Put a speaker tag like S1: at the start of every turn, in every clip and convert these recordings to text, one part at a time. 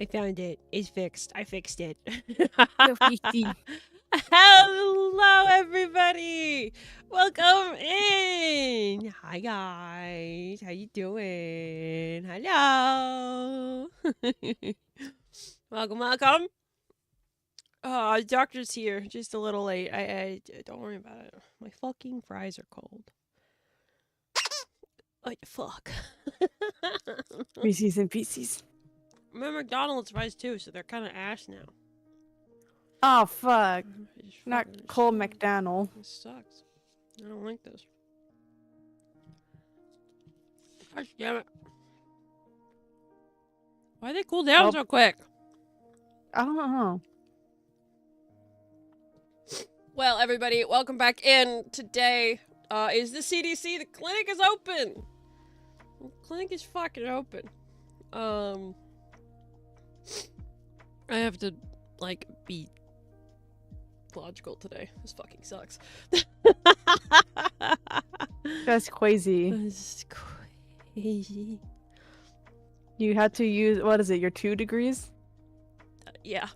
S1: I found it. It's fixed. I fixed it.
S2: Fifty.
S1: Hello, everybody. Welcome in. Hi, guys. How you doing? Hello. welcome. Doctor's here. Just a little late. I don't worry about it. My fucking fries are cold. What the fuck?
S2: Reese's and Pieces.
S1: My McDonald's fries too, so they're kind of ash now.
S2: Oh, fuck. Not
S1: Fucking
S2: Cole
S1: suck.
S2: McDonald.
S1: This sucks. I don't like this. Gosh damn it. Why they cool down so quick?
S2: I don't know.
S1: Well, everybody, welcome back in. Today is the CDC. The clinic is open. The clinic is fucking open. I have to, like, be logical today. This fucking sucks.
S2: That's crazy.
S1: This is crazy.
S2: You had to use, what is it, your 2 degrees?
S1: Yeah.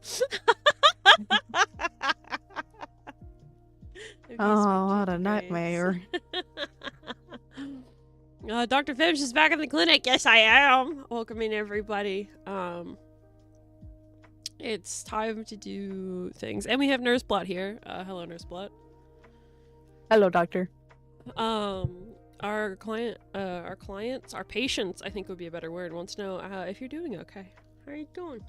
S2: Oh, what a nightmare.
S1: Dr. Phipps is back in the clinic. Yes, I am. Welcoming everybody. It's time to do things. And we have nurseblot here. Hello, nurseblot.
S2: Hello, doctor.
S1: Our clients, our patients, I think would be a better word, wants to know if you're doing okay. How are you doing?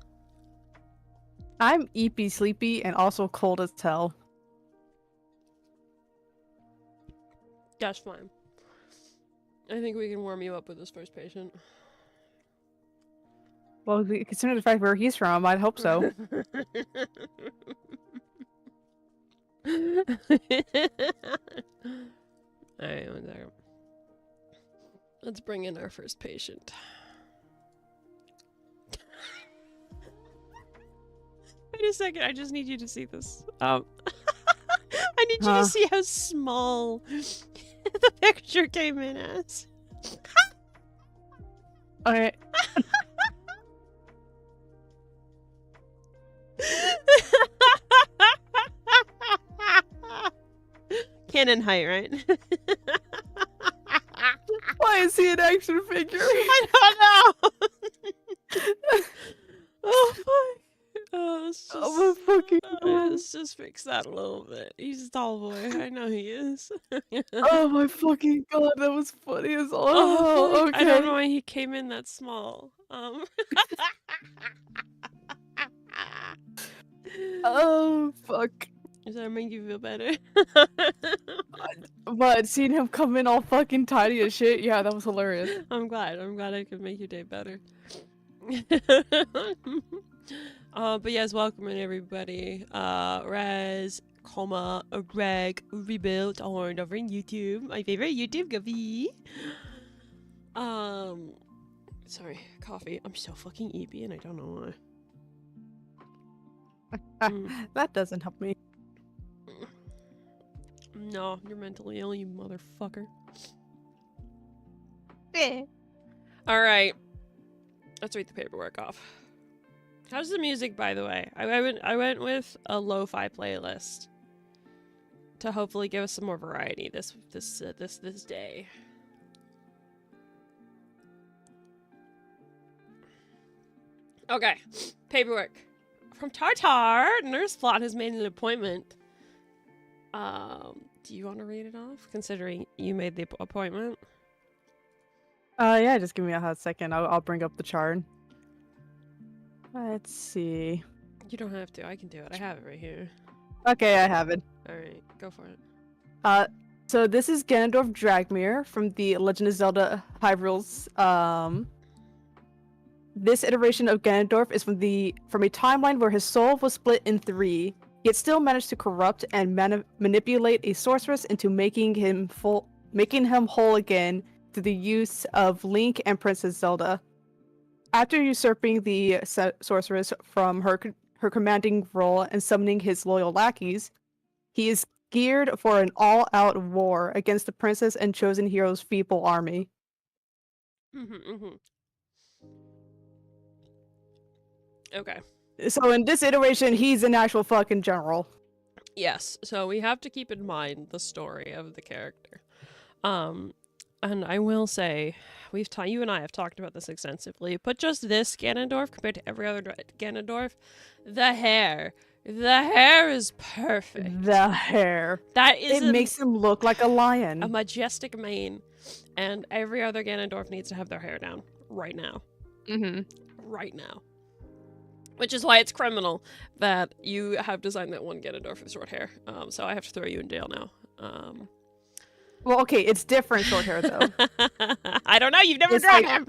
S2: I'm eepy sleepy and also cold as hell.
S1: That's fine. I think we can warm you up with this first patient.
S2: Well, considering the fact where he's from, I'd hope so.
S1: Alright, 1 second. Let's bring in our first patient. Wait a second, I just need you to see this. I need you to see how small the picture came in as.
S2: Okay.
S1: Canon height, right?
S2: Why is he an action figure?
S1: I don't know. Oh fuck. Let's just fix that a little bit. He's a tall boy. I know he is.
S2: Oh my fucking god, that was funny as all.
S1: Oh,
S2: Okay.
S1: I don't know why he came in that small.
S2: Oh fuck.
S1: Does that make you feel better?
S2: But seeing him come in all fucking tiny as shit, yeah, that was hilarious.
S1: I'm glad I could make your day better. But yes, welcome in everybody. Raz, Greg, Rebuilt, Horned over in YouTube. My favorite YouTube guppy. Sorry, coffee. I'm so fucking eepy and I don't know why.
S2: That doesn't help me.
S1: No, you're mentally ill, you motherfucker. Alright. Let's read the paperwork off. How's the music, by the way? I went with a lo-fi playlist to hopefully give us some more variety this day. Okay, paperwork from Tartar. Nurseblot has made an appointment. Do you want to read it off, considering you made the appointment?
S2: Yeah, just give me a hot second. I'll bring up the chart. Let's see.
S1: You don't have to. I can do it. I have it right here.
S2: Okay, I have it.
S1: Alright, go for it.
S2: So this is Ganondorf Dragmere from the Legend of Zelda Hyrule's. This iteration of Ganondorf is from a timeline where his soul was split in 3, yet still managed to corrupt and manipulate a sorceress into making him whole again through the use of Link and Princess Zelda. After usurping the sorceress from her commanding role and summoning his loyal lackeys, he is geared for an all-out war against the princess and chosen hero's feeble army.
S1: Okay.
S2: So in this iteration, he's an actual fucking general.
S1: Yes. So we have to keep in mind the story of the character. And I will say, you and I have talked about this extensively, but just this Ganondorf compared to every other Ganondorf, the hair is perfect.
S2: The hair.
S1: That is
S2: It makes him look like a lion.
S1: a majestic mane, and every other Ganondorf needs to have their hair down right now.
S2: Mm-hmm.
S1: Right now. Which is why it's criminal that you have designed that one Ganondorf with short hair. So I have to throw you in jail now.
S2: Well, okay, it's different short hair though.
S1: I don't know. You've never
S2: It's
S1: drawn
S2: like-
S1: him.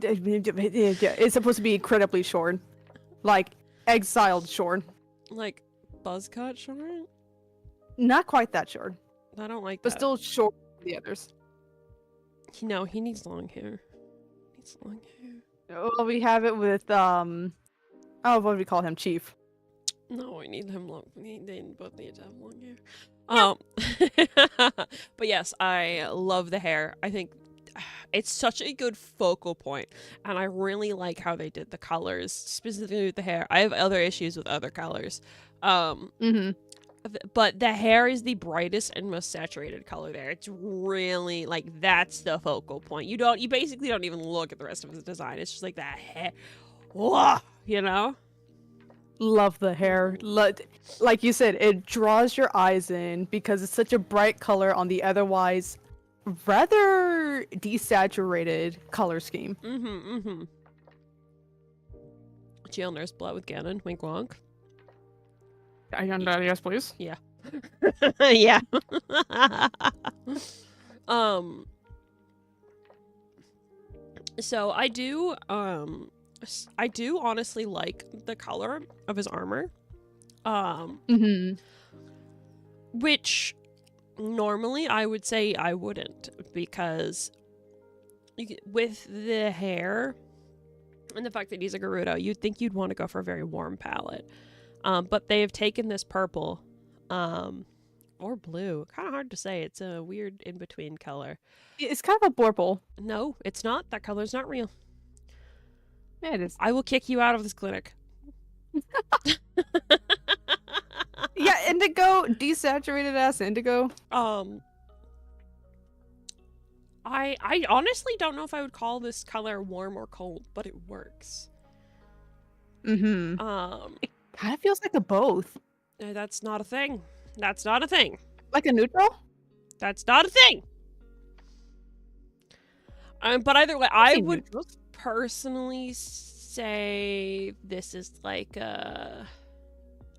S2: It's supposed to be incredibly short, like exiled short.
S1: Like buzz cut short.
S2: Not quite that short,
S1: I don't like
S2: but
S1: that.
S2: still short than the others.
S1: No, he needs long hair. He needs long hair.
S2: Well, we have it with oh, what do we call him? Chief.
S1: No, I need him long. They both need to have long hair. But yes, I love the hair. I think it's such a good focal point, and I really like how they did the colors, specifically with the hair. I have other issues with other colors, but the hair is the brightest and most saturated color there. It's really like that's the focal point. You basically don't even look at the rest of his design. It's just like that hair, whoa, you know.
S2: Love the hair. Like you said, it draws your eyes in because it's such a bright color on the otherwise rather desaturated color scheme.
S1: Jail nurse blood with Ganon, wink wonk.
S2: Yes, please.
S1: Yeah. Yeah. So I do honestly like the color of his armor. Which normally I would say I wouldn't, because with the hair and the fact that he's a Gerudo, you'd think you'd want to go for a very warm palette. But they have taken this purple, or blue. Kind of hard to say. It's a weird in-between color.
S2: It's kind of a blurple.
S1: No, it's not. That color's not real.
S2: Yeah, it is.
S1: I will kick you out of this clinic.
S2: Yeah, indigo, desaturated ass indigo.
S1: I honestly don't know if I would call this color warm or cold, but it works.
S2: It kind of feels like a both.
S1: That's not a thing. That's not a thing.
S2: Like a neutral?
S1: That's not a thing. But either way, I would
S2: neutrals.
S1: personally say this is like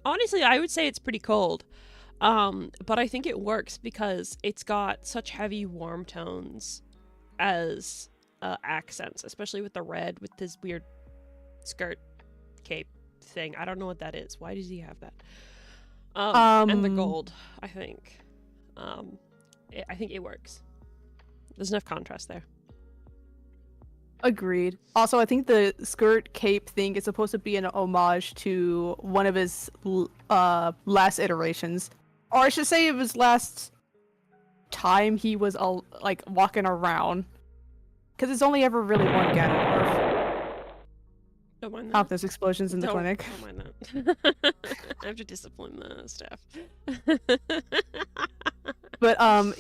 S1: honestly, I would say it's pretty cold. But I think it works because it's got such heavy warm tones as accents, especially with the red, with this weird skirt cape thing. I don't know what that is. Why does he have that? And the gold, I think. I think it works. There's enough contrast there.
S2: Agreed. Also, I think the skirt cape thing is supposed to be an homage to one of his last iterations. Or I should say it was last time he was like walking around. Because it's only ever really one Ganondorf.
S1: Don't mind
S2: Oh,
S1: that.
S2: there's explosions in the clinic.
S1: Don't mind that. I have to discipline the staff.
S2: But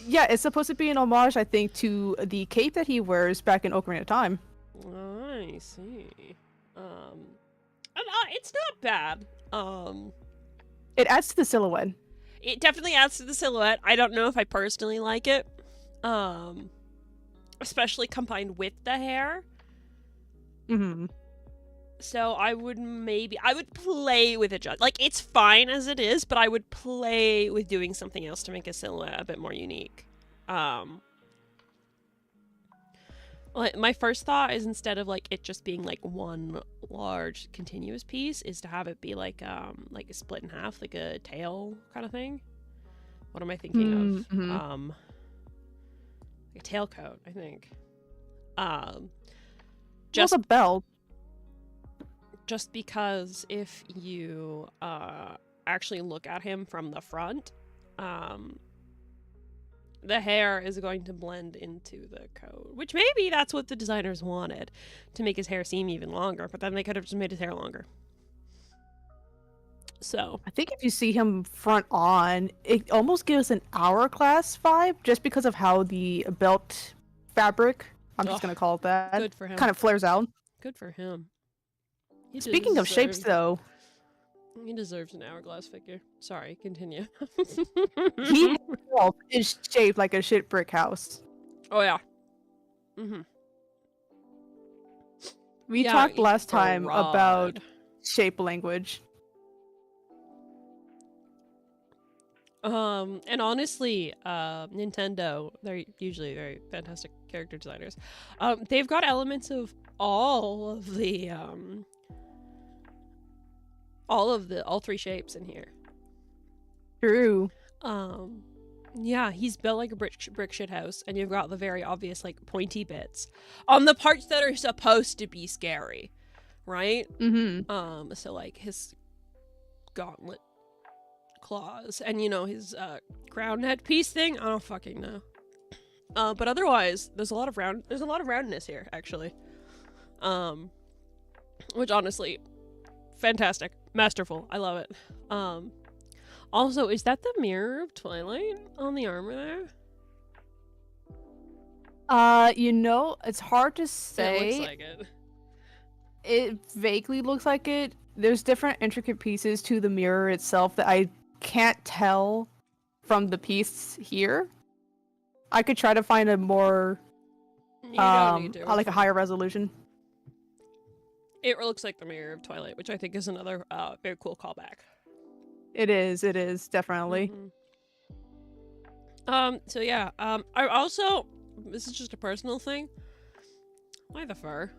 S2: yeah, it's supposed to be an homage, I think, to the cape that he wears back in Ocarina of Time.
S1: I see. It's not bad.
S2: It adds to the silhouette.
S1: It definitely adds to the silhouette. I don't know if I personally like it. Especially combined with the hair. So I would play with it. Like, it's fine as it is, but I would play with doing something else to make a silhouette a bit more unique. My first thought is, instead of like it just being like one large continuous piece, is to have it be like a split in half, like a tail kind of thing. What am I thinking of? A tailcoat, I think.
S2: Just a belt.
S1: Just because if you actually look at him from the front, the hair is going to blend into the coat, which maybe that's what the designers wanted, to make his hair seem even longer, but then they could have just made his hair longer. So
S2: I think if you see him front on, it almost gives an hourglass vibe just because of how the belt fabric, I'm just
S1: Ugh,
S2: gonna call it that,
S1: good for him.
S2: kind of flares out.
S1: Good for him. He
S2: Speaking of shapes, though,
S1: he deserves an hourglass figure. Sorry, continue.
S2: he himself is shaped like a shit brick house.
S1: Oh yeah. Mm-hmm.
S2: We
S1: Yeah,
S2: talked last time
S1: garage.
S2: about shape language.
S1: And honestly, Nintendo, they're usually very fantastic character designers. They've got elements of all three shapes in here.
S2: True.
S1: Yeah, he's built like a brick shit house, and you've got the very obvious like pointy bits on the parts that are supposed to be scary, right?
S2: Mm-hmm.
S1: So like his gauntlet claws, and you know his crown headpiece thing. I don't fucking know. But otherwise, there's a lot of roundness here, actually. Which honestly, fantastic, masterful. I love it. Also, is that the mirror of Twilight on the armor there?
S2: You know, it's hard to say.
S1: It looks like it.
S2: It vaguely looks like it. There's different intricate pieces to the mirror itself that I can't tell from the piece here. I could try to find a more,
S1: You don't need to.
S2: like a higher resolution.
S1: It looks like the mirror of Twilight, which I think is another very cool callback.
S2: It is, definitely.
S1: Mm-hmm. So yeah, I also, this is just a personal thing. Why the fur?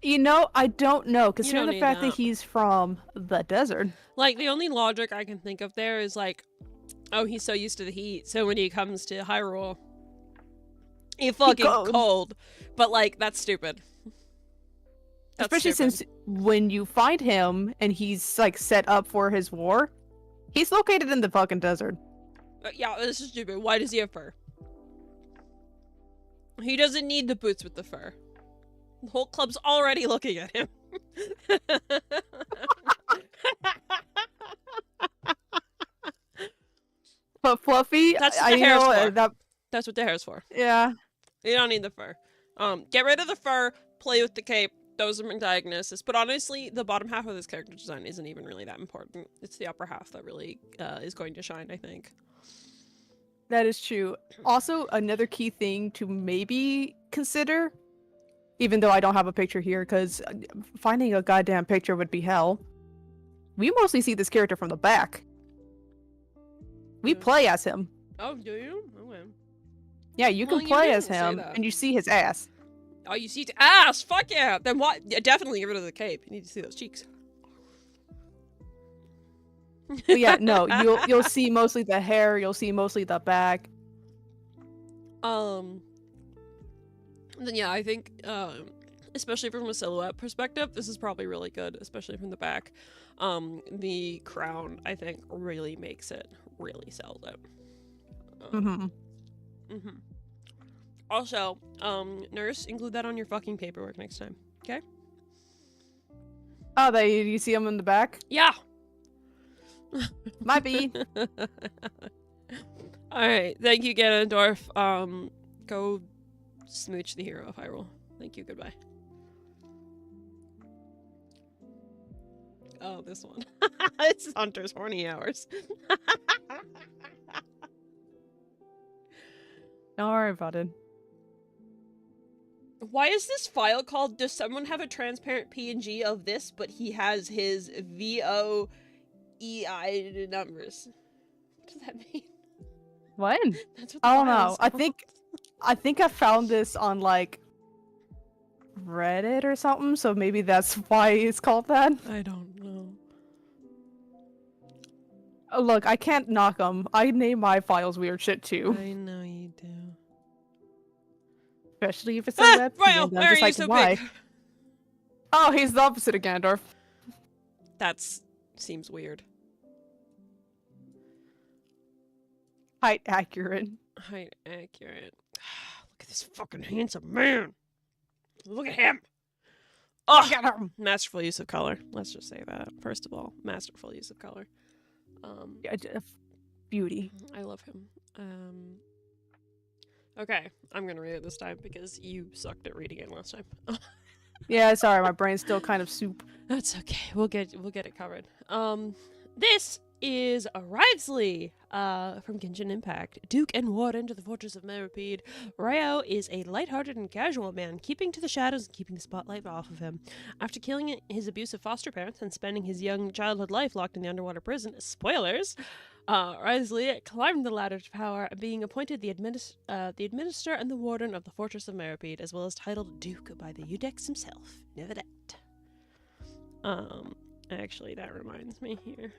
S2: You know, I don't know, considering the
S1: need
S2: fact
S1: that.
S2: that he's from the desert.
S1: Like, the only logic I can think of there is like, oh, he's so used to the heat, so when he comes to Hyrule, he's fucking cold. But like, that's stupid.
S2: Especially since when you find him and he's like set up for his war, he's located in the fucking desert.
S1: Yeah, this is stupid. Why does he have fur? He doesn't need the boots with the fur. The whole club's already looking at him.
S2: But Fluffy,
S1: that's what the hair's for.
S2: That...
S1: That's what the hair's for.
S2: Yeah.
S1: You don't need the fur. Get rid of the fur, play with the cape. Those are my diagnosis. But honestly, the bottom half of this character design isn't even really that important. It's the upper half that really is going to shine, I think.
S2: That is true. Also, another key thing to maybe consider, even though I don't have a picture here, because finding a goddamn picture would be hell. We mostly see this character from the back. We play as him.
S1: Oh, do you? Okay.
S2: Yeah, you can play as him, and you see his ass.
S1: Oh, you see his ass? Fuck yeah! Then what? Yeah, definitely get rid of the cape. You need to see those cheeks.
S2: But yeah, no, you'll see mostly the hair. You'll see mostly the back.
S1: Then yeah, I think especially from a silhouette perspective, this is probably really good, especially from the back. The crown, I think, really makes it, really sells it. Also, nurse, include that on your fucking paperwork next time, okay?
S2: Oh, you see him in the back?
S1: Yeah!
S2: Might be.
S1: Alright, thank you, Ganondorf. Go smooch the hero of Hyrule. Thank you, goodbye. Oh, this one. It's Hunter's horny hours.
S2: Don't worry about it.
S1: Why is this file called, does someone have a transparent PNG of this, but he has his VOEI numbers? What does that mean?
S2: What?
S1: That's what
S2: I don't know. I think I found this on like Reddit or something, so maybe that's why it's called that.
S1: I don't know.
S2: Oh, look, I can't knock them. I name my files weird shit too.
S1: I know you do.
S2: Especially if it's a web
S1: Ryle,
S2: feed,
S1: why
S2: I'm
S1: are
S2: just
S1: you
S2: like,
S1: so
S2: why?
S1: big?
S2: Oh, he's the opposite of Ganondorf.
S1: That's seems weird.
S2: Height accurate.
S1: Height accurate. Look at this fucking handsome man. Look at him. Oh,
S2: Look at him.
S1: masterful use of color. Let's just say that first of all, masterful use of color.
S2: Yeah, beauty.
S1: I love him. Okay, I'm gonna read it this time because you sucked at reading it last time.
S2: Yeah, sorry, my brain's still kind of soup.
S1: That's okay. We'll get it covered. This is Rivesley, from Genshin Impact. Duke and Warden to the Fortress of Meripede. Ryo is a lighthearted and casual man, keeping to the shadows and keeping the spotlight off of him. After killing his abusive foster parents and spending his young childhood life locked in the underwater prison, spoilers, Rivesley climbed the ladder to power, being appointed the administrator and the warden of the Fortress of Meripede, as well as titled Duke by the Udex himself. Never that. Actually, that reminds me here.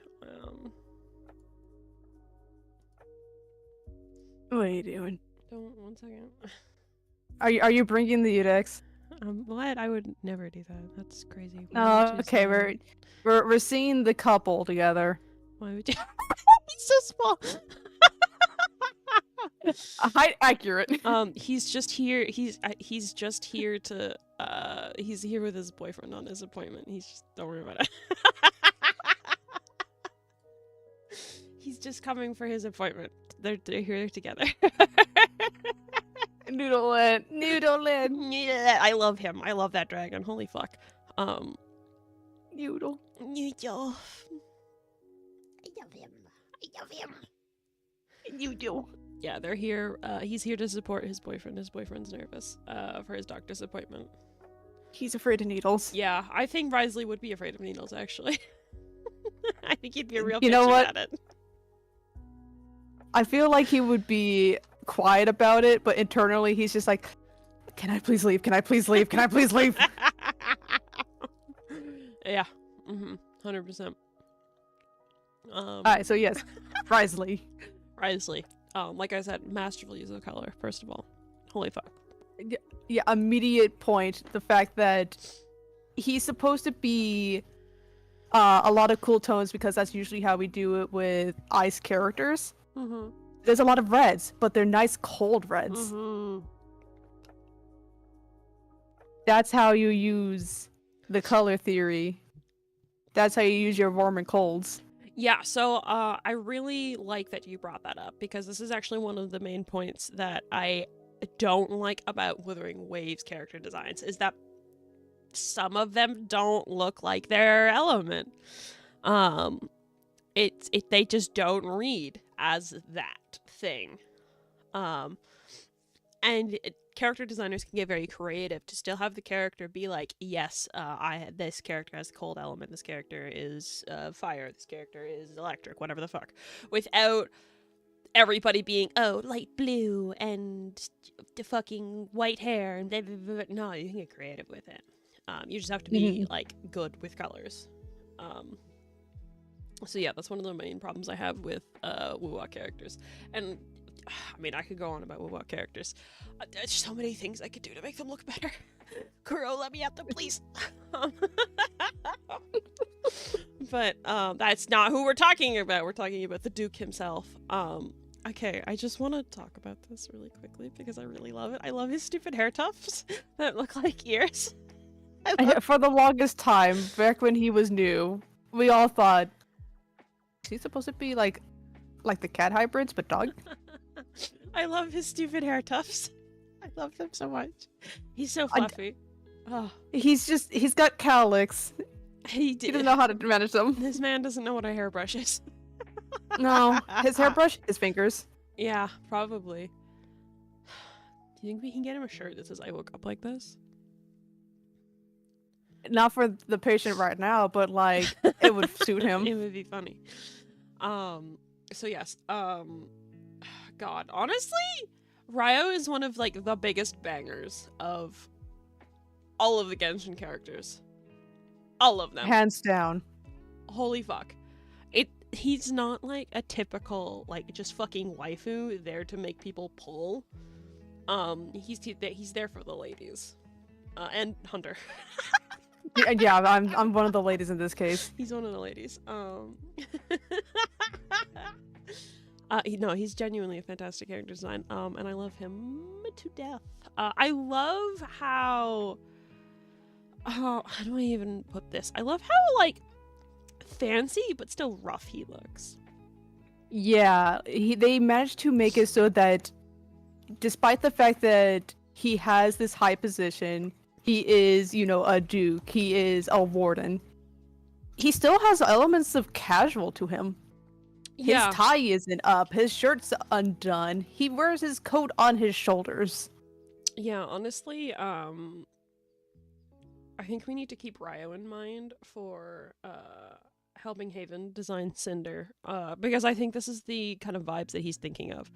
S2: What are you doing?
S1: Don't, one second.
S2: Are you bringing the Udex?
S1: What? I would never do that. That's crazy.
S2: Oh, okay. We're seeing the couple together.
S1: Why would you? He's so small.
S2: Height accurate.
S1: He's just here. He's just here to. He's here with his boyfriend on his appointment. Don't worry about it. He's just coming for his appointment. They're here together.
S2: Noodlehead.
S1: Yeah, I love him. I love that dragon. Holy fuck.
S2: Noodle.
S1: Noodle. I love him.
S2: Noodle.
S1: Yeah, they're here. He's here to support his boyfriend. His boyfriend's nervous for his doctor's appointment.
S2: He's afraid of needles.
S1: Yeah, I think Rivesley would be afraid of needles, actually. I think he'd be a real
S2: You know
S1: bitch
S2: what?
S1: about it.
S2: I feel like he would be quiet about it, but internally he's just like, can I please leave? Can I please leave? Can I please leave?
S1: Yeah. 100%.
S2: Alright, so yes. Rivesley.
S1: Rivesley. Like I said, masterful use of color, first of all. Holy fuck.
S2: Yeah, immediate point. The fact that he's supposed to be a lot of cool tones because that's usually how we do it with ice characters. There's a lot of reds, but they're nice cold reds. That's how you use the color theory. That's how you use your warm and colds.
S1: Yeah, so I really like that you brought that up because this is actually one of the main points that I don't like about Wuthering Waves character designs is that some of them don't look like their element. They just don't read as that thing. And character designers can get very creative to still have the character be like, yes, this character has the cold element, this character is fire, this character is electric, whatever the fuck, without everybody being, oh, light blue and the fucking white hair and blah, blah, blah. No, you can get creative with it. You just have to be like good with colors. So yeah, that's one of the main problems I have with Wuwa characters. And I mean, I could go on about Wuwa characters. There's so many things I could do to make them look better. Kuro, let me at them, please. But that's not who we're talking about. We're talking about the Duke himself. Okay, I just want to talk about this really quickly because I really love it. I love his stupid hair tufts that look like ears.
S2: For the longest time, back when he was new, we all thought, is he supposed to be like the cat hybrids, but dog?
S1: I love his stupid hair tufts. I love them so much. He's so fluffy.
S2: He's got cowlicks. He doesn't know how to manage them.
S1: This man doesn't know what a hairbrush is.
S2: No, his hairbrush, his fingers.
S1: Yeah, probably. Do you think we can get him a shirt that says I woke up like this?
S2: Not for the patient right now, but like it would suit him.
S1: It would be funny. So yes, God, honestly, Ryo is one of like the biggest bangers of all of the Genshin characters. All of them.
S2: Hands down.
S1: Holy fuck. He's not like a typical like just fucking waifu there to make people pull. He's there for the ladies. And Hunter.
S2: Yeah, I'm one of the ladies in this case.
S1: He's one of the ladies. No, he's genuinely a fantastic character design. And I love him to death. I love how. Oh, how do I even put this? I love how like fancy but still rough he looks.
S2: Yeah, they managed to make it so that despite the fact that he has this high position, he is, a duke, he is a warden, he still has elements of casual to him. His tie isn't up, his shirt's undone, he wears his coat on his shoulders.
S1: Yeah, honestly, I think we need to keep Ryo in mind for helping Haven design Cinder, because I think this is the kind of vibes that he's thinking of.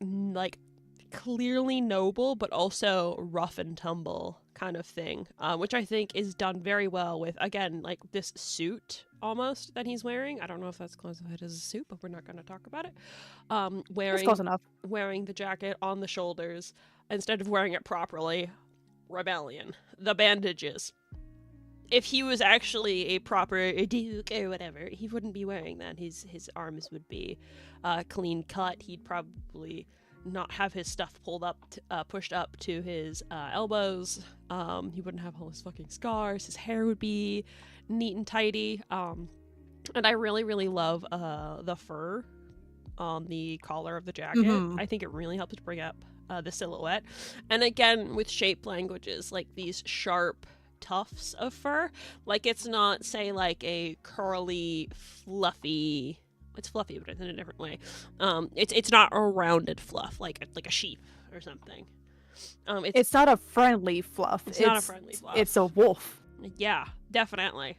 S1: Like clearly noble, but also rough and tumble kind of thing, which I think is done very well with, again, like this suit almost that he's wearing. I don't know if that's classified as a suit, but we're not going to talk about it.
S2: That's close enough.
S1: Wearing the jacket on the shoulders instead of wearing it properly. Rebellion. The bandages. If he was actually a proper duke or whatever, he wouldn't be wearing that. His arms would be clean cut. He'd probably not have his stuff pushed up to his elbows. He wouldn't have all his fucking scars. His hair would be neat and tidy. And I really, really love the fur on the collar of the jacket. I think it really helps to bring up the silhouette. And again, with shape languages, like these sharp tufts of fur, like it's not, say, like a curly, fluffy. It's fluffy, but it's in a different way. It's not a rounded fluff like a sheep or something.
S2: It's not a friendly fluff.
S1: It's not a friendly fluff.
S2: It's a wolf.
S1: Yeah, definitely.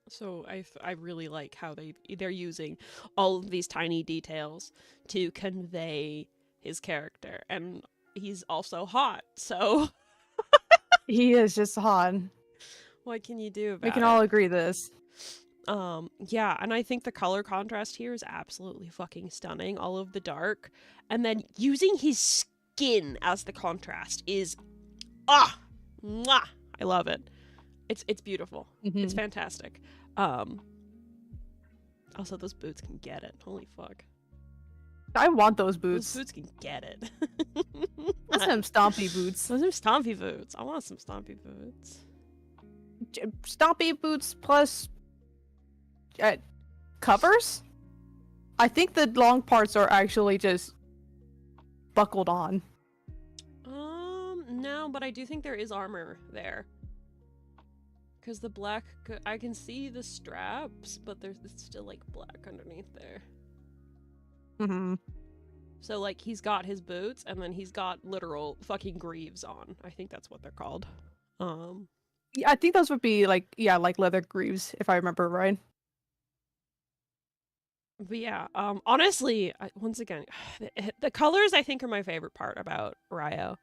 S1: So I really like how they're using all of these tiny details to convey his character, and he's also hot. So
S2: he is just hot.
S1: What can you do about it?
S2: We can all agree this.
S1: Yeah, and I think the color contrast here is absolutely fucking stunning. All of the dark, and then using his skin as the contrast is mwah! I love it. It's beautiful. It's fantastic. Also, those boots can get it. Holy fuck.
S2: I want those boots.
S1: Those boots can get it.
S2: Those some stompy boots.
S1: Those are stompy boots. I want some stompy boots.
S2: Stompy boots plus covers? I think the long parts are actually just buckled on.
S1: No, but I do think there is armor there. Because the black, I can see the straps, but there's still like black underneath there. So like he's got his boots, and then he's got literal fucking greaves on. I think that's what they're called.
S2: Yeah, I think those would be like leather greaves, if I remember right.
S1: But yeah, honestly, once again, the colors I think are my favorite part about Ryo.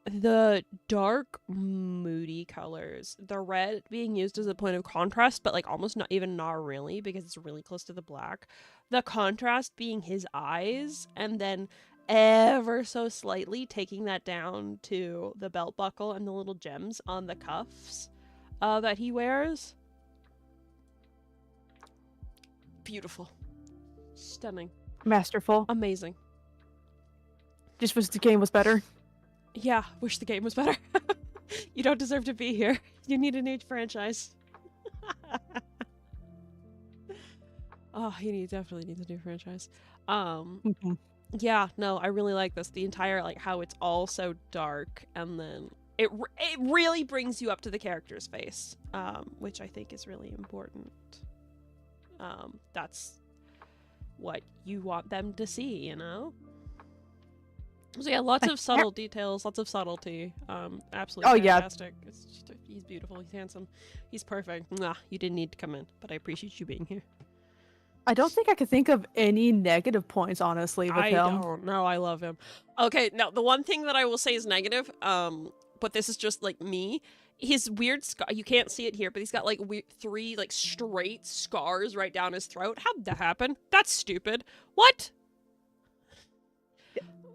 S1: The dark, moody colors, the red being used as a point of contrast, but like almost not really, because it's really close to the black. The contrast being his eyes, and then ever so slightly taking that down to the belt buckle and the little gems on the cuffs that he wears. Beautiful. Stunning.
S2: Masterful.
S1: Amazing.
S2: Just wish the game was better.
S1: Yeah, wish the game was better. You don't deserve to be here. You need a new franchise. Oh, he definitely needs a new franchise. Yeah, no, I really like this. The entire, like, how it's all so dark, and then it really brings you up to the character's face, which I think is really important. That's what you want them to see, you know? So yeah, lots of subtle details, lots of subtlety. Absolutely fantastic. Yeah. It's just, he's beautiful, he's handsome, he's perfect. Mwah, you didn't need to come in, but I appreciate you being here.
S2: I don't think I could think of any negative points, honestly, with him.
S1: I don't know, I love him. Okay, now the one thing that I will say is negative, but this is just like me. His weird scar, you can't see it here, but he's got like 3 like straight scars right down his throat. How'd that happen? That's stupid. What?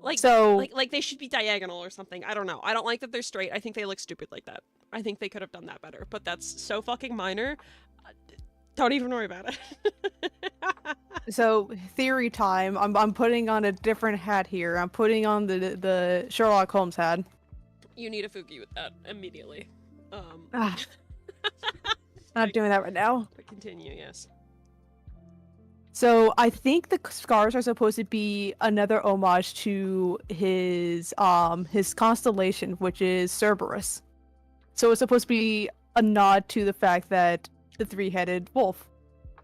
S1: Like, so, like they should be diagonal or something. I don't know. I don't like that they're straight. I think they look stupid like that. I think they could have done that better. But that's so fucking minor. Don't even worry about it.
S2: So theory time. I'm putting on a different hat here. I'm putting on the Sherlock Holmes hat.
S1: You need a Fuki with that immediately.
S2: Ah, not doing that right now.
S1: But continue, yes.
S2: So I think the scars are supposed to be another homage to his constellation, which is Cerberus. So it's supposed to be a nod to the fact that the three-headed wolf.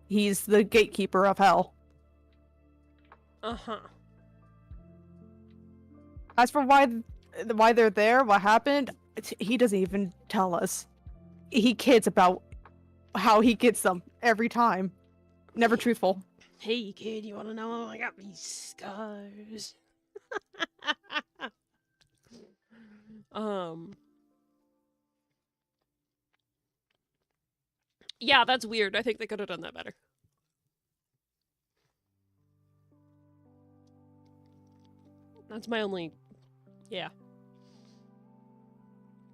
S2: He's the gatekeeper of hell.
S1: Uh-huh.
S2: As for why they're there, what happened, he doesn't even tell us. He kids about how he gets them every time. Never truthful.
S1: Hey kid, you wanna know how I got these scars? Yeah, that's weird. I think they could have done that better. That's my only... Yeah.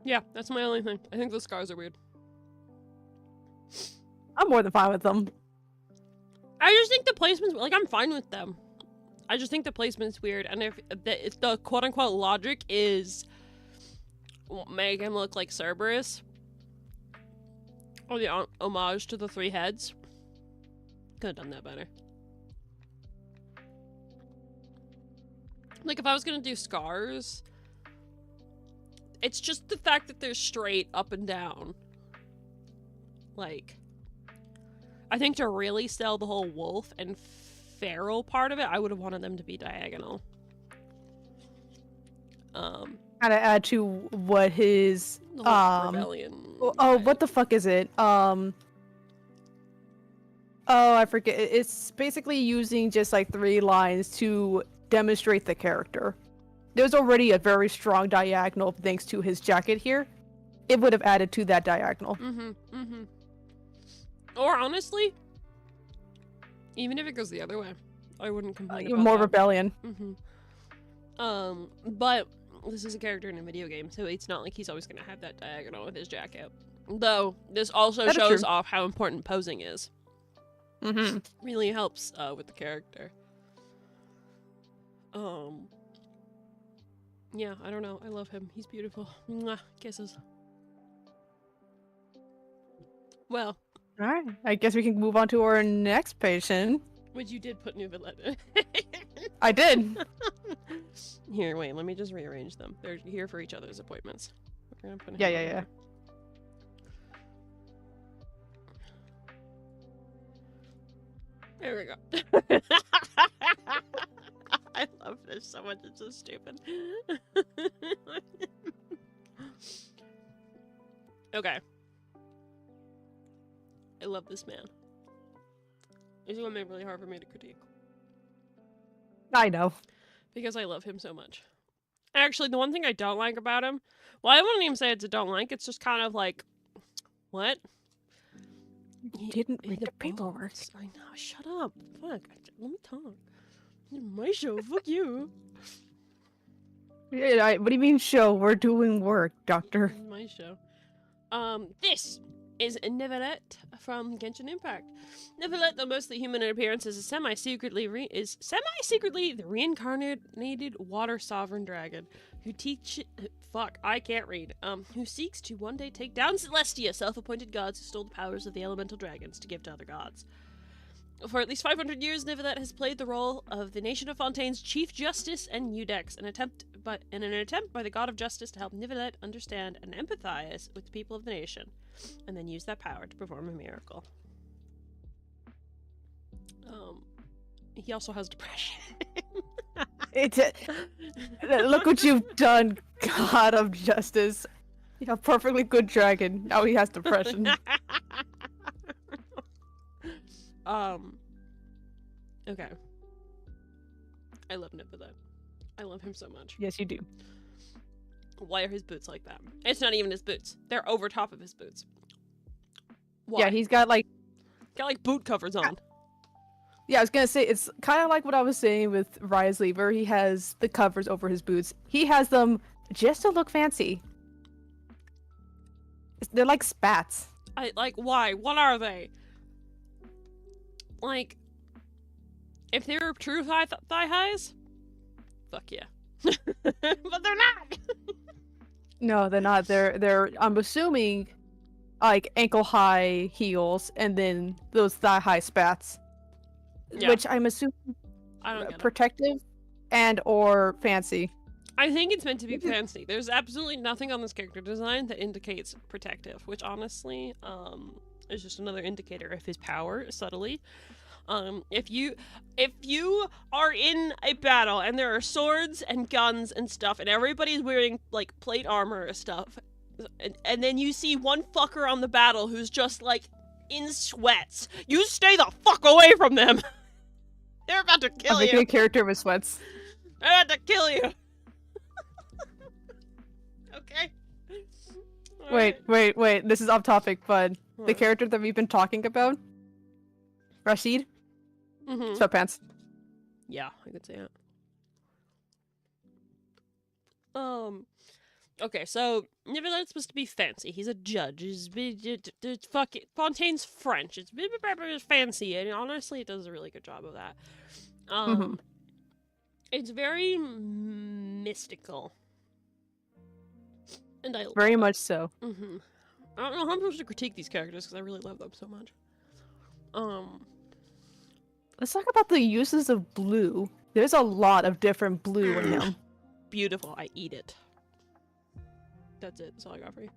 S1: Yeah, that's my only thing. I think the scars are weird.
S2: I'm more than fine with them.
S1: I just think the placement's... Like, I'm fine with them. I just think the placement's weird. And if the quote-unquote logic is... make him look like Cerberus... or the homage to the three heads... could have done that better. Like, if I was gonna do scars... it's just the fact that they're straight up and down. Like... I think to really sell the whole wolf and feral part of it, I would have wanted them to be diagonal.
S2: Kind of add to what his
S1: the whole rebellion.
S2: Oh, what the fuck is it? Oh, I forget. It's basically using just like 3 lines to demonstrate the character. There's already a very strong diagonal thanks to his jacket here. It would have added to that diagonal.
S1: Or honestly, even if it goes the other way, I wouldn't complain about
S2: More
S1: that.
S2: rebellion.
S1: But this is a character in a video game, so it's not like he's always gonna have that diagonal with his jacket. Though, this also shows off how important posing is. Really helps with the character. Yeah, I don't know. I love him. He's beautiful. Mwah, kisses. Well.
S2: Alright, I guess we can move on to our next patient.
S1: Which you did put Nouvellette in.
S2: I did.
S1: Here, wait, let me just rearrange them. They're here for each other's appointments. We're gonna put
S2: Yeah.
S1: There we go. I love this so much, it's so stupid. Okay. I love this man. This is gonna make it really hard for me to critique.
S2: I know.
S1: Because I love him so much. Actually, the one thing I don't like about him... Well, I wouldn't even say it's a don't like, it's just kind of like... What?
S2: You didn't read the paperwork.
S1: I know, shut up. Fuck. Let me talk. It's my show, fuck you.
S2: Yeah, what do you mean show? We're doing work, doctor.
S1: This is my show. This is Nouvellette from Genshin Impact. Nouvellette, though mostly human in appearance, is semi-secretly the reincarnated water sovereign dragon who I can't read. Who seeks to one day take down Celestia, self-appointed gods who stole the powers of the elemental dragons to give to other gods. For at least 500 years, Nouvellette has played the role of the Nation of Fontaine's Chief Justice and Eudex, in an attempt by the God of Justice to help Nouvellette understand and empathize with the people of the nation, and then use that power to perform a miracle. He also has depression.
S2: Look what you've done, God of Justice. You have a perfectly good dragon. Now he has depression.
S1: Okay. I love Nouvellette. I love him so much.
S2: Yes, you do.
S1: Why are his boots like that? It's not even his boots. They're over top of his boots. Why?
S2: Yeah, he's got like
S1: boot covers on.
S2: Yeah, I was gonna say, it's kind of like what I was saying with Risley, where he has the covers over his boots. He has them just to look fancy. They're like spats.
S1: Why? What are they? like, if they were true thigh highs, fuck yeah. But they're not.
S2: No, they're not. They're I'm assuming like ankle high heels and then those thigh high spats.
S1: Yeah.
S2: Which I'm assuming
S1: I don't get it.
S2: protective and or fancy.
S1: I think it's meant to be fancy. There's absolutely nothing on this character design that indicates protective, which honestly, is just another indicator of his power, subtly. If you are in a battle and there are swords and guns and stuff, and everybody's wearing, like, plate armor or stuff, and then you see one fucker on the battle who's just, like, in sweats, you stay the fuck away from them! They're about to kill you!
S2: I'm making a character with sweats.
S1: They're about to kill you! Okay?
S2: Wait. This is off topic, but the
S1: What?
S2: character that we've been talking about, Rashid,
S1: Mm-hmm.
S2: sweatpants.
S1: Yeah, I could say it. Okay, so Nivelet's supposed to be fancy. He's a judge. He's fuck it. Fontaine's French. It's fancy, and honestly, it does a really good job of that. It's very mystical, and I
S2: Very much so.
S1: I don't know how I'm supposed to critique these characters because I really love them so much.
S2: Let's talk about the uses of blue. There's a lot of different blue in him.
S1: Beautiful. I eat it. That's it. That's all I got for you.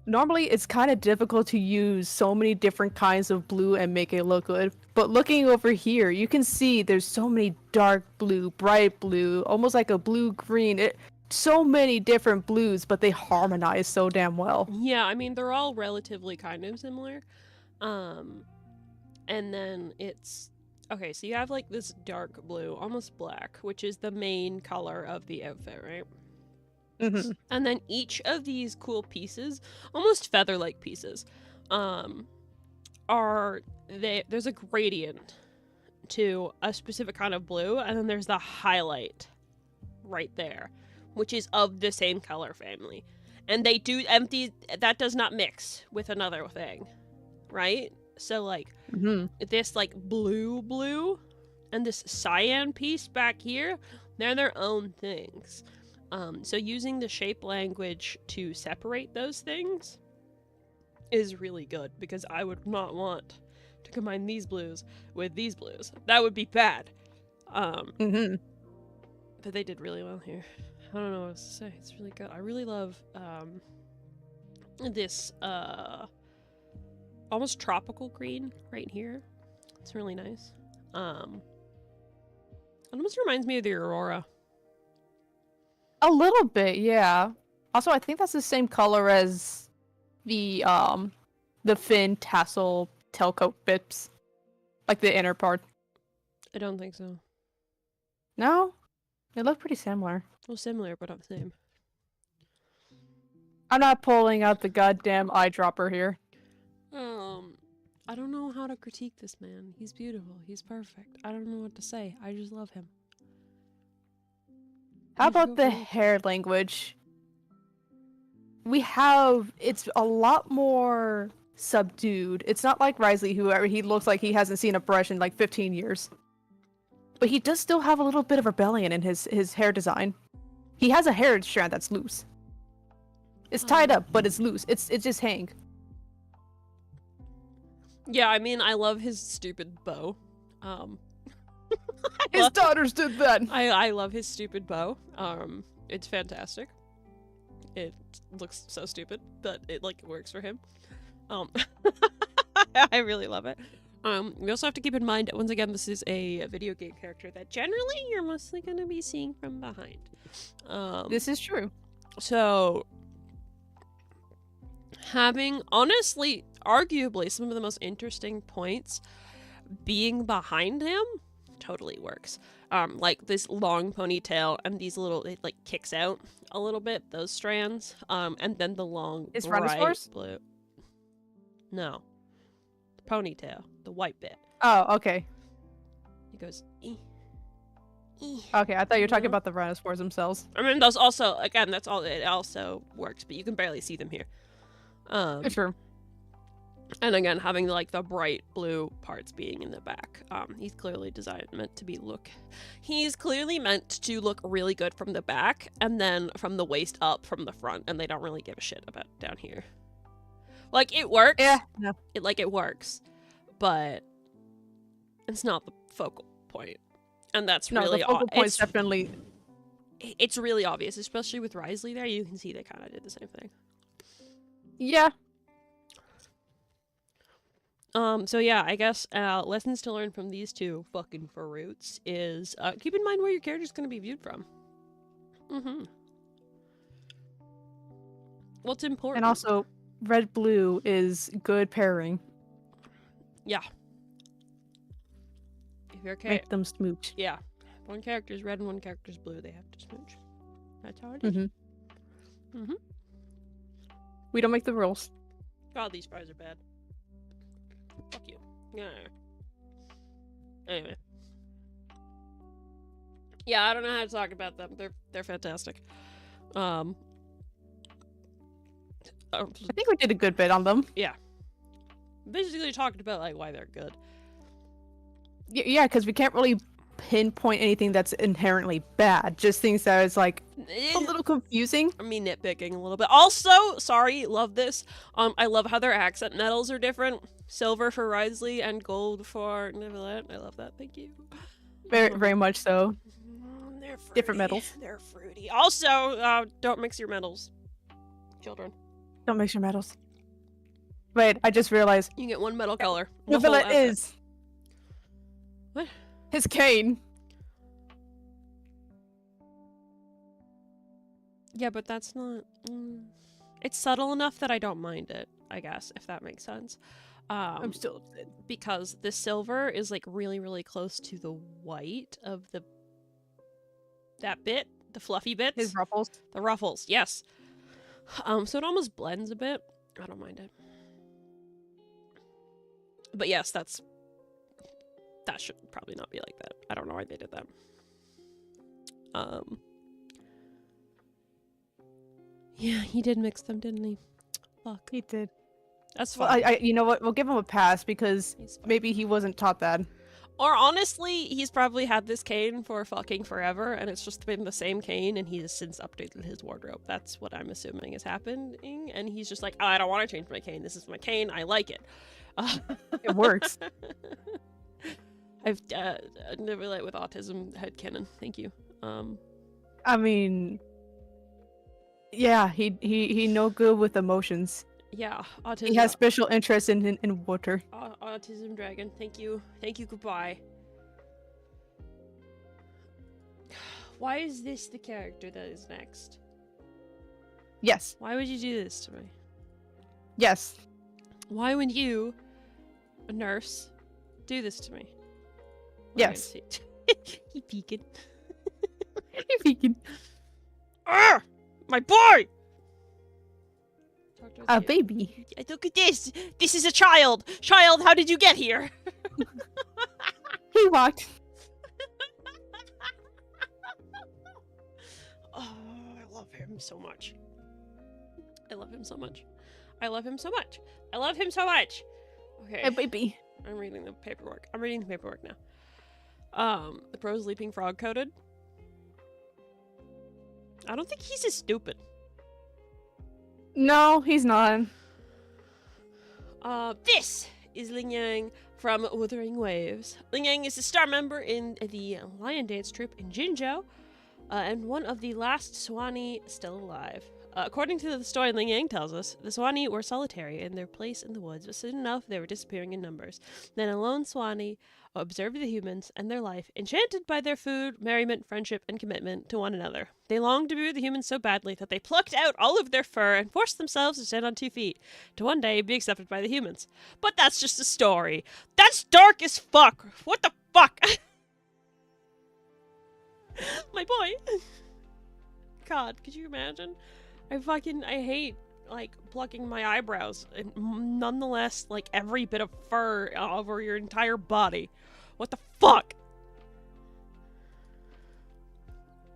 S2: Normally, it's kind of difficult to use so many different kinds of blue and make it look good. But looking over here, you can see there's so many dark blue, bright blue, almost like a blue-green. So many different blues, but they harmonize so damn well.
S1: Yeah, I mean, they're all relatively kind of similar. And then it's... Okay, so you have, like, this dark blue, almost black, which is the main color of the outfit, right? And then each of these cool pieces, almost feather-like pieces, there's a gradient to a specific kind of blue, and then there's the highlight right there, which is of the same color family. And they do empty, that does not mix with another thing, right? So, like, this, like, blue, and this cyan piece back here, they're their own things. So using the shape language to separate those things is really good, because I would not want to combine these blues with these blues. That would be bad. But they did really well here. I don't know what else to say. It's really good. I really love this almost tropical green right here. It's really nice. It almost reminds me of the Aurora.
S2: A little bit, yeah. Also, I think that's the same color as the fin tassel tailcoat bits, like the inner part.
S1: I don't think so.
S2: No, they look pretty similar.
S1: Well, similar, but not the same.
S2: I'm not pulling out the goddamn eyedropper here.
S1: I don't know how to critique this man. He's beautiful. He's perfect. I don't know what to say. I just love him.
S2: How about the hair language? It's a lot more subdued. It's not like Risley, he looks like he hasn't seen a brush in like 15 years. But he does still have a little bit of rebellion in his hair design. He has a hair strand that's loose. It's tied up, but it's loose. It's just hang.
S1: Yeah, I mean, I love his stupid bow.
S2: His daughters did that.
S1: I love his stupid bow. It's fantastic. It looks so stupid, but it, like, works for him. I really love it. We also have to keep in mind, once again, this is a video game character that generally you're mostly going to be seeing from behind.
S2: This is true.
S1: So, having, honestly, arguably, some of the most interesting points being behind him totally works. Like this long ponytail and these little, it like kicks out a little bit, those strands. And then the long
S2: Is
S1: bright
S2: Rhinoceros?
S1: blue. No. The ponytail, the white bit.
S2: Oh, okay.
S1: It goes,
S2: Okay, I thought you were talking
S1: Yeah.
S2: about the rhinoceros themselves.
S1: I mean, those also, again, that's all, it also works, but you can barely see them here.
S2: Sure.
S1: And again, having like the bright blue parts being in the back. He's clearly He's clearly meant to look really good from the back, and then from the waist up from the front, and they don't really give a shit about down here. Like, it works.
S2: Yeah, no.
S1: It works, but it's not the focal point, and that's really
S2: the focal point is definitely.
S1: It's really obvious, especially with Risley there. You can see they kind of did the same thing.
S2: Yeah.
S1: So yeah, I guess lessons to learn from these two fucking fruits is keep in mind where your character's going to be viewed from. What's important.
S2: And also, red-blue is good pairing.
S1: Yeah. If you're
S2: Make them smooch.
S1: Yeah. One character's red and one character's blue, they have to smooch. That's how it is.
S2: We don't make the rules.
S1: God, these fries are bad. Fuck you. Yeah. Anyway. Yeah, I don't know how to talk about them. They're fantastic.
S2: I think we did a good bit on them.
S1: Yeah. Basically talked about like why they're good.
S2: Yeah, because we can't really pinpoint anything that's inherently bad. Just things that is like a little confusing.
S1: I mean, nitpicking a little bit. Also, sorry, love this. I love how their accent metals are different. Silver for Risley and gold for Nicolette. I love that. Thank you.
S2: Very, very much so.
S1: They're fruity.
S2: Different metals.
S1: They're fruity. Also, don't mix your metals, children.
S2: Don't mix your metals. Wait, I just realized.
S1: You get one metal color.
S2: Nicolette is.
S1: What?
S2: His cane.
S1: Yeah, but that's not... It's subtle enough that I don't mind it, I guess, if that makes sense.
S2: I'm still upset.
S1: Because the silver is, like, really, really close to the white of the... That bit. The fluffy bits.
S2: His ruffles.
S1: The ruffles, yes. So it almost blends a bit. I don't mind it. But yes, that should probably not be like that. I don't know why they did that. Yeah, he did mix them, didn't he? Fuck.
S2: He did.
S1: That's fine.
S2: Well, you know what? We'll give him a pass because maybe he wasn't taught that.
S1: Or honestly, he's probably had this cane for fucking forever, and it's just been the same cane, and he has since updated his wardrobe. That's what I'm assuming is happening, and he's just like, oh, I don't want to change my cane. This is my cane. I like it.
S2: It works.
S1: I've never like with autism headcanon. Thank you.
S2: I mean, yeah, he no good with emotions.
S1: Yeah, autism.
S2: He has special interest in water.
S1: Autism dragon. Thank you. Thank you. Goodbye. Why is this the character that is next?
S2: Yes.
S1: Why would you do this to me?
S2: Yes.
S1: Why would you, a nurse, do this to me?
S2: Yes.
S1: He peeking.
S2: He peeking.
S1: Ah! My boy!
S2: A baby.
S1: Look at this! This is a child! Child, how did you get here?
S2: He walked.
S1: Oh, I love him so much. I love him so much. I love him so much. I love him so much! Okay.
S2: A baby.
S1: I'm reading the paperwork. I'm reading the paperwork now. The pro's leaping frog coded. I don't think he's as stupid.
S2: No, he's not.
S1: This is Ling Yang from Wuthering Waves. Ling Yang is a star member in the lion dance troupe in Jinzhou, and one of the last Swanee still alive. According to the story Ling Yang tells us, the Swanee were solitary in their place in the woods, but soon enough they were disappearing in numbers. Then a lone Swanee observed the humans and their life, enchanted by their food, merriment, friendship, and commitment to one another. They longed to be with the humans so badly that they plucked out all of their fur and forced themselves to stand on 2 feet, to one day be accepted by the humans. But that's just a story. That's dark as fuck! What the fuck? My boy. God, could you imagine? I hate, like, plucking my eyebrows, and nonetheless, like, every bit of fur over your entire body. What the fuck?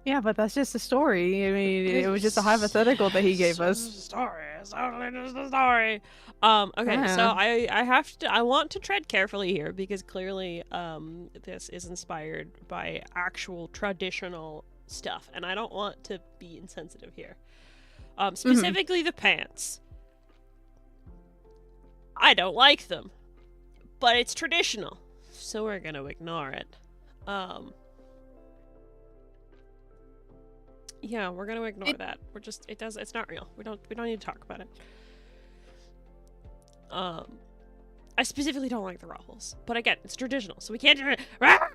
S1: Yeah,
S2: but that's just a story. I mean, it was just a hypothetical that he gave us.
S1: Story. It's totally just a story. Okay, so I want to tread carefully here because clearly this is inspired by actual traditional stuff, and I don't want to be insensitive here. Specifically the pants. I don't like them, but it's traditional, so we're gonna ignore it. Yeah, we're gonna ignore that. It's not real. We don't need to talk about it. I specifically don't like the ruffles, but again, it's traditional, so we can't do it.
S2: Yeah,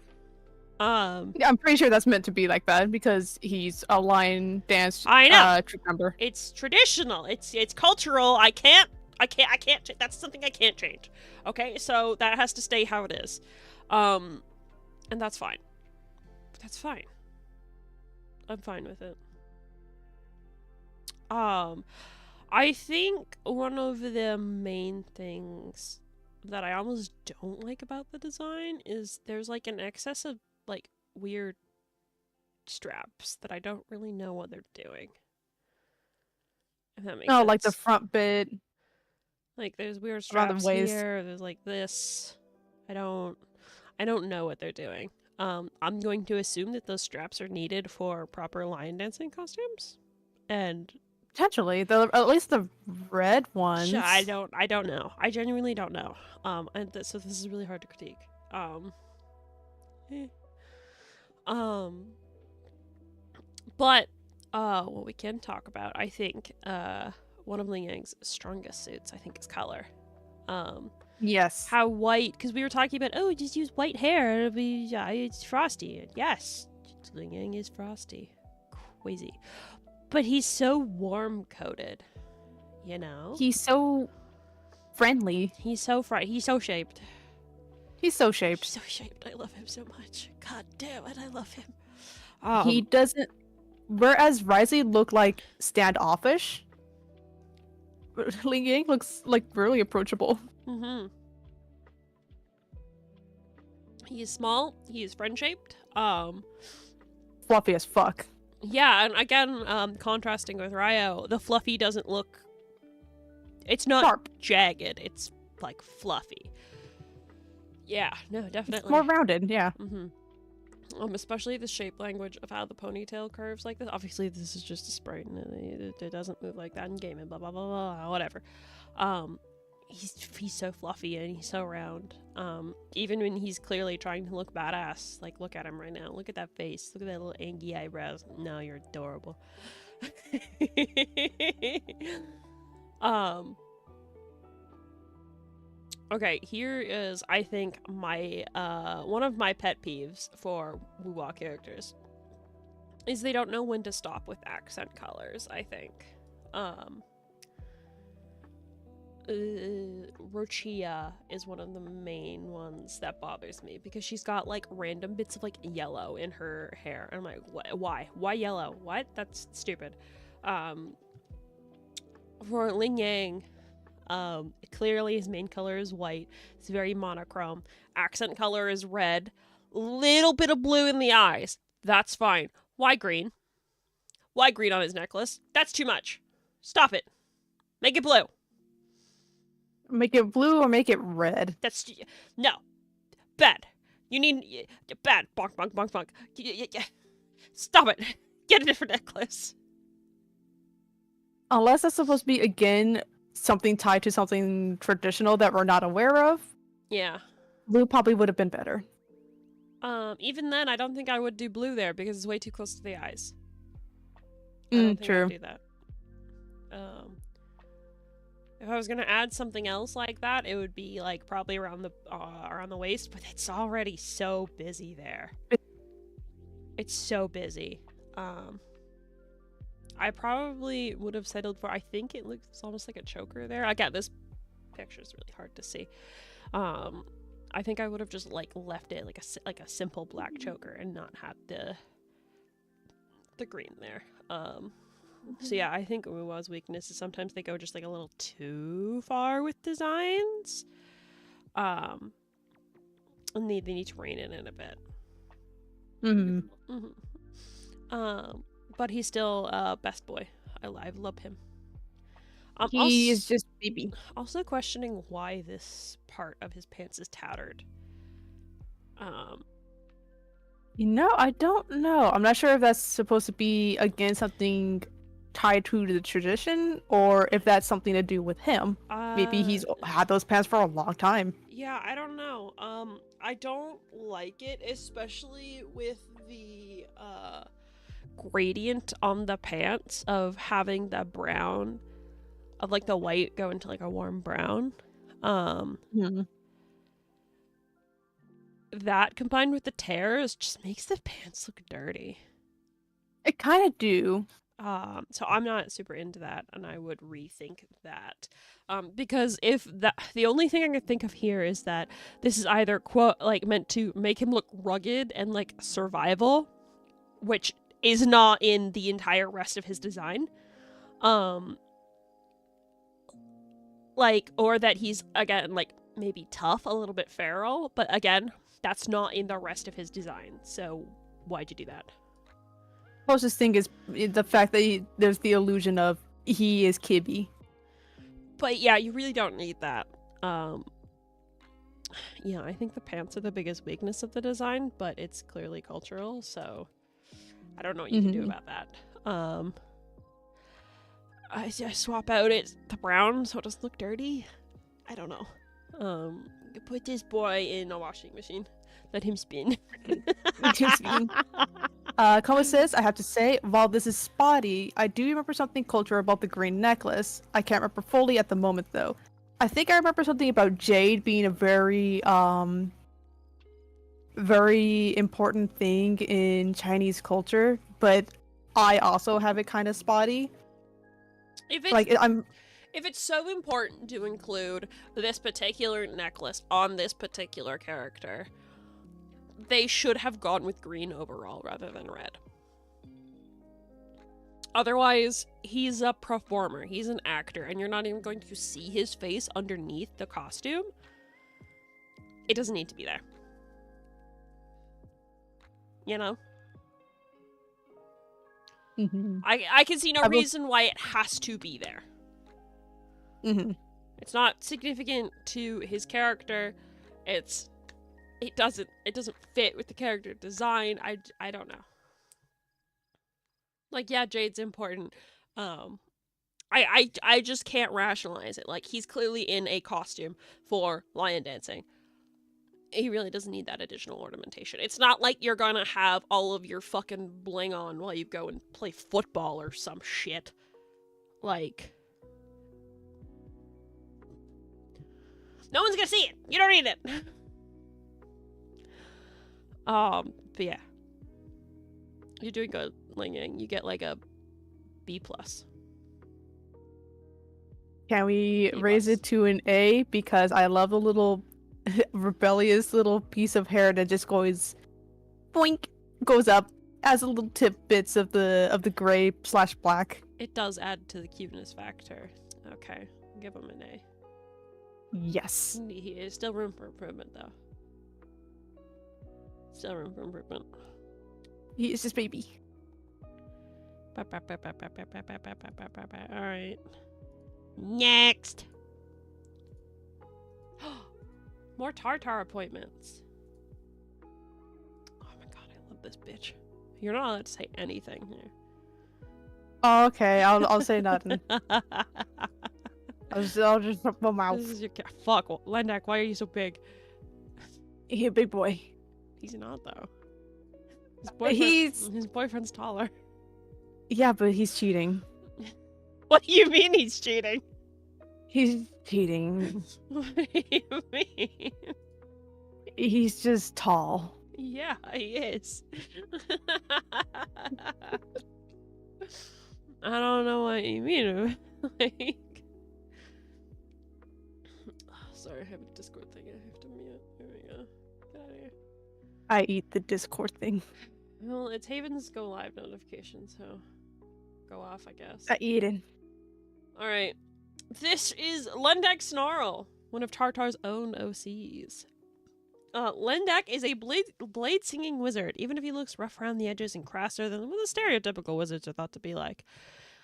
S2: I'm pretty sure that's meant to be like that because he's a line dance
S1: I know.
S2: troupe member.
S1: It's traditional. It's cultural. I can't. That's something I can't change. Okay, so that has to stay how it is, and that's fine. That's fine. I'm fine with it. I think one of the main things that I almost don't like about the design is there's like an excess of like weird straps that I don't really know what they're doing. If that makes sense.
S2: Like the front bit.
S1: Like there's weird straps here. There's like this. I don't know what they're doing. I'm going to assume that those straps are needed for proper lion dancing costumes, and
S2: potentially at least the red ones.
S1: I don't know. I genuinely don't know. So this is really hard to critique. But what we can talk about, I think, one of Ling Yang's strongest suits, I think, is color.
S2: Yes.
S1: How white, because we were talking about, oh, just use white hair, it's frosty. Yes, Ling Yang is frosty. Crazy. But he's so warm-coated, you know?
S2: He's so friendly.
S1: He's so shaped.
S2: He's so shaped.
S1: He's so shaped. I love him so much. God damn it, I love him.
S2: He doesn't... Whereas Riley looked like standoffish, Ling Yang looks like really approachable.
S1: He is small. He is friend-shaped.
S2: Fluffy as fuck.
S1: Yeah, and again, contrasting with Ryo, the fluffy doesn't look... It's not
S2: sharp.
S1: Jagged. It's, like, fluffy. Yeah, no, definitely.
S2: It's more rounded, yeah.
S1: Especially the shape language of how the ponytail curves like this. Obviously, this is just a sprite, and it doesn't move like that in game, and blah, blah, blah, blah, whatever. He's so fluffy, and he's so round. Even when he's clearly trying to look badass. Like, look at him right now. Look at that face. Look at that little angry eyebrows. No, you're adorable. Okay, here is, I think, my, one of my pet peeves for Wuwa characters is they don't know when to stop with accent colors, I think. Rochia is one of the main ones that bothers me because she's got, like, random bits of, like, yellow in her hair. And I'm like, why? Why yellow? What? That's stupid. For Ling Yang, clearly his main color is white. It's very monochrome. Accent color is red. Little bit of blue in the eyes. That's fine. Why green? Why green on his necklace? That's too much. Stop it. Make it blue.
S2: Make it blue or make it red.
S1: That's... No. Bad. You need... Bad. Bonk, bonk, bonk, bonk. Stop it. Get a different necklace.
S2: Unless that's supposed to be, again, something tied to something traditional that we're not aware of.
S1: Yeah.
S2: Blue probably would have been better.
S1: Even then, I don't think I would do blue there because it's way too close to the eyes. I don't think
S2: true.
S1: I'd do that. If I was gonna add something else like that, it would be like probably around the waist, but it's already so busy there. It's so busy. I probably would have settled for, I think it looks almost like a choker there. Again, this picture is really hard to see. I think I would have just like left it like a simple black choker and not had the green there. So yeah, I think Uwa's weakness is sometimes they go just like a little too far with designs. And they need to rein it in a bit. But he's still best boy. I love him. I'm
S2: He is just baby.
S1: also questioning why this part of his pants is tattered.
S2: I don't know. I'm not sure if that's supposed to be again something tied to the tradition or if that's something to do with him. Maybe he's had those pants for a long time.
S1: Yeah, I don't know. I don't like it, especially with the gradient on the pants of having the brown of like the white go into like a warm brown. That combined with the tears just makes the pants look dirty.
S2: It kind of do.
S1: So I'm not super into that, and I would rethink that. Because if the only thing I can think of here is that this is either quote like meant to make him look rugged and like survival, which is not in the entire rest of his design. Like, or that he's again like maybe tough, a little bit feral, but again, that's not in the rest of his design. So why'd you do that?
S2: Closest thing is the fact that there's the illusion of he is Kibby.
S1: But yeah, you really don't need that. Yeah, I think the pants are the biggest weakness of the design, but it's clearly cultural, so I don't know what you can do about that. I swap out the brown so it doesn't look dirty. I don't know. Put this boy in a washing machine. Let him spin.
S2: Koma says, I have to say, while this is spotty, I do remember something cultural about the green necklace. I can't remember fully at the moment, though. I think I remember something about jade being a very, very important thing in Chinese culture, but I also have it kind of spotty.
S1: If it's so important to include this particular necklace on this particular character, they should have gone with green overall rather than red. Otherwise, he's a performer, he's an actor, and you're not even going to see his face underneath the costume. It doesn't need to be there. You know? I can see no reason why it has to be there. It's not significant to his character. It doesn't fit with the character design. I don't know. Like, yeah, jade's important. I just can't rationalize it. Like, he's clearly in a costume for lion dancing. He really doesn't need that additional ornamentation. It's not like you're gonna have all of your fucking bling on while you go and play football or some shit. Like, no one's gonna see it. You don't need it. But yeah, you're doing good, Ling Yang. You get like a B+.
S2: Can we raise it to an A? Because I love the little rebellious little piece of hair that just goes boink, goes up as a little tidbits of the gray/black.
S1: It does add to the cuteness factor. Okay, give him an A.
S2: Yes.
S1: He is still room for improvement, though. Still room for improvement.
S2: He is just baby.
S1: Alright. Next! More Tartar appointments. Oh my god, I love this bitch. You're not allowed to say anything here.
S2: Oh, okay, I'll say nothing. I'll just put my mouth.
S1: This is your cat. Fuck, Lendak, why are you so big?
S2: He's a big boy.
S1: He's not, though. His boyfriend's taller.
S2: Yeah, but he's cheating.
S1: What do you mean he's cheating?
S2: He's cheating.
S1: What do you mean?
S2: He's just tall.
S1: Yeah, he is. I don't know what you mean. Like... Oh, sorry, I have a Discord thing I have to mute. Here we go. Get out of here.
S2: I eat the Discord thing.
S1: Well, it's Haven's go live notification, so go off, I guess.
S2: I eat it.
S1: Alright. This is Lendak Snarl, one of Tartar's own OCs. Lendak is a blade-singing wizard, even if he looks rough around the edges and crasser than what the stereotypical wizards are thought to be like.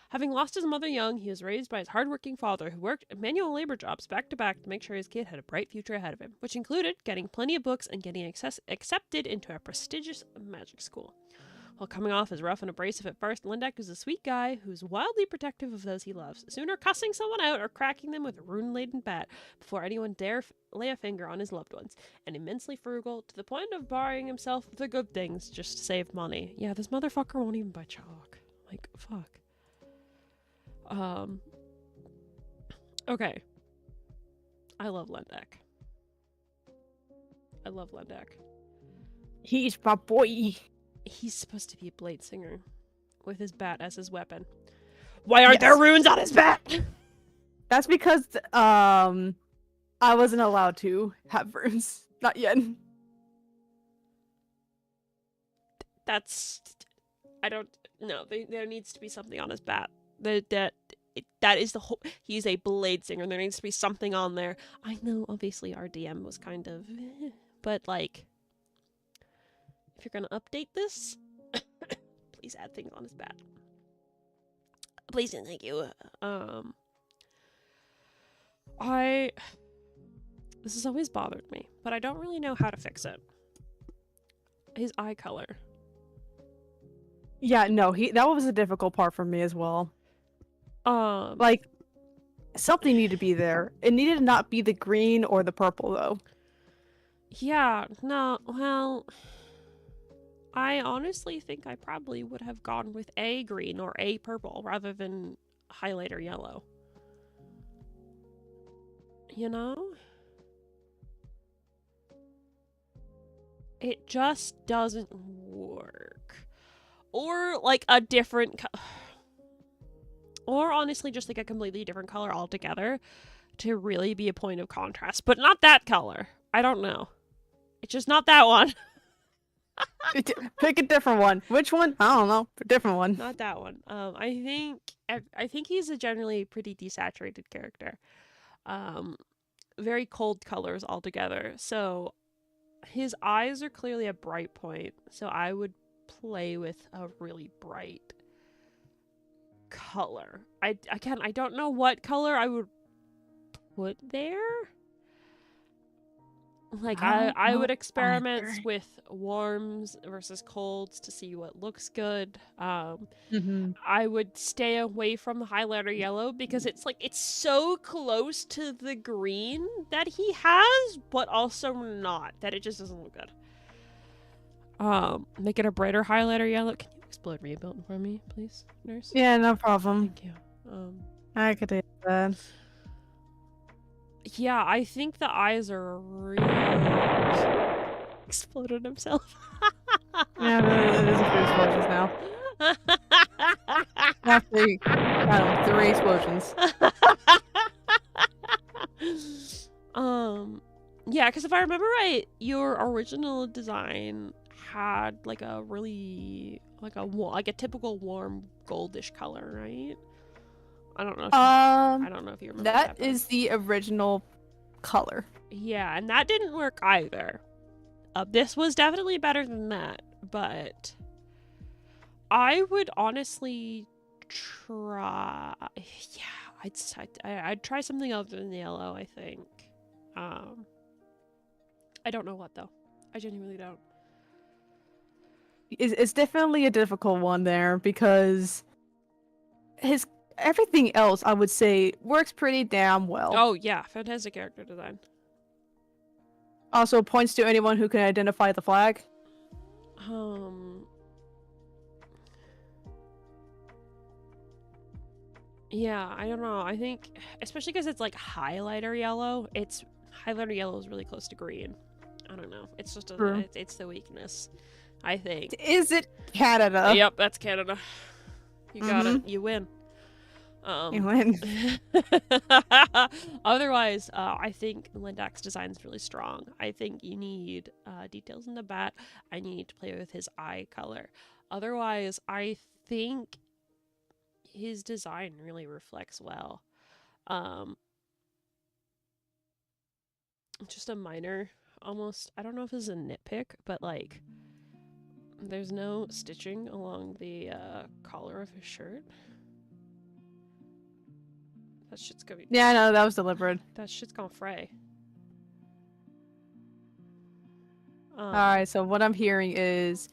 S1: Having lost his mother young, he was raised by his hardworking father, who worked manual labor jobs back to back to make sure his kid had a bright future ahead of him, which included getting plenty of books and getting accepted into a prestigious magic school. While coming off as rough and abrasive at first, Lendek is a sweet guy who's wildly protective of those he loves, sooner cussing someone out or cracking them with a rune-laden bat before anyone dare lay a finger on his loved ones, and immensely frugal to the point of borrowing himself the good things just to save money. Yeah, this motherfucker won't even buy chalk. Like, fuck. Okay. I love Lendek. I love Lendek.
S2: He's my boy.
S1: He's supposed to be a blade singer with his bat as his weapon. Why aren't there runes on his bat?
S2: That's because I wasn't allowed to have runes. Not yet.
S1: That's I don't know. There needs to be something on his bat. That is the whole. He's a blade singer. There needs to be something on there. I know, obviously, our DM was kind of, but like, if you're gonna update this, please add things on his bat. Please and thank you. This has always bothered me, but I don't really know how to fix it. His eye color.
S2: Yeah, no, that was a difficult part for me as well. Like, something needed to be there. It needed to not be the green or the purple, though.
S1: Yeah, no, well, I honestly think I probably would have gone with a green or a purple rather than highlighter yellow. You know? It just doesn't work. Or, like, a different... Or, honestly, just, like, a completely different color altogether to really be a point of contrast. But not that color. I don't know. It's just not that one.
S2: Pick a different one. Which one? I don't know. A different one.
S1: Not that one. I think he's a generally pretty desaturated character. Very cold colors altogether. So his eyes are clearly a bright point. So I would play with a really bright color. I don't know what color I would put there. Like, I would experiment with warms versus colds to see what looks good. I would stay away from the highlighter yellow because it's like, it's so close to the green that he has, but also not, that it just doesn't look good. Make it a brighter highlighter yellow. Can you explode rebuild for me, please, nurse?
S2: Yeah, no problem.
S1: Thank you.
S2: I could do that.
S1: Yeah, I think the eyes are really... Exploded himself.
S2: Yeah, there's a few explosions now. Actually, I don't know, 3 explosions.
S1: Yeah, because if I remember right, your original design had like a really like a typical warm goldish color, right? I don't know. I don't know if you remember that.
S2: That is the original color.
S1: Yeah, and that didn't work either. This was definitely better than that, but I would honestly try. Yeah, I'd try something other than yellow, I think. I don't know what though. I genuinely don't.
S2: It's definitely a difficult one there because everything else, I would say, works pretty damn well.
S1: Oh yeah, fantastic character design.
S2: Also points to anyone who can identify the flag.
S1: Yeah, I don't know. I think, especially because it's like highlighter yellow, highlighter yellow is really close to green. I don't know. It's just it's the weakness, I think.
S2: Is it Canada?
S1: Yep, that's Canada. You got it. You win.
S2: You win.
S1: Otherwise, I think Lendak's design is really strong. I think you need details in the bat. I need to play with his eye color. Otherwise, I think his design really reflects well. Just a minor, almost, I don't know if this is a nitpick, but like, there's no stitching along the collar of his shirt. That shit's gonna be...
S2: Yeah, no, that was deliberate.
S1: That shit's gonna fray.
S2: Alright, so what I'm hearing is...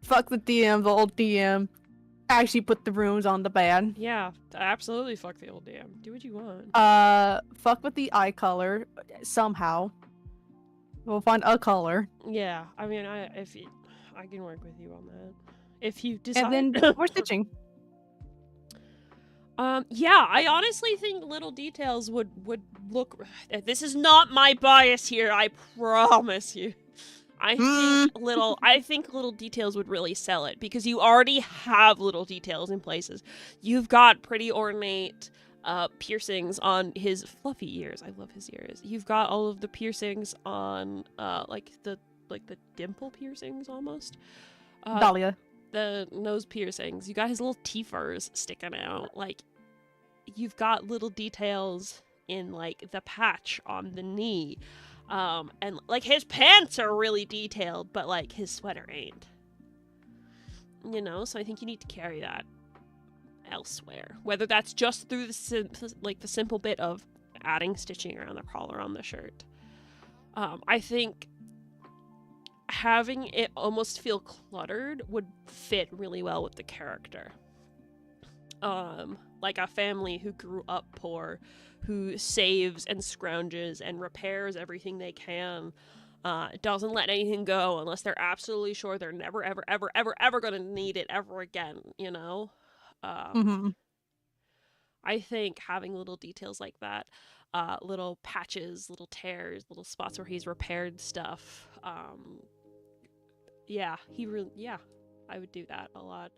S2: Fuck the DM, the old DM. Actually put the runes on the bed.
S1: Yeah, absolutely fuck the old DM. Do what you want.
S2: Fuck with the eye color, somehow. We'll find a color.
S1: Yeah, I mean, I can work with you on that. If you decide...
S2: And then we're stitching.
S1: Yeah, I honestly think little details would look... This is not my bias here, I promise you. I think little details would really sell it, because you already have little details in places. You've got pretty ornate piercings on his fluffy ears. I love his ears. You've got all of the piercings on like the dimple piercings almost.
S2: Dahlia.
S1: The nose piercings. You got his little teethers sticking out. Like, you've got little details in like the patch on the knee. And like his pants are really detailed, but like his sweater ain't. You know, so I think you need to carry that elsewhere. Whether that's just through the simple bit of adding stitching around the collar on the shirt. I think having it almost feel cluttered would fit really well with the character. Like a family who grew up poor, who saves and scrounges and repairs everything they can, doesn't let anything go unless they're absolutely sure they're never, ever, ever, ever, ever going to need it ever again, you know? I think having little details like that, little patches, little tears, little spots where he's repaired stuff, yeah, I would do that a lot.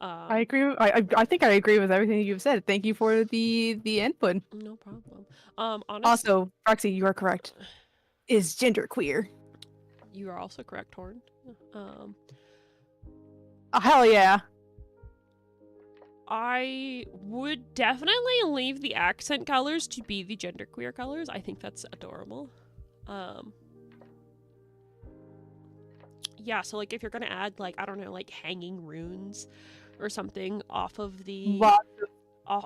S2: I agree. I think I agree with everything you've said. Thank you for the input.
S1: No problem. Honestly,
S2: Also, Roxy, you are correct. Is genderqueer.
S1: You are also correct, Horn.
S2: Oh, hell yeah.
S1: I would definitely leave the accent colors to be the genderqueer colors. I think that's adorable. Yeah, so like if you're gonna add like, I don't know, like hanging runes or something off of the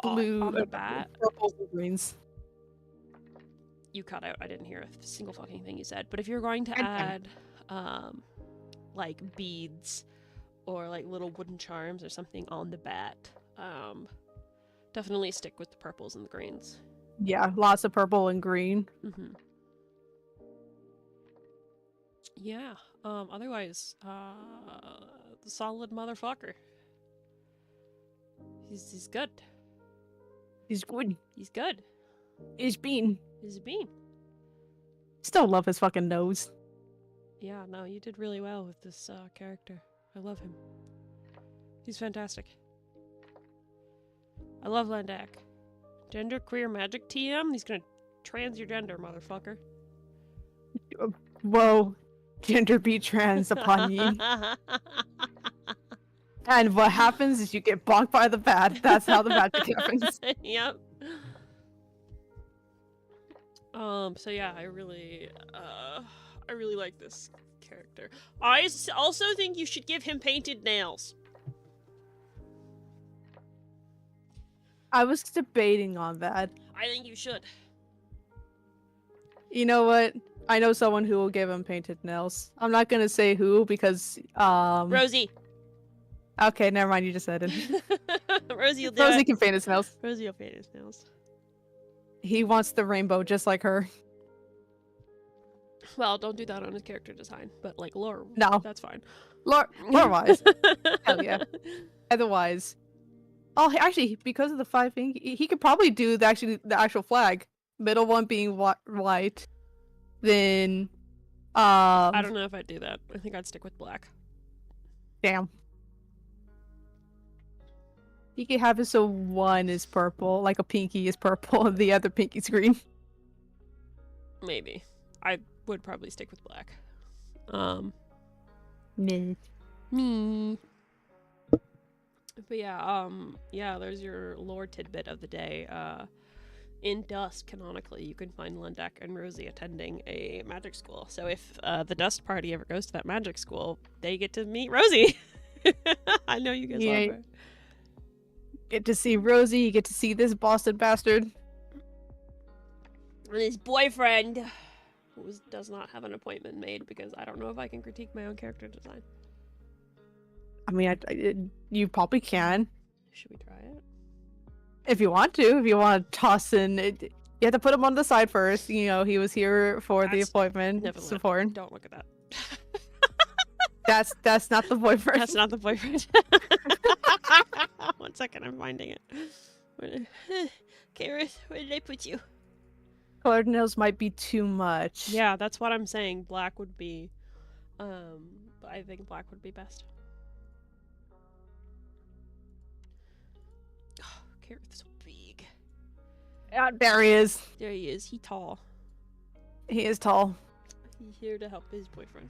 S2: blue
S1: on the bat.
S2: Purples and greens.
S1: You cut out. I didn't hear a single fucking thing you said. But if you're going to add like beads or like little wooden charms or something on the bat, definitely stick with the purples and the greens.
S2: Yeah, lots of purple and green.
S1: Yeah. Otherwise, the solid motherfucker. He's good.
S2: He's good.
S1: He's good.
S2: He's Bean.
S1: He's a bean.
S2: Still love his fucking nose.
S1: Yeah, no, you did really well with this character. I love him. He's fantastic. I love Landak. Genderqueer magic TM? He's gonna trans your gender, motherfucker.
S2: Whoa. Gender be trans upon ye. And what happens is you get bonked by the bat. That's how the magic happens.
S1: Yep. So yeah, I really like this character. I also think you should give him painted nails.
S2: I was debating on that.
S1: I think you should.
S2: You know what? I know someone who will give him painted nails. I'm not gonna say who because
S1: Rosie.
S2: Okay, never mind. You just said it.
S1: Rosie will do
S2: Rosie
S1: it.
S2: can paint his nails.
S1: Rosie will paint his nails.
S2: He wants the rainbow just like her.
S1: Well, don't do that on his character design, but like lore,
S2: No.
S1: that's fine.
S2: Lore-wise. Hell yeah. Otherwise. Oh, actually, because of the 5 thing, he could probably do the actual flag. Middle one being white. Then,
S1: I don't know if I'd do that. I think I'd stick with black.
S2: Damn. He could have it so one is purple, like a pinky is purple, and the other pinky's green.
S1: Maybe. I would probably stick with black.
S2: Me.
S1: But yeah, there's your lore tidbit of the day. In Dust, canonically, you can find Landak and Rosie attending a magic school. So if the Dust party ever goes to that magic school, they get to meet Rosie. I know you guys love her.
S2: get to see Rosie, you get to see this Boston bastard.
S1: And his boyfriend, who does not have an appointment made because I don't know if I can critique my own character design.
S2: I mean, you probably can.
S1: Should we try it?
S2: If you want to. If you want to toss in... you have to put him on the side first. You know, he was here for the appointment. Support.
S1: Don't look at that.
S2: That's not the boyfriend.
S1: That's not the boyfriend. 1 second, I'm finding it. Gareth, where did I put you?
S2: Colored nails might be too much.
S1: Yeah, that's what I'm saying. Black would be, but I think black would be best. Oh, Gareth's so big.
S2: Yeah, there he is.
S1: There he is. He's tall.
S2: He is tall.
S1: He's here to help his boyfriend.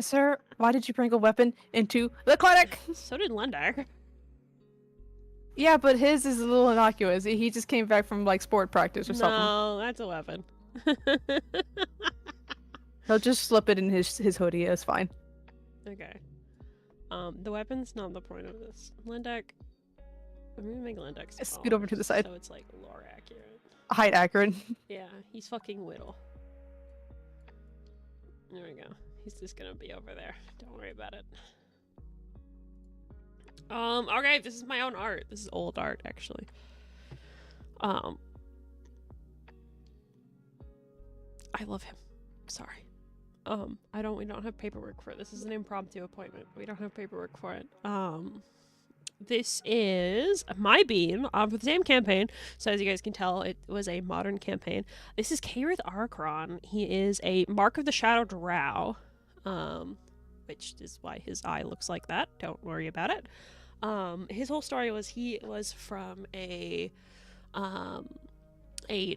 S2: Sir, why did you bring a weapon into the clinic?
S1: So did Lendar.
S2: Yeah, but his is a little innocuous. He just came back from like sport practice or something.
S1: No, that's a weapon.
S2: He'll just slip it in his hoodie. It's fine.
S1: Okay. The weapon's not the point of this. Lendak. I'm gonna make Lendak smaller,
S2: Scoot over to the side.
S1: so it's like lore accurate.
S2: Height accurate.
S1: Yeah, he's fucking whittle. There we go. He's just gonna be over there. Don't worry about it. Okay, this is my own art. This is old art, actually. I love him. Sorry. We don't have paperwork for it. This is an impromptu appointment. We don't have paperwork for it. This is my bean for the same campaign. So as you guys can tell, it was a modern campaign. This is Kerith Archron. He is a Mark of the Shadow Drow, which is why his eye looks like that. Don't worry about it. His whole story was he was from a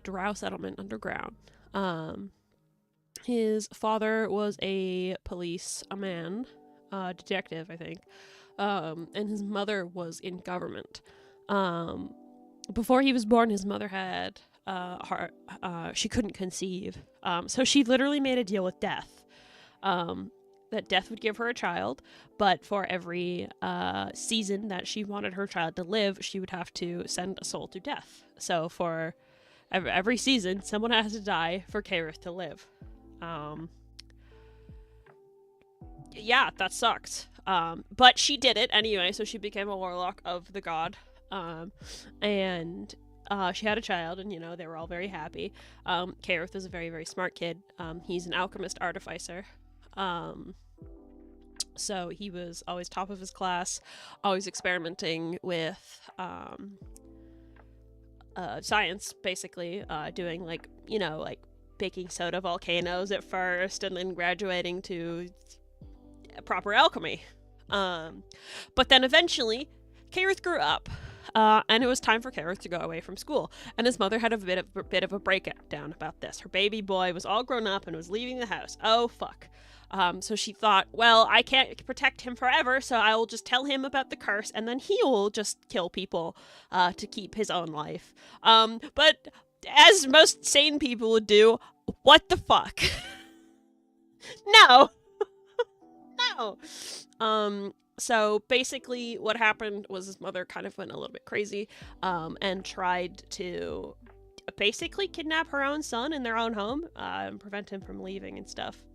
S1: drow settlement underground. His father was a man, detective, I think. And his mother was in government. Before he was born, his mother had she couldn't conceive. So she literally made a deal with death. That death would give her a child, but for every season that she wanted her child to live, she would have to send a soul to death. So for every season, someone has to die for Kerith to live. Yeah, that sucked. But she did it anyway, so she became a warlock of the god. And she had a child, and, you know, they were all very happy. Kerith is a very, very smart kid. He's an alchemist artificer. So he was always top of his class, always experimenting with science, basically, doing, like, you know, like baking soda volcanoes at first, and then graduating to proper alchemy. But then eventually Kerith grew up, and it was time for Kerith to go away from school, and his mother had a bit of a breakdown about this. Her baby boy was all grown up and was leaving the house. Oh fuck. So she thought, well, I can't protect him forever, so I will just tell him about the curse, and then he will just kill people to keep his own life. But as most sane people would do, what the fuck? No. No. So basically what happened was his mother kind of went a little bit crazy, and tried to basically kidnap her own son in their own home, and prevent him from leaving and stuff.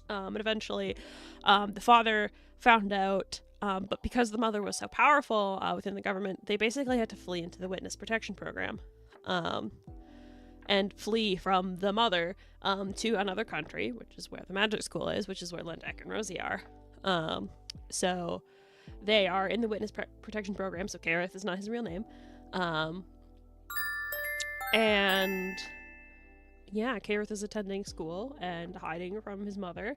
S1: And eventually, the father found out, but because the mother was so powerful within the government, they basically had to flee into the witness protection program, and flee from the mother to another country, which is where the magic school is, which is where Lendak and Rosie are. So they are in the witness protection program, so Kerith is not his real name. And yeah, Kerith is attending school and hiding from his mother.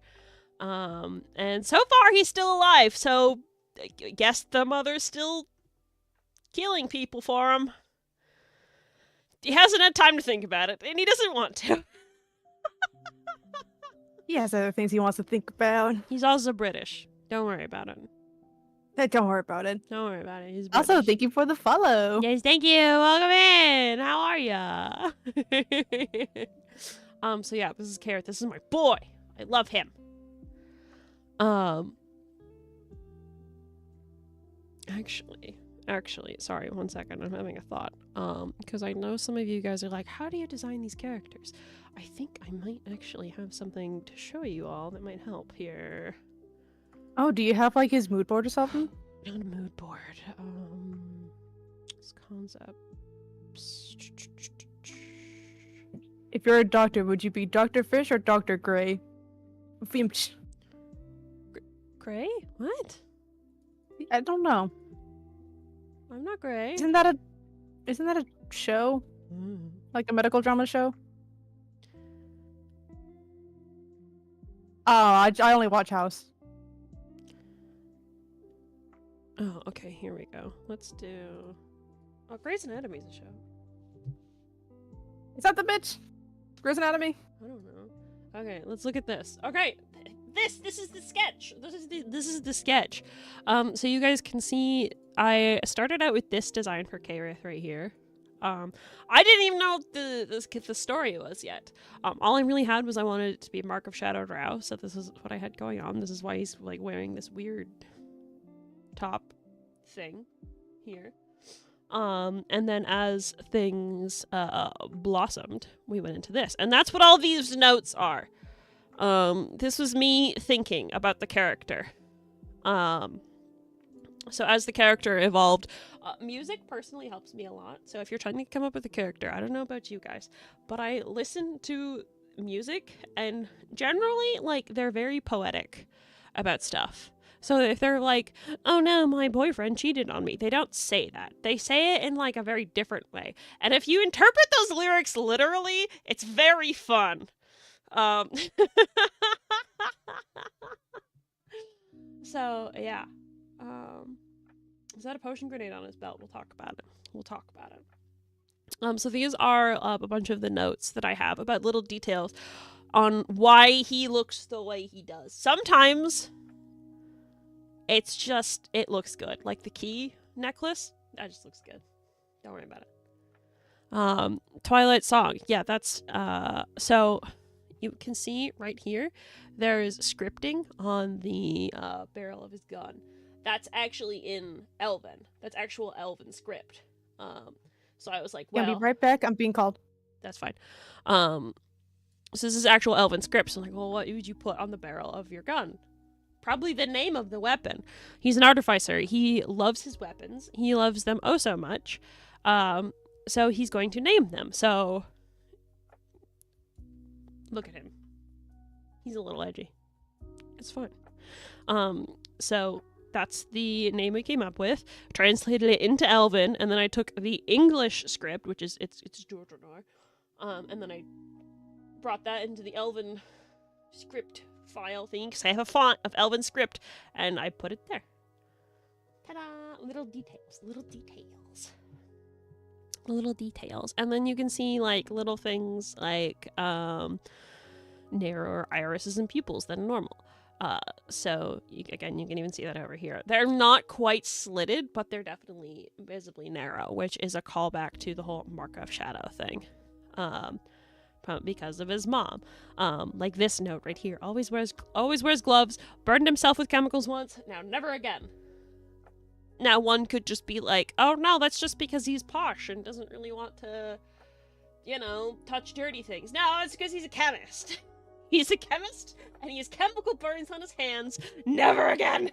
S1: And so far he's still alive, so I guess the mother's still killing people for him. He hasn't had time to think about it, and he doesn't want to.
S2: He has other things he wants to think about.
S1: He's also British. Don't worry about it.
S2: Hey, don't worry about it.
S1: Don't worry about it. He's British.
S2: Also, thank you for the follow.
S1: Yes, thank you. Welcome in. How are ya? So yeah, this is Kerith. This is my boy. I love him. Actually, Actually, sorry, one second. I'm having a thought. Because I know some of you guys are like, how do you design these characters? I think I might actually have something to show you all that might help here.
S2: Oh, do you have like his mood board or something?
S1: Not a mood board. This concept.
S2: If you're a doctor, would you be Dr. Fish or Dr. Gray?
S1: Gray? What?
S2: I don't know.
S1: I'm not Gray.
S2: Isn't that a show? Like a medical drama show? Oh, I only watch House.
S1: Oh, okay, here we go. Let's do... Oh, Grey's Anatomy's a show.
S2: Is that the bitch? Grey's Anatomy?
S1: I don't know. Okay, let's look at this. Okay, this is the sketch. This is the sketch. So you guys can see I started out with this design for K-Rith right here. I didn't even know what the story was yet. All I really had was I wanted it to be Mark of Shadow Drow, so this is what I had going on. This is why he's like wearing this weird top thing here. And then as things blossomed, we went into this. And that's what all these notes are. This was me thinking about the character. So as the character evolved, music personally helps me a lot. So if you're trying to come up with a character, I don't know about you guys, but I listen to music and generally, like, they're very poetic about stuff. So if they're like, oh no, my boyfriend cheated on me, they don't say that. They say it in like a very different way. And if you interpret those lyrics literally, it's very fun. So yeah. Is that a potion grenade on his belt? We'll talk about it. So these are a bunch of the notes that I have about little details on why he looks the way he does. Sometimes it's just, it looks good. Like the key necklace, that just looks good. Don't worry about it. Twilight Song. Yeah, that's, so you can see right here, there's scripting on the barrel of his gun. That's actually in Elven. That's actual Elven script. So I was like, well...
S2: I'll be right back. I'm being called.
S1: That's fine. So this is actual Elven script. So I'm like, well, what would you put on the barrel of your gun? Probably the name of the weapon. He's an artificer. He loves his weapons. He loves them oh so much. So he's going to name them. So look at him. He's a little edgy. It's fine. So that's the name we came up with. Translated it into Elven, and then I took the English script, which is it's Jordanor, and then I brought that into the Elven script file thing because I have a font of Elven script, and I put it there. Ta-da! Little details, and then you can see like little things like narrower irises and pupils than normal. So again, you can even see that over here. They're not quite slitted, but they're definitely visibly narrow, which is a callback to the whole Mark of Shadow thing. Because of his mom. Like this note right here. Always wears gloves. Burned himself with chemicals once. Now never again. Now one could just be like, oh no, that's just because he's posh and doesn't really want to, you know, touch dirty things. No, it's because he's a chemist. He's a chemist, and he has chemical burns on his hands. Never again!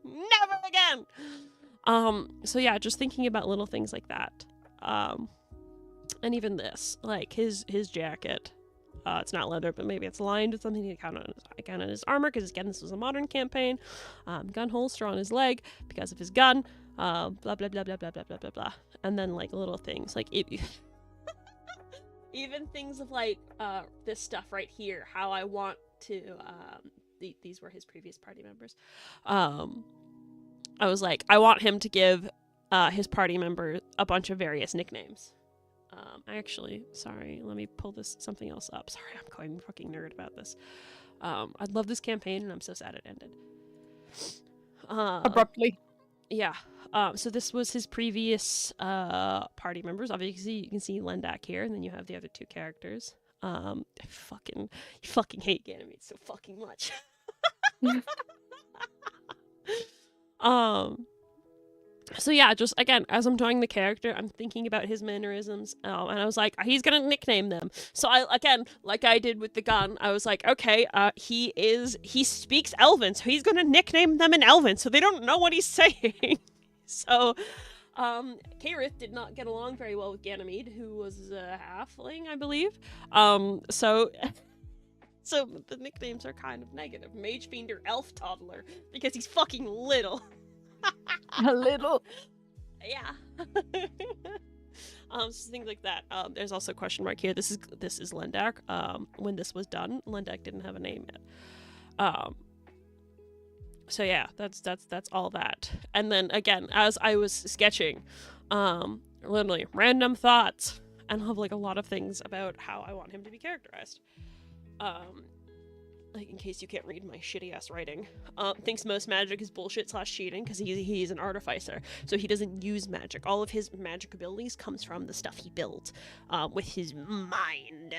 S1: Never again! So yeah, just thinking about little things like that. And even this, like his jacket. It's not leather, but maybe it's lined with something to count on his armor, because again, this was a modern campaign. Gun holster on his leg because of his gun. Blah, blah, blah, blah, blah, blah, blah, blah, blah. And then, like, little things. Like, even things of like this stuff right here, how I want to these were his previous party members. I was like, I want him to give his party member a bunch of various nicknames. Actually, sorry, let me pull something else up. Sorry, I'm going fucking nerd about this. I love this campaign and I'm so sad it ended.
S2: Abruptly.
S1: Yeah. So this was his previous party members. Obviously, you can see Lendak here, and then you have the other two characters. I fucking hate Ganymede so fucking much. So yeah, just again, as I'm drawing the character, I'm thinking about his mannerisms, and I was like, he's gonna nickname them. So I, again, like I did with the gun, I was like, okay, he speaks Elven, so he's gonna nickname them in Elven, so they don't know what he's saying. So, Karith did not get along very well with Ganymede, who was a halfling, I believe. So. So the nicknames are kind of negative. Mage Fiend or Elf Toddler, because he's fucking little.
S2: A little.
S1: Yeah. So things like that. There's also a question mark here. This is Lendak. When this was done, Lendak didn't have a name yet. So yeah, that's all that. And then again, as I was sketching, literally random thoughts, and I'll have like a lot of things about how I want him to be characterized. Like in case you can't read my shitty ass writing, thinks most magic is bullshit / cheating because he's an artificer, so he doesn't use magic. All of his magic abilities comes from the stuff he builds with his mind.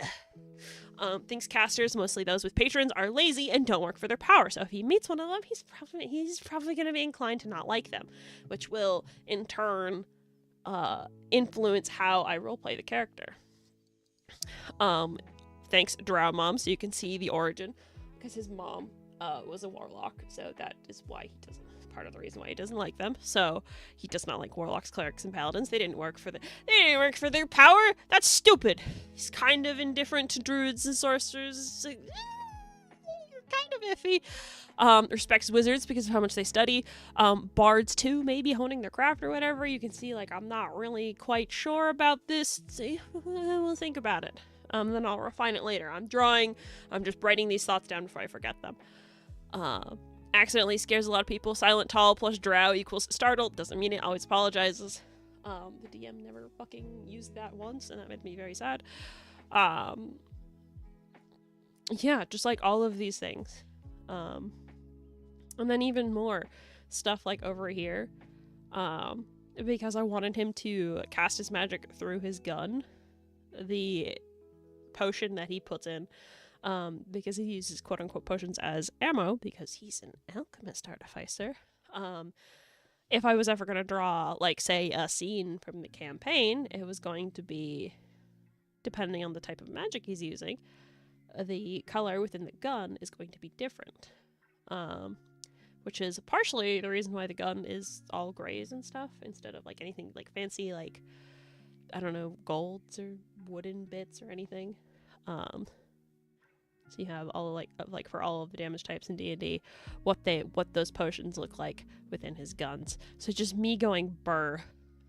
S1: Thinks casters, mostly those with patrons, are lazy and don't work for their power. So if he meets one of them, he's probably going to be inclined to not like them, which will in turn influence how I roleplay the character. Thanks Drow Mom, so you can see the origin, because his mom was a warlock, so that is why he doesn't, part of the reason why he doesn't like them. So he does not like warlocks, clerics, and paladins. They didn't work for their power. That's stupid. He's kind of indifferent to druids and sorcerers. You're kind of iffy. Respects wizards because of how much they study. Bards too, maybe honing their craft or whatever. You can see, like, I'm not really quite sure about this. See, we'll think about it. Then I'll refine it later. I'm just writing these thoughts down before I forget them. Accidentally scares a lot of people. Silent Tall plus Drow equals startled. Doesn't mean it always apologizes. The DM never fucking used that once, and that made me very sad. Yeah, just like all of these things. And then even more stuff like over here. Because I wanted him to cast his magic through his gun. The potion that he puts in, because he uses quote-unquote potions as ammo because he's an alchemist artificer. If I was ever going to draw, like, say, a scene from the campaign, it was going to be, depending on the type of magic he's using, the color within the gun is going to be different, which is partially the reason why the gun is all grays and stuff instead of like anything like fancy, like, I don't know, golds or wooden bits or anything. So you have all like for all of the damage types in D&D, what those potions look like within his guns. So just me going burr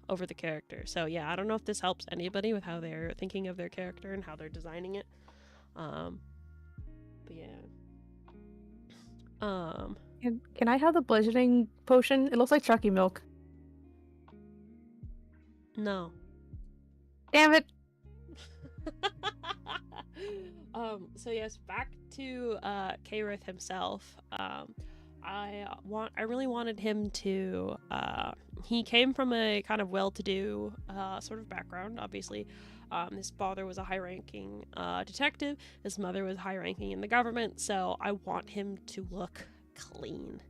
S1: over the character. So yeah, I don't know if this helps anybody with how they're thinking of their character and how they're designing it. But yeah.
S2: Can I have the bludgeoning potion? It looks like Chucky milk.
S1: No.
S2: Damn it.
S1: So yes, back to Karith himself. I really wanted him to he came from a kind of well-to-do sort of background, obviously. His father was a high-ranking detective, his mother was high-ranking in the government, so I want him to look clean.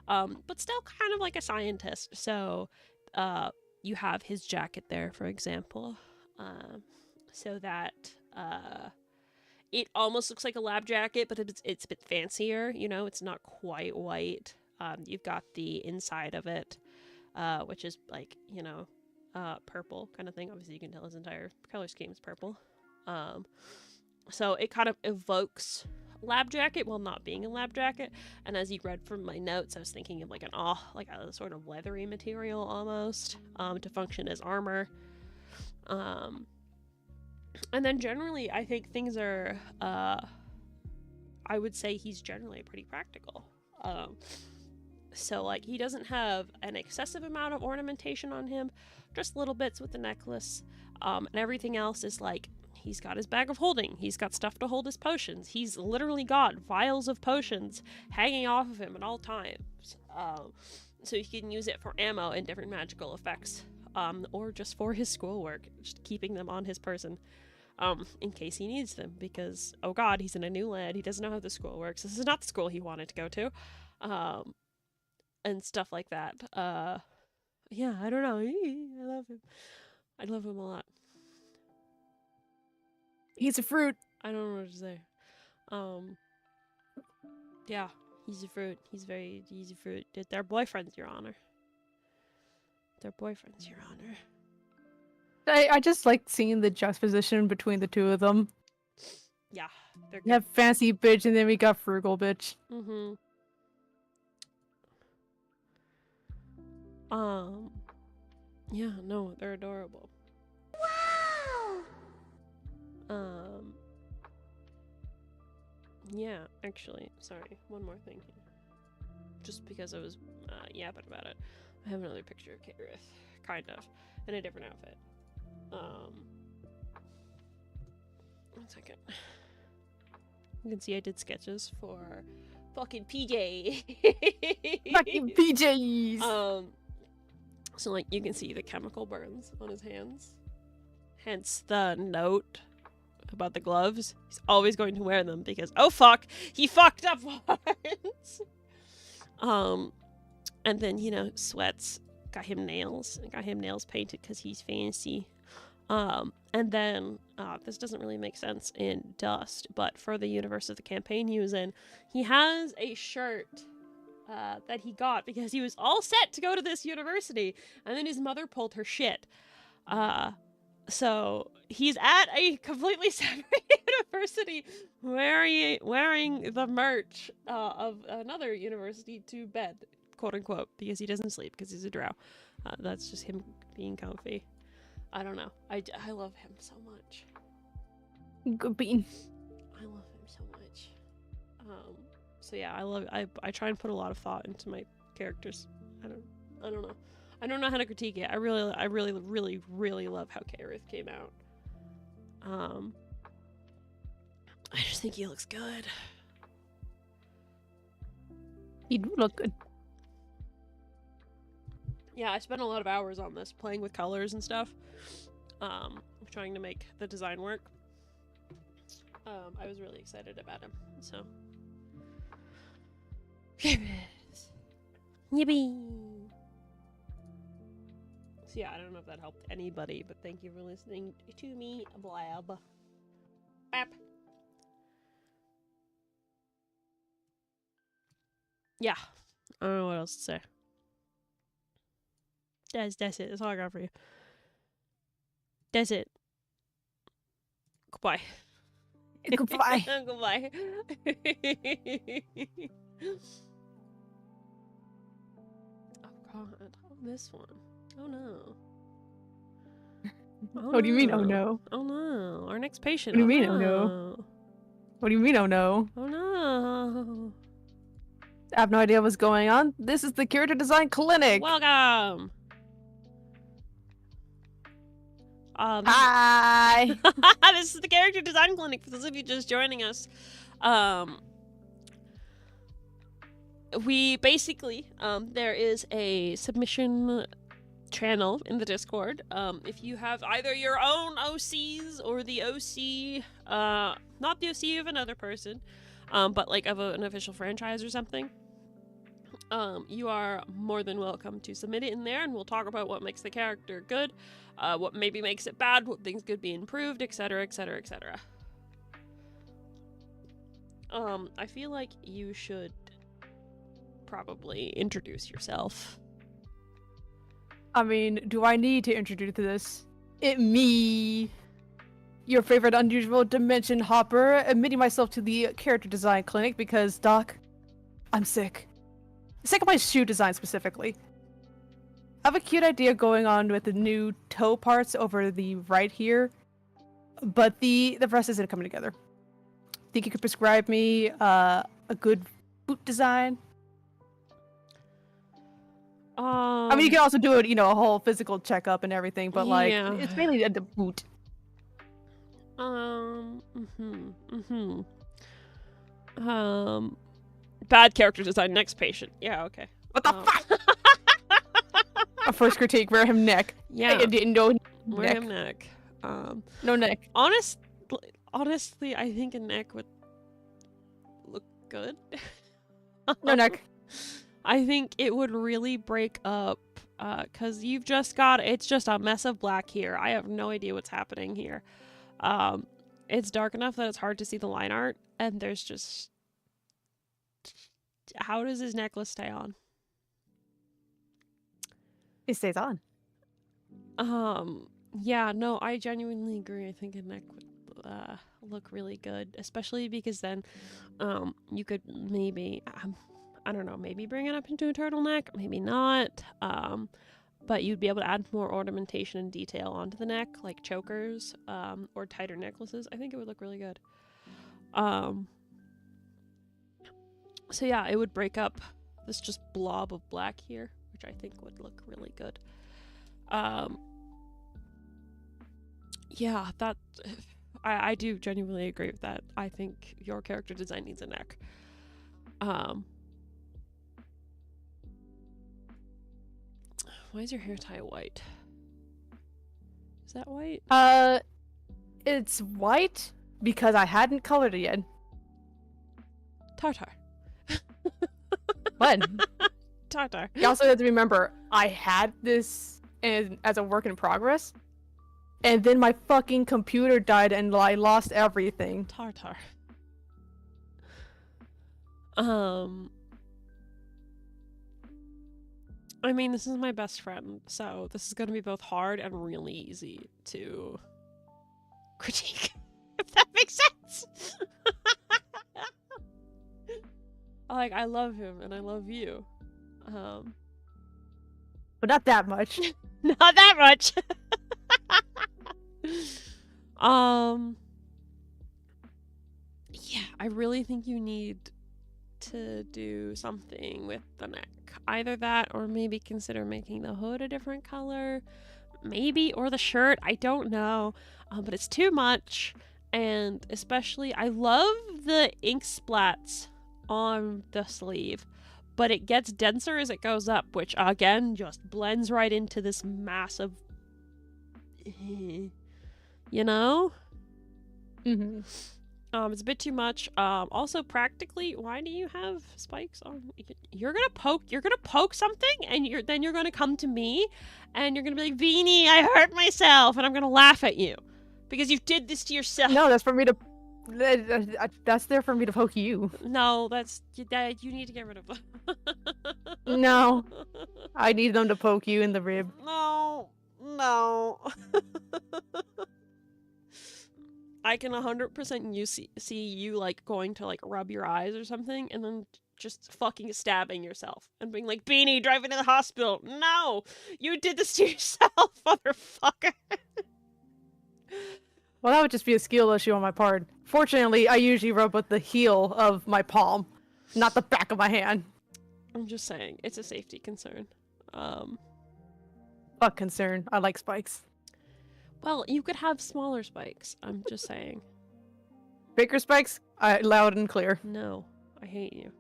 S1: But still kind of like a scientist. So you have his jacket there, for example. So that it almost looks like a lab jacket, but it's a bit fancier, you know, it's not quite white. You've got the inside of it, which is like, you know, purple kind of thing. Obviously you can tell his entire color scheme is purple. So it kind of evokes lab jacket while not being a lab jacket. And as you read from my notes, I was thinking of like a sort of leathery material almost, to function as armor. And then generally, I think things are, I would say he's generally pretty practical. So, like, he doesn't have an excessive amount of ornamentation on him, just little bits with the necklace. And everything else is, like, he's got his bag of holding. He's got stuff to hold his potions. He's literally got vials of potions hanging off of him at all times. So he can use it for ammo and different magical effects. Or just for his schoolwork, just keeping them on his person. In case he needs them, because, oh god, he's in a new land, he doesn't know how the school works, this is not the school he wanted to go to, and stuff like that. yeah, I don't know. I love him. I love him a lot.
S2: He's a fruit.
S1: I don't know what to say. Yeah, he's a fruit. He's a fruit. They're boyfriends, Your Honor. They're boyfriends, Your Honor.
S2: I just like seeing the juxtaposition between the two of them.
S1: Yeah, they're
S2: We
S1: good.
S2: have fancy bitch, and then we got frugal bitch.
S1: Mm-hmm. Yeah, no, they're adorable. Wow! Yeah, actually, sorry, one more thing here. Just because I was yapping about it. I have another picture of Kareth, kind of, in a different outfit. One second. You can see I did sketches for fucking PJ.
S2: Fucking PJs!
S1: So like you can see the chemical burns on his hands. Hence the note about the gloves. He's always going to wear them because oh fuck, he fucked up once. And then you know sweats. Got him nails painted because he's fancy. And then this doesn't really make sense in Dust, but for the universe of the campaign he was in, he has a shirt that he got because he was all set to go to this university, and then his mother pulled her shit. So he's at a completely separate university wearing the merch of another university to bed, quote unquote, because he doesn't sleep because he's a drow. That's just him being comfy. I don't know. I love him so much.
S2: Good bean.
S1: I love him so much. So yeah, I try and put a lot of thought into my characters. I don't know. I don't know how to critique it. I really love how Kareth came out. I just think he looks good.
S2: He do look good.
S1: Yeah, I spent a lot of hours on this, playing with colors and stuff. Trying to make the design work. I was really excited about him, so. Yippee! So yeah, I don't know if that helped anybody, but thank you for listening to me blab. Bap. Yeah, I don't know what else to say. That's it. That's all I got for you. That's it. Goodbye.
S2: Goodbye.
S1: Goodbye. Oh god. Oh, this one. Oh no. Oh,
S2: What do you mean, oh no?
S1: Oh no. Our next patient.
S2: What do you mean, oh no? What do you mean, oh no?
S1: Oh no.
S2: I have no idea what's going on. This is the character design clinic.
S1: Welcome.
S2: Hi.
S1: This is the character design clinic for those of you just joining us. We basically, there is a submission channel in the Discord. If you have either your own OCs or the OC, not the OC of another person, but like of an official franchise or something, you are more than welcome to submit it in there, and we'll talk about what makes the character good, what maybe makes it bad, what things could be improved, etc, etc, etc. I feel like you should probably introduce yourself.
S2: I mean, do I need to introduce this? It me, your favorite unusual dimension hopper, admitting myself to the character design clinic because, Doc, I'm sick. Sick of my shoe design specifically. I have a cute idea going on with the new toe parts over the right here, but the rest isn't coming together. Think you could prescribe me a good boot design? I mean, you can also do it, you know, a whole physical checkup and everything, but like,
S1: yeah.
S2: it's mainly the boot.
S1: Bad character design, next patient. Yeah, okay.
S2: What the fuck? A first critique, wear him neck.
S1: Yeah.
S2: No
S1: Wear
S2: neck.
S1: him neck.
S2: No neck.
S1: Honestly, I think a neck would look good.
S2: No neck.
S1: I think it would really break up, because you've just got, it's just a mess of black here. I have no idea what's happening here. It's dark enough that it's hard to see the line art, and there's just, how does his necklace stay on?
S2: It stays on.
S1: Yeah, no, I genuinely agree. I think a neck would look really good, especially because then you could maybe, I don't know, maybe bring it up into a turtleneck, maybe not. But you'd be able to add more ornamentation and detail onto the neck, like chokers, or tighter necklaces. I think it would look really good. So yeah, it would break up this just blob of black here, which I think would look really good. Yeah, that I do genuinely agree with that. I think your character design needs a neck. Why is your hair tie white? Is that white?
S2: It's white because I hadn't colored it yet.
S1: Tartar.
S2: When?
S1: Tartar.
S2: You also have to remember, I had this as a work in progress, and then my fucking computer died and I lost everything.
S1: Tartar. I mean, this is my best friend, so this is gonna be both hard and really easy to critique, if that makes sense. Like, I love him and I love you.
S2: But not that much.
S1: Not that much. Yeah, I really think you need to do something with the neck. Either that or maybe consider making the hood a different color. Maybe, or the shirt, I don't know. But it's too much. And especially, I love the ink splats on the sleeve, but it gets denser as it goes up, which again just blends right into this massive, you know?
S2: Mm-hmm.
S1: It's a bit too much. Also practically, why do you have spikes on? You're gonna poke something, and then you're gonna come to me, and you're gonna be like, Beanie, I hurt myself, and I'm gonna laugh at you because you did this to yourself.
S2: No, that's for me to. That's there for me to poke you.
S1: No, that you need to get rid of them.
S2: No, I need them to poke you in the rib.
S1: No. I can 100% see you like going to like rub your eyes or something, and then just fucking stabbing yourself and being like, Beanie, drive me to the hospital. No, you did this to yourself, motherfucker.
S2: Well, that would just be a skill issue on my part. Fortunately, I usually rub with the heel of my palm, not the back of my hand.
S1: I'm just saying, it's a safety concern.
S2: Fuck concern. I like spikes.
S1: Well, you could have smaller spikes. I'm just saying.
S2: Bigger spikes? Loud and clear.
S1: No, I hate you.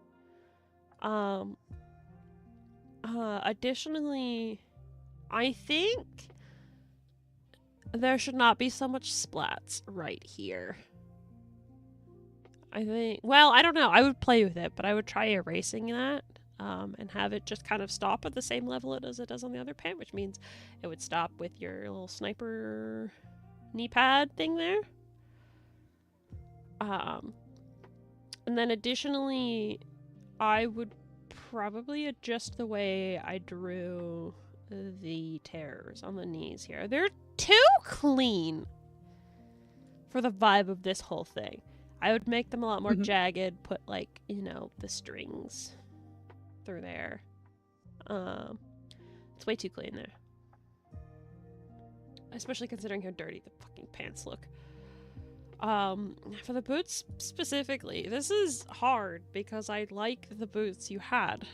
S1: Additionally, I think there should not be so much splats right here. I think, well, I don't know. I would play with it, but I would try erasing that, and have it just kind of stop at the same level as it does on the other pant, which means it would stop with your little sniper knee pad thing there. And then additionally, I would probably adjust the way I drew the tears on the knees here. They're too clean for the vibe of this whole thing. I would make them a lot more jagged, put like, you know, the strings through there. It's way too clean there. Especially considering how dirty the fucking pants look. For the boots specifically, this is hard because I like the boots you had.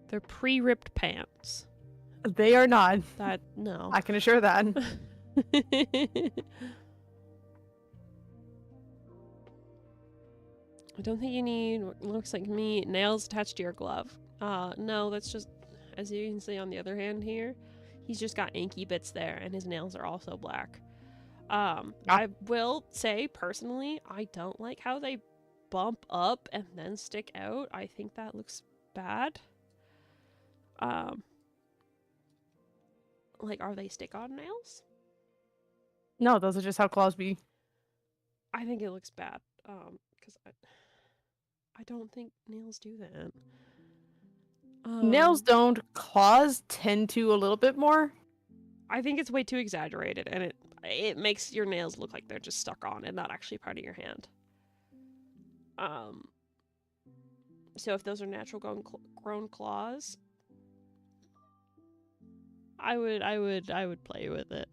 S1: They're pre-ripped pants.
S2: They are not.
S1: No.
S2: I can assure that.
S1: I don't think you need what looks like me nails attached to your glove. No, that's just, as you can see on the other hand here, he's just got inky bits there, and his nails are also black. I will say, personally, I don't like how they bump up and then stick out, I think that looks bad. Like, are they stick-on nails?
S2: No, those are just how claws be.
S1: I think it looks bad. Because I don't think nails do that.
S2: Nails don't. Claws tend to a little bit more.
S1: I think it's way too exaggerated, and it makes your nails look like they're just stuck on and not actually part of your hand. So if those are natural grown claws, I would play with it.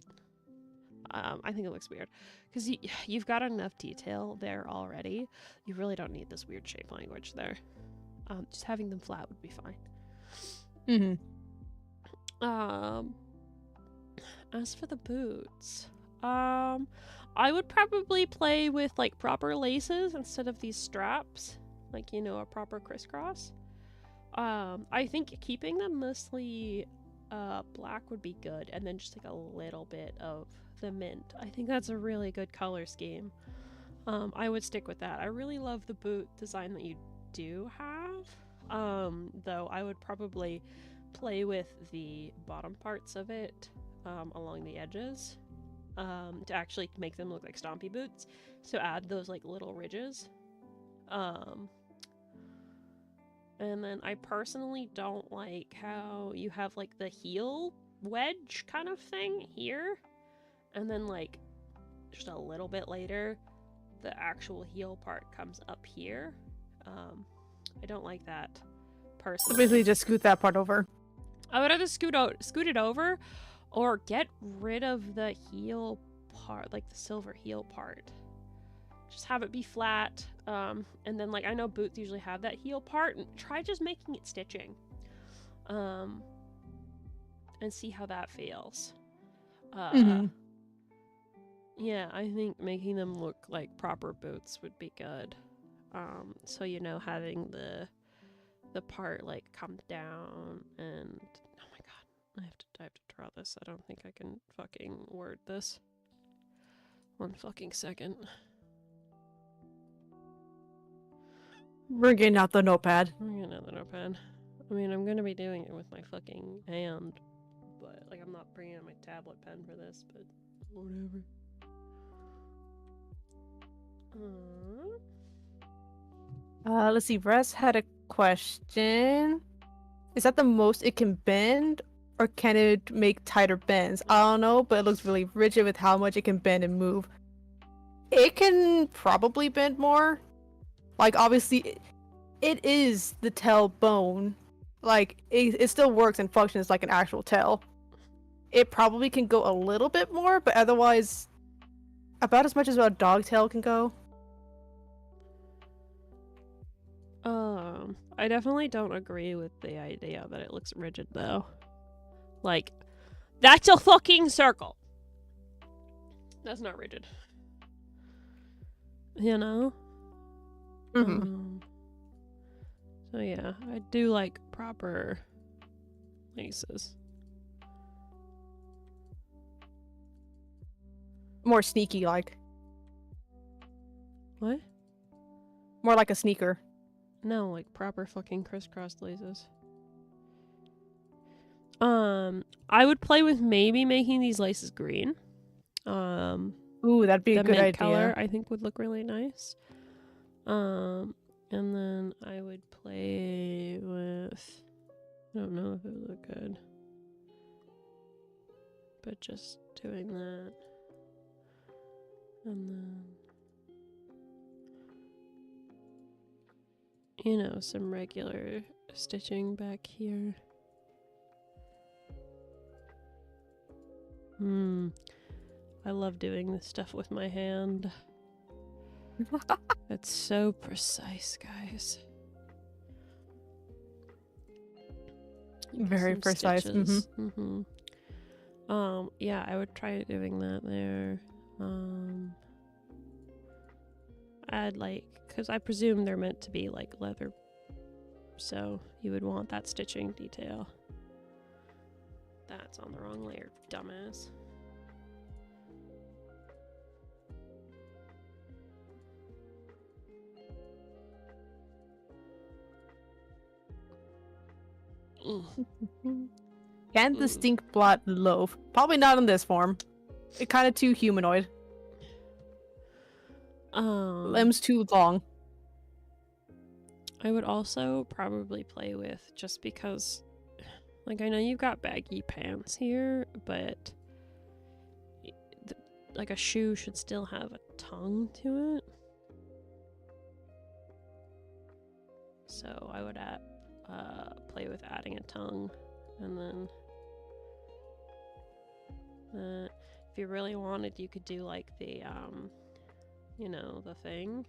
S1: I think it looks weird because you've got enough detail there already. You really don't need this weird shape language there. Just having them flat would be fine. As for the boots, I would probably play with like proper laces instead of these straps, like, you know, a proper crisscross. I think keeping them mostly black would be good, and then just like a little bit of the mint. I think that's a really good color scheme. I would stick with that. I really love the boot design that you do have, though I would probably play with the bottom parts of it along the edges to actually make them look like stompy boots. So add those like little ridges. And then I personally don't like how you have like the heel wedge kind of thing here, and then like just a little bit later the actual heel part comes up here. I don't like that personally.
S2: So basically just scoot that part over.
S1: I would either scoot it over or get rid of the heel part, like the silver heel part. Just have it be flat, and then like I know boots usually have that heel part, and try just making it stitching, and see how that feels. Yeah, I think making them look like proper boots would be good. So, you know, having the part like come down, and oh my god, I have to draw this. I don't think I can fucking word this. 1 fucking second.
S2: We're getting out the notepad.
S1: I'm getting out the notepad. I mean, I'm gonna be doing it with my fucking hand, but like I'm not bringing out my tablet pen for this, but whatever.
S2: Let's see. Rez had a question. Is that the most it can bend, or can it make tighter bends? I don't know, but it looks really rigid with how much it can bend and move. It can probably bend more. Like, obviously, it is the tail bone. Like, it still works and functions like an actual tail. It probably can go a little bit more, but otherwise, about as much as a dog tail can go.
S1: I definitely don't agree with the idea that it looks rigid, though. Like, that's a fucking circle. That's not rigid. You know? So yeah, I do like proper laces.
S2: More sneaky, like.
S1: What?
S2: More like a sneaker.
S1: No, like proper fucking crisscrossed laces. I would play with maybe making these laces green.
S2: Ooh, that'd be a good idea.
S1: Color I think would look really nice. And then I would play with, I don't know if it would look good, but just doing that. And then, you know, some regular stitching back here. I love doing this stuff with my hand. It's so precise, guys.
S2: Very precise.
S1: Yeah, I would try doing that there. I'd like, because I presume they're meant to be like leather, so you would want that stitching detail. That's on the wrong layer, dumbass.
S2: Can the stink blot loaf? Probably not in this form. It's kind of too humanoid. Limbs too long.
S1: I would also probably play with, just because, like, I know you've got baggy pants here, but like a shoe should still have a tongue to it. So I would play with adding a tongue, and then if you really wanted, you could do like the you know, the thing.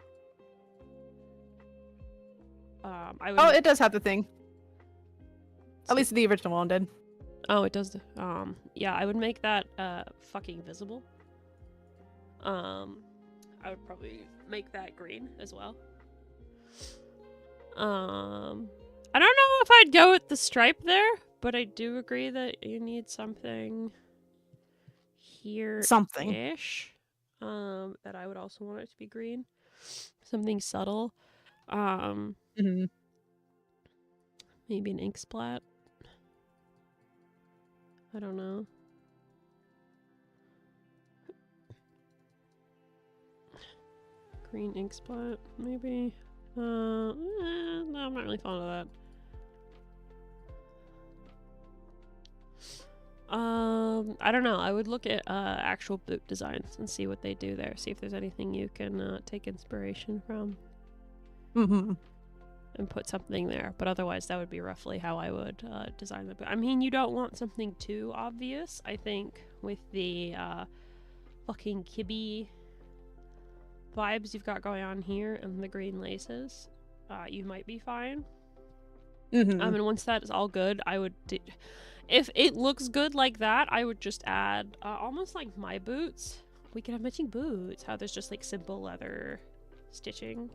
S2: Oh, it does have the thing. At least the original one did.
S1: Oh, it does. Yeah, I would make that fucking visible. I would probably make that green as well. I don't know if I'd go with the stripe there, but I do agree that you need something here ish. That I would also want it to be green. Something subtle. Maybe an ink splat. I don't know. Green ink splat, maybe. No, I'm not really fond of that. I don't know. I would look at actual boot designs and see what they do there. See if there's anything you can take inspiration from. And put something there. But otherwise, that would be roughly how I would design the boot. I mean, you don't want something too obvious. I think with the fucking kibby vibes you've got going on here and the green laces, you might be fine. And once that is all good, I would... If it looks good like that, I would just add almost like my boots. We could have matching boots. How there's just like simple leather stitching.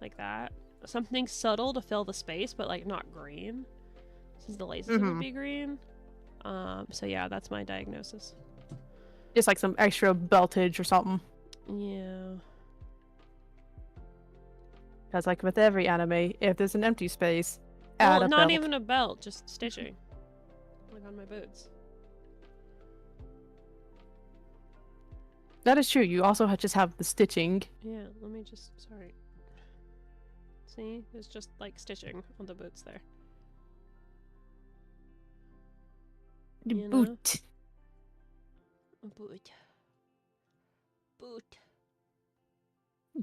S1: Like that. Something subtle to fill the space, but like not green. Since the laces would be green. So yeah, that's my diagnosis.
S2: Just like some extra beltage or something.
S1: Yeah.
S2: Because like with every anime, if there's an empty space, add a
S1: not
S2: belt.
S1: even a belt, just stitching. Like on my boots.
S2: That is true. You also just have the stitching.
S1: Yeah, let me just... Sorry. See? There's just like stitching on the boots there.
S2: The boot.
S1: Boot. Boot.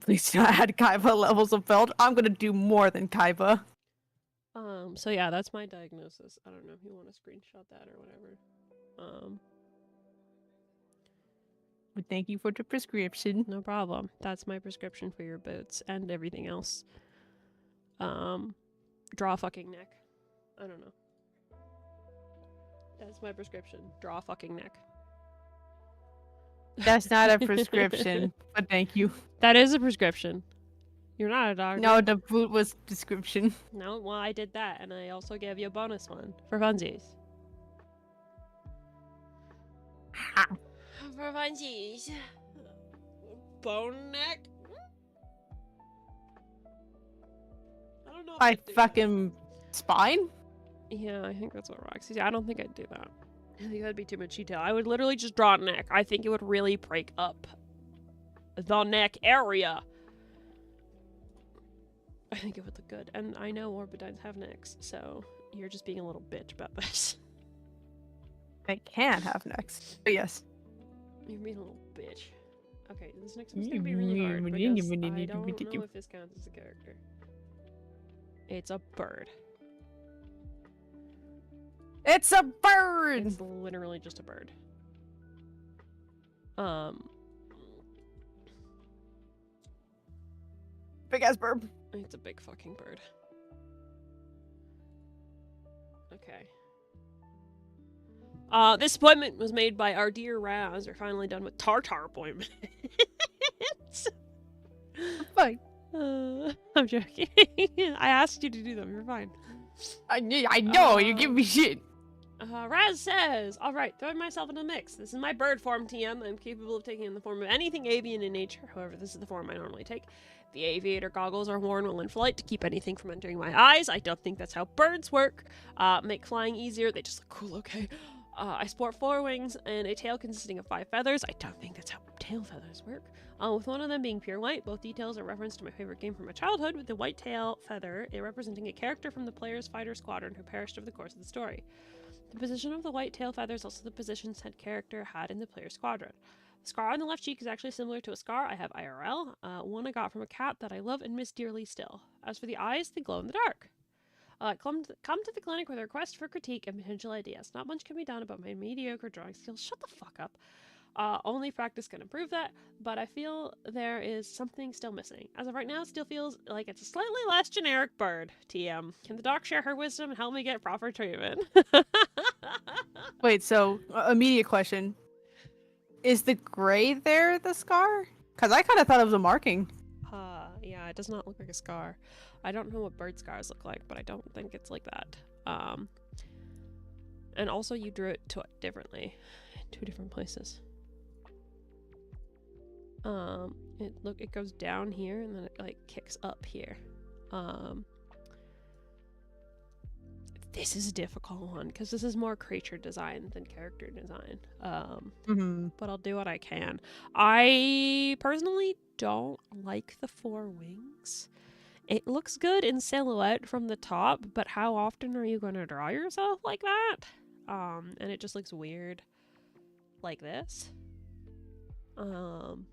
S2: Please do not add Kaiba levels of belt. I'm gonna do more than Kaiba.
S1: So yeah, that's my diagnosis. I don't know if you want to screenshot that or whatever.
S2: But thank you for the prescription.
S1: No problem. That's my prescription for your boots and everything else. Draw a fucking neck. I don't know. That's my prescription. Draw a fucking neck.
S2: That's not a prescription, but thank you.
S1: That is a prescription. You're not a doctor.
S2: No, the boot was prescription.
S1: No, well, I did that, and I also gave you a bonus one for funsies.
S2: Ha.
S1: For funsies. Bone neck? I don't know if
S2: My
S1: do
S2: fucking spine?
S1: Yeah, I think that's what Roxy said. I don't think I'd do that. I think that'd be too much detail. I would literally just draw a neck. I think it would really break up the neck area. I think it would look good. And I know Orbidines have necks, so you're just being a little bitch about this.
S2: I can have necks. But yes.
S1: You're being a little bitch. Okay, this next one's gonna be really hard because I don't know if this counts as a character. It's a bird.
S2: It's a bird!
S1: It's literally just a bird.
S2: Big ass bird.
S1: It's a big fucking bird. Okay. This appointment was made by our dear Raz. We're finally done with Tartar appointments.
S2: Fine.
S1: I'm joking. I asked you to do them. You're fine.
S2: I know, you give me shit.
S1: Raz says, alright, throwing myself in the mix. This is my bird form, TM. I'm capable of taking in the form of anything avian in nature. However, this is the form I normally take. The aviator goggles are worn while in flight to keep anything from entering my eyes. I don't think that's how birds work. Make flying easier. They just look cool, okay? I sport 4 wings and a tail consisting of 5 feathers. I don't think that's how tail feathers work. With one of them being pure white, both details are reference to my favorite game from my childhood, with the white tail feather representing a character from the player's fighter squadron who perished over the course of the story. The position of the white tail feather is also the position said character had in the player's squadron. The scar on the left cheek is actually similar to a scar I have IRL, one I got from a cat that I love and miss dearly still. As for the eyes, they glow in the dark. Come to the clinic with a request for critique and potential ideas. Not much can be done about my mediocre drawing skills. Shut the fuck up. Only practice can improve that, but I feel there is something still missing. As of right now, it still feels like it's a slightly less generic bird. TM. Can the doc share her wisdom and help me get proper treatment?
S2: Wait, so immediate question. Is the gray there the scar? Because I kind of thought it was a marking.
S1: Yeah, it does not look like a scar. I don't know what bird scars look like, but I don't think it's like that. And also you drew it differently in 2 different places. It goes down here and then it like kicks up here. This is a difficult one because this is more creature design than character design. But I'll do what I can. I personally don't like the 4 wings. It looks good in silhouette from the top, but how often are you going to draw yourself like that? And it just looks weird like this. And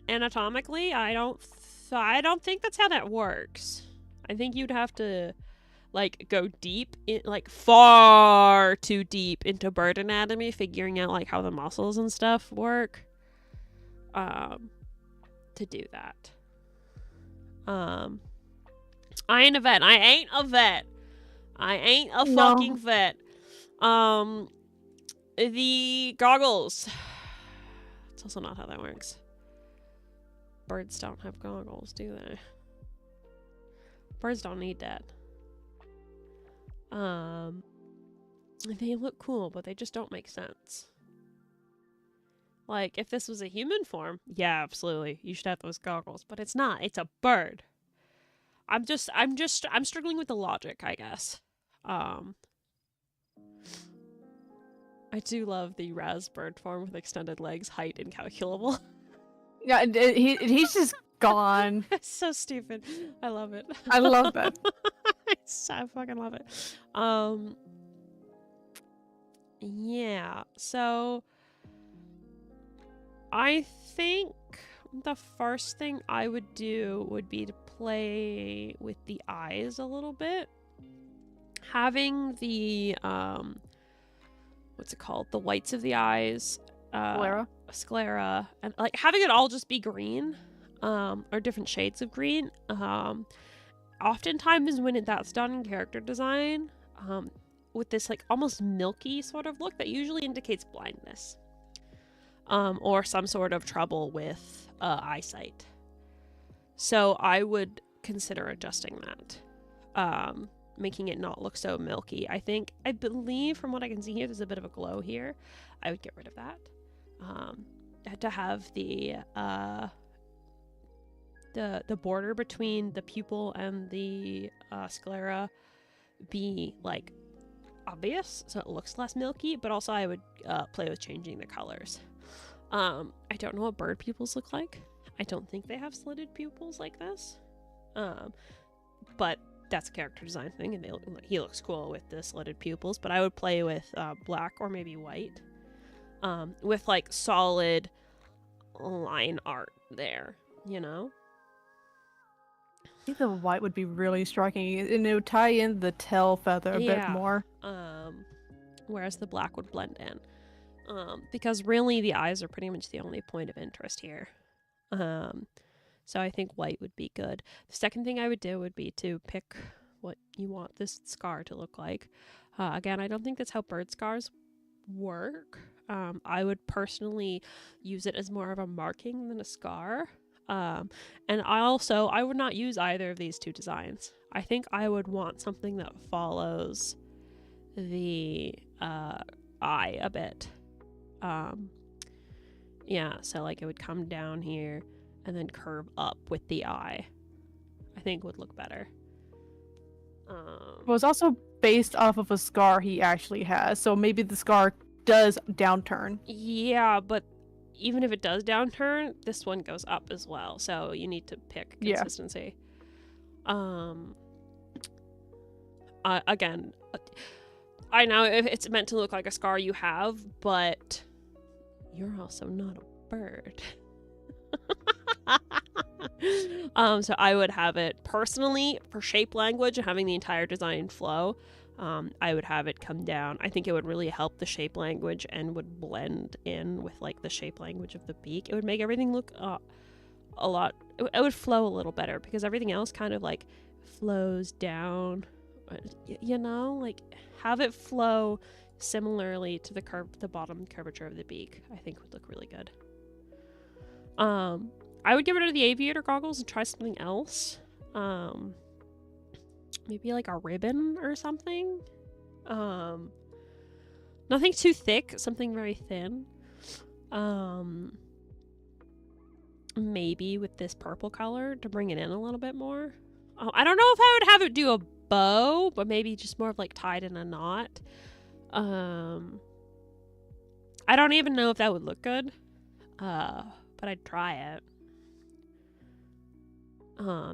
S1: anatomically, I don't think that's how that works. I think you'd have to like go deep in, like far too deep into bird anatomy, figuring out like how the muscles and stuff work to do that. I ain't a vet. I ain't a vet. I ain't a fucking vet. The goggles. It's also not how that works. Birds don't have goggles, do they? Birds don't need that. They look cool, but they just don't make sense. Like, if this was a human form, yeah, absolutely, you should have those goggles, but it's not. It's a bird. I'm struggling with the logic, I guess. I do love the Raz bird form with extended legs, height incalculable.
S2: Yeah, he's just gone.
S1: It's so stupid. I love it.
S2: I love that.
S1: I fucking love it. Yeah, so I think the first thing I would do would be to play with the eyes a little bit. Having the what's it called? The whites of the eyes, sclera, and like having it all just be green, or different shades of green. Oftentimes when that's done in character design, with this like almost milky sort of look that usually indicates blindness, or some sort of trouble with eyesight. So I would consider adjusting that, making it not look so milky. I believe from what I can see here, there's a bit of a glow here. I would get rid of that. To have the border between the pupil and the sclera be like obvious, so it looks less milky, but also I would play with changing the colors. I don't know what bird pupils look like. I don't think they have slitted pupils like this, but that's a character design thing, and he looks cool with the slitted pupils. But I would play with black or maybe white, with like solid line art there, you know?
S2: I think the white would be really striking, and it would tie in the tail feather a bit more.
S1: Whereas the black would blend in. Because really the eyes are pretty much the only point of interest here. So I think white would be good. The second thing I would do would be to pick what you want this scar to look like. Again, I don't think that's how bird scars work. I would personally use it as more of a marking than a scar. And I would not use either of these 2 designs. I think I would want something that follows the eye a bit. Yeah, so like it would come down here and then curve up with the eye. I think would look better.
S2: It was also based off of a scar he actually has, so maybe the scar does downturn.
S1: Yeah, but even if it does downturn, this one goes up as well, so you need to pick consistency. Again, I know if it's meant to look like a scar you have, but you're also not a bird. So I would have it personally for shape language and having the entire design flow. I would have it come down. I think it would really help the shape language and would blend in with like the shape language of the beak. It would make everything look a lot. It would flow a little better because everything else kind of like flows down. You know, like have it flow similarly to the bottom curvature of the beak. I think would look really good. I would get rid of the aviator goggles and try something else. Maybe like a ribbon or something. Nothing too thick, something very thin. Maybe with this purple color to bring it in a little bit more. I don't know if I would have it do a bow, but maybe just more of like tied in a knot. I don't even know if that would look good. But I'd try it.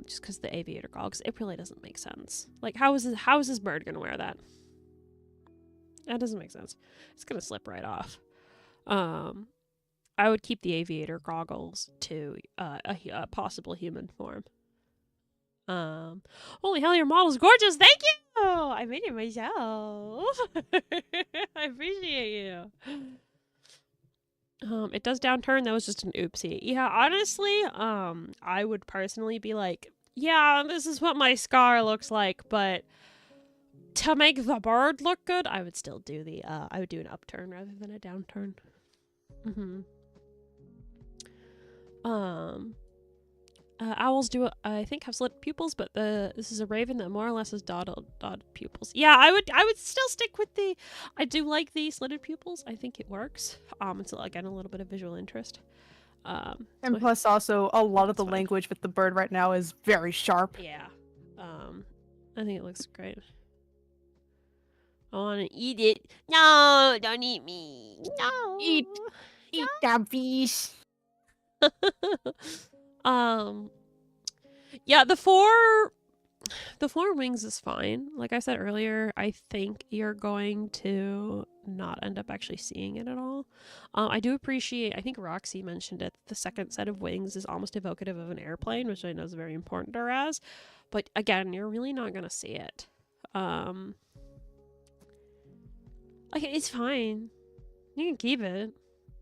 S1: Just because the aviator goggles, it really doesn't make sense. Like, how is this bird gonna wear that? That doesn't make sense. It's gonna slip right off. I would keep the aviator goggles to a possible human form. Holy hell, your model's gorgeous! Thank you! I made it myself. I appreciate you. It does downturn. That was just an oopsie. Yeah, honestly, I would personally be like, yeah, this is what my scar looks like, but to make the bird look good, I would still do I would do an upturn rather than a downturn. Owls do, I think, have slit pupils, but this is a raven that more or less has dotted pupils. Yeah, I would still stick with I do like the slitted pupils. I think it works. It's again a little bit of visual interest.
S2: And plus, also a lot of the language with the bird right now is very sharp.
S1: Yeah. I think it looks great. I want to eat it. No, don't eat me. No.
S2: Eat that fish.
S1: Yeah, the four wings is fine. Like I said earlier, I think you're going to not end up actually seeing it at all. I do appreciate, I think Roxy mentioned it, the second set of wings is almost evocative of an airplane, which I know is very important to Raz. But again, you're really not going to see it. Like, it's fine. You can keep it.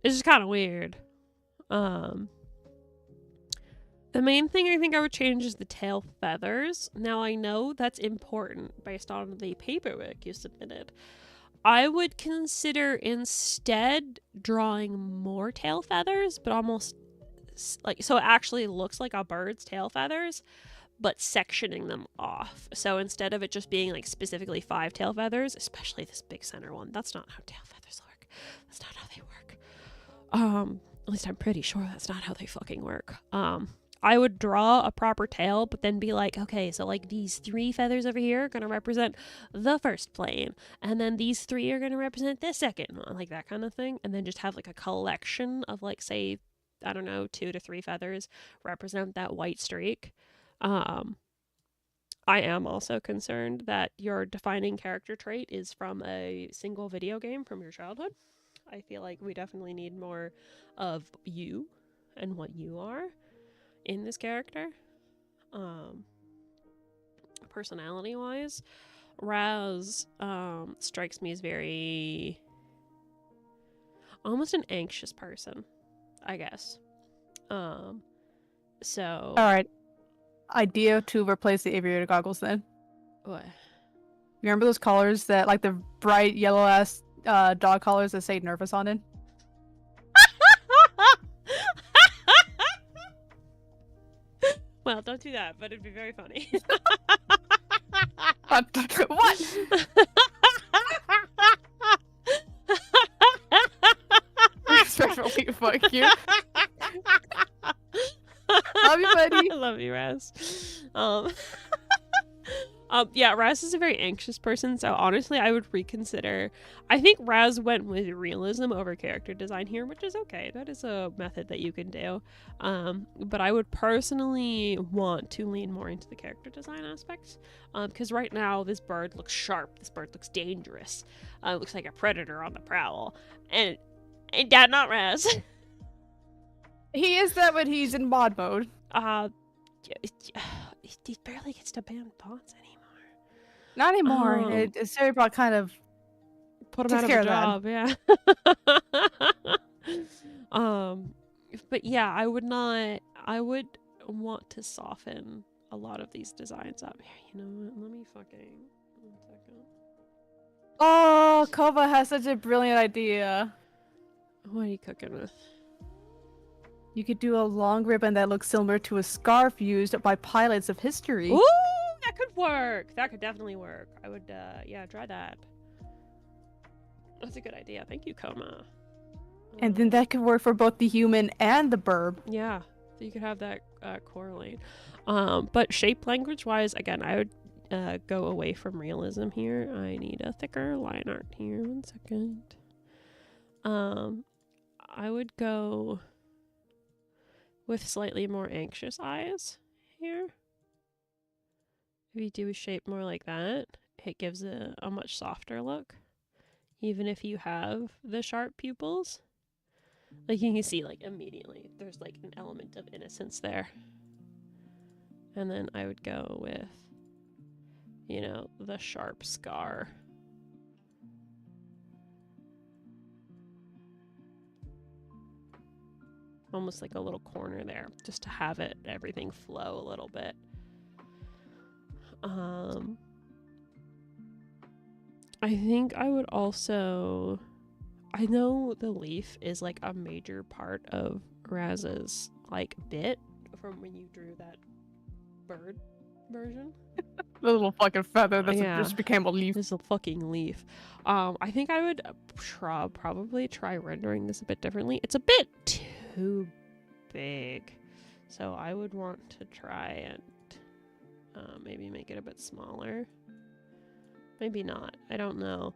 S1: It's just kind of weird. The main thing I think I would change is the tail feathers. Now, I know that's important based on the paperwork you submitted. I would consider instead drawing more tail feathers, but almost like so it actually looks like a bird's tail feathers, but sectioning them off. So instead of it just being like specifically 5 tail feathers, especially this big center one, that's not how tail feathers work. That's not how they work. At least I'm pretty sure that's not how they fucking work. I would draw a proper tail, but then be like, okay, so like these 3 feathers over here are going to represent the first plane, and then these 3 are going to represent the second, like that kind of thing, and then just have like a collection of like, say, I don't know, 2 to 3 feathers represent that white streak. I am also concerned that your defining character trait is from a single video game from your childhood. I feel like we definitely need more of you and what you are in this character. Personality wise, Raz strikes me as very almost an anxious person, I guess. So
S2: Alright. Idea to replace the aviator goggles then.
S1: what?
S2: You remember those collars that, like the bright yellow ass dog collars that say nervous on it?
S1: Well, don't do that, but it'd be very funny.
S2: What? Literally, fuck you. Love you, buddy.
S1: I love you, Raz. Yeah, Raz is a very anxious person, so honestly, I would reconsider. I think Raz went with realism over character design here, which is okay. That is a method that you can do. But I would personally want to lean more into the character design aspects, because right now this bird looks sharp. This bird looks dangerous. It looks like a predator on the prowl, and that not Raz.
S2: He is that when he's in mod mode.
S1: He barely gets to ban bots anymore.
S2: Not anymore. Cerebral kind of
S1: put him out of a job, yeah. But yeah, I would want to soften a lot of these designs up. You know what? Let me fucking 1 second.
S2: Oh, Kova has such a brilliant idea.
S1: What are you cooking with?
S2: You could do a long ribbon that looks similar to a scarf used by pilots of history.
S1: Ooh, that could work. That could definitely work. I would, yeah, try that. That's a good idea. Thank you, Koma.
S2: And then that could work for both the human and the burb.
S1: Yeah, so you could have that correlate. But shape language-wise, again, I would go away from realism here. I need a thicker line art here. 1 second. I would go with slightly more anxious eyes here. If you do a shape more like that, it gives a much softer look. Even if you have the sharp pupils. Like you can see like immediately there's like an element of innocence there. And then I would go with, you know, the sharp scar. Almost like a little corner there, just to have everything flow a little bit. I think I would also, I know the leaf is like a major part of Raz's like bit from when you drew that bird version.
S2: The little fucking feather that just became a leaf.
S1: It's a fucking leaf. I think I would probably try rendering this a bit differently. It's a bit too big, so I would want to try and maybe make it a bit smaller. Maybe not. I don't know.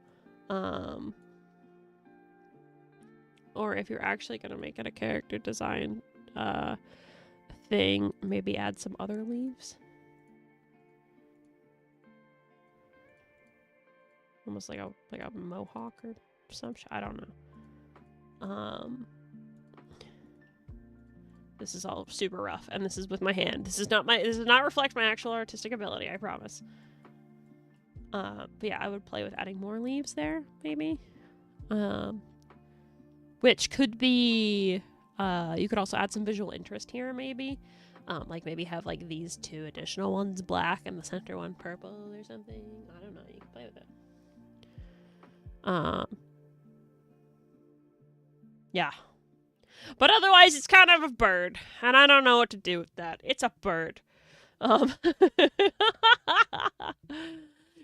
S1: Or if you're actually gonna make it a character design thing, maybe add some other leaves. Almost like a mohawk or some shit. I don't know. This is all super rough, and this is with my hand. This does not reflect my actual artistic ability, I promise. But yeah, I would play with adding more leaves there, maybe. Which could be, you could also add some visual interest here, maybe. Like maybe have like these 2 additional ones black and the center one purple or something. I don't know, you can play with it. Yeah. But otherwise, it's kind of a bird, and I don't know what to do with that. It's a bird.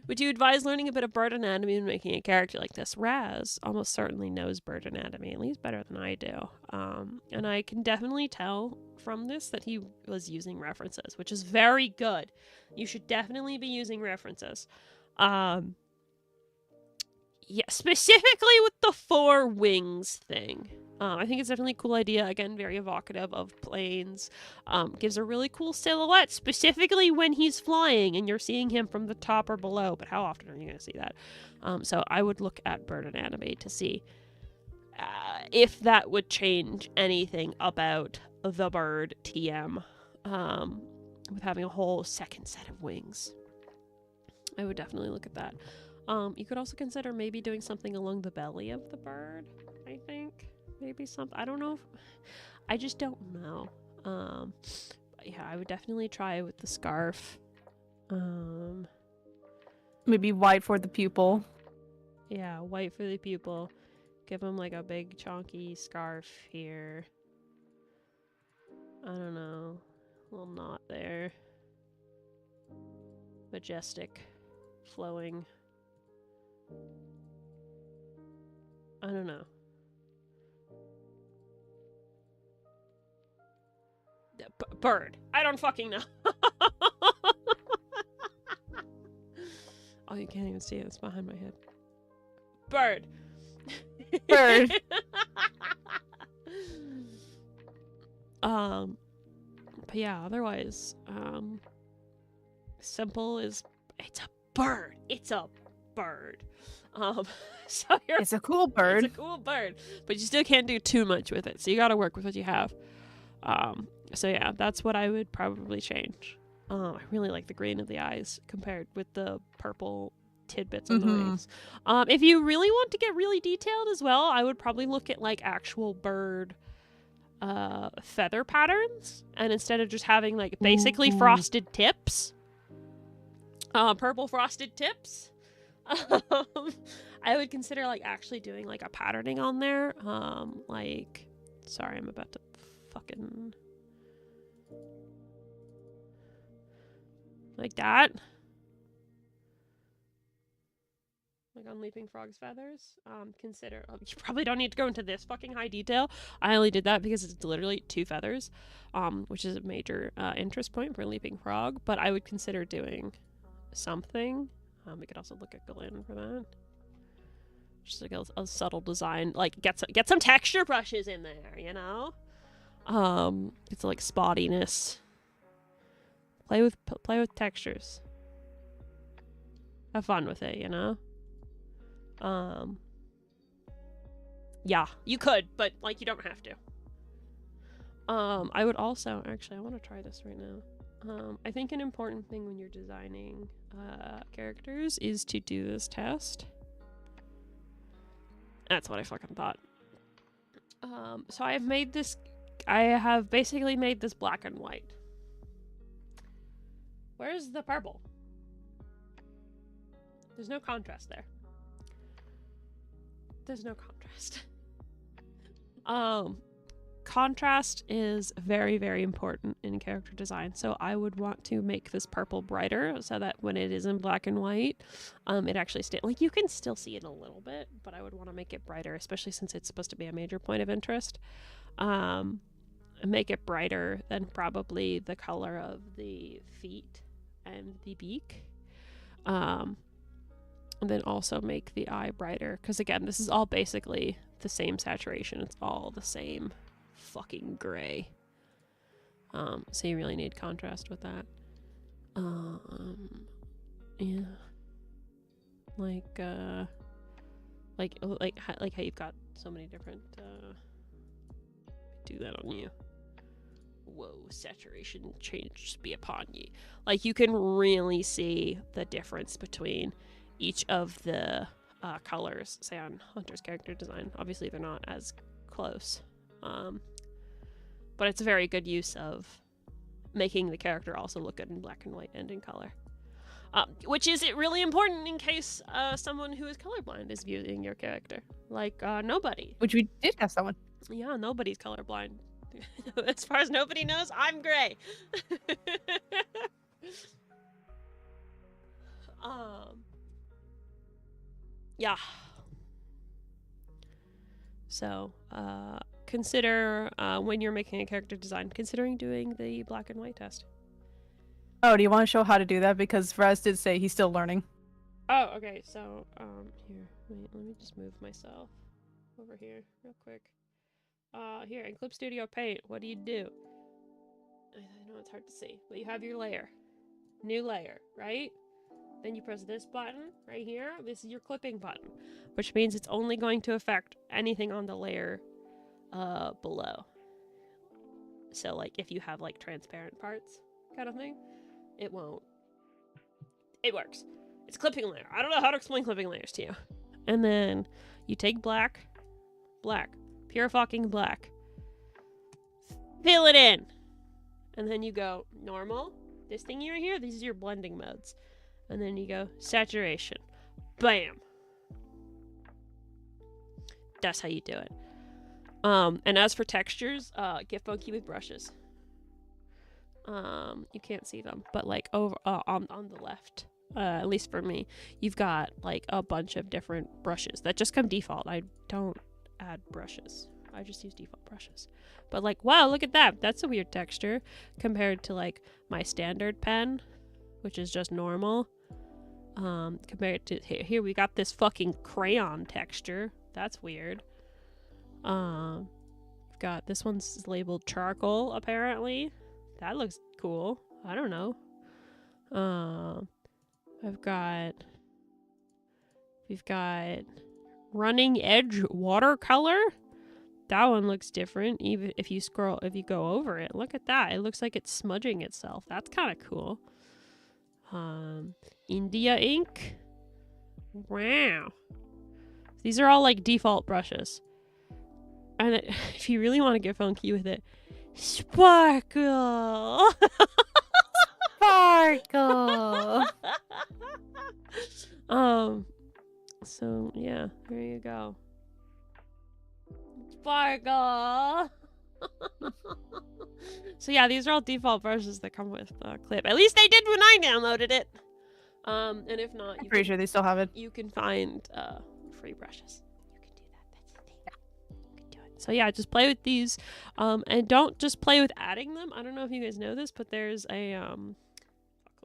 S1: Would you advise learning a bit of bird anatomy and making a character like this? Raz almost certainly knows bird anatomy, at least better than I do. And I can definitely tell from this that he was using references, which is very good. You should definitely be using references. Yeah, specifically with the 4 wings thing. I think it's definitely a cool idea. Again, very evocative of planes. Gives a really cool silhouette, specifically when he's flying and you're seeing him from the top or below. But how often are you going to see that? So I would look at bird anatomy to see if that would change anything about the bird TM with having a whole second set of wings. I would definitely look at that. You could also consider maybe doing something along the belly of the bird, I think. Maybe something. I don't know. I just don't know. Yeah, I would definitely try with the scarf.
S2: Maybe white for the pupil.
S1: Yeah, white for the pupil. Give him like a big chunky scarf here. I don't know. A little knot there. Majestic. Flowing. I don't know. Bird. I don't fucking know. Oh, you can't even see it. It's behind my head. Bird.
S2: Bird.
S1: But yeah, otherwise, simple is, it's a bird. It's a bird. So
S2: It's a cool bird.
S1: It's a cool bird, but you still can't do too much with it. So you got to work with what you have. So yeah, that's what I would probably change. I really like the green of the eyes compared with the purple tidbits on the wings. If you really want to get really detailed as well, I would probably look at like actual bird feather patterns, and instead of just having like basically frosted tips, purple frosted tips, I would consider like actually doing like a patterning on there. Like, sorry, I'm about to fucking like that. Like on Leaping Frog's feathers. Consider, you probably don't need to go into this fucking high detail. I only did that because it's literally 2 feathers, which is a major interest point for Leaping Frog. But I would consider doing something. We could also look at Kelyn for that. Just like a subtle design, like get some texture brushes in there, you know. It's like spottiness. Play with textures. Have fun with it, you know. Yeah, you could, but like you don't have to. I would also actually, I want to try this right now. I think an important thing when you're designing characters is to do this test. That's what I fucking thought. So I have basically made this black and white. Where's the purple? There's no contrast there. There's no contrast. Contrast is very, very important in character design. So I would want to make this purple brighter so that when it is in black and white, it actually stays. Like, you can still see it a little bit, but I would want to make it brighter, especially since it's supposed to be a major point of interest. Make it brighter than probably the color of the feet and the beak. And then also make the eye brighter, because again, this is all basically the same saturation. It's all the same fucking gray. So you really need contrast with that. Yeah. Like how you've got so many different do that on you. Whoa, saturation change be upon ye. Like, you can really see the difference between each of the colors, say on Hunter's character design. Obviously they're not as close, but it's a very good use of making the character also look good in black and white and in color, which is really important in case someone who is colorblind is viewing your character. Like nobody,
S2: Which we did have someone.
S1: Yeah, nobody's colorblind. As far as nobody knows, I'm gray. Yeah. So, consider when you're making a character design, considering doing the black and white test.
S2: Oh, do you want to show how to do that? Because Raz did say he's still learning.
S1: Oh, okay. So, here, wait, let me just move myself over here real quick. Here in Clip Studio Paint, what do? I know it's hard to see, but you have your layer, new layer, right? Then you press this button right here. This is your clipping button, which means it's only going to affect anything on the layer below. So like if you have like transparent parts kind of thing, it won't. It works. It's a clipping layer. I don't know how to explain clipping layers to you. And then you take black, pure fucking black, fill it in, and then you go normal. This thing right here, these are your blending modes. And then you go saturation. Bam. That's how you do it. And as for textures, get funky with brushes. You can't see them, but like over on the left, at least for me, you've got like a bunch of different brushes that just come default. I don't add brushes. I just use default brushes. But like, wow, look at that. That's a weird texture compared to like my standard pen, which is just normal. Compared to here we got this fucking crayon texture. That's weird. We've got this one's labeled charcoal apparently. That looks cool. I don't know. We've got running edge watercolor. That one looks different. Even if you go over it, look at that. It looks like it's smudging itself. That's kind of cool. India ink. Wow. These are all like default brushes. And if you really want to get funky with it, sparkle.
S2: Sparkle.
S1: So yeah, there you go. Sparkle. So yeah, these are all default brushes that come with Clip. At least they did when I downloaded it. And if not,
S2: I'm pretty sure they still have it.
S1: You can find free brushes. You can do that. That's the thing. You can do it. So yeah, just play with these. And don't just play with adding them. I don't know if you guys know this, but there's a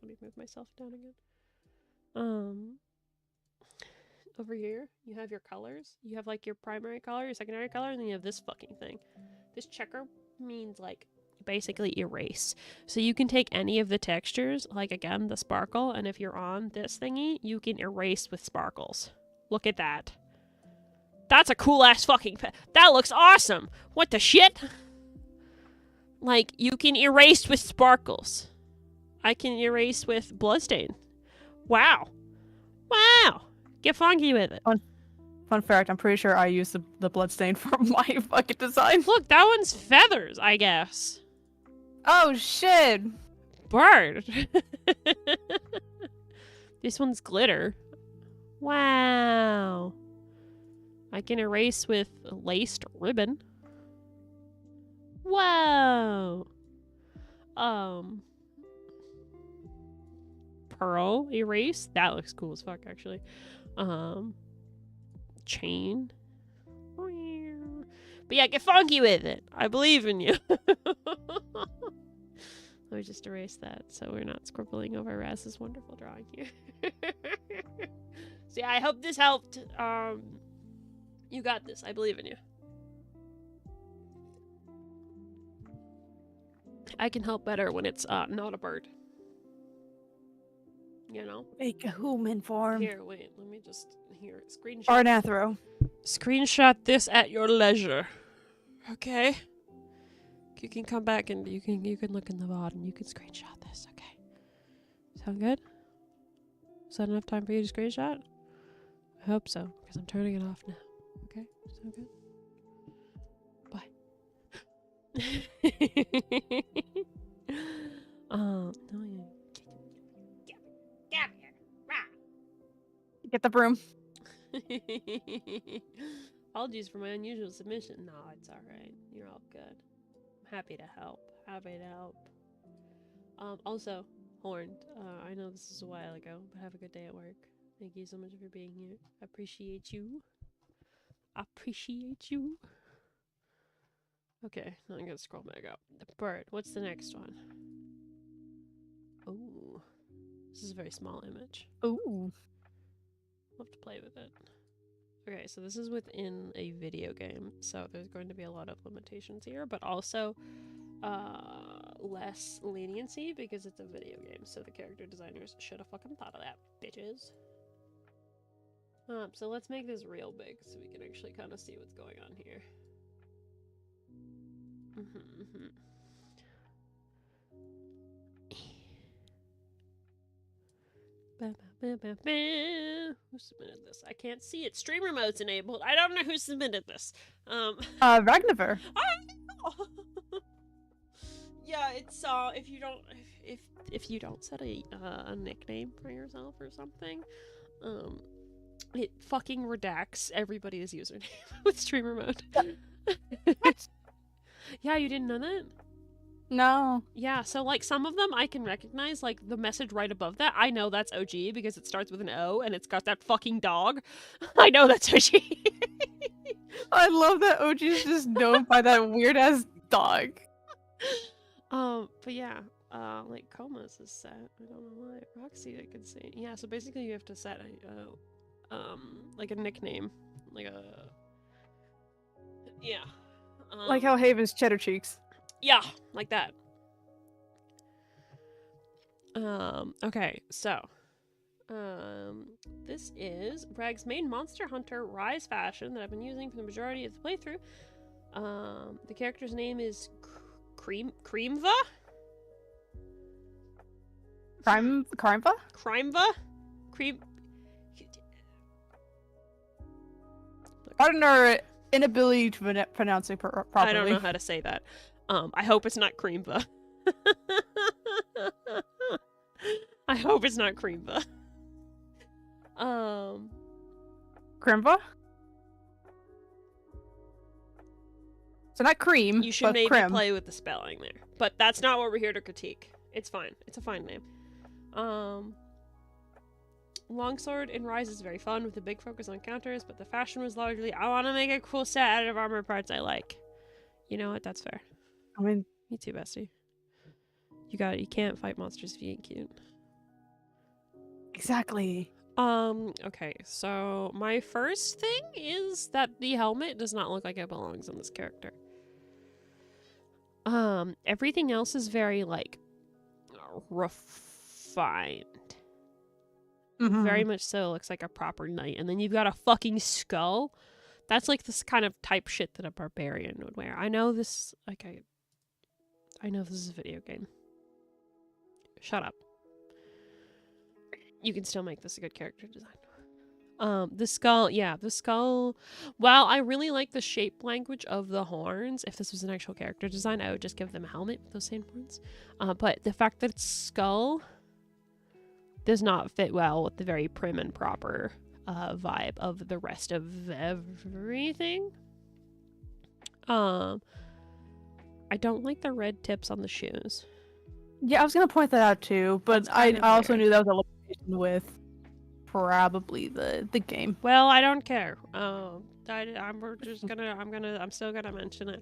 S1: let me move myself down again. Over here, you have your colors. You have like your primary color, your secondary color, and then you have this fucking thing. This checker means like basically erase. So you can take any of the textures, like again, the sparkle, and if you're on this thingy, you can erase with sparkles. Look at that. That's a cool ass fucking that looks awesome. What the shit? Like, you can erase with sparkles. I can erase with bloodstain. Wow. Wow. Get funky with it.
S2: Fun fact, I'm pretty sure I used the bloodstain for my fucking design.
S1: Look, that one's feathers, I guess.
S2: Oh, shit.
S1: Bird. This one's glitter. Wow. I can erase with a laced ribbon. Wow. Pearl erase. That looks cool as fuck, actually. Chain. But yeah, get funky with it. I believe in you. Let me just erase that so we're not scribbling over Raz's wonderful drawing here. So yeah, I hope this helped. You got this. I believe in you. I can help better when it's not a bird. You know?
S2: Make a human form.
S1: Here, wait. Let me just... Here, screenshot.
S2: Or an anthro.
S1: Screenshot this at your leisure. Okay? You can come back and you can look in the VOD and you can screenshot this, okay? Sound good? Is that enough time for you to screenshot? I hope so, because I'm turning it off now. Okay? Sound good? Bye. No, yeah. Get here.
S2: Get the broom.
S1: Apologies for my unusual submission. No, it's alright. You're all good. I'm happy to help. Happy to help. Also, Horned, I know this is a while ago, but have a good day at work. Thank you so much for being here. I appreciate you. Appreciate you. Okay, now I'm gonna scroll back up. The bird. What's the next one? Oh, this is a very small image.
S2: Ooh.
S1: I'll have to play with it. Okay, so this is within a video game, so there's going to be a lot of limitations here, but also less leniency because it's a video game, so the character designers should have fucking thought of that, bitches. So let's make this real big so we can actually kind of see what's going on here. Who submitted this? I can't see it. Streamer mode's enabled. I don't know who submitted this.
S2: Ragnaver.
S1: Yeah, it's if you don't set a nickname for yourself or something, it fucking redacts everybody's username with streamer mode.
S2: What?
S1: Yeah, you didn't know that?
S2: No.
S1: Yeah, so like some of them I can recognize, like the message right above that. I know that's OG because it starts with an O and it's got that fucking dog. I know that's OG.
S2: I love that OG is just known by that weird ass dog.
S1: But yeah, like Coma's is set. I don't know why. Roxy, I could say. Yeah, so basically you have to set like a nickname, like a yeah,
S2: Like how Haven's cheddar cheeks.
S1: yeah, like that. Okay, so this is Brag's main Monster Hunter Rise fashion that I've been using for the majority of the playthrough. The character's name is Creamva?
S2: Crimeva?
S1: Crimeva? Cream.
S2: Pardon our inability to pronounce it properly.
S1: I don't know how to say that. I hope it's not Creamva. I hope it's not Creamva.
S2: Crimeva? So not cream,
S1: You should
S2: but
S1: maybe
S2: crim.
S1: play with the spelling there. But that's not what we're here to critique. It's fine. It's a fine name. Longsword in Rise is very fun with a big focus on counters, but the fashion was largely, I want to make a cool set out of armor parts I like. You know what? That's fair.
S2: I mean,
S1: Me too, bestie. You can't fight monsters if you ain't cute.
S2: exactly.
S1: Okay, so my first thing is that the helmet does not look like it belongs on this character. Everything else is very, like, refined. Very much so. Looks like a proper knight. And then you've got a fucking skull. That's like this kind of type shit that a barbarian would wear. I know this, like, I know this is a video game. Shut up. You can still make this a good character design. The skull, yeah, the skull. While I really like the shape language of the horns, if this was an actual character design, I would just give them a helmet with those same horns. But the fact that it's skull does not fit well with the very prim and proper vibe of the rest of everything. I don't like the red tips on the shoes.
S2: Yeah, I was gonna point that out too, but
S1: That's
S2: I
S1: kind of
S2: also
S1: weird.
S2: knew that was a limitation with probably the game.
S1: Well, I don't care. I'm still gonna mention it.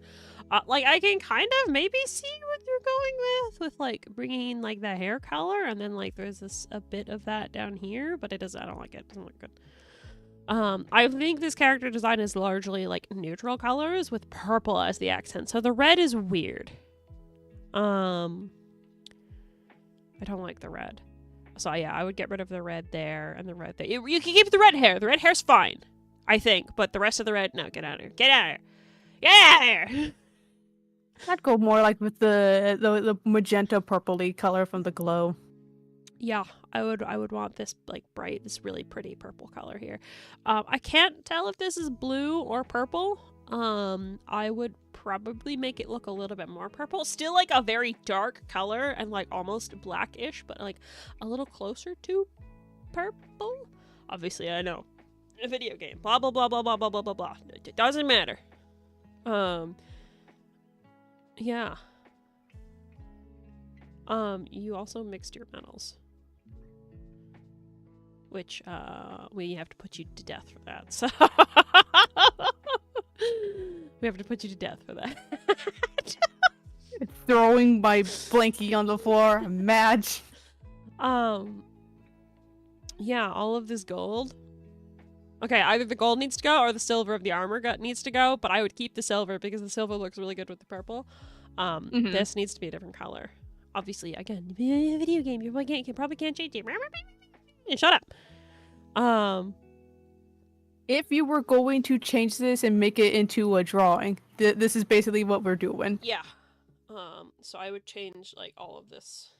S1: Like, I can kind of maybe see what you're going with like bringing in, like, the hair color, and then, like, there's a bit of that down here, but I don't like it. It doesn't look good. I think this character design is largely, like, neutral colors with purple as the accent, so the red is weird. I don't like the red. So yeah, I would get rid of the red there and the red there. You can keep the red hair. The red hair's fine, I think. But the rest of the red, no, get out of here. Get out of here. Get out of here.
S2: I'd go more like with the magenta purpley color from the glow.
S1: Yeah, I would want this, like, bright, this really pretty purple color here. I can't tell if this is blue or purple. I would probably make it look a little bit more purple. Still, like, a very dark color and, like, almost blackish, but, like, a little closer to purple. Obviously, I know. A video game. Blah, blah, blah, blah, blah, blah, blah, blah, blah. It doesn't matter. Yeah. You also mixed your metals. Which, we have to put you to death for that, so... We have to put you to death for that.
S2: Throwing my blankie on the floor. I'm mad.
S1: Yeah, all of this gold. Okay, either the gold needs to go or the silver of the armor needs to go, but I would keep the silver because the silver looks really good with the purple. This needs to be a different color. Obviously, again, video game, you probably can't change it. Shut up.
S2: If you were going to change this and make it into a drawing, this is basically what we're doing.
S1: Yeah. So I would change, like, all of this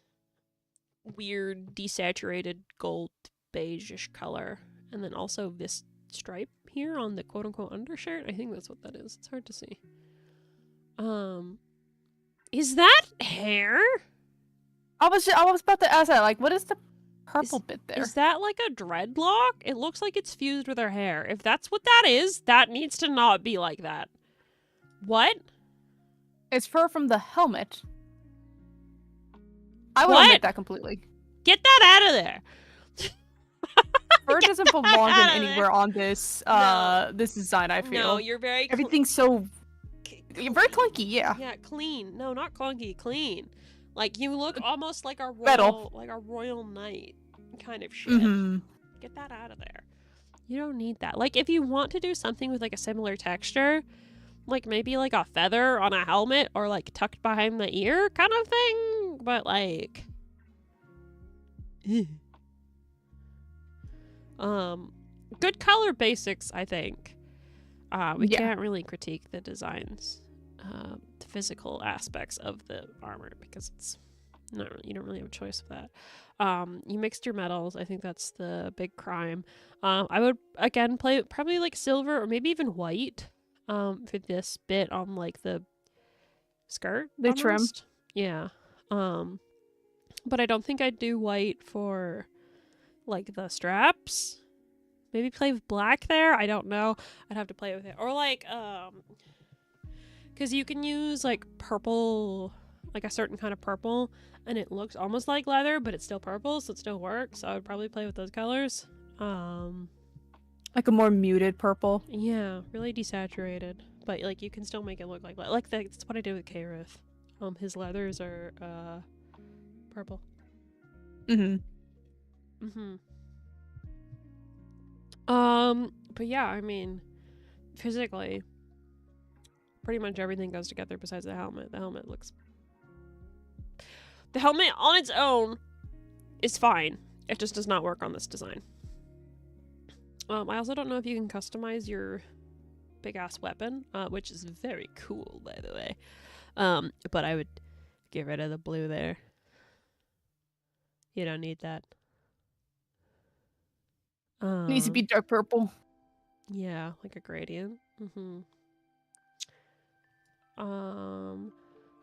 S1: weird desaturated gold beige-ish color, and then also this stripe here on the quote-unquote undershirt. I think that's what that is. It's hard to see. Is that hair?
S2: I was about to ask that. Like, what is the purple bit there?
S1: Is that like a dreadlock? It looks like it's fused with her hair. If that's what that is, that needs to not be like that. What?
S2: It's fur from the helmet. I will admit that completely.
S1: Get that out of there.
S2: fur doesn't belong in
S1: out of there.
S2: anywhere on this
S1: No.
S2: this design, I feel.
S1: No, you're very
S2: Everything's so you're very clunky, yeah.
S1: Yeah, clean. No, not clunky, clean. Like you look almost like a
S2: Metal.
S1: royal knight kind of shit.
S2: Mm-hmm.
S1: Get that out of there. You don't need that. Like if you want to do something with like a similar texture, like maybe like a feather on a helmet or like tucked behind the ear kind of thing, but like good color basics, I think. We can't really critique the designs, the physical aspects of the armor because it's not really, you don't really have a choice with that. You mixed your metals. I think that's the big crime. I would again play probably like silver or maybe even white for this bit on like the skirt.
S2: The trim.
S1: Almost. Yeah. But I don't think I'd do white for like the straps. Maybe play with black there. I don't know. I'd have to play with it. Or like because you can use like purple, like a certain kind of purple, and it looks almost like leather, but it's still purple, so it still works. So I would probably play with those colors.
S2: Like a more muted purple.
S1: Yeah, really desaturated, but like you can still make it look like that's what I did with Kareth. His leathers are purple. But yeah, I mean, physically, pretty much everything goes together besides the helmet. The helmet on its own is fine. It just does not work on this design. I also don't know if you can customize your big ass weapon, which is very cool, by the way. But I would get rid of the blue there. You don't need that.
S2: Needs to be dark purple.
S1: Yeah, like a gradient.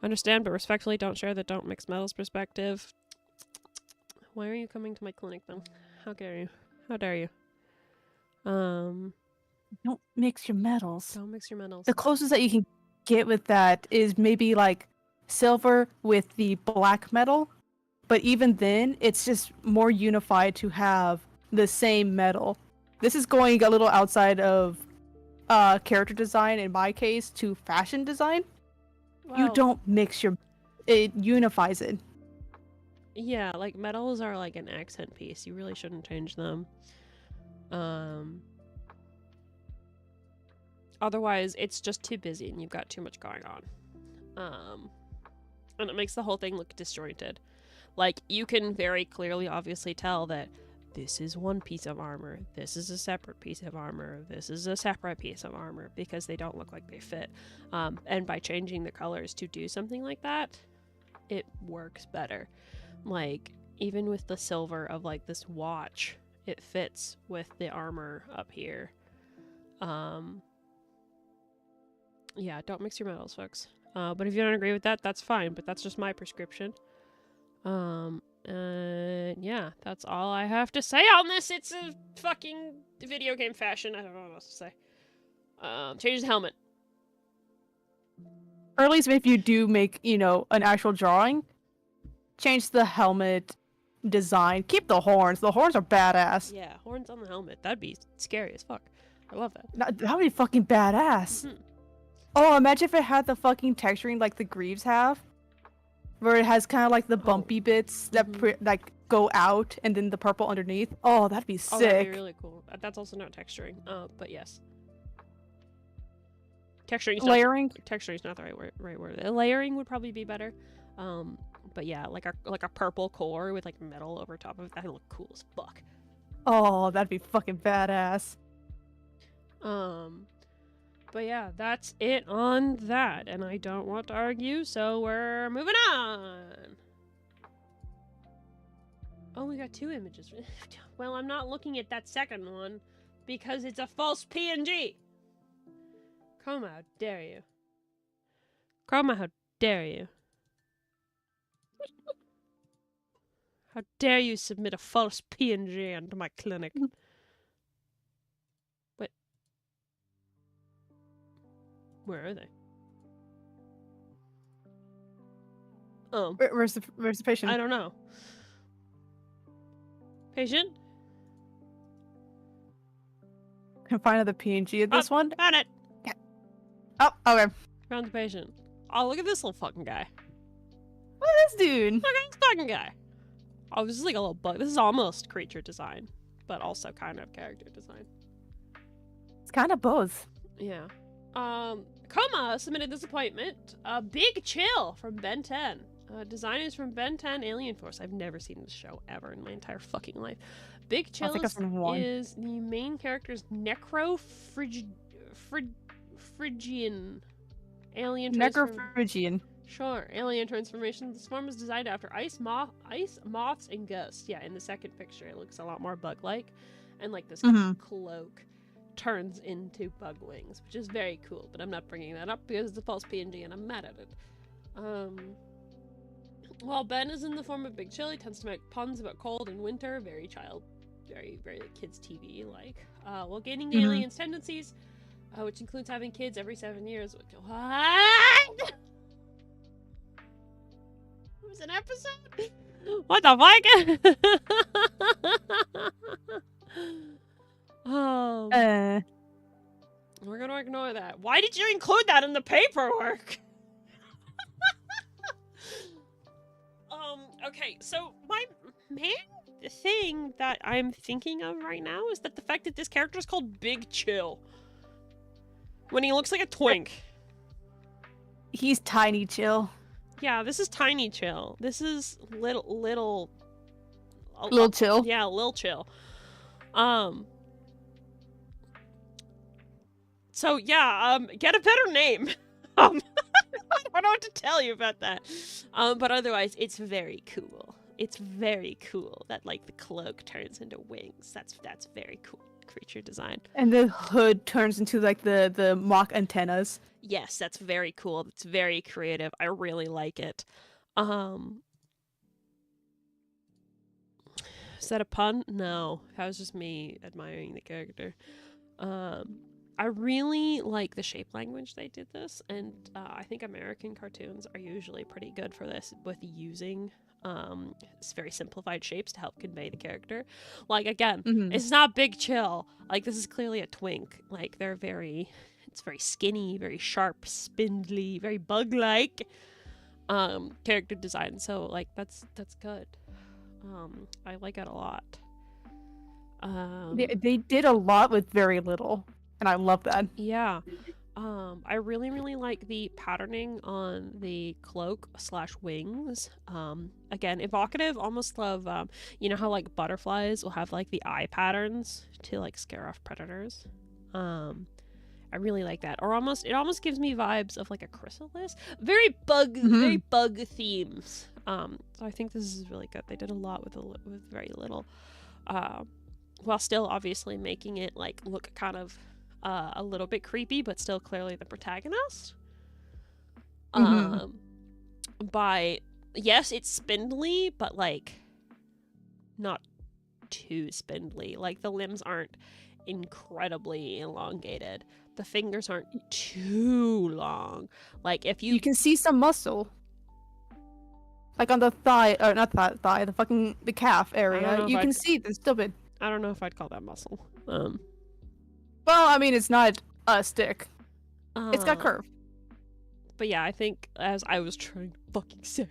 S1: Understand, but respectfully don't share the don't mix metals perspective. Why are you coming to my clinic then? How dare you? How dare you?
S2: Don't mix your metals.
S1: Don't mix your metals.
S2: The closest that you can get with that is maybe like silver with the black metal. But even then, it's just more unified to have the same metal. This is going a little outside of character design, in my case, to fashion design. Well, you don't mix it unifies it.
S1: Yeah, like metals are like an accent piece. You really shouldn't change them. Otherwise, it's just too busy and you've got too much going on. And it makes the whole thing look disjointed. Like, you can very clearly, obviously tell that this is one piece of armor, this is a separate piece of armor, this is a separate piece of armor, because they don't look like they fit. And by changing the colors to do something like that, it works better. Like, even with the silver of, like, this watch, it fits with the armor up here. Yeah, don't mix your metals, folks. But if you don't agree with that, that's fine, but that's just my prescription. Yeah, that's all I have to say on this. It's a fucking video game fashion. I don't know what else to say. Change the helmet.
S2: Or at least if you do make, an actual drawing, change the helmet design. Keep the horns. The horns are badass.
S1: Yeah, horns on the helmet. That'd be scary as fuck. I love that.
S2: That would be fucking badass. Oh, imagine if it had the fucking texturing like the greaves have. Where it has kind of like the bumpy bits that like go out and then the purple underneath. Oh, that'd be sick.
S1: Oh, that'd be really cool. That's also not texturing. But yes.
S2: Layering?
S1: Texturing is not the right word. Layering would probably be better. But yeah, like a purple core with like metal over top of it. That'd look cool as fuck.
S2: Oh, that'd be fucking badass.
S1: But yeah, that's it on that, and I don't want to argue, so we're moving on. Oh, we got 2 images. Well, I'm not looking at that second one because it's a false PNG. Chroma, how dare you? Chroma, how dare you? How dare you submit a false PNG onto my clinic? Where are they? Oh.
S2: Where's the patient?
S1: I don't know. Patient?
S2: Can find another PNG of this one.
S1: Found it.
S2: Yeah. Oh, okay.
S1: Found the patient. Oh, look at this little fucking guy.
S2: Look at this dude.
S1: Look at this fucking guy. Oh, this is like a little bug. This is almost creature design, but also kind of character design.
S2: It's kind of both.
S1: Yeah. Coma submitted this appointment. Big Chill from Ben 10. Design is from Ben 10 Alien Force. I've never seen this show ever in my entire fucking life. Big Chill is the main character's Phrygian alien
S2: Necrophrygian.
S1: Sure, alien transformation. This form was designed after ice moths, and ghosts. Yeah, in the second picture, it looks a lot more bug-like, and like this cloak turns into bug wings, which is very cool. But I'm not bringing that up because it's a false PNG, and I'm mad at it. While Ben is in the form of Big Chill, he tends to make puns about cold and winter, very kids TV like. While gaining the alien's tendencies, which includes having kids every 7 years. What? It was an episode? What the fuck? We're gonna ignore that. Why did you include that in the paperwork? Okay, so my main thing that I'm thinking of right now is that the fact that this character is called Big Chill. When he looks like a twink.
S2: He's Tiny Chill.
S1: Yeah, this is Tiny Chill. This is little
S2: Chill.
S1: Yeah, Lil Chill. So yeah, get a better name. I don't know what to tell you about that. But otherwise, it's very cool. It's very cool that like the cloak turns into wings. That's very cool creature design.
S2: And the hood turns into like the mock antennas.
S1: Yes, that's very cool. It's very creative. I really like it. Is that a pun? No, that was just me admiring the character. I really like the shape language they did this, and I think American cartoons are usually pretty good for this with using very simplified shapes to help convey the character. Like, again, it's not Big Chill. Like, this is clearly a twink. Like, it's very skinny, very sharp, spindly, very bug-like character design. So, like, that's good. I like it a lot.
S2: They did a lot with very little. And I love that.
S1: Yeah. I really, really like the patterning on the cloak / wings. Again, evocative, almost love, you know how like butterflies will have like the eye patterns to like scare off predators. I really like that. Or it almost gives me vibes of like a chrysalis. Very bug themes. So I think this is really good. They did a lot with very little. While still obviously making it like look kind of a little bit creepy, but still clearly the protagonist. Yes, it's spindly, but like not too spindly. Like the limbs aren't incredibly elongated. The fingers aren't too long. Like if you
S2: can see some muscle. Like on the thigh, or not thigh, the calf area. You can see the stupid.
S1: I don't know if I'd call that muscle.
S2: Well, I mean, it's not a stick. It's got curve.
S1: But yeah, I think as I was trying to fucking say,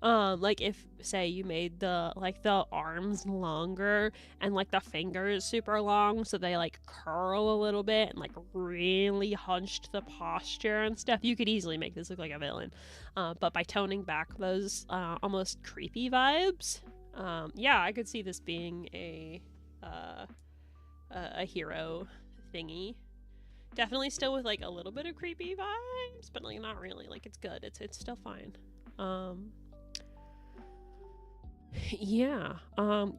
S1: like if say you made the arms longer and like the fingers super long, so they like curl a little bit and like really hunched the posture and stuff, you could easily make this look like a villain. But by toning back those almost creepy vibes, yeah, I could see this being a hero thingy. Definitely still with like a little bit of creepy vibes, but like not really. Like it's good. It's still fine. Yeah.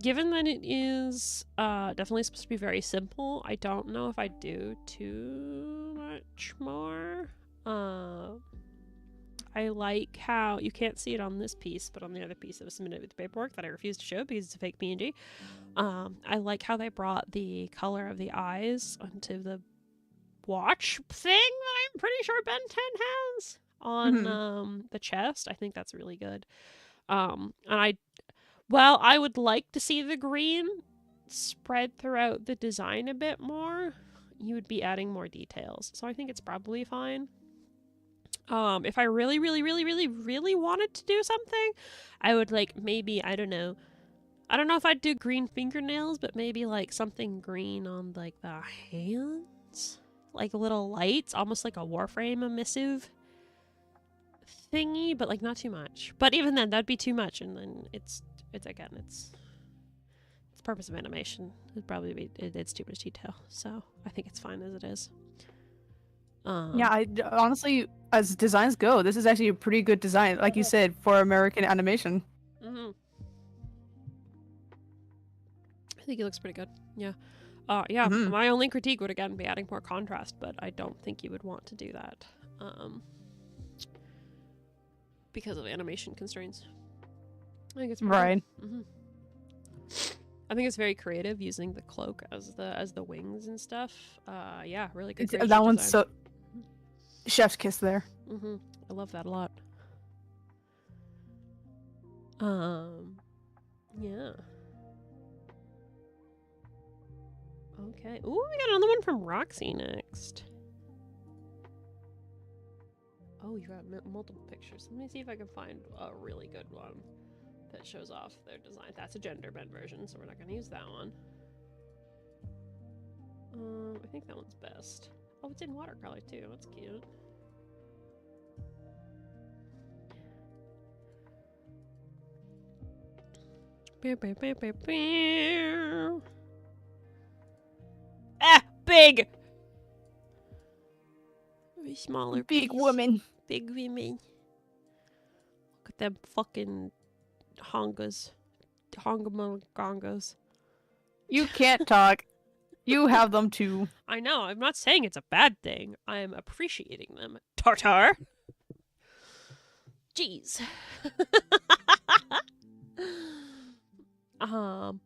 S1: Given that it is definitely supposed to be very simple, I don't know if I do too much more. I like how you can't see it on this piece, but on the other piece that was submitted with the paperwork that I refused to show because it's a fake PNG. I like how they brought the color of the eyes onto the watch thing that I'm pretty sure Ben 10 has on the chest. I think that's really good. And I would like to see the green spread throughout the design a bit more, you would be adding more details. So I think it's probably fine. If I really, really, really, really, really wanted to do something, I would like maybe, I don't know if I'd do green fingernails, but maybe like something green on like the hands, like little lights, almost like a Warframe emissive thingy, but like not too much. But even then, that'd be too much, and then it's purpose of animation. It'd probably be it's too much detail, so I think it's fine as it is.
S2: Yeah, I honestly, as designs go, this is actually a pretty good design, like you said, for American animation.
S1: I think it looks pretty good. Yeah. Yeah. My only critique would again be adding more contrast, but I don't think you would want to do that, because of animation constraints. I think it's
S2: right.
S1: I think it's very creative using the cloak as the wings and stuff. Yeah, really good.
S2: That one's so chef's kiss there.
S1: I love that a lot. Yeah. Okay. Ooh, we got another one from Roxy next. Oh, you got multiple pictures. Let me see if I can find a really good one that shows off their design. That's a gender bent version, so we're not going to use that one. I think that one's best. Oh, it's in watercolor too. That's cute. Ah, big. Very smaller.
S2: Big woman.
S1: Big women. Look at them fucking hongas. Hongos.
S2: You can't talk. You have them too.
S1: I know. I'm not saying it's a bad thing. I'm appreciating them. Tartar. Jeez. God,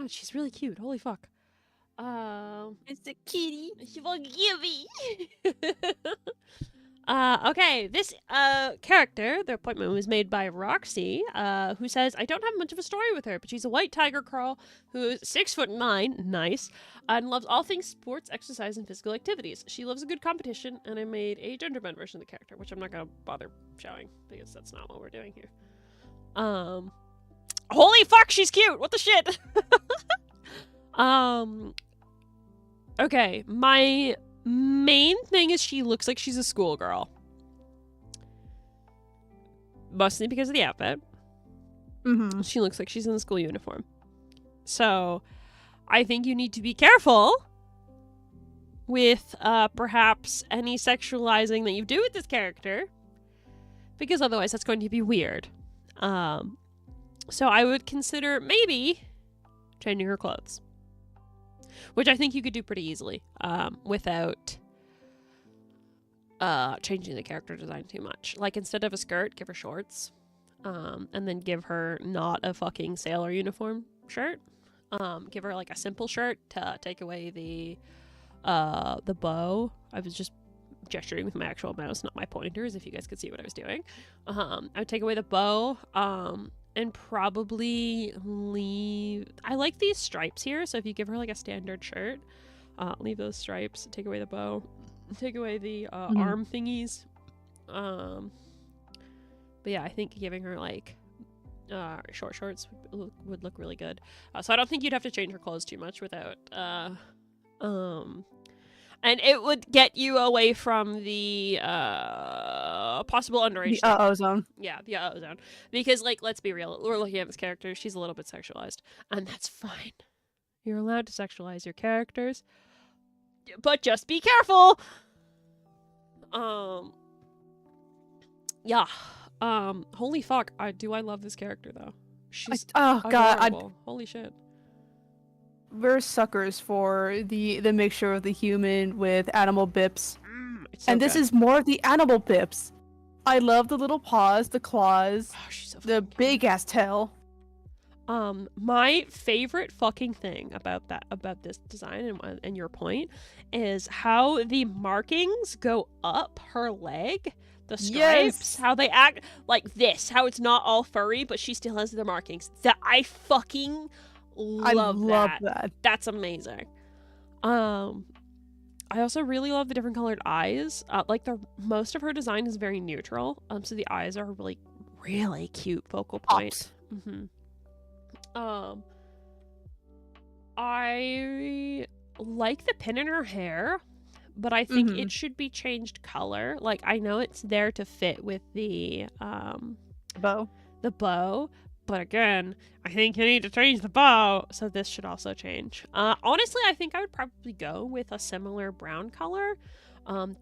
S1: she's really cute. Holy fuck. It's a kitty. She won't give me. Okay, this character, the appointment was made by Roxy, who says, I don't have much of a story with her, but she's a white tiger girl who's 6'9", nice, and loves all things sports, exercise, and physical activities. She loves a good competition, and I made a gender bent version of the character, which I'm not gonna bother showing, because that's not what we're doing here. Holy fuck, she's cute! What the shit? Okay, my main thing is she looks like she's a schoolgirl. Mostly because of the outfit. She looks like she's in the school uniform. So, I think you need to be careful with perhaps any sexualizing that you do with this character, because otherwise that's going to be weird. So I would consider maybe changing her clothes, which I think you could do pretty easily without changing the character design too much. Like, instead of a skirt, give her shorts, and then give her not a fucking sailor uniform shirt. Give her like a simple shirt to take away the bow. I was just gesturing with my actual mouse, not my pointers, if you guys could see what I was doing. I would take away the bow, and probably leave... I like these stripes here, so if you give her like a standard shirt, leave those stripes, take away the bow, take away the arm thingies. But yeah, I think giving her like short shorts would look really good. So I don't think you'd have to change her clothes too much without... and it would get you away from the possible underage.
S2: The zone.
S1: Yeah, the zone. Because, like, let's be real. We're looking at this character. She's a little bit sexualized. And that's fine. You're allowed to sexualize your characters. But just be careful! Yeah. Holy fuck. I love this character, though. She's adorable. Holy shit.
S2: We're suckers for the mixture of the human with animal bips.
S1: So
S2: and this is more of the animal bips. I love the little paws, the claws, the big ass tail.
S1: My favorite fucking thing about this design and your point is how the markings go up her leg. The stripes, how they act like this, how it's not all furry, but she still has the markings. That I fucking
S2: I love
S1: that.
S2: that.
S1: That's amazing. I also really love the different colored eyes. Like most of her design is very neutral. So the eyes are really, really cute focal point. I like the pin in her hair, but I think it should be changed color. Like, I know it's there to fit with the
S2: bow.
S1: But again, I think you need to change the bow, so this should also change. Honestly, I think I would probably go with a similar brown color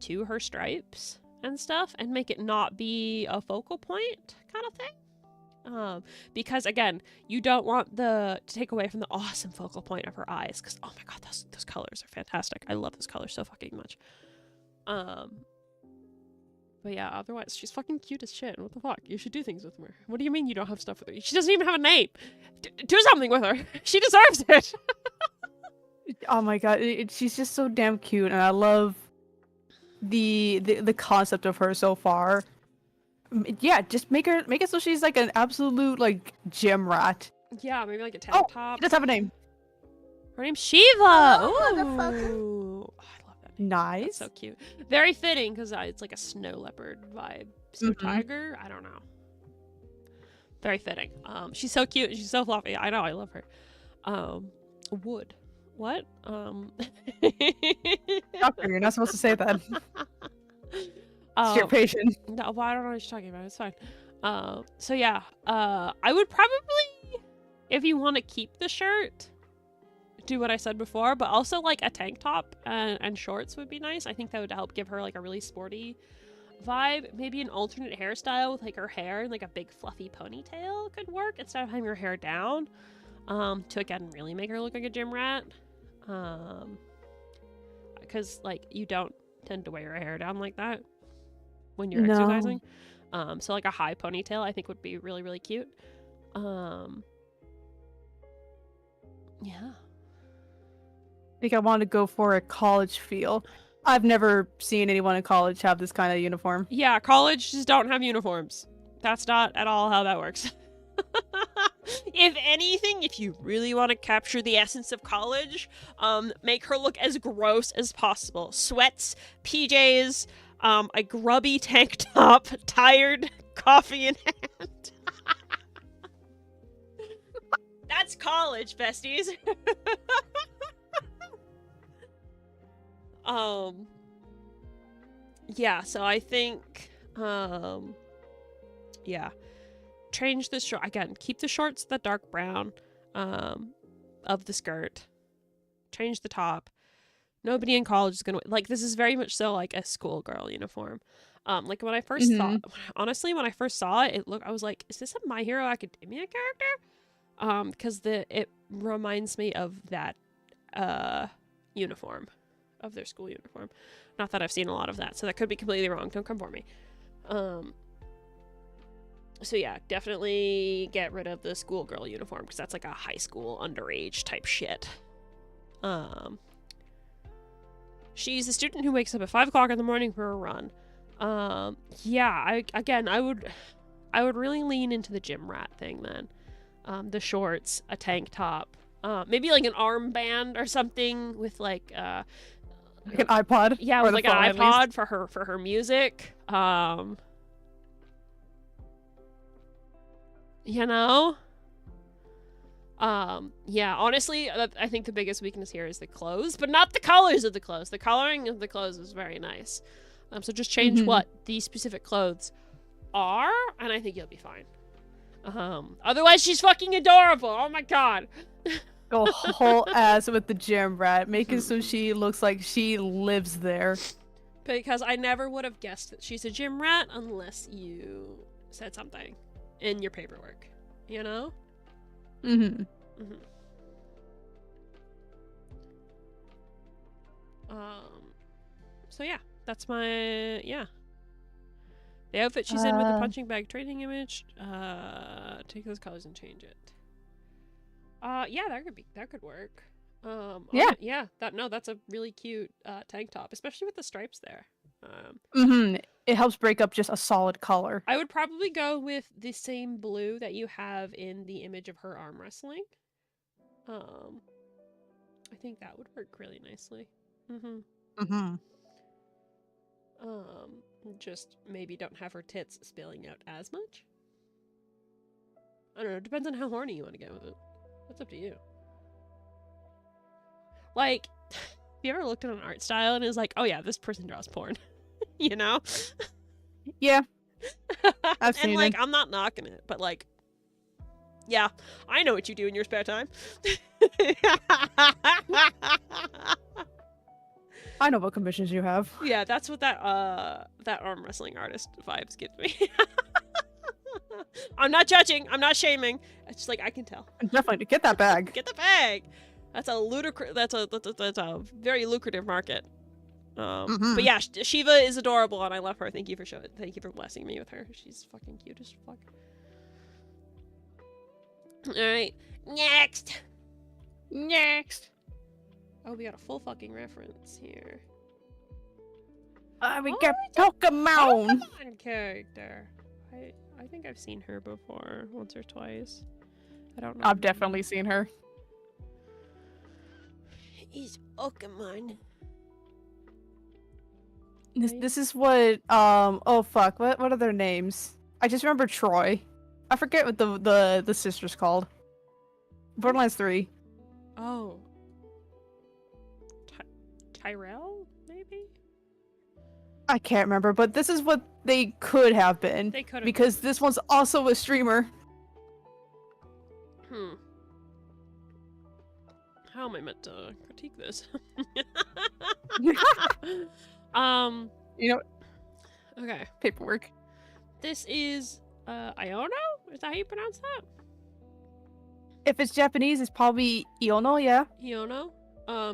S1: to her stripes and stuff, and make it not be a focal point kind of thing. Because again, you don't want to take away from the awesome focal point of her eyes, because oh my god, those colors are fantastic. I love those colors so fucking much. But yeah, otherwise, she's fucking cute as shit. What the fuck? You should do things with her. What do you mean you don't have stuff with her? She doesn't even have a name. Do something with her. She deserves it.
S2: Oh my god, she's just so damn cute, and I love the concept of her so far. Yeah, just make it so she's like an absolute like gym rat.
S1: Yeah, maybe like a tank top.
S2: She does have a name.
S1: Her name's Shiva. Oh, I love that name.
S2: Nice.
S1: That's so cute. Very fitting because it's like a snow leopard vibe. So tiger. I don't know. Very fitting. She's so cute. She's so fluffy. I know. I love her. Wood. What?
S2: Doctor, you're not supposed to say that. It's your patient.
S1: No, well, I don't know what you're talking about. It's fine. So yeah. I would probably, if you want to keep the shirt, do what I said before, but also like a tank top and shorts would be nice. I think that would help give her like a really sporty vibe. Maybe an alternate hairstyle with like her hair in like a big fluffy ponytail could work instead of having her hair down. To again really make her look like a gym rat. Because like you don't tend to wear your hair down like that when you're exercising. So like a high ponytail I think would be really, really cute. Yeah.
S2: I think I want to go for a college feel. I've never seen anyone in college have this kind of uniform.
S1: Yeah, colleges don't have uniforms. That's not at all how that works. If anything, if you really want to capture the essence of college, make her look as gross as possible. Sweats, PJs, a grubby tank top, tired, coffee in hand. That's college, besties. Yeah, so I think, yeah. Change the short again. Keep the shorts the dark brown, of the skirt. Change the top. Nobody in college is gonna like. This is very much so like a schoolgirl uniform. Like when I first thought, honestly, when I first saw it, I was like, is this a My Hero Academia character? Because it reminds me of that, uniform, of their school uniform. Not that I've seen a lot of that, so that could be completely wrong. Don't come for me. So yeah, definitely get rid of the schoolgirl uniform because that's like a high school underage type shit. She's a student who wakes up at 5 o'clock in the morning for a run. Yeah, I would really lean into the gym rat thing then. The shorts, a tank top, maybe like an armband or something with like an
S2: iPod.
S1: Yeah, with like an iPod for her music. You know? Yeah, honestly, I think the biggest weakness here is the clothes, but not the colors of the clothes. The coloring of the clothes is very nice. So just change what these specific clothes are, and I think you'll be fine. Otherwise, she's fucking adorable. Oh my god.
S2: Go whole ass with the gym rat. Make it so she looks like she lives there.
S1: Because I never would have guessed that she's a gym rat unless you said something in your paperwork, you know? So yeah, that's my, the outfit she's in with the punching bag training image, take those colors and change it. Yeah, that could work. That's a really cute tank top, especially with the stripes there.
S2: It helps break up just a solid color.
S1: I would probably go with the same blue that you have in the image of her arm wrestling. I think that would work really nicely. Just maybe don't have her tits spilling out as much. I don't know. It depends on how horny you want to get with it. That's up to you. Like, have you ever looked at an art style and is like, oh yeah, this person draws porn? You know?
S2: Yeah. I've seen
S1: and like,
S2: it.
S1: I'm not knocking it, but like, yeah, I know what you do in your spare time.
S2: I know what commissions you have.
S1: Yeah, that's what that arm wrestling artist vibes give me. I'm not judging. I'm not shaming. It's just like I can tell.
S2: Definitely get that bag.
S1: Get the bag. That's a very lucrative market. But yeah, Shiva is adorable and I love her. Thank you for blessing me with her. She's fucking cute as fuck. All right, next. Oh, we got a full fucking reference here.
S2: We got Pokemon.
S1: Pokemon character. I think I've seen her before, once or twice. I don't know.
S2: I've definitely seen her.
S1: He's Pokemon.
S2: This is what oh fuck, what are their names? I just remember Troy. I forget what the sister's called. Borderlands 3.
S1: Oh. Tyrell, maybe?
S2: I can't remember, but this is what they could have been.
S1: They could have
S2: because
S1: been.
S2: This one's also a streamer.
S1: How am I meant to critique this?
S2: You know,
S1: okay.
S2: paperwork.
S1: This is Iono? Is that how you pronounce that?
S2: If it's Japanese, it's probably Iono, yeah.
S1: Iono.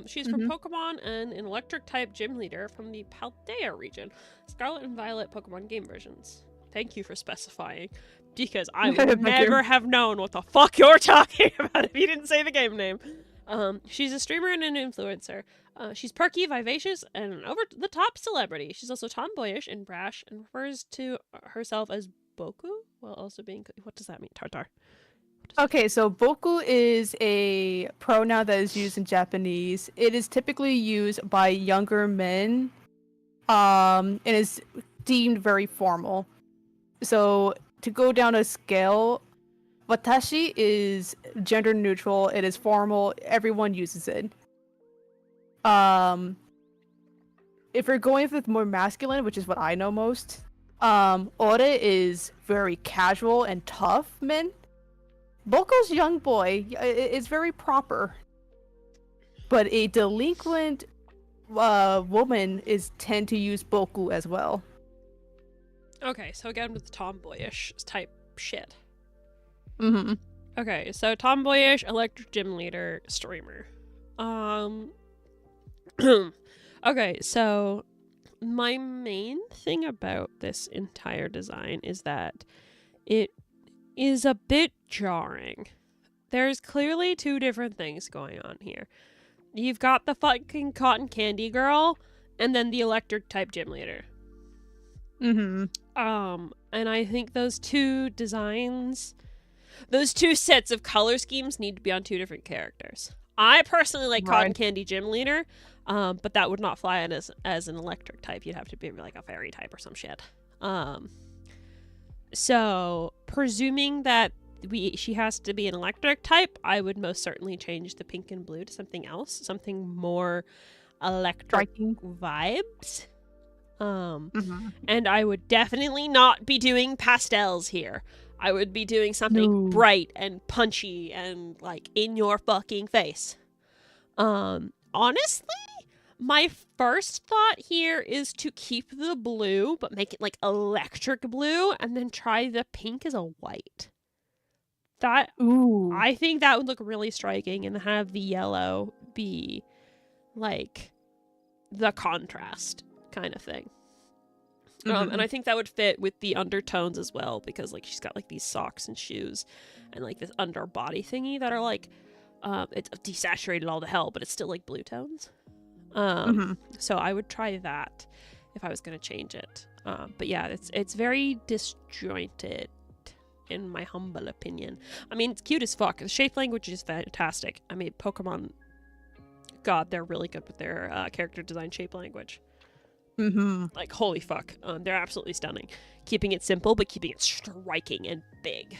S1: She's from Pokemon and an electric type gym leader from the Paldea region. Scarlet and Violet Pokemon game versions. Thank you for specifying, because I would never have known what the fuck you're talking about if you didn't say the game name. She's a streamer and an influencer. She's perky, vivacious, and an over-the-top celebrity. She's also tomboyish and brash and refers to herself as Boku, while also being... What does that mean, Tartar?
S2: Okay, so Boku is a pronoun that is used in Japanese. It is typically used by younger men, and is deemed very formal. So, to go down a scale, watashi is gender neutral, it is formal, everyone uses it. If you're going with more masculine, which is what I know most, ore is very casual and tough men. Boku's young boy is very proper. But a delinquent woman tend to use Boku as well.
S1: Okay, so again with the tomboyish type shit.
S2: Mm-hmm.
S1: Okay, so tomboyish, electric gym leader, streamer. Okay, so my main thing about this entire design is that it is a bit jarring. There's clearly two different things going on here. You've got the fucking cotton candy girl, and then the electric type gym leader.
S2: Mm-hmm.
S1: And I think those two designs, those two sets of color schemes need to be on two different characters. I personally like cotton candy gym leader, but that would not fly as an electric type. You'd have to be like a fairy type or some shit. So presuming that she has to be an electric type, I would most certainly change the pink and blue to something else, something more electric vibes. And I would definitely not be doing pastels here. I would be doing something bright and punchy and like in your fucking face. Honestly, my first thought here is to keep the blue but make it like electric blue and then try the pink as a white. I think that would look really striking, and have the yellow be like the contrast kind of thing. And I think that would fit with the undertones as well, because like she's got like these socks and shoes and like this underbody thingy that are like it's desaturated all to hell, but it's still like blue tones. So I would try that if I was going to change it. But yeah, it's very disjointed. in my humble opinion. I mean, it's cute as fuck. The shape language is fantastic. I mean, Pokemon, God, they're really good with their character design shape language. Like, holy fuck. They're absolutely stunning. Keeping it simple, but keeping it striking and big.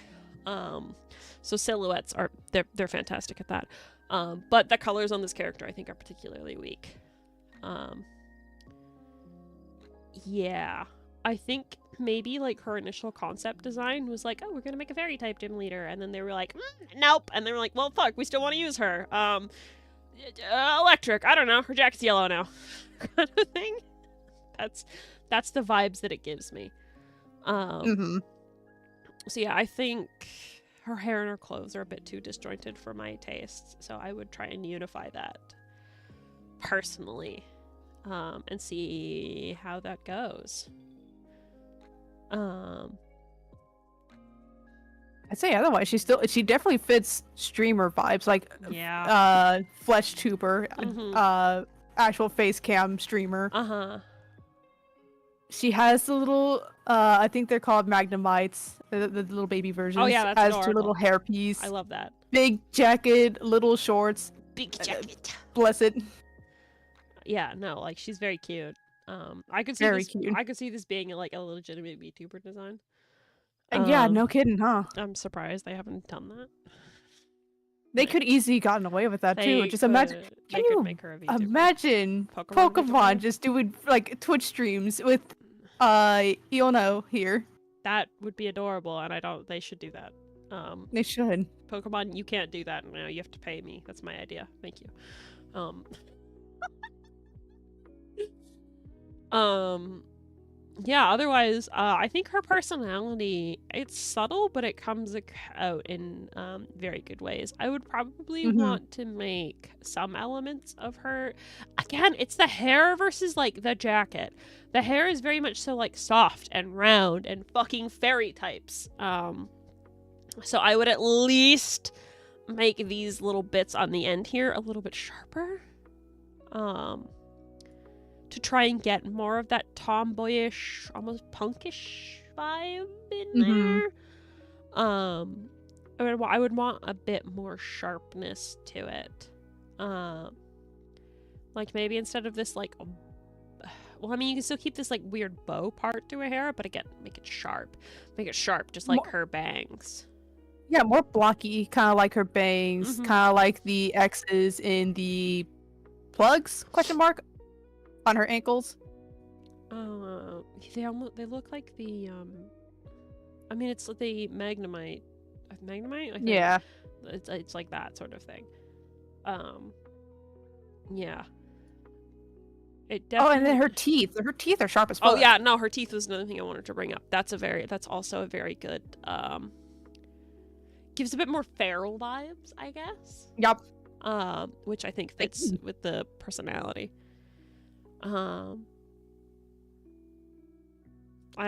S1: So silhouettes are, they're fantastic at that. But the colors on this character, I think, are particularly weak. Yeah. I think maybe, like, her initial concept design was like, oh, we're gonna make a fairy type gym leader. And then they were like, nope. And they were like, well, fuck, we still want to use her. Electric. I don't know. Her jacket's yellow now. Kind of thing. That's the vibes that it gives me. So yeah, I think her hair and her clothes are a bit too disjointed for my tastes. So I would try and unify that personally, and see how that goes. I'd
S2: say otherwise, she definitely fits streamer vibes, like flesh tuber, actual face cam streamer. She has the little, I think they're called Magnemites, the little baby versions.
S1: Oh yeah, that's
S2: has
S1: adorable.
S2: 2 little hairpiece.
S1: I love that.
S2: Big jacket, little shorts.
S1: Big jacket.
S2: Blessed.
S1: Yeah, no, like, she's very cute. I could see this being like a legitimate VTuber design.
S2: Yeah, no kidding, huh?
S1: I'm surprised they haven't done that.
S2: They could easily gotten away with that too. Just imagine. Can you imagine Pokemon just doing like Twitch streams with Iono here?
S1: That would be adorable, and they should do that.
S2: They should.
S1: Pokemon, you can't do that now. You have to pay me. That's my idea. Thank you. Yeah, otherwise, I think her personality, it's subtle, but it comes out in very good ways. I would probably want to make some elements of her. Again, it's the hair versus, like, the jacket. The hair is very much so, like, soft and round and fucking fairy types. So I would at least make these little bits on the end here a little bit sharper. To try and get more of that tomboyish, almost punkish vibe in there. I would want a bit more sharpness to it. Like, maybe instead of this, like, well, I mean, you can still keep this, like, weird bow part to her hair, but again, make it sharp. Make it sharp, just like her bangs.
S2: Yeah, more blocky, kind of like her bangs, kind of like the X's in the plugs, question mark, on her ankles.
S1: They look like the I mean, it's the Magnemite. Magnemite? I think.
S2: Yeah.
S1: It's like that sort of thing. Yeah. It definitely...
S2: Oh, and then her teeth. Her teeth are sharp as fuck.
S1: Oh yeah, no, her teeth was another thing I wanted to bring up. That's also a very good gives a bit more feral vibes, I guess.
S2: Yup.
S1: Which I think fits with the personality. I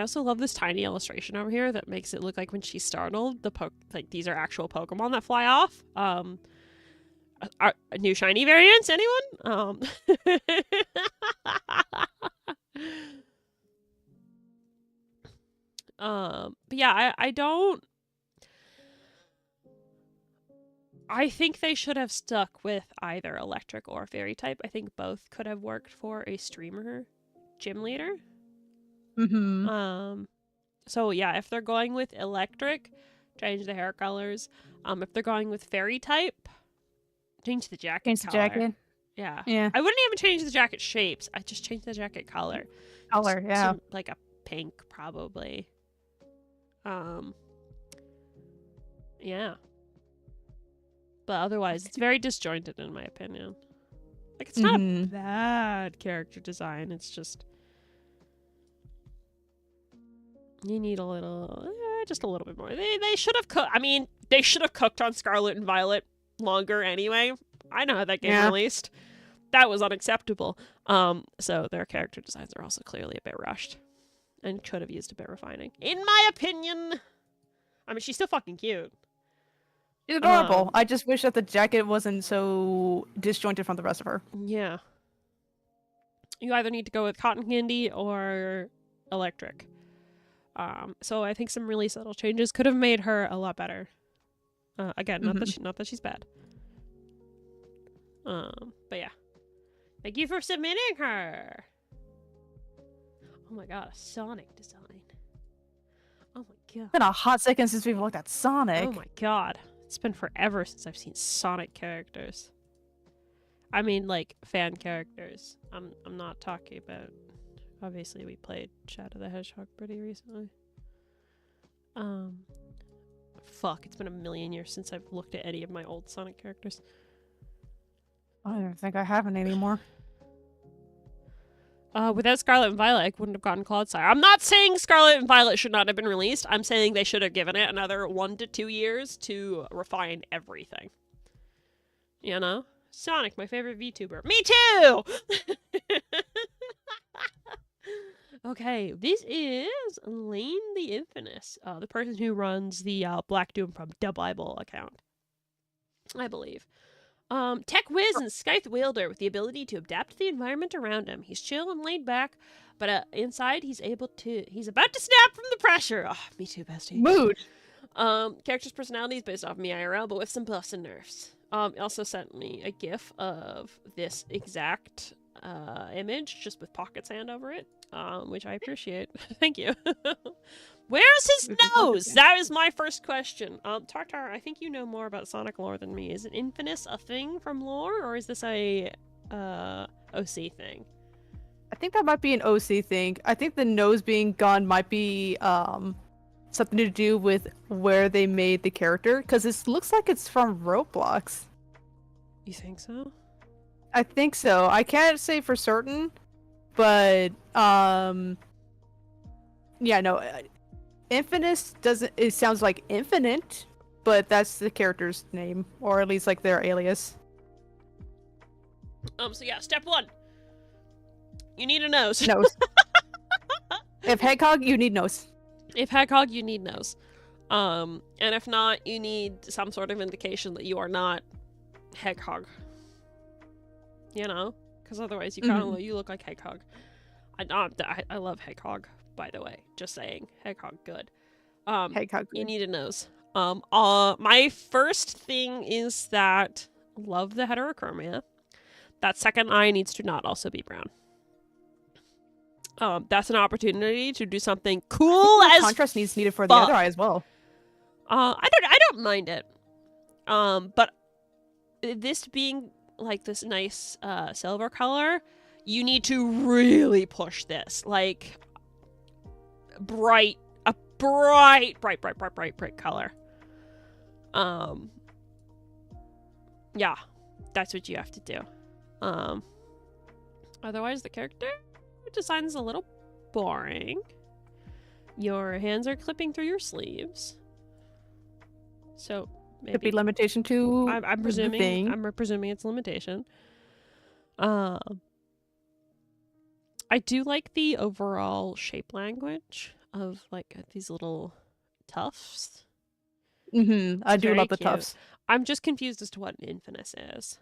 S1: also love this tiny illustration over here that makes it look like when she's startled, like these are actual Pokemon that fly off. Are new shiny variants, anyone? But yeah, I think they should have stuck with either electric or fairy type. I think both could have worked for a streamer gym leader. So yeah, if they're going with electric, change the hair colors. If they're going with fairy type, change the jacket color.
S2: The jacket.
S1: Yeah.
S2: Yeah.
S1: I wouldn't even change the jacket shapes. I just change the jacket color.
S2: Yeah.
S1: Like a pink, probably. Yeah. But otherwise, it's very disjointed in my opinion. Like, it's not a bad character design. It's just you need just a little bit more. They should have cooked. I mean, they should have cooked on Scarlet and Violet longer anyway. I know how that game released. That was unacceptable. So their character designs are also clearly a bit rushed and could have used a bit refining, in my opinion. I mean, she's still fucking cute.
S2: She's adorable. I just wish that the jacket wasn't so disjointed from the rest of her.
S1: Yeah. You either need to go with cotton candy or electric. So I think some really subtle changes could have made her a lot better. Again, not that she's bad. But yeah. Thank you for submitting her. Oh my god, a Sonic design. Oh my god.
S2: It's been a hot second since we've looked at Sonic.
S1: Oh my god. It's been forever since I've seen Sonic characters. I mean, like, fan characters. I'm not talking about... Obviously, we played Shadow the Hedgehog pretty recently. Fuck, it's been a million years since I've looked at any of my old Sonic characters.
S2: I don't think I have any anymore.
S1: Without Scarlet and Violet, I wouldn't have gotten Clodsire. I'm not saying Scarlet and Violet should not have been released. I'm saying they should have given it another 1 to 2 years to refine everything. You know? Sonic, my favorite VTuber. Me too! Okay, this is Lane the Infamous, the person who runs the Black Doom from Da Bible account, I believe. Tech whiz and scythe wielder with the ability to adapt to the environment around him. He's chill and laid back, but inside he's about to snap from the pressure. Oh, me too, bestie.
S2: Mood.
S1: Character's personality is based off me IRL, but with some buffs and nerfs. He also sent me a gif of this exact image, just with pocket sand over it, which I appreciate. Thank you. Where's his nose? That is my first question. Tartar, I think you know more about Sonic lore than me. Is an Infamous a thing from lore, or is this a OC thing?
S2: I think that might be an OC thing. I think the nose being gone might be something to do with where they made the character, because it looks like it's from Roblox.
S1: You think so?
S2: I think so. I can't say for certain, but yeah, no. Infamous doesn't. It sounds like infinite, but that's the character's name, or at least like their alias.
S1: So yeah, step 1. You need a nose.
S2: Nose. If Hedgehog, you need nose.
S1: If Hedgehog, you need nose. And if not, you need some sort of indication that you are not Hedgehog. You know, because otherwise you kind of you look like Hedgehog. I love Hedgehog, by the way. Just saying, Hedgehog good.
S2: Hedgehog good.
S1: You need a nose. My first thing is that love the heterochromia. That second eye needs to not also be brown. That's an opportunity to do something cool as
S2: contrast needs needed for the other eye as well.
S1: I don't mind it. But this being like this nice silver color, you need to really push this. Like bright color. Yeah, that's what you have to do. Otherwise the character design's a little boring. Your hands are clipping through your sleeves. So maybe
S2: could be limitation to
S1: I'm presuming I'm presuming it's limitation. I do like the overall shape language of like these little tufts.
S2: I do love the
S1: cute.
S2: tufts.
S1: I'm just confused as to what an Infamous is.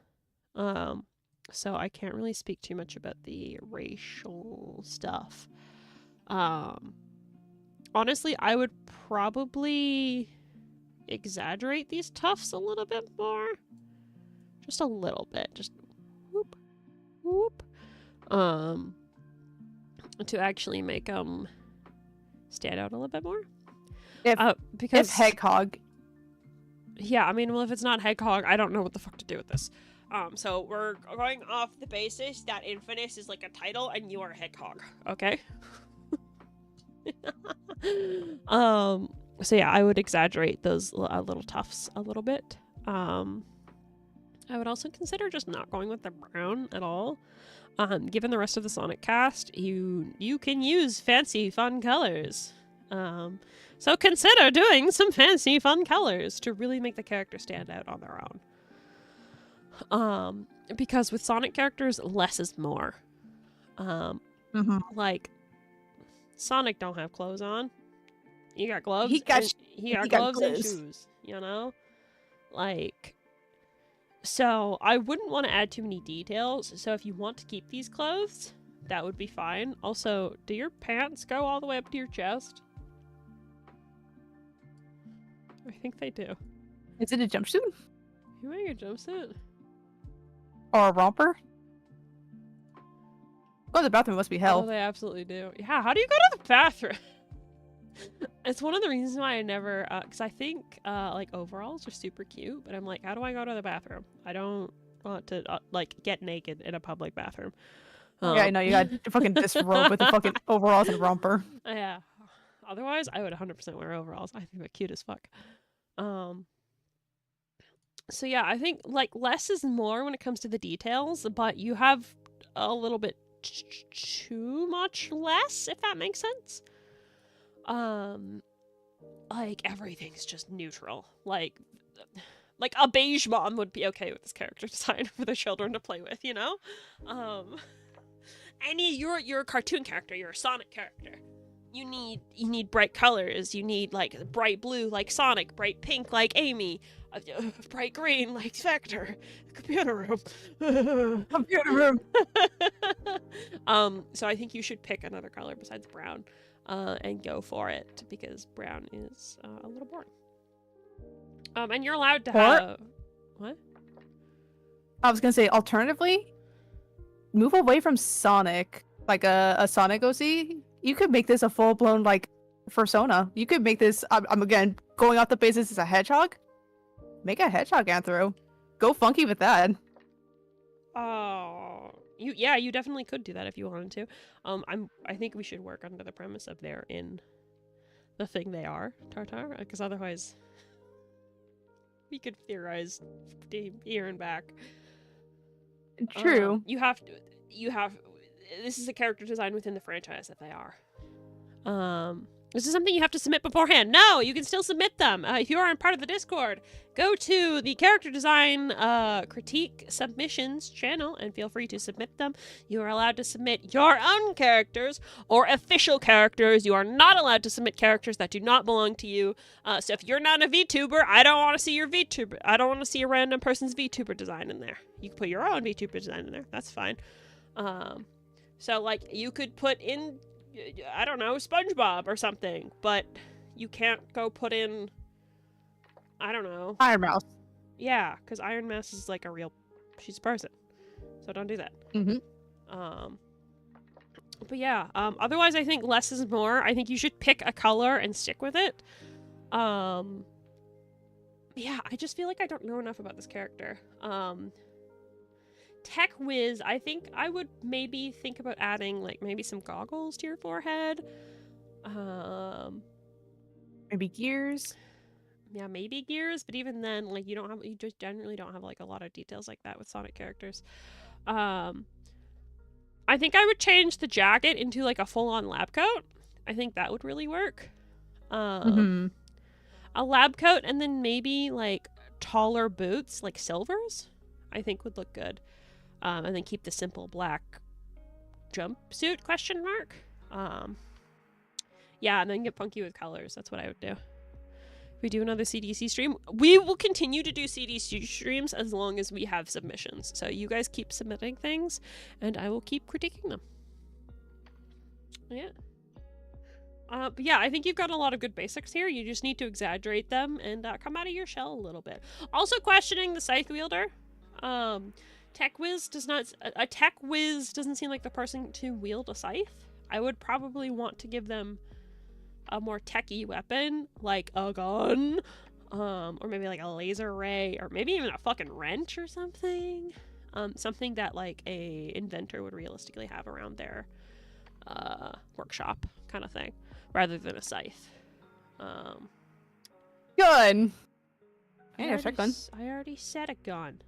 S1: So I can't really speak too much about the racial stuff. Honestly, I would probably exaggerate these tufts a little bit more. Just a little bit. Just whoop, whoop. To actually make them stand out a little bit more. Because
S2: if Hedgehog.
S1: Yeah, I mean, well, if it's not Hedgehog, I don't know what the fuck to do with this. So we're going off the basis that Infamous is like a title and you are Hedgehog, okay? So yeah, I would exaggerate those little tufts a little bit. I would also consider just not going with the brown at all. Given the rest of the Sonic cast, you can use fancy, fun colors. So consider doing some fancy, fun colors to really make the character stand out on their own. Because with Sonic characters, less is more. Like, Sonic don't have clothes on. He got gloves. He got gloves and shoes, you know? Like, so I wouldn't want to add too many details. So if you want to keep these clothes, that would be fine. Also, do your pants go all the way up to your chest? I think they do.
S2: Is it a jumpsuit?
S1: You wearing a jumpsuit?
S2: Or a romper? Go to the bathroom must be hell.
S1: Oh, they absolutely do. Yeah, how do you go to the bathroom? It's one of the reasons why I never, because I think, like, overalls are super cute, but I'm like, how do I go to the bathroom? I don't want to, like, get naked in a public bathroom.
S2: Yeah, I know, you got fucking disrobe with the fucking overalls and romper.
S1: Yeah. Otherwise, I would 100% wear overalls. I think they're cute as fuck. So yeah, I think, like, less is more when it comes to the details, but you have a little bit too much less, if that makes sense. Like, everything's just neutral. Like a beige mom would be okay with this character design for the children to play with, you know? You're a cartoon character, you're a Sonic character. You need bright colors, you need, like, bright blue like Sonic, bright pink like Amy, bright green like Spectre. Computer room.
S2: Computer room.
S1: So I think you should pick another color besides brown. And go for it, because brown is a little boring. And you're allowed to have... What?
S2: I was gonna say, alternatively, move away from Sonic, like a Sonic OC. You could make this a full-blown, like, persona. You could make this, I'm again, going off the basis as a hedgehog. Make a hedgehog anthro. Go funky with that.
S1: Oh... You definitely could do that if you wanted to. I think we should work under the premise of they're in the thing they are, Tartar, because otherwise we could theorize here and back.
S2: True.
S1: This is a character design within the franchise that they are. This is something you have to submit beforehand. No, you can still submit them. If you aren't part of the Discord, go to the character design critique submissions channel and feel free to submit them. You are allowed to submit your own characters or official characters. You are not allowed to submit characters that do not belong to you. So if you're not a VTuber, I don't want to see your VTuber. I don't want to see a random person's VTuber design in there. You can put your own VTuber design in there. That's fine. So, like, you could put in, I don't know, SpongeBob or something, but you can't go put in, I don't know.
S2: Iron Mouse.
S1: Yeah, because Iron Mouse is like she's a person. So don't do that. But yeah, otherwise I think less is more. I think you should pick a color and stick with it. Yeah, I just feel like I don't know enough about this character. Tech Whiz, I think I would maybe think about adding, like, maybe some goggles to your forehead.
S2: Maybe gears.
S1: Yeah, maybe gears, but even then, like, you just generally don't have, like, a lot of details like that with Sonic characters. I think I would change the jacket into, like, a full-on lab coat. I think that would really work. A lab coat and then maybe, like, taller boots, like silvers, I think would look good. And then keep the simple black jumpsuit, ? Yeah, and then get funky with colors. That's what I would do. If we do another CDC stream, we will continue to do CDC streams as long as we have submissions. So you guys keep submitting things, and I will keep critiquing them. Yeah. But yeah, I think you've got a lot of good basics here. You just need to exaggerate them and come out of your shell a little bit. Also questioning the scythe wielder. Tech Whiz doesn't seem like the person to wield a scythe. I would probably want to give them a more techy weapon, like a gun, or maybe like a laser ray, or maybe even a fucking wrench or something. Something that, like, a inventor would realistically have around their workshop kind of thing, rather than a scythe.
S2: Gun. Yeah, shotgun.
S1: I already said a gun.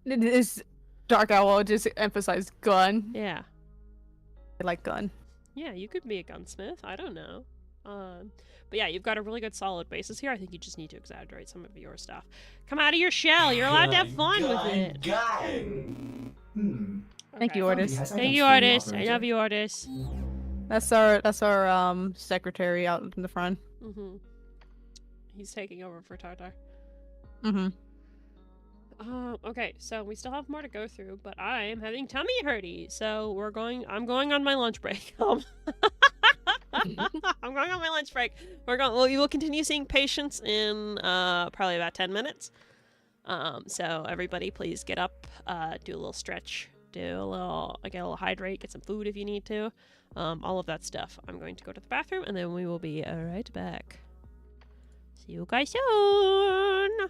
S2: It is Dark Owl, just emphasize gun.
S1: Yeah.
S2: I like gun.
S1: Yeah, you could be a gunsmith. I don't know. But yeah, you've got a really good solid basis here. I think you just need to exaggerate some of your stuff. Come out of your shell. You're allowed to have fun with it.
S2: Thank you, Ordis.
S1: Thank you, Ordis. I love you, Ordis.
S2: That's our secretary out in the front.
S1: He's taking over for Tartar. Okay, so we still have more to go through, but I am having tummy hurty, so I'm going on my lunch break. I'm going on my lunch break. Well, you will continue seeing patients in probably about 10 minutes. So everybody please get up, do a little stretch, get a little hydrate, get some food if you need to. All of that stuff. I'm going to go to the bathroom and then we will be right back. See you guys soon.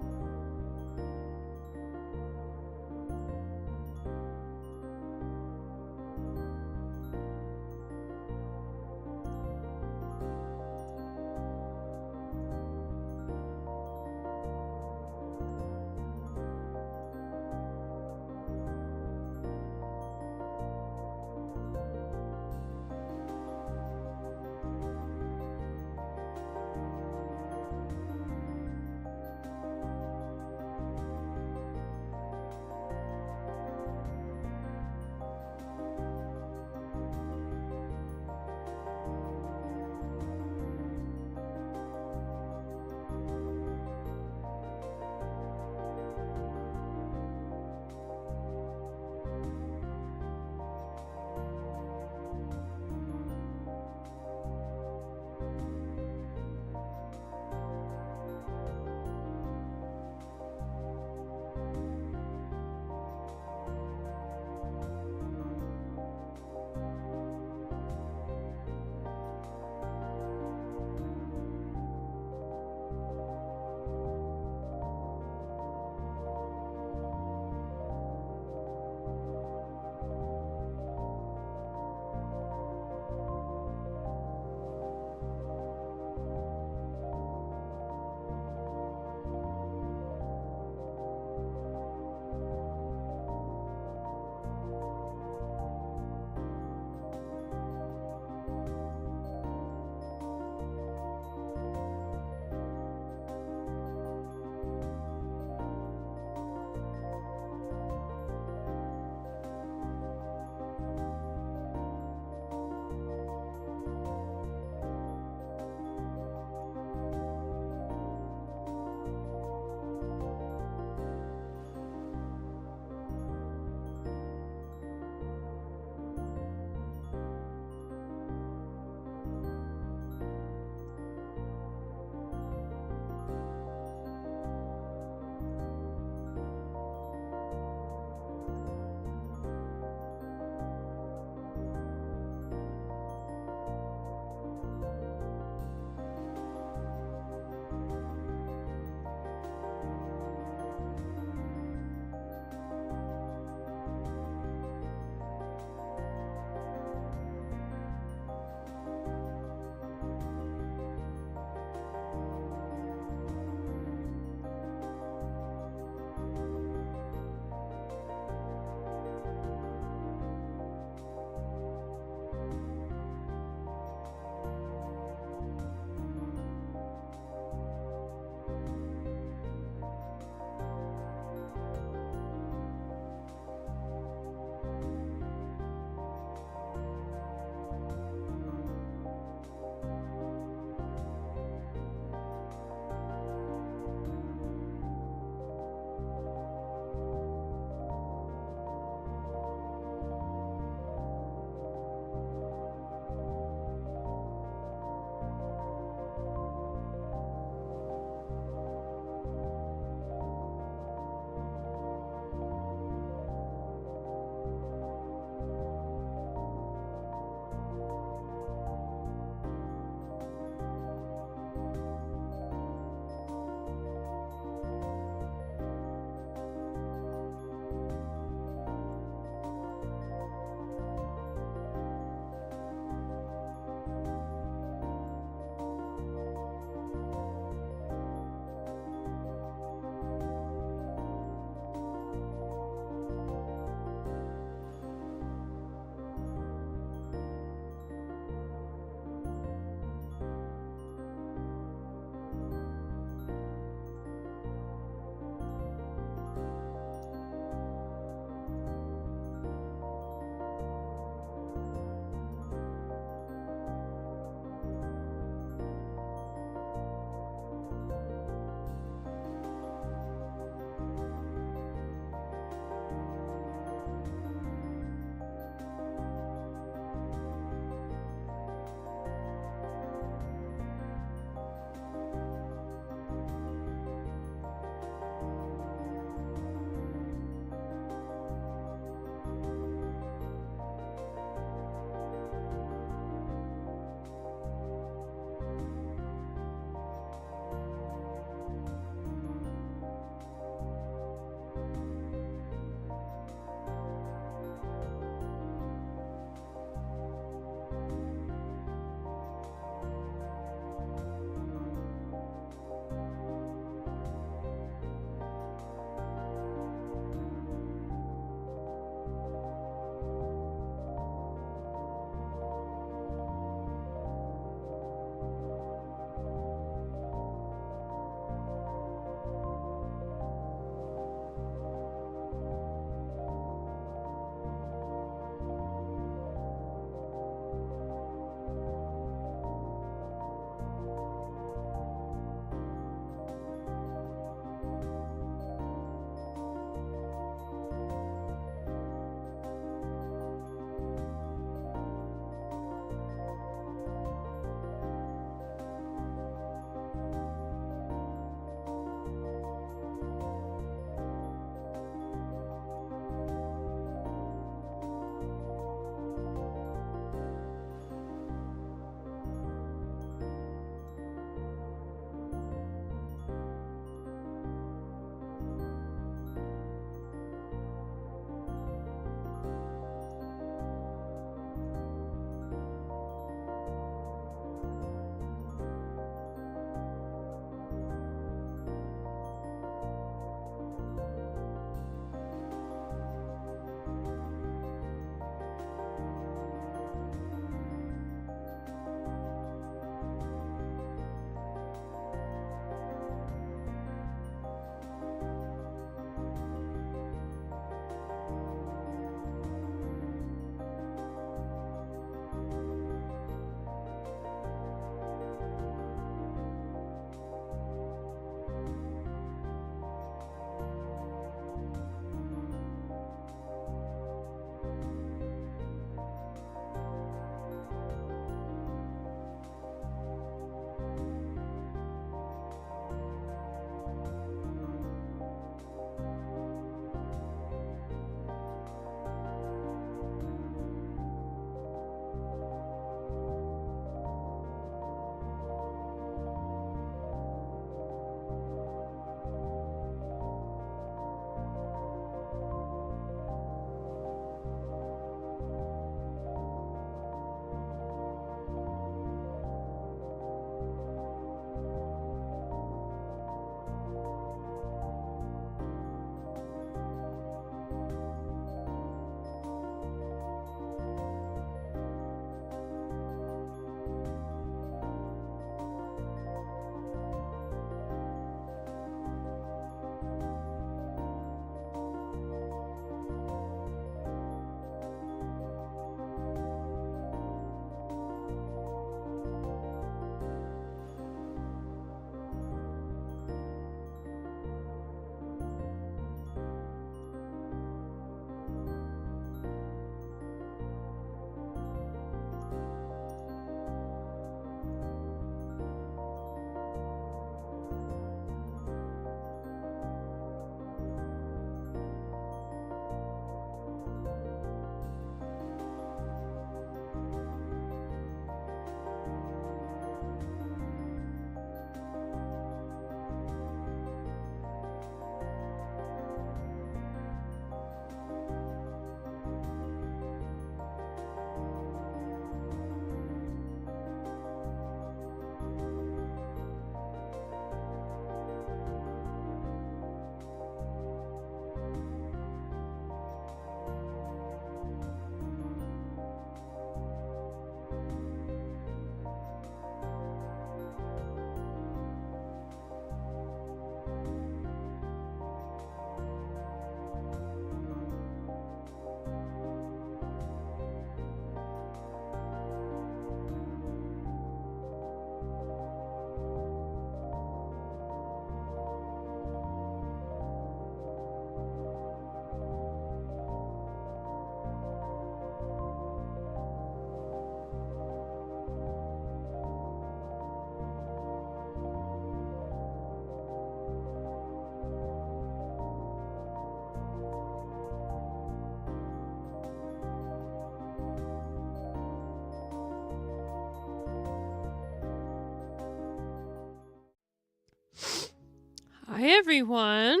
S1: Hi everyone.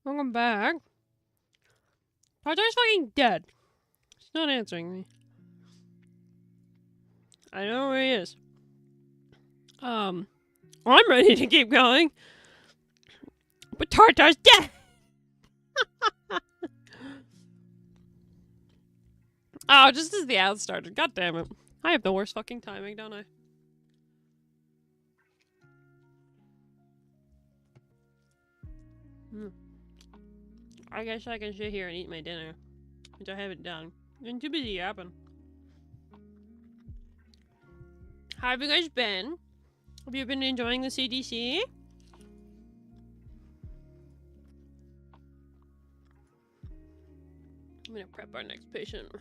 S1: Welcome back. Tartar's fucking dead. He's not answering me. I know where he is. I'm ready to keep going. But Tartar's dead! Oh, just as the ad started. God damn it. I have the worst fucking timing, don't I? I guess I can sit here and eat my dinner, which I haven't done. I'm too busy yapping. How have you guys been? Have you been enjoying the CDC? I'm gonna prep our next patient.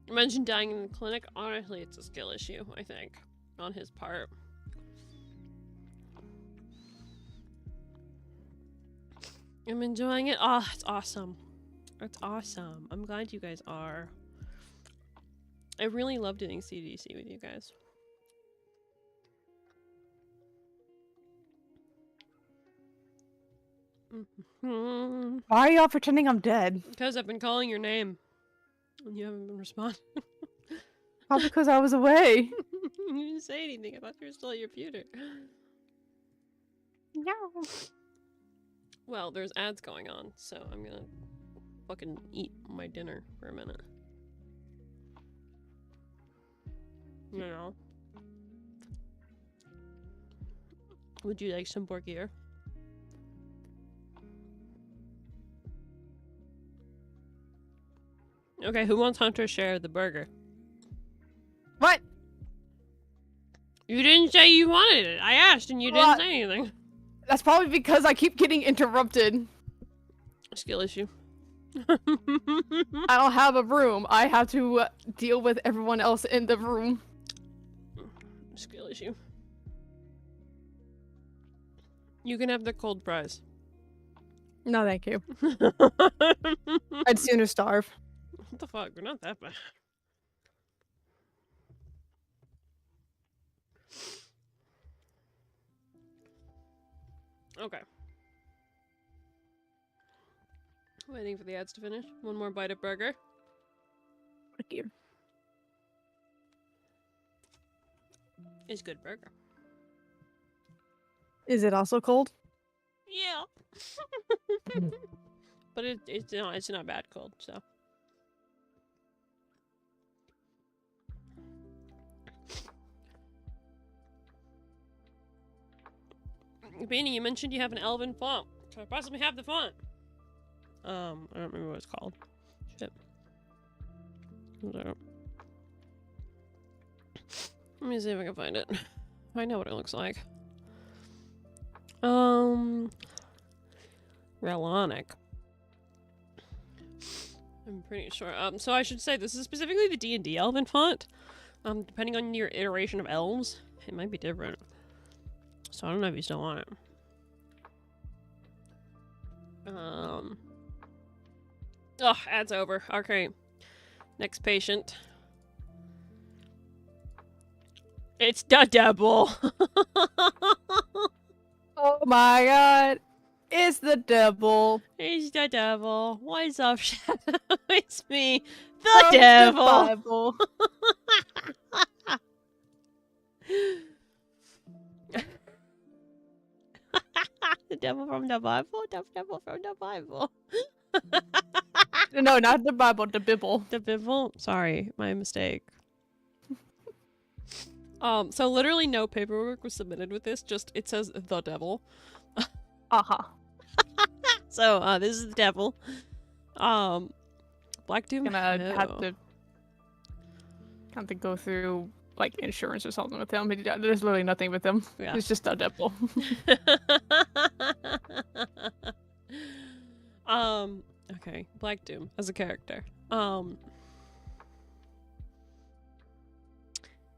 S1: Imagine dying in the clinic. Honestly, it's a skill issue, I think, on his part. I'm enjoying it. Oh, it's awesome. It's awesome. I'm glad you guys are. I really love doing CDC with you guys.
S2: Why are y'all pretending I'm dead?
S1: Because I've been calling your name. And you haven't been responding.
S2: Probably because I was away.
S1: You didn't say anything. I thought you were still at your computer.
S2: No.
S1: Well, there's ads going on, so I'm gonna fucking eat my dinner for a minute. You know? Would you like some porkier? Okay, who wants Hunter's share of the burger?
S2: What?
S1: You didn't say you wanted it. I asked and you didn't say anything.
S2: That's probably because I keep getting interrupted.
S1: Skill issue.
S2: I don't have a room. I have to deal with everyone else in the room.
S1: Skill issue. You can have the cold fries.
S2: No, thank you. I'd sooner starve.
S1: What the fuck? We're not that bad. Okay. Waiting for the ads to finish. One more bite of burger.
S2: Thank you.
S1: It's good burger.
S2: Is it also cold?
S1: Yeah. But it's not bad cold, so. Beanie, you mentioned you have an elven font. Could I possibly have the font? I don't remember what it's called. Shit. Let me see if I can find it. I know what it looks like. Relonic. I'm pretty sure. So I should say this is specifically the D&D elven font. Depending on your iteration of elves, it might be different. So I don't know if you still want it. Oh, ad's over. Okay. Next patient. It's the devil.
S2: Oh my god. It's the devil.
S1: It's the devil. What's up, Shadow? It's me, the
S2: From
S1: devil.
S2: The Bible.
S1: The devil from the Bible? The devil from the Bible.
S2: No, not the Bible, the Bible.
S1: The Bible? Sorry, my mistake. So literally no paperwork was submitted with this, just it says the devil.
S2: Uh-huh.
S1: So, this is the devil. Black Doom?
S2: Gonna have to go through like insurance or something with him. There's literally nothing with him.
S1: Yeah.
S2: It's just the devil.
S1: Okay, Black Doom as a character.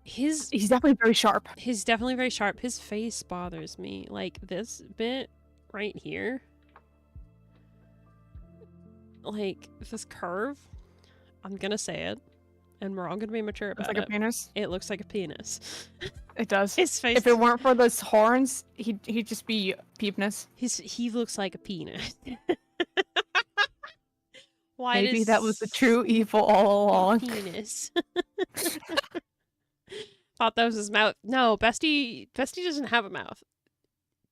S1: He's
S2: definitely very sharp.
S1: He's definitely very sharp. His face bothers me. Like this bit right here. like this curve. I'm gonna say it, and we're all gonna be mature
S2: It's
S1: about
S2: like
S1: it.
S2: a penis.
S1: It looks like a penis.
S2: It does.
S1: His face.
S2: If it weren't for those horns, he'd just be peepness.
S1: He looks like a penis. Why
S2: Maybe
S1: does
S2: that was the true evil all along.
S1: penis? Thought that was his mouth. No, Bestie doesn't have a mouth.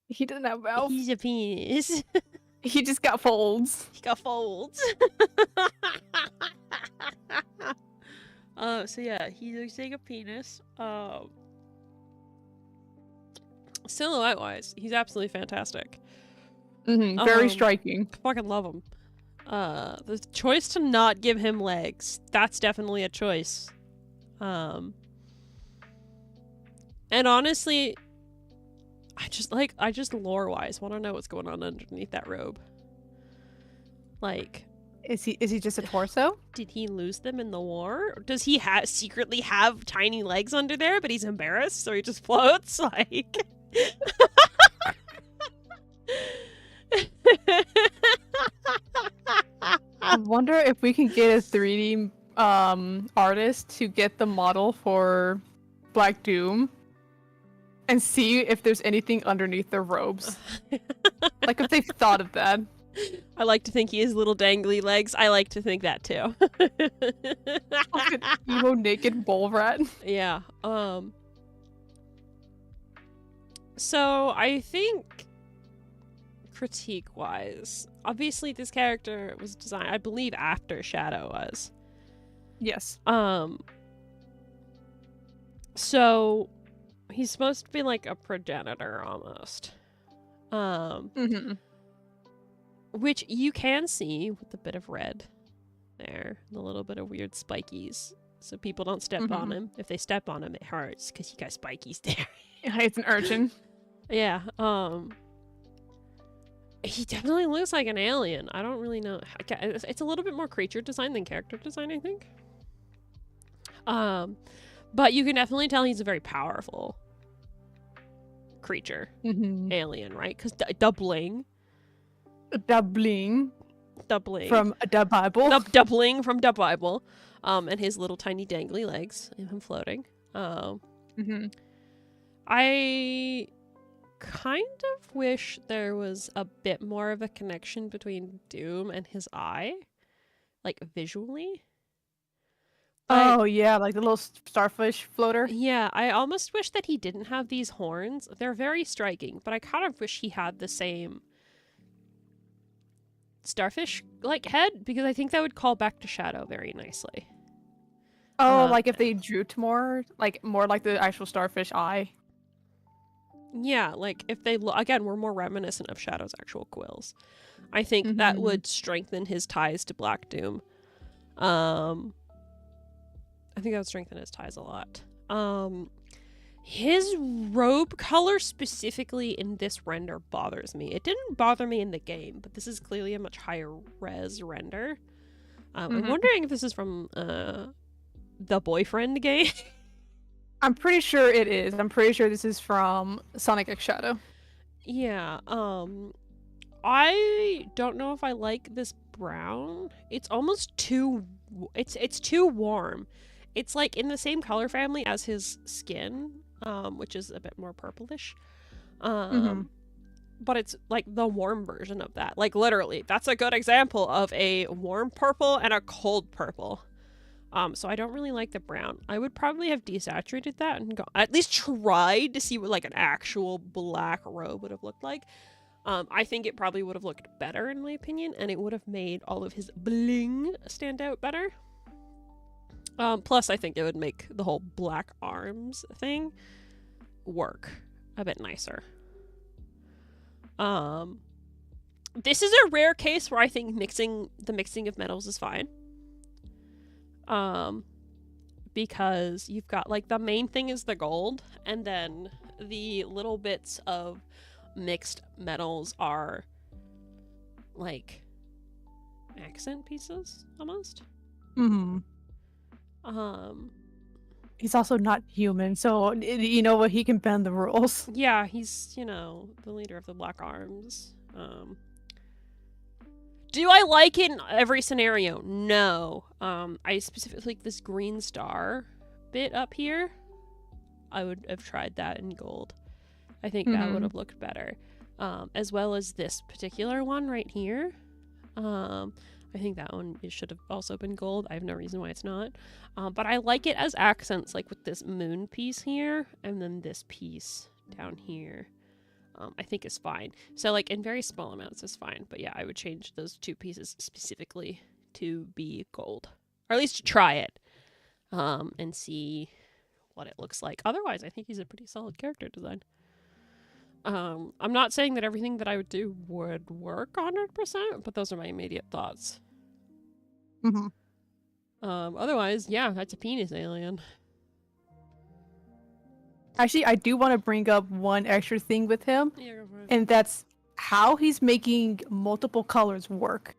S2: He doesn't have a mouth.
S1: He's a penis.
S2: He just got folds.
S1: He got folds. So yeah, he looks like a penis. Silhouette wise, he's absolutely fantastic.
S2: Very striking.
S1: Fucking love him. The choice to not give him legs, that's definitely a choice. And honestly, I just lore wise want to know what's going on underneath that robe. Like,
S2: Is he just a torso?
S1: did he lose them in the war? Or does he secretly have tiny legs under there, but he's embarrassed, so he just floats? Like,
S2: I wonder if we can get a 3D artist to get the model for Black Doom and see if there's anything underneath their robes. Like if they've thought of that.
S1: I like to think he has little dangly legs. I like to think that too.
S2: Like an emo naked bull rat.
S1: Yeah. So I think critique-wise, obviously this character was designed, I believe, after Shadow was.
S2: Yes.
S1: So he's supposed to be like a progenitor almost. Which you can see with a bit of red there, and a little bit of weird spikies, so people don't step on him. If they step on him, it hurts because he got spikies there.
S2: It's an urchin.
S1: Yeah. He definitely looks like an alien. I don't really know. It's a little bit more creature design than character design, I think. But you can definitely tell he's a very powerful creature, alien, right? Because doubling
S2: Doubling from the Bible.
S1: Doubling from the Bible. And his little tiny dangly legs, and him floating. I kind of wish there was a bit more of a connection between Doom and his eye, like visually.
S2: Oh yeah, like the little starfish floater.
S1: Yeah, I almost wish that he didn't have these horns. They're very striking, but I kind of wish he had the same starfish like head, because I think that would call back to Shadow very nicely.
S2: Oh, like if they drew to more like the actual starfish eye.
S1: Yeah, like if they again, we're more reminiscent of Shadow's actual quills. I think that would strengthen his ties to Black Doom. I think that would strengthen his ties a lot. His robe color specifically in this render bothers me. It didn't bother me in the game, but this is clearly a much higher res render. I'm wondering if this is from the Boyfriend game.
S2: I'm pretty sure it is. I'm pretty sure this is from Sonic X Shadow.
S1: Yeah, I don't know if I like this brown. It's almost too... It's too warm. It's like in the same color family as his skin, which is a bit more purplish. But it's like the warm version of that. Like literally, that's a good example of a warm purple and a cold purple. So I don't really like the brown. I would probably have desaturated that and at least tried to see what like an actual black robe would have looked like. I think it probably would have looked better in my opinion, and it would have made all of his bling stand out better. Plus I think it would make the whole black arms thing work a bit nicer. This is a rare case where I think the mixing of metals is fine. Because you've got like the main thing is the gold, and then the little bits of mixed metals are like accent pieces almost.
S2: He's also not human, so you know what, he can bend the rules.
S1: Yeah, he's, you know, the leader of the Black Arms. Do I like it in every scenario? No. I specifically like this green star bit up here. I would have tried that in gold. I think that would have looked better. As well as this particular one right here. I think that one should have also been gold. I have no reason why it's not. But I like it as accents, like with this moon piece here, and then this piece down here. I think is fine. So like in very small amounts is fine. But yeah, I would change those two pieces specifically to be gold. Or at least to try it. And see what it looks like. Otherwise, I think he's a pretty solid character design. I'm not saying that everything that I would do would work 100%, but those are my immediate thoughts. Otherwise, yeah, that's a penis alien.
S2: Actually, I do want to bring up one extra thing with him,
S1: Yeah, go for it.
S2: and that's how he's making multiple colors work.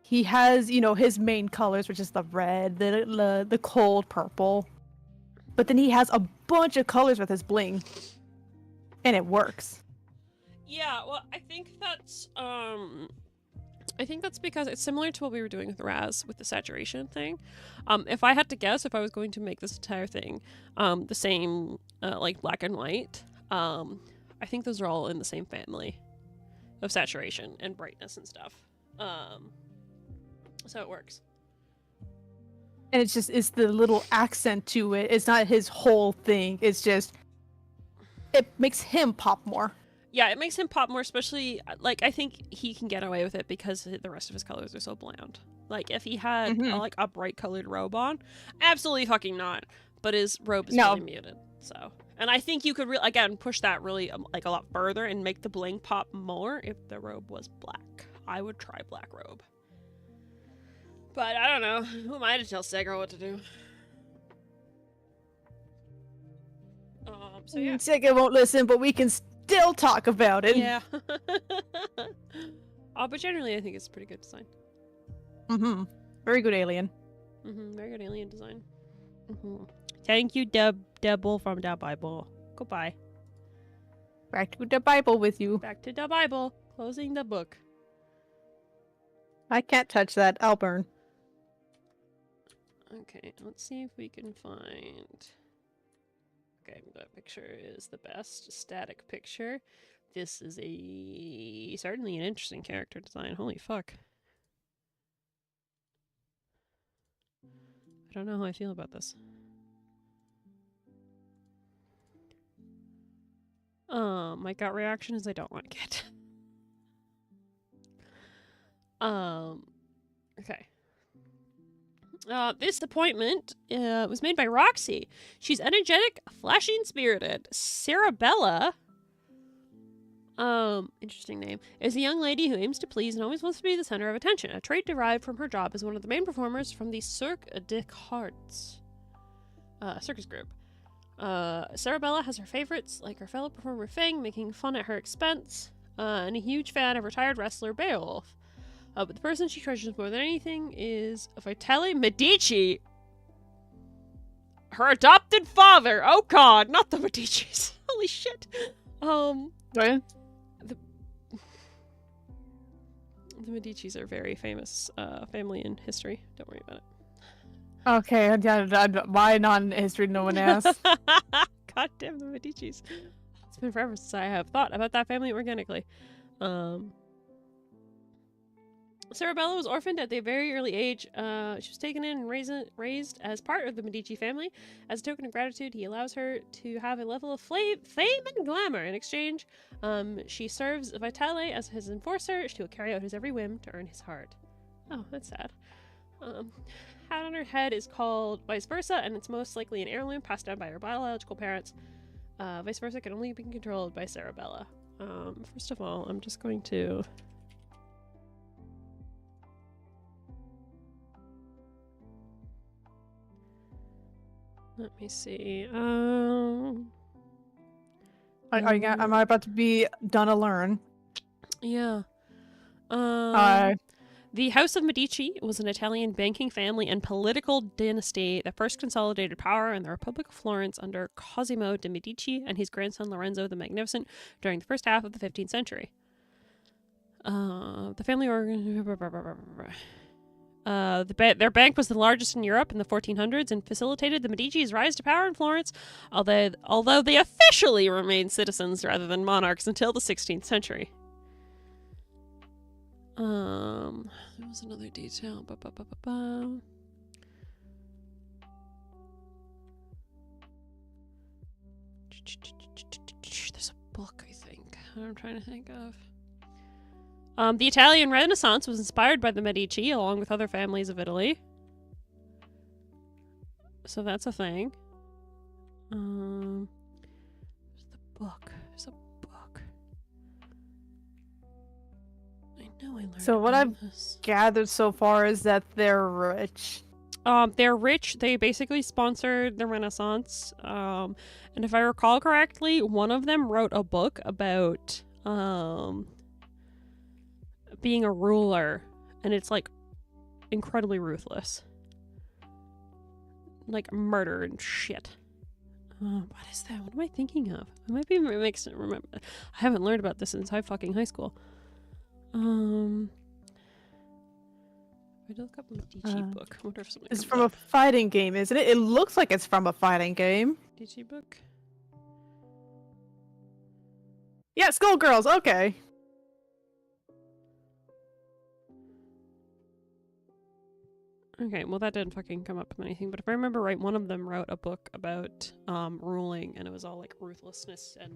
S2: He has, you know, his main colors, which is the red, the cold purple, but then he has a bunch of colors with his bling, and it works.
S1: Yeah, well, I think that's because it's similar to what we were doing with Raz with the saturation thing. If I had to guess, if I was going to make this entire thing the same, like black and white, I think those are all in the same family of saturation and brightness and stuff. So it works.
S2: And it's the little accent to it. It's not his whole thing. It's just, it makes him pop more.
S1: Yeah, it makes him pop more, especially, like, I think he can get away with it because the rest of his colors are so bland. Like, if he had, a bright colored robe on, absolutely fucking not. But his robe is really muted, so. And I think you could, again, push that really, like, a lot further and make the bling pop more if the robe was black. I would try black robe. But I don't know. Who am I to tell Segra what to do? So yeah.
S2: Segra won't listen, but we can still talk about it.
S1: Yeah. But generally, I think it's a pretty good design.
S2: Very good alien.
S1: Very good alien design. Thank you, Debble from the Bible. Goodbye.
S2: Back to the Bible with you.
S1: Back to the Bible. Closing the book.
S2: I can't touch that. I'll burn.
S1: Okay, let's see if we can find... Okay, that picture is the best static picture. This is certainly an interesting character design. Holy fuck. I don't know how I feel about this. My gut reaction is I don't like it. Okay. This appointment was made by Roxy. She's energetic, flashing, spirited. Sarabella, interesting name, is a young lady who aims to please and always wants to be the center of attention, a trait derived from her job as one of the main performers from the Cirque des Arts circus group. Sarabella has her favorites, like her fellow performer Fang, making fun at her expense, and a huge fan of retired wrestler Beowulf. But the person she treasures more than anything is Vitale Medici. Her adopted father. Oh god, not the Medicis. Holy shit.
S2: Right?
S1: The Medicis are a very famous family in history. Don't worry about it.
S2: Okay, why not in history no one asked?
S1: God damn the Medicis. It's been forever since I have thought about that family organically. Sarabella was orphaned at a very early age. She was taken in and raised as part of the Medici family. As a token of gratitude, he allows her to have a level of fame and glamour. In exchange, she serves Vitale as his enforcer. She will carry out his every whim to earn his heart. Oh, that's sad. Hat on her head is called Vice Versa, and it's most likely an heirloom passed down by her biological parents. Vice Versa can only be controlled by Sarabella. First of all, I'm just going to... Let me see.
S2: Am I about to be done a learn?
S1: Yeah. The House of Medici was an Italian banking family and political dynasty that first consolidated power in the Republic of Florence under Cosimo de' Medici and his grandson Lorenzo the Magnificent during the first half of the 15th century. The family their bank was the largest in Europe in the 1400s and facilitated the Medici's rise to power in Florence, although they officially remained citizens rather than monarchs until the 16th century. There was another detail. There's a book, I think. I'm trying to think of. The Italian Renaissance was inspired by the Medici, along with other families of Italy. So that's a thing. There's the book. There's a book. I know I learned.
S2: So what I've gathered so far is that they're rich.
S1: They're rich. They basically sponsored the Renaissance. And if I recall correctly, one of them wrote a book about being a ruler, and it's like incredibly ruthless, like murder and shit. What is that? What am I thinking of? I might be mixing. Remember, I haven't learned about this since fucking high school. I look up a Medici book. I wonder if something.
S2: It's from a fighting game, isn't it? It looks like it's from a fighting game.
S1: Medici book.
S2: Yeah, Skullgirls. Okay.
S1: Okay, well that didn't fucking come up with anything, but if I remember right, one of them wrote a book about ruling, and it was all like ruthlessness and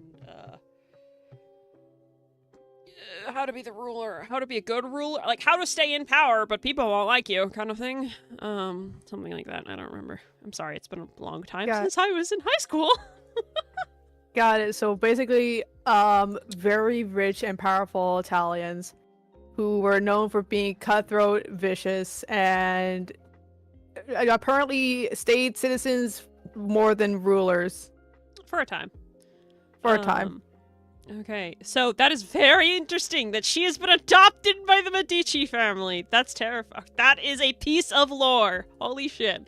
S1: how to be the ruler, how to be a good ruler, like how to stay in power but people won't like you kind of thing. Something like that. I don't remember. I'm sorry, it's been a long time since I was in high school.
S2: Got it. So basically, very rich and powerful Italians who were known for being cutthroat, vicious, and apparently stayed citizens more than rulers.
S1: For a time. Okay, so that is very interesting that she has been adopted by the Medici family. That's terrifying. That is a piece of lore. Holy shit.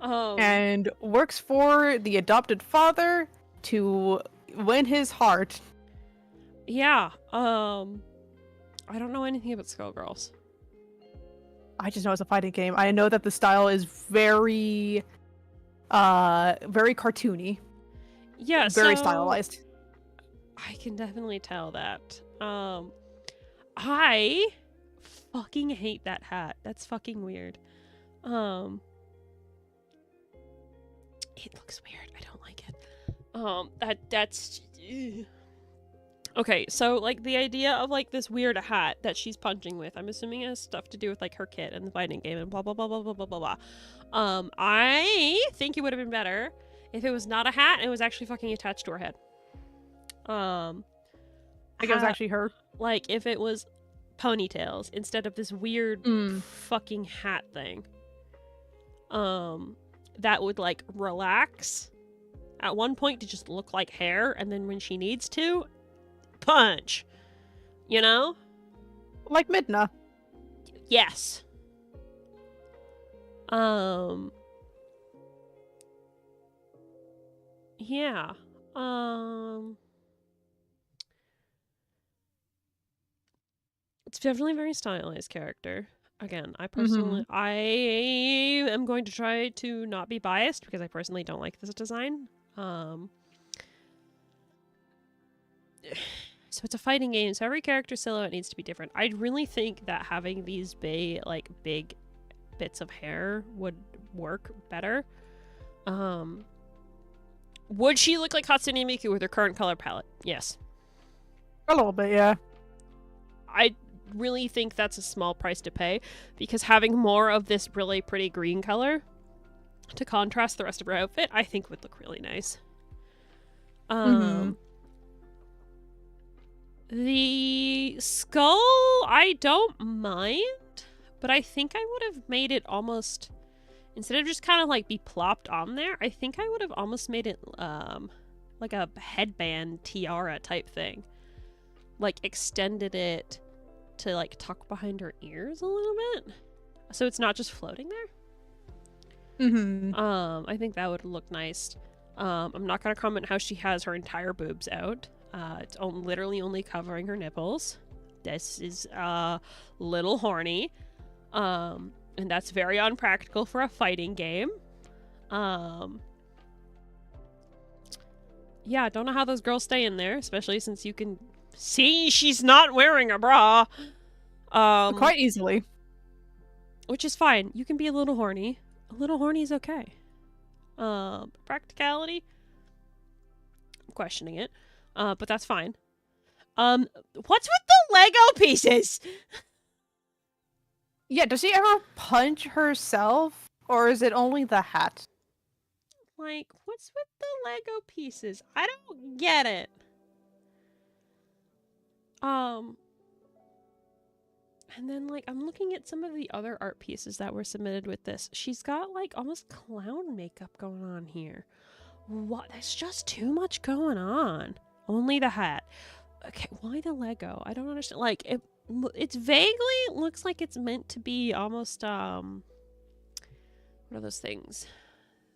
S2: And works for the adopted father to win his heart.
S1: Yeah, I don't know anything about Skullgirls.
S2: I just know it's a fighting game. I know that the style is very cartoony.
S1: Yeah,
S2: very stylized.
S1: I can definitely tell that. I fucking hate that hat. That's fucking weird. It looks weird. I don't like it. That's okay, so like the idea of like this weird hat that she's punching with, I'm assuming it has stuff to do with like her kid and the fighting game and blah blah blah blah blah blah blah blah. I think it would have been better if it was not a hat and it was actually fucking attached to her head.
S2: Like it was actually her.
S1: Like if it was ponytails instead of this weird fucking hat thing. That would like relax at one point to just look like hair, and then when she needs to, punch. You know?
S2: Like Midna.
S1: Yes. Yeah. It's definitely a very stylized character. Again, I personally, I am going to try to not be biased because I personally don't like this design. So it's a fighting game, so every character silhouette needs to be different. I really think that having these big bits of hair would work better. Would she look like Hatsune Miku with her current color palette? Yes.
S2: A little bit, yeah.
S1: I really think that's a small price to pay, because having more of this really pretty green color to contrast the rest of her outfit, I think would look really nice. The skull, I don't mind, but I think I would have made it almost, instead of just kind of like be plopped on there, I think I would have almost made it like a headband tiara type thing. Like extended it to like tuck behind her ears a little bit, so it's not just floating there. I think that would look nice. I'm not gonna comment how she has her entire boobs out. It's literally only covering her nipples. This is a little horny. And that's very unpractical for a fighting game. Yeah, don't know how those girls stay in there, especially since you can see she's not wearing a bra.
S2: Quite easily.
S1: Which is fine. You can be a little horny. A little horny is okay. Practicality? I'm questioning it. But that's fine. What's with the Lego pieces?
S2: Yeah, does she ever punch herself? Or is it only the hat?
S1: Like, what's with the Lego pieces? I don't get it. And then, like, I'm looking at some of the other art pieces that were submitted with this. She's got, like, almost clown makeup going on here. What? There's just too much going on. Only the hat. Okay, why the Lego? I don't understand. Like, it's vaguely looks like it's meant to be almost, what are those things?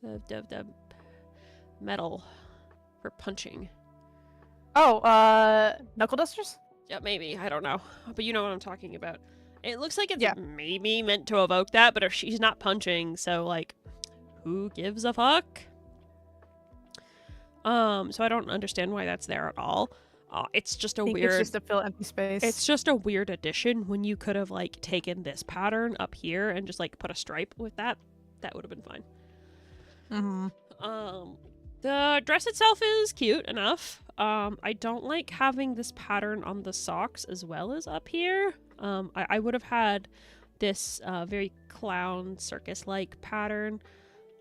S1: The metal for punching.
S2: Oh, knuckle dusters?
S1: Yeah, maybe. I don't know. But you know what I'm talking about. It looks like it's maybe meant to evoke that, but if she's not punching, so, like, who gives a fuck? So I don't understand why that's there at all. It's just a weird...
S2: It's just to fill empty space.
S1: It's just a weird addition when you could have, like, taken this pattern up here and just, like, put a stripe with that. That would have been fine.
S2: Mm-hmm.
S1: The dress itself is cute enough. I don't like having this pattern on the socks as well as up here. I would have had this very clown circus-like pattern.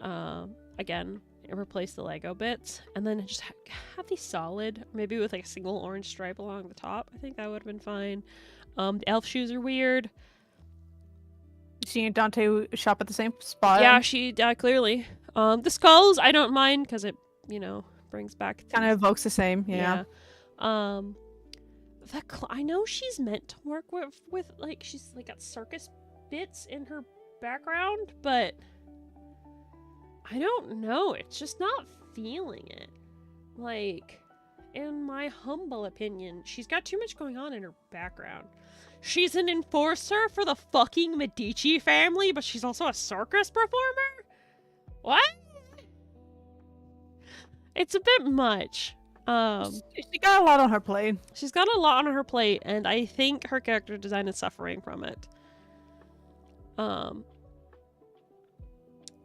S1: Again, replace the Lego bits, and then just have these solid, maybe with like a single orange stripe along the top. I think that would have been fine. The elf shoes are weird.
S2: She and Dante shop at the same spot.
S1: Yeah, she clearly. The skulls I don't mind because it, you know, brings back
S2: kind of evokes the same. Yeah.
S1: I know she's meant to work with like she's like got circus bits in her background, but I don't know. It's just not feeling it. Like, in my humble opinion, she's got too much going on in her background. She's an enforcer for the fucking Medici family, but she's also a circus performer? What? It's a bit much.
S2: She got a lot on her plate.
S1: She's got a lot on her plate, and I think her character design is suffering from it.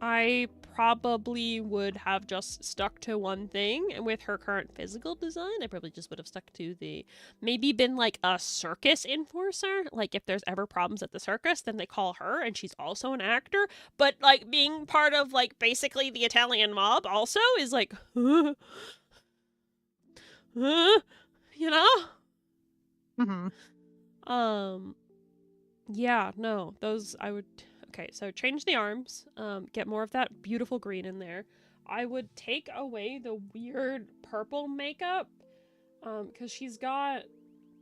S1: I probably would have just stuck to one thing, and with her current physical design, I probably just would have stuck to maybe been like a circus enforcer. Like if there's ever problems at the circus, then they call her, and she's also an actor. But like being part of like basically the Italian mob also is like, you know?
S2: Mm-hmm.
S1: Yeah, no, those I would. Okay, so change the arms, get more of that beautiful green in there. I would take away the weird purple makeup, because she's got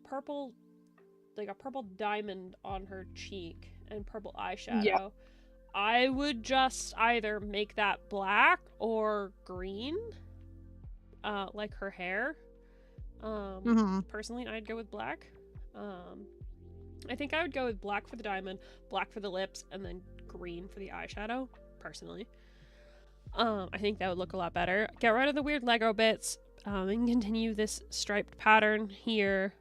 S1: purple, like a purple diamond on her cheek and purple eyeshadow.
S2: Yeah.
S1: I would just either make that black or green, like her hair. Personally, I'd go with black. I think I would go with black for the diamond, black for the lips, and then green for the eyeshadow, personally. I think that would look a lot better. Get rid of the weird Lego bits, and continue this striped pattern here.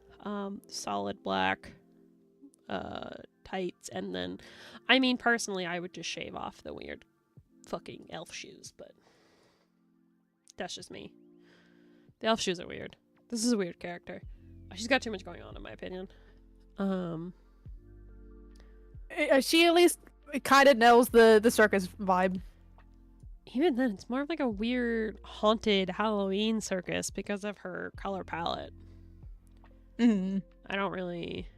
S1: Solid black, tights, and then, I mean, personally, I would just shave off the weird fucking elf shoes, but that's just me. The elf shoes are weird. This is a weird character. She's got too much going on, in my opinion.
S2: She at least kind of nails the circus vibe.
S1: Even then, it's more of like a weird haunted Halloween circus because of her color palette. I don't really...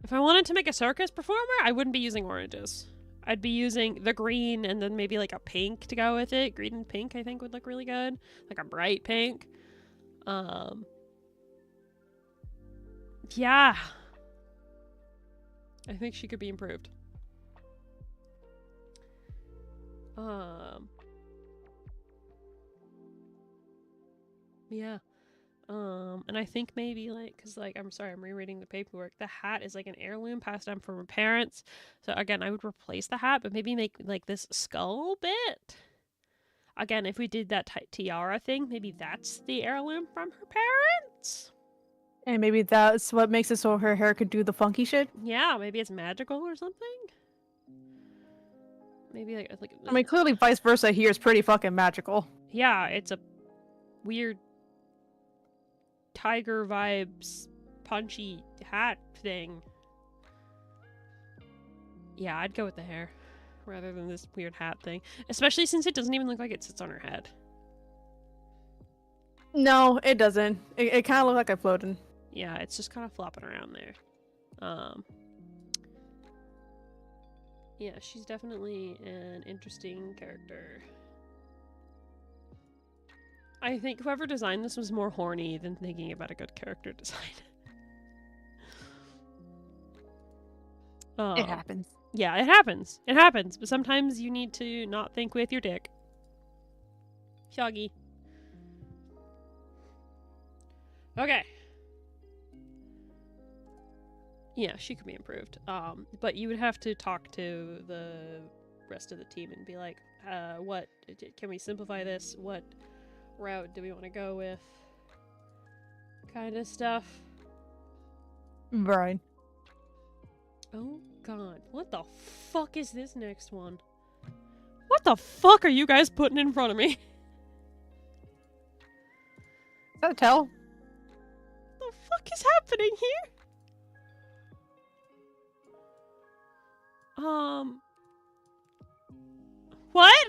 S1: If I wanted to make a circus performer, I wouldn't be using oranges. I'd be using the green and then maybe like a pink to go with it. Green and pink I think would look really good. Like a bright pink. Yeah. I think she could be improved. Yeah. And I think maybe like, cause like, I'm sorry, I'm rereading the paperwork. The hat is like an heirloom passed down from her parents. So again, I would replace the hat, but maybe make like this skull bit. Again, if we did that tiara thing, maybe that's the heirloom from her parents.
S2: And maybe that's what makes it so her hair could do the funky shit.
S1: Yeah, maybe it's magical or something. Maybe like
S2: I mean, clearly vice versa here is pretty fucking magical.
S1: yeah, it's a weird tiger vibes punchy hat thing. Yeah, I'd go with the hair rather than this weird hat thing, especially since it doesn't even look like it sits on her head.
S2: No, it doesn't. It kind of looks like I'm floating.
S1: Yeah, it's just kind of flopping around there. Yeah, she's definitely an interesting character. I think whoever designed this was more horny than thinking about a good character design.
S2: It happens.
S1: Yeah, it happens. It happens, but sometimes you need to not think with your dick. Shoggy. Okay. Yeah, she could be improved. But you would have to talk to the rest of the team and be like, what can we simplify this? What route do we want to go with? Kind of stuff.
S2: Right.
S1: Oh god, what the fuck is this next one? What the fuck are you guys putting in front of me?
S2: Is that a tell?
S1: What the fuck is happening here? What?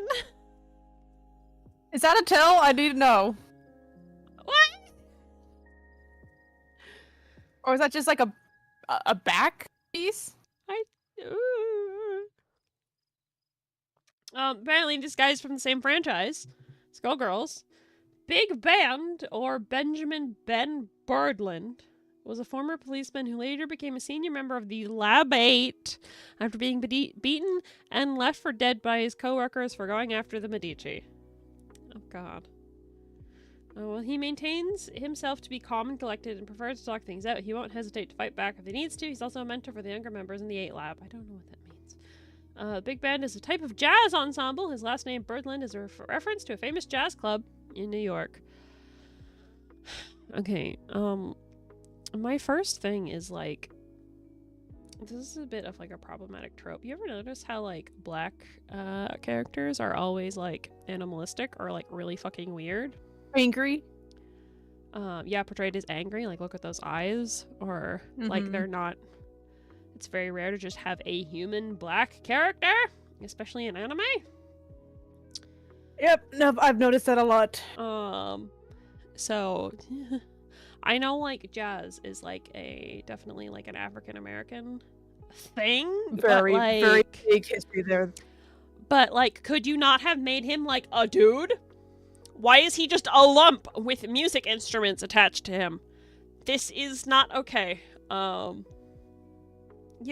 S2: Is that a tell? I need to know.
S1: What?
S2: Or is that just like a back piece?
S1: Apparently this guy's from the same franchise, Skullgirls. Big Band, or Benjamin Ben Birdland, was a former policeman who later became a senior member of the Lab 8 after being beaten and left for dead by his co-workers for going after the Medici. Oh god. Well, he maintains himself to be calm and collected and prefers to talk things out. He won't hesitate to fight back if he needs to. He's also a mentor for the younger members in the 8 Lab. I don't know what that means. Big Band is a type of jazz ensemble. His last name, Birdland, is a reference to a famous jazz club in New York. Okay, my first thing is, like, this is a bit of, like, a problematic trope. You ever notice how, like, black characters are always, like, animalistic or, like, really fucking weird?
S2: Angry?
S1: Yeah, portrayed as angry. Like, look at those eyes. Or, like, they're not... It's very rare to just have a human black character, especially in anime.
S2: Yep, no, I've noticed that a lot.
S1: So... I know, like, jazz is, like, definitely, like, an African-American thing.
S2: Very,
S1: but, like,
S2: very big history there.
S1: But, like, could you not have made him, like, a dude? Why is he just a lump with music instruments attached to him? This is not okay. You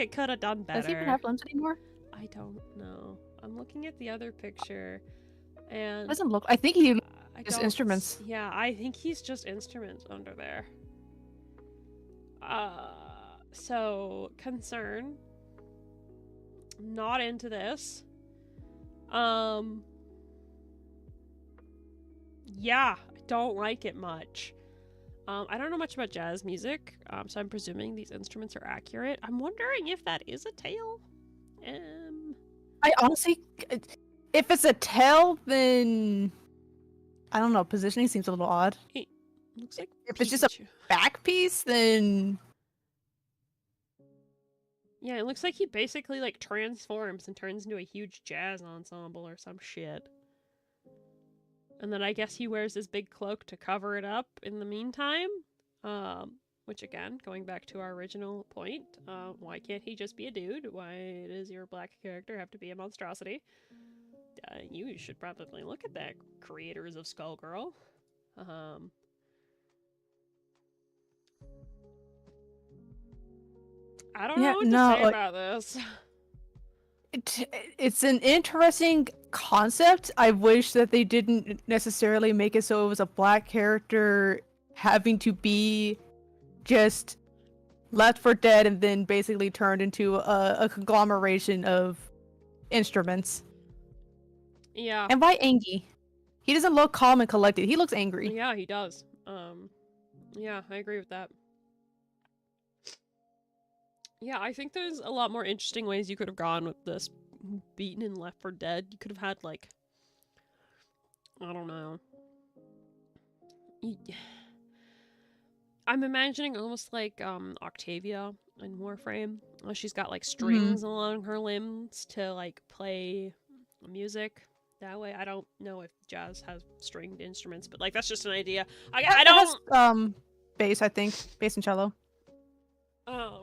S1: could have done better.
S2: Does he even have limbs anymore?
S1: I don't know. I'm looking at the other picture, and...
S2: Doesn't look... I think he... Just instruments.
S1: Yeah, I think he's just instruments under there. So, concern. Not into this. Yeah, I don't like it much. I don't know much about jazz music, so I'm presuming these instruments are accurate. I'm wondering if that is a tail.
S2: I honestly... If it's a tail, then... I don't know, positioning seems a little odd.
S1: It looks like
S2: if it's just a back piece, then...
S1: Yeah, it looks like he basically, like, transforms and turns into a huge jazz ensemble or some shit. And then I guess he wears this big cloak to cover it up in the meantime. Which, again, going back to our original point, why can't he just be a dude? Why does your black character have to be a monstrosity? You should probably look at that, creators of Skullgirl. I don't know what to say about this.
S2: It's an interesting concept. I wish that they didn't necessarily make it so it was a black character having to be just left for dead and then basically turned into a conglomeration of instruments.
S1: Yeah.
S2: And why angry? He doesn't look calm and collected. He looks angry.
S1: Yeah, he does. Yeah, I agree with that. Yeah, I think there's a lot more interesting ways you could have gone with this beaten and left for dead. You could have had, like, I don't know. I'm imagining almost like Octavia in Warframe. She's got like strings along her limbs to like play music that way. I don't know if jazz has stringed instruments, but like that's just an idea. I don't
S2: bass, I think. Bass and cello.
S1: I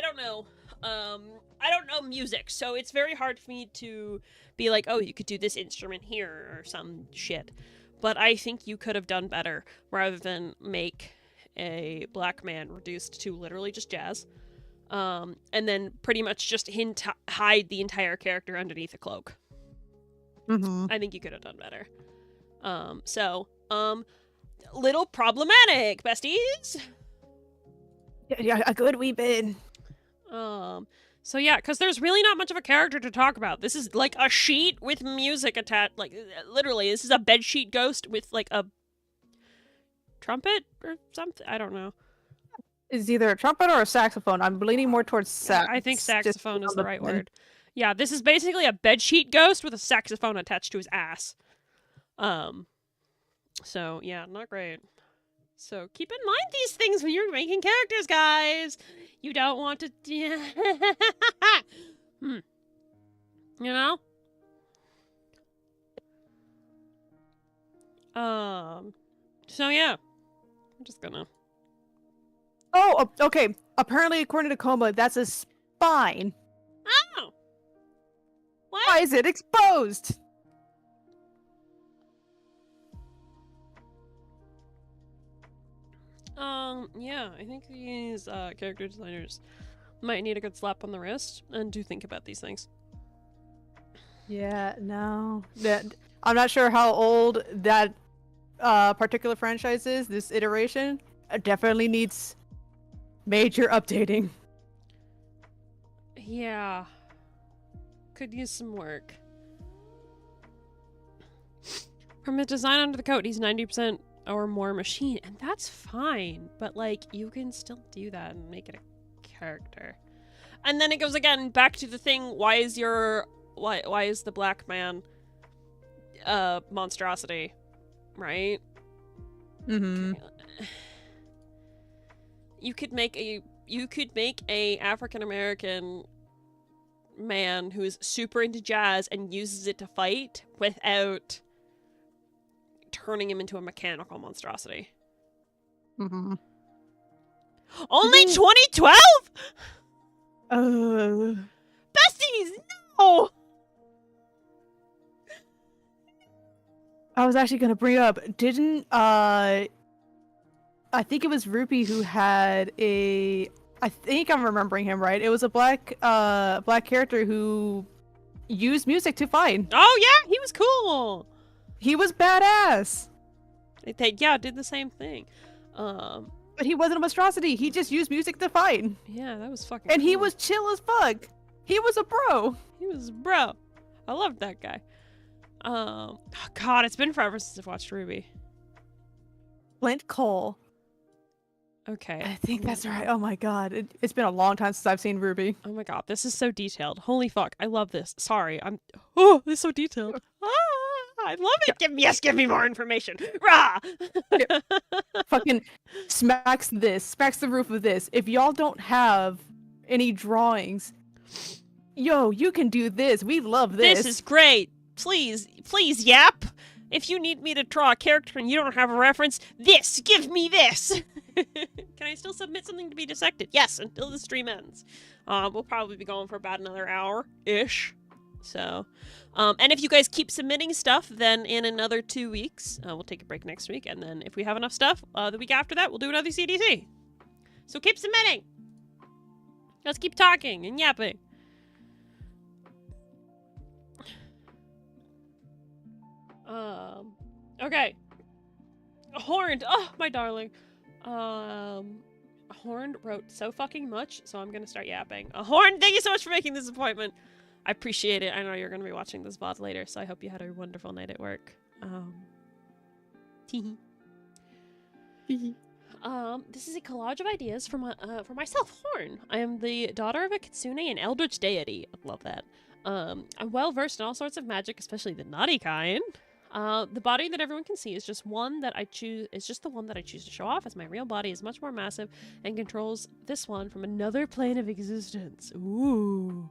S1: don't know. I don't know music, so it's very hard for me to be like, oh, you could do this instrument here or some shit. But I think you could have done better rather than make a black man reduced to literally just jazz. And then pretty much just hide the entire character underneath a cloak. I think you could have done better. Little problematic, besties.
S2: Yeah, a good wee bit.
S1: So yeah, because there's really not much of a character to talk about. This is like a sheet with music attached. Like, literally, this is a bedsheet ghost with like a trumpet or something. I don't know.
S2: It's either a trumpet or a saxophone. I'm leaning more towards sax.
S1: I think saxophone is the right word. Yeah, this is basically a bedsheet ghost with a saxophone attached to his ass. So yeah, not great. So keep in mind these things when you're making characters, guys. You don't want to... You know? So yeah. I'm just gonna...
S2: Oh, okay. Apparently, according to Coma, that's a spine.
S1: Oh! What?
S2: Why is it exposed?
S1: Yeah, I think these character designers might need a good slap on the wrist and do think about these things.
S2: Yeah, no. I'm not sure how old that particular franchise is, this iteration. It definitely needs major updating.
S1: Yeah. Could use some work. From the design under the coat, he's 90% or more machine, and that's fine, but like you can still do that and make it a character. And then it goes again back to the thing, why is the black man monstrosity, right? Okay. You could make a African American man who is super into jazz and uses it to fight without turning him into a mechanical monstrosity. Only 2012? Besties, no!
S2: I was actually gonna bring up, didn't I think it was Rupee who had I think I'm remembering him right. It was a black character who used music to fight.
S1: Oh yeah, he was cool.
S2: He was badass.
S1: They did the same thing.
S2: But he wasn't a monstrosity. He just used music to fight.
S1: Yeah, that was fucking
S2: And
S1: cool.
S2: he was chill as fuck. He was a bro.
S1: He was a bro. I loved that guy. Oh God, it's been forever since I've watched Ruby.
S2: Flint Cole.
S1: Okay.
S2: I think that's right. Oh my God. It's been a long time since I've seen Ruby.
S1: Oh my God, this is so detailed. Holy fuck, I love this. Sorry, oh, this is so detailed. I love it. Give me more information. Rah!
S2: Fucking smacks the roof with this. If y'all don't have any drawings, yo, you can do this. We love this.
S1: This is great. Please, yap. If you need me to draw a character and you don't have a reference, give me this. Can I still submit something to be dissected? Yes, until the stream ends. We'll probably be going for about another hour-ish. So, and if you guys keep submitting stuff, then in another 2 weeks, we'll take a break next week, and then if we have enough stuff, the week after that, we'll do another CDC. So keep submitting! Let's keep talking and yapping. Okay. Horned. Oh, my darling. Horned wrote so fucking much, so I'm gonna start yapping. Horned, thank you so much for making this appointment. I appreciate it. I know you're gonna be watching this VOD later, so I hope you had a wonderful night at work. This is a collage of ideas for myself, Horn. I am the daughter of a kitsune and eldritch deity. I love that. I'm well versed in all sorts of magic, especially the naughty kind. The body that everyone can see is just one that I choose. It's just the one that I choose to show off, as my real body is much more massive and controls this one from another plane of existence. Ooh,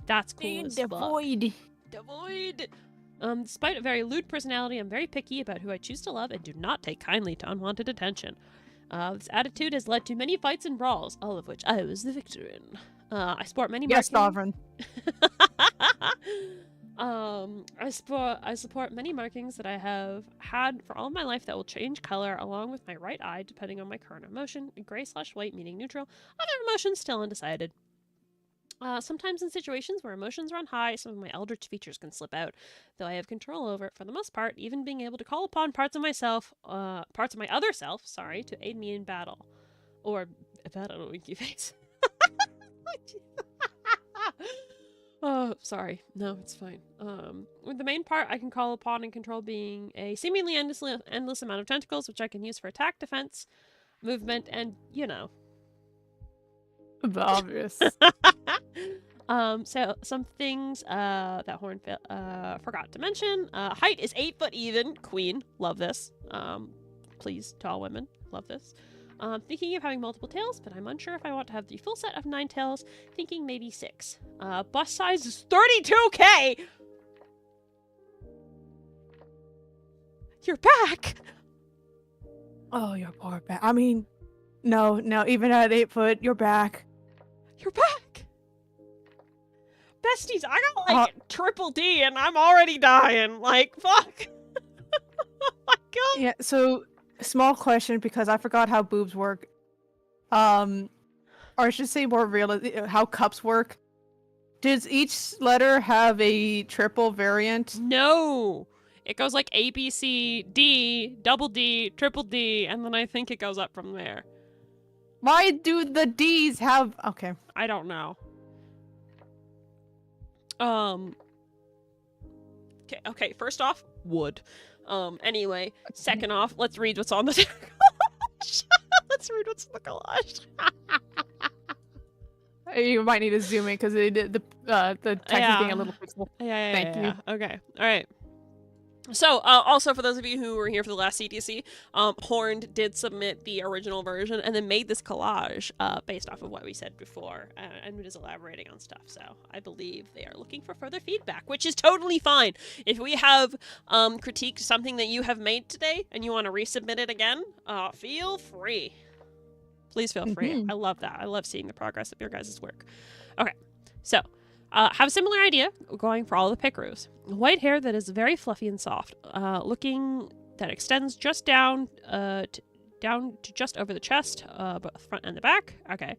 S1: that's cool.
S2: The void.
S1: The void. Despite a very lewd personality, I'm very picky about who I choose to love and do not take kindly to unwanted attention. This attitude has led to many fights and brawls, all of which I was the victor in. I sport many markings.
S2: Yes, Sovereign.
S1: I support many markings that I have had for all of my life that will change color along with my right eye depending on my current emotion. Gray/white meaning neutral. Other emotions still undecided. Sometimes in situations where emotions run high, some of my eldritch features can slip out, though I have control over it for the most part, even being able to call upon parts of my other self, to aid me in battle. Or battle, winky face. Oh, sorry. No, it's fine. With the main part I can call upon and control being a seemingly endless amount of tentacles, which I can use for attack, defense, movement, and, you know.
S2: The obvious.
S1: So some things that Horn forgot to mention. Height is 8 foot even. Queen. Love this. Please, tall women. Love this. Thinking of having multiple tails, but I'm unsure if I want to have the full set of 9 tails. Thinking maybe 6. Bust size is 32K! You're back!
S2: Oh, your poor back. I mean, no, even at 8 foot, you're back.
S1: You're back! Besties, I got like triple D and I'm already dying. Like, fuck. Oh my god.
S2: Yeah, so small question because I forgot how boobs work. Or I should say more real how cups work. Does each letter have a triple variant?
S1: No. It goes like A, B, C, D, double D, triple D, and then I think it goes up from there.
S2: Why do the D's have... Okay.
S1: I don't know. Okay, first off, wood. Anyway, second off, let's read what's on the collage. Let's read what's on the collage.
S2: You might need to zoom in because the text is being a little pixel.
S1: Yeah.
S2: Thank you.
S1: Okay, all right. So, also for those of you who were here for the last CTC, Horned did submit the original version and then made this collage based off of what we said before, and is elaborating on stuff. So I believe they are looking for further feedback, which is totally fine. If we have critiqued something that you have made today and you want to resubmit it again, feel free. Please feel free. I love that. I love seeing the progress of your guys' work. Okay, so... have a similar idea going for all the pickaroos. White hair that is very fluffy and soft, looking that extends just down to just over the chest, both front and the back. Okay.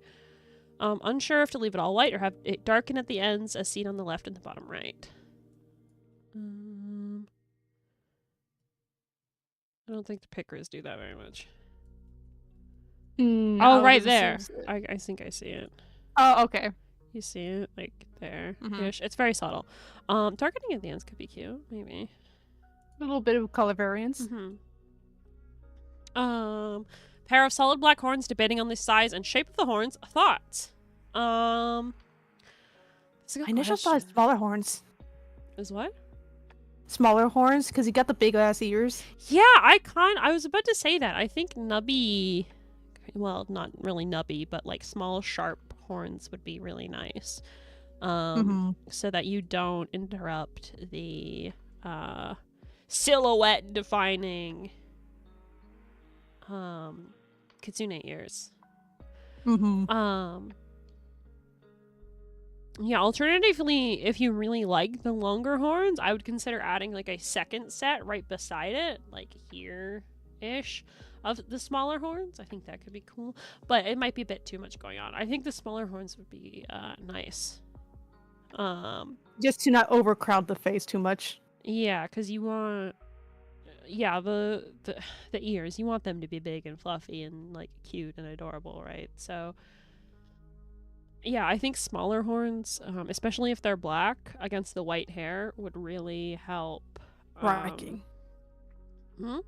S1: Unsure if to leave it all white or have it darken at the ends as seen on the left and the bottom right. I don't think the pickaroos do that very much.
S2: No,
S1: oh, right there. I think I see it.
S2: Oh, okay.
S1: You see it, like, there-ish. It's very subtle. Darkening at the ends could be cute, maybe.
S2: A little bit of color variance.
S1: Pair of solid black horns debating on the size and shape of the horns. Thoughts?
S2: My initial thought is smaller horns.
S1: Is what?
S2: Smaller horns, because you got the big-ass ears.
S1: Yeah, I was about to say that. I think nubby... Well, not really nubby, but, like, small, sharp horns would be really nice, so that you don't interrupt the silhouette defining kitsune ears. Yeah, alternatively, if you really like the longer horns, I would consider adding like a second set right beside it, like here-ish, of the smaller horns. I think that could be cool, but it might be a bit too much going on. I think the smaller horns would be nice.
S2: Just to not overcrowd the face too much.
S1: Yeah, because you want yeah, the ears, you want them to be big and fluffy and like cute and adorable, right? So yeah, I think smaller horns, especially if they're black against the white hair, would really help.
S2: Striking.
S1: Hmm?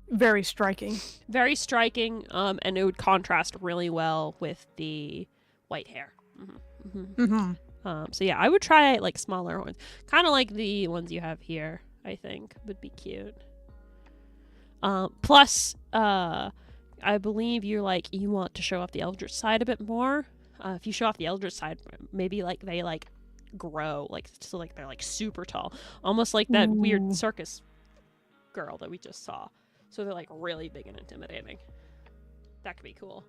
S2: Very striking.
S1: Very striking, and it would contrast really well with the white hair. So yeah, I would try like smaller horns, kind of like the ones you have here. I think would be cute. Plus, I believe you want to show off the eldritch side a bit more. If you show off the eldritch side, maybe like they like grow, like so like they're like super tall, almost like that weird circus girl that we just saw. So they're like really big and intimidating. That could be cool.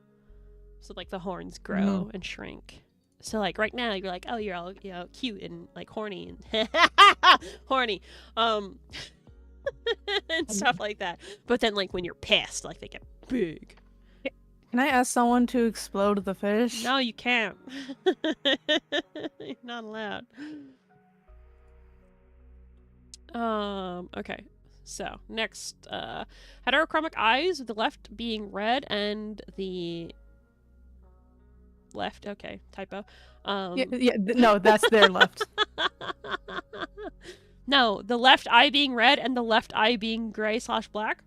S1: So like the horns grow and shrink. So like right now you're like, oh, you're all cute and like horny and horny, and stuff like that. But then like when you're pissed, like they get big.
S2: Can I ask someone to explode the fish?
S1: No, you can't. You're not allowed. Okay. So, next, heterochromic eyes, with the left being red and the left, okay, typo.
S2: No, that's their left.
S1: No, the left eye being red and the left eye being gray/black.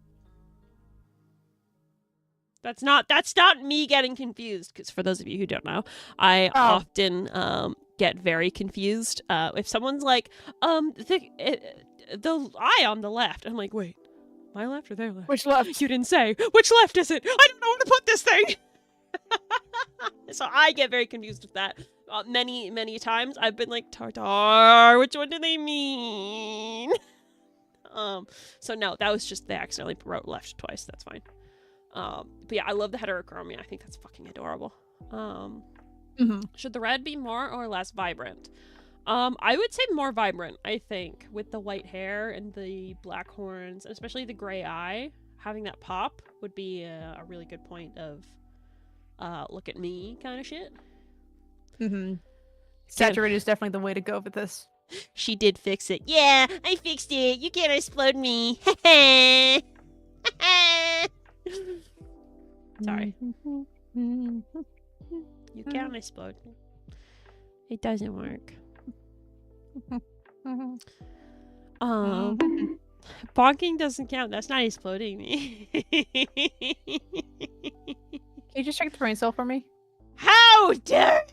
S1: That's not me getting confused, because for those of you who don't know, I often get very confused. If someone's like, the eye on the left, I'm like, wait, my left or their left?
S2: Which left?
S1: You didn't say. Which left is it? I don't know where to put this thing. So I get very confused with that. Many times I've been like, tartar, which one do they mean? So no, that was just, they accidentally wrote left twice. That's fine. But yeah, I love the heterochromia. I think that's fucking adorable. Should the red be more or less vibrant? I would say more vibrant, I think, with the white hair and the black horns, and especially the gray eye. Having that pop would be a really good point of look at me kind of shit.
S2: Saturated is definitely the way to go with this.
S1: She did fix it. Yeah, I fixed it. You can't explode me. Sorry. You can't explode me. It doesn't work. Bonking doesn't count. That's not exploding me.
S2: Can you just check the brain cell for me?
S1: How dare!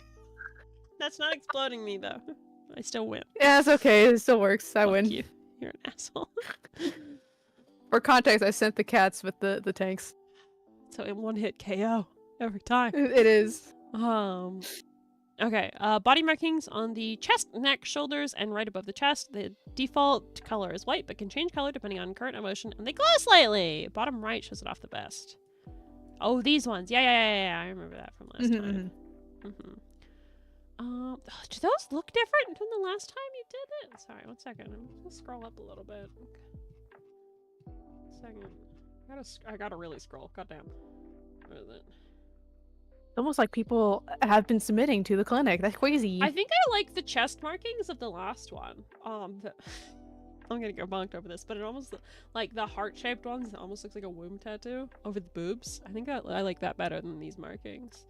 S1: That's not exploding me though. I still win.
S2: Yeah, it's okay. It still works. I win.
S1: You. You're an asshole.
S2: For context, I sent the cats with the tanks.
S1: So in one hit KO every time.
S2: It is.
S1: Okay, body markings on the chest, neck, shoulders, and right above the chest. The default color is white, but can change color depending on current emotion, and they glow slightly. Bottom right shows it off the best. Oh, these ones. Yeah. I remember that from last time. Do those look different from the last time you did it? Sorry, 1 second. I'm gonna scroll up a little bit. Second. I gotta really scroll. Goddamn. Where is it?
S2: Almost like people have been submitting to the clinic. That's crazy.
S1: I think I like the chest markings of the last one. I'm gonna go bonked over this, but it almost, like the heart-shaped ones, it almost looks like a womb tattoo over the boobs. I think I like that better than these markings.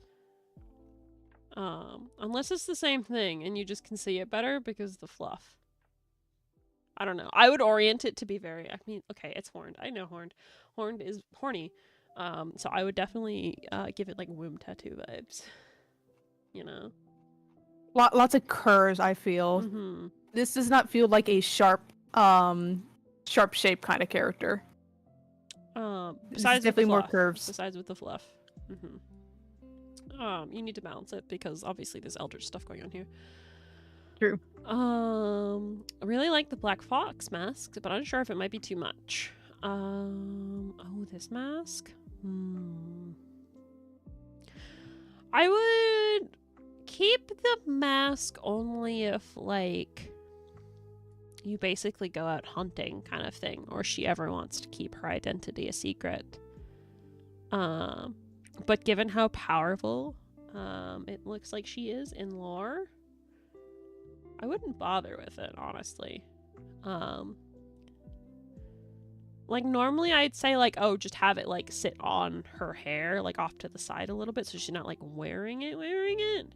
S1: Unless it's the same thing and you just can see it better because of the fluff. I don't know. I would orient it to be very, I mean, okay, it's horned. I know horned. Horned is horny. So I would definitely give it like womb tattoo vibes. You know?
S2: Lots of curves, I feel. This does not feel like a sharp shape kind of character.
S1: Besides
S2: definitely
S1: with the
S2: more
S1: fluff.
S2: curves.
S1: Besides with the fluff. You need to balance it because obviously there's eldritch stuff going on here.
S2: True.
S1: I really like the black fox mask, but I'm unsure if it might be too much. Oh, this mask? I would keep the mask only if, like, you basically go out hunting kind of thing, or she ever wants to keep her identity a secret. But given how powerful it looks like she is in lore, I wouldn't bother with it, honestly. Like, normally I'd say, like, oh, just have it, like, sit on her hair, like, off to the side a little bit so she's not, like, wearing it.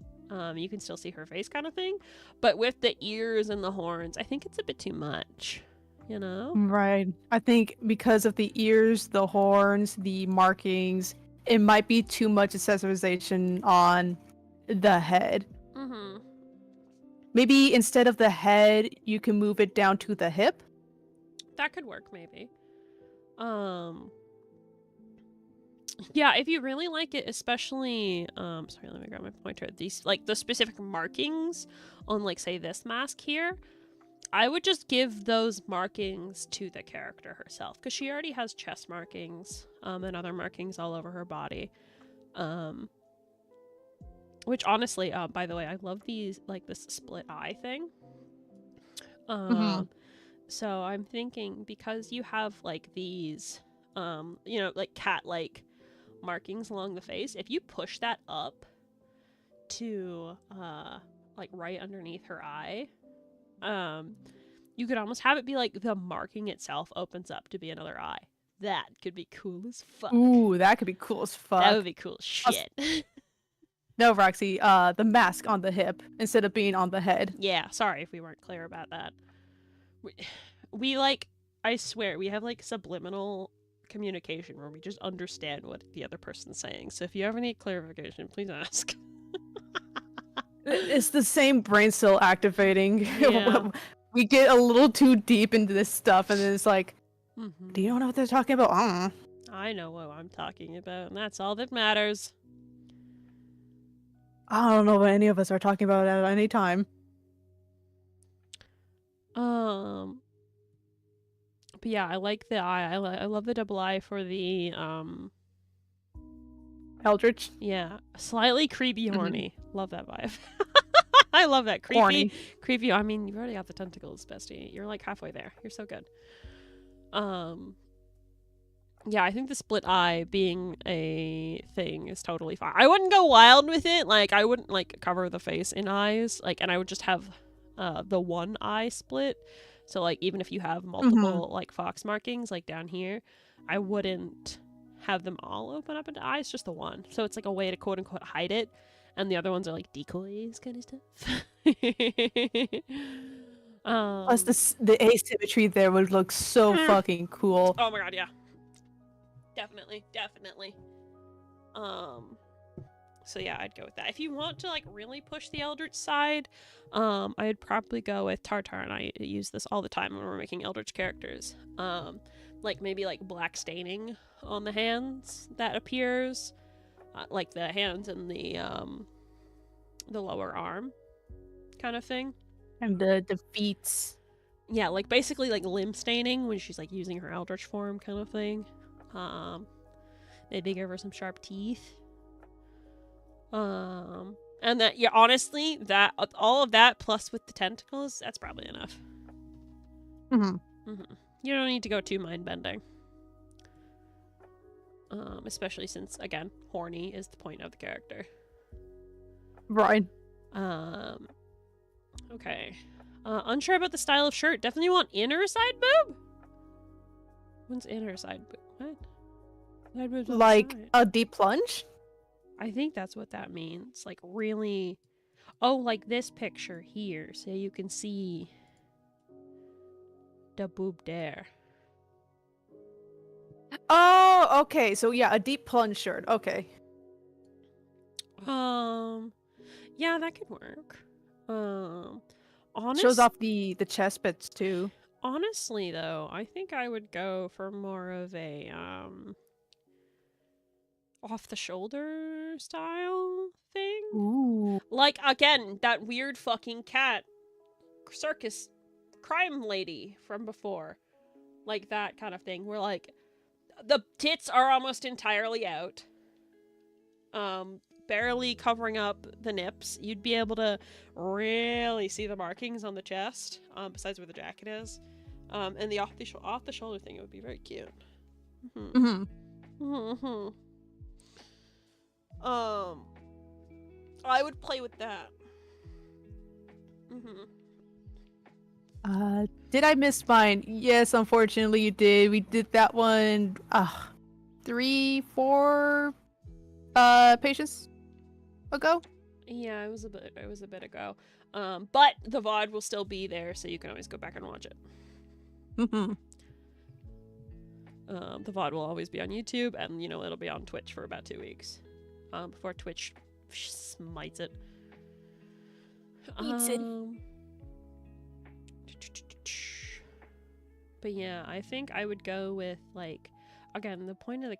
S1: You can still see her face kind of thing. But with the ears and the horns, I think it's a bit too much, you know?
S2: Right. I think because of the ears, the horns, the markings, it might be too much accessorization on the head.
S1: Mm-hmm.
S2: Maybe instead of the head, you can move it down to the hip.
S1: That could work, maybe. Yeah, if you really like it, especially, sorry, let me grab my pointer. These, like, the specific markings on, like, say this mask here, I would just give those markings to the character herself, because she already has chest markings, and other markings all over her body. Which, honestly, by the way, I love these, like, this split eye thing. So I'm thinking, because you have, like, these, you know, like, cat-like markings along the face, if you push that up to like right underneath her eye, you could almost have it be like the marking itself opens up to be another eye. That could be cool as fuck.
S2: Ooh, that could be cool as fuck.
S1: That would be cool as shit.
S2: No, Roxy, the mask on the hip instead of being on the head.
S1: Yeah, sorry if we weren't clear about that. We like, I swear, we have like subliminal communication where we just understand what the other person's saying. So if you ever need clarification, please ask.
S2: It's the same brain cell activating.
S1: Yeah.
S2: We get a little too deep into this stuff, and then it's like,
S1: Mm-hmm.
S2: do you know what they're talking about?
S1: I know what I'm talking about, and that's all that matters.
S2: I don't know what any of us are talking about at any time.
S1: But yeah, I like the eye. I love the double eye for the
S2: Eldritch?
S1: yeah, slightly creepy, horny. Love that vibe. I love that creepy,
S2: Horny.
S1: creepy. I mean, you've already got the tentacles, bestie. You're like halfway there. You're so good. Yeah, I think the split eye being a thing is totally fine. I wouldn't go wild with it. Like, I wouldn't like cover the face in eyes. Like, and I would just have the one eye split. So like, even if you have multiple like fox markings like down here, I wouldn't have them all open up into eyes, just the one. So it's like a way to quote unquote hide it, and the other ones are like decoys kind of stuff.
S2: Plus, the asymmetry there would look so fucking cool.
S1: Oh my god, yeah. Definitely. So yeah, I'd go with that. If you want to like really push the Eldritch side, I'd probably go with Tartar, and I use this all the time when we're making Eldritch characters. Like maybe like black staining on the hands that appears, like the hands and the lower arm, kind of thing.
S2: And the feet.
S1: Yeah, like basically like limb staining when she's like using her Eldritch form, kind of thing. Maybe give her some sharp teeth. And that, yeah, honestly, that all of that plus with the tentacles, that's probably enough. You don't need to go too mind bending. Especially since, again, horny is the point of the character.
S2: Right.
S1: Okay. Unsure about the style of shirt. Definitely want inner side boob? When's inner side boob? What? Side boob's on the
S2: Like
S1: side.
S2: a deep plunge?
S1: I think that's what that means. Like, really... Oh, like this picture here. So you can see... the boob there.
S2: Oh, okay. So yeah, a deep plunge shirt. Okay.
S1: Yeah, that could work.
S2: Shows off the chest bits too.
S1: Honestly, though, I think I would go for more of a, off-the-shoulder style thing.
S2: Ooh.
S1: Like, again, that weird fucking cat circus crime lady from before. Like, that kind of thing, where, like, the tits are almost entirely out. Barely covering up the nips. You'd be able to really see the markings on the chest, besides where the jacket is. And the off-the-shoulder thing, it would be very cute. I would play with that.
S2: Did I miss mine? Yes, unfortunately you did. We did that one 3, 4 patients ago.
S1: Yeah, it was a bit ago. But the VOD will still be there, so you can always go back and watch it.
S2: Mm-hmm.
S1: The VOD will always be on YouTube, and it'll be on Twitch for about 2 weeks, before Twitch smites it. But yeah, I think I would go with, like, again, the point of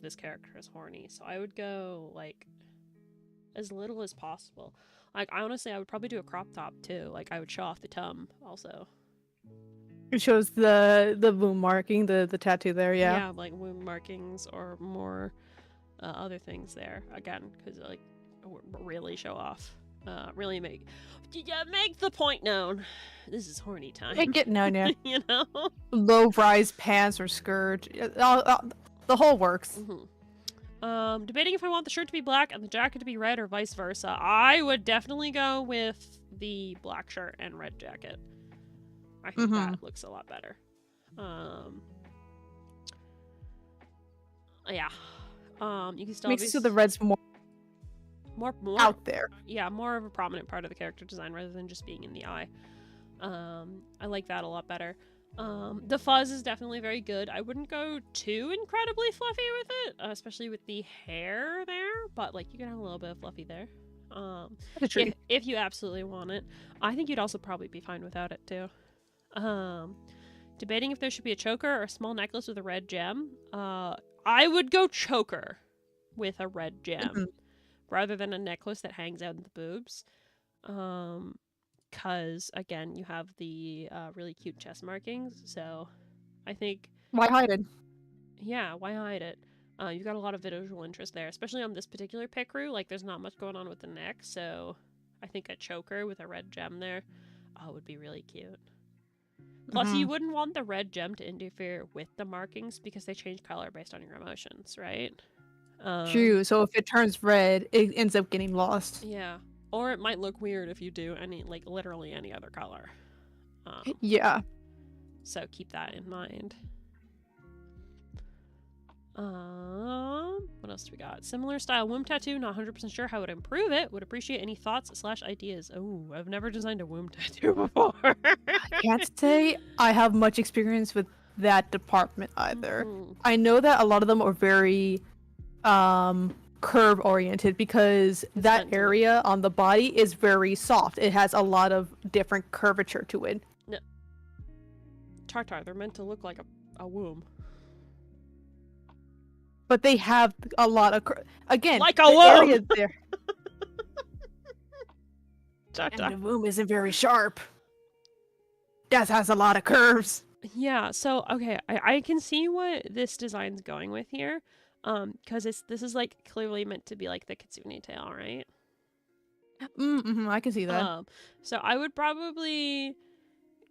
S1: this character is horny, so I would go, like, as little as possible. Like, honestly, I would probably do a crop top too. Like, I would show off the tum also.
S2: It shows the wound marking, the tattoo there, yeah.
S1: Yeah, like wound markings or more other things there. Again, because, like, really show off. Really make the point known. This is horny time.
S2: Make it known, yeah.
S1: You know?
S2: Low-rise pants or skirt. The whole works.
S1: Mm-hmm. Debating if I want the shirt to be black and the jacket to be red or vice versa. I would definitely go with the black shirt and red jacket. I think that looks a lot better. Yeah. You can still
S2: makes it so the red's more out there.
S1: Yeah, more of a prominent part of the character design rather than just being in the eye. I like that a lot better. The fuzz is definitely very good. I wouldn't go too incredibly fluffy with it, especially with the hair there, but, like, you can have a little bit of fluffy there. If you absolutely want it. I think you'd also probably be fine without it too. Debating if there should be a choker or a small necklace with a red gem. I would go choker with a red gem rather than a necklace that hangs out in the boobs. Because, again, you have the really cute chest markings, so I think...
S2: Why hide it?
S1: Yeah, why hide it? You've got a lot of visual interest there, especially on this particular pickeroo. Like, there's not much going on with the neck, so I think a choker with a red gem there would be really cute. Plus, you wouldn't want the red gem to interfere with the markings because they change color based on your emotions, right?
S2: True, so if it turns red, it ends up getting lost.
S1: Yeah. Or it might look weird if you do literally any other color.
S2: Yeah.
S1: So keep that in mind. What else do we got? Similar style womb tattoo, not 100% sure how it would improve it. Would appreciate any thoughts/ideas. Oh, I've never designed a womb tattoo before.
S2: I can't say I have much experience with that department either. I know that a lot of them are very curve oriented because that area on the body is very soft. It has a lot of different curvature to it.
S1: No. Tartar, they're meant to look like a womb.
S2: But they have a lot of again,
S1: like a womb.
S2: Area there. And the womb isn't very sharp. That has a lot of curves.
S1: Yeah, so okay, I can see what this design's going with here. Because this is, like, clearly meant to be like the kitsune tail, right?
S2: I can see that.
S1: So I would probably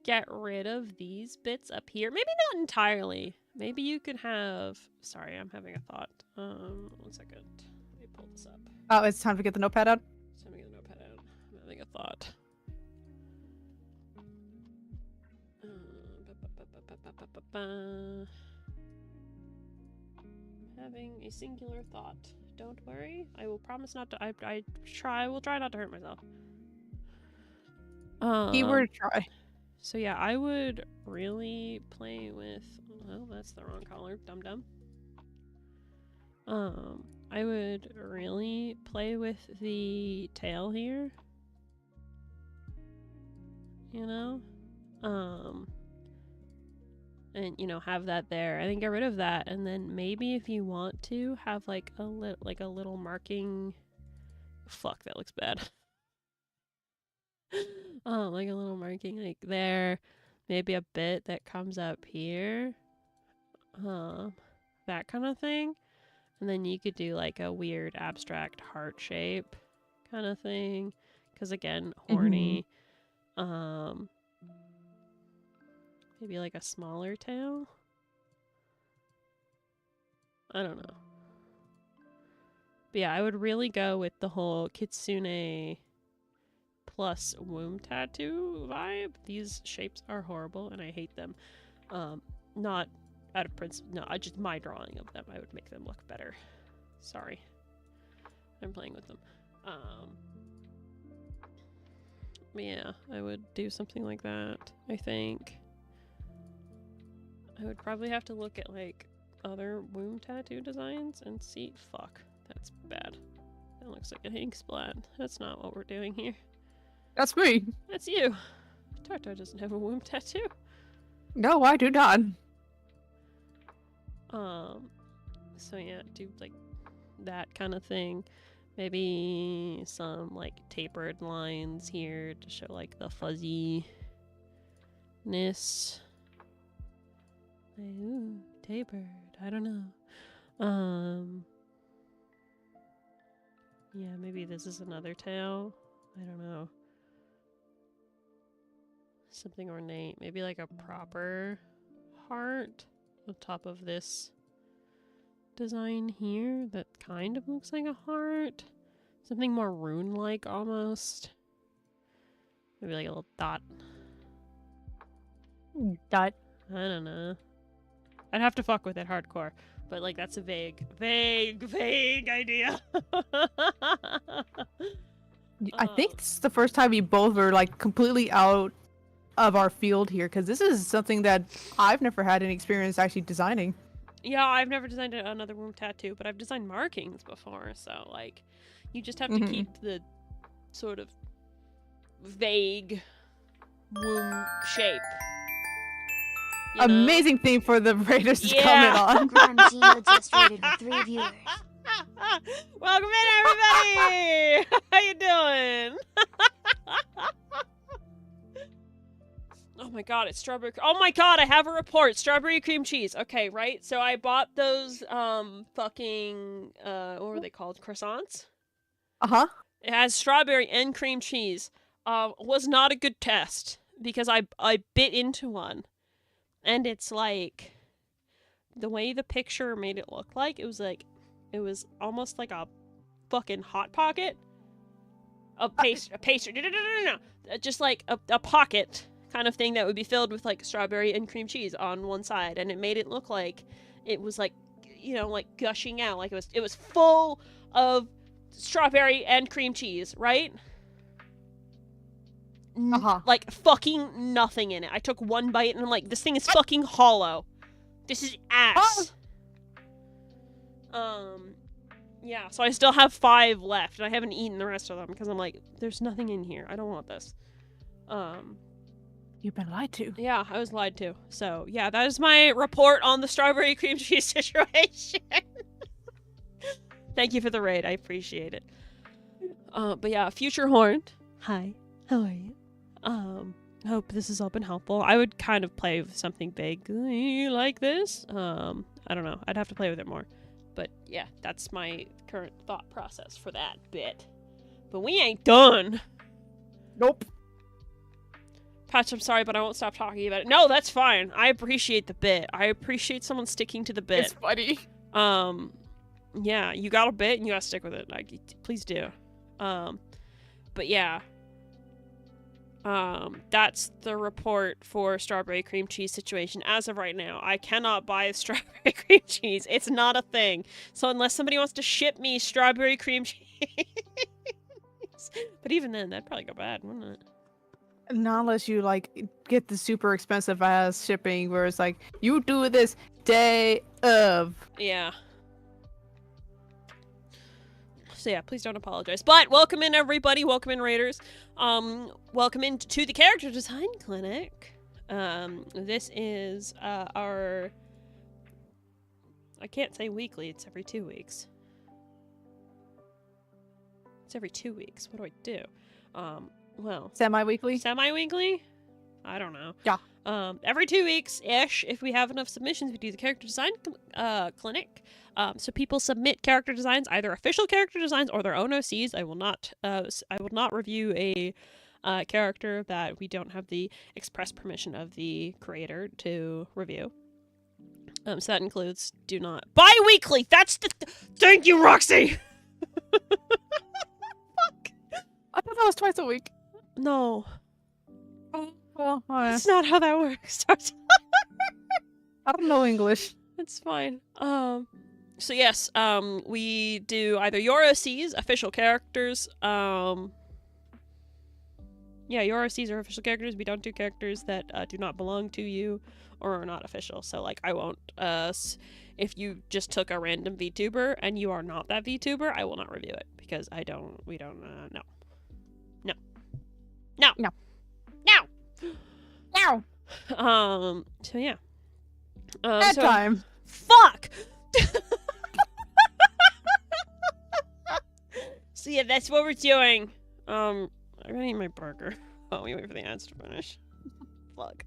S1: get rid of these bits up here. Maybe not entirely. Maybe you could have... Sorry, I'm having a thought. 1 second. Let me pull this up.
S2: Oh, it's time to get the notepad out?
S1: It's time to get the notepad out. I'm having a thought. Having a singular thought. Don't worry. I will promise not to... I will try not to hurt myself.
S2: Keyword try.
S1: So yeah, I would really play with... Oh, that's the wrong color. Dum-dum. I would really play with the tail here. You know? And, have that there. I think get rid of that, and then maybe if you want to, have like a little marking... Fuck, that looks bad. Like a little marking like there. Maybe a bit that comes up here. That kind of thing. And then you could do like a weird abstract heart shape kind of thing. Because again, horny. Maybe like a smaller tail? I don't know. But yeah, I would really go with the whole kitsune plus womb tattoo vibe. These shapes are horrible and I hate them. Not out of principle. No, just my drawing of them. I would make them look better. Sorry. I'm playing with them. Yeah, I would do something like that, I think. I would probably have to look at, like, other womb tattoo designs and see. Fuck, that's bad. That looks like an ink splat. That's not what we're doing here.
S2: That's me.
S1: That's you. Tartar doesn't have a womb tattoo.
S2: No, I do not.
S1: So yeah, do, like, that kind of thing. Maybe some, like, tapered lines here to show, like, the fuzziness. Ooh, tapered. I don't know. Yeah, maybe this is another tail. I don't know. Something ornate. Maybe, like, a proper heart on top of this design here that kind of looks like a heart. Something more rune-like almost. Maybe like a little dot.
S2: Dot.
S1: I don't know. I'd have to fuck with it hardcore. But like that's a vague idea.
S2: I think this is the first time we both were like completely out of our field here, because this is something that I've never had any experience actually designing.
S1: Yeah, I've never designed another womb tattoo, but I've designed markings before, so, like, you just have to keep the sort of vague womb shape. You know?
S2: Amazing theme for the Raiders to comment on.
S3: Grunzino just rated with 3 viewers.
S1: Welcome in, everybody! How you doing? Oh my god, it's strawberry. Oh my god, I have a report. Strawberry cream cheese. Okay, right? So I bought those, fucking, what were they called? Croissants?
S2: Uh-huh.
S1: It has strawberry and cream cheese. Was not a good test because I bit into one. And it's like, the way the picture made it look like, it was almost like a fucking Hot Pocket. A pastry. No. Just like a pocket kind of thing that would be filled with like strawberry and cream cheese on one side, and it made it look like it was like, you know, like gushing out, like it was full of strawberry and cream cheese, right? Like fucking nothing in it. I took one bite and I'm like, this thing is fucking hollow. This is ass. Yeah, so I still have 5 left and I haven't eaten the rest of them because I'm like, there's nothing in here. I don't want this.
S2: You've been lied to.
S1: Yeah, I was lied to. So, yeah, that is my report on the strawberry cream cheese situation. Thank you for the raid. I appreciate it. But yeah, Future Horned. Hi. How are you? Hope this has all been helpful. I would kind of play with something vaguely like this. I don't know. I'd have to play with it more. But yeah, that's my current thought process for that bit. But we ain't done.
S2: Nope.
S1: Patch, I'm sorry, but I won't stop talking about it. No, that's fine. I appreciate the bit. I appreciate someone sticking to the bit.
S2: It's funny.
S1: Yeah, you got a bit and you gotta stick with it. Like, please do. But yeah. That's the report for strawberry cream cheese situation as of right now. I cannot buy strawberry cream cheese. It's not a thing. So unless somebody wants to ship me strawberry cream cheese. But even then, that'd probably go bad, wouldn't it?
S2: Not unless you, like, get the super expensive ass shipping where it's like, you do this day of.
S1: Yeah. So yeah, please don't apologize. But welcome in, everybody. Welcome in, Raiders. Welcome in to the Character Design Clinic. This is our... I can't say weekly. It's every 2 weeks. It's every 2 weeks. What do I do? Well...
S2: Semi-weekly?
S1: Semi-weekly? I don't know.
S2: Yeah.
S1: Every 2 weeks-ish, if we have enough submissions, we do the Character Design Clinic. So people submit character designs, either official character designs or their own OCs. I will not review a character that we don't have the express permission of the creator to review. So that includes bi-weekly. That's the thank you, Roxy.
S2: Fuck. I thought that was twice a week.
S1: No.
S2: Oh, well,
S1: That's not how that works.
S2: I don't know English.
S1: It's fine. So yes, we do either your OCs, official characters, yeah, your OCs are official characters. We don't do characters that do not belong to you or are not official. So, like, I won't, if you just took a random VTuber and you are not that VTuber, I will not review it because we don't, no. No. No.
S2: No.
S1: No!
S2: Now!
S1: So yeah.
S2: That
S1: So,
S2: time.
S1: fuck! So yeah, that's what we're doing. I'm gonna eat my burger. Oh, we wait for the ads to finish. Fuck.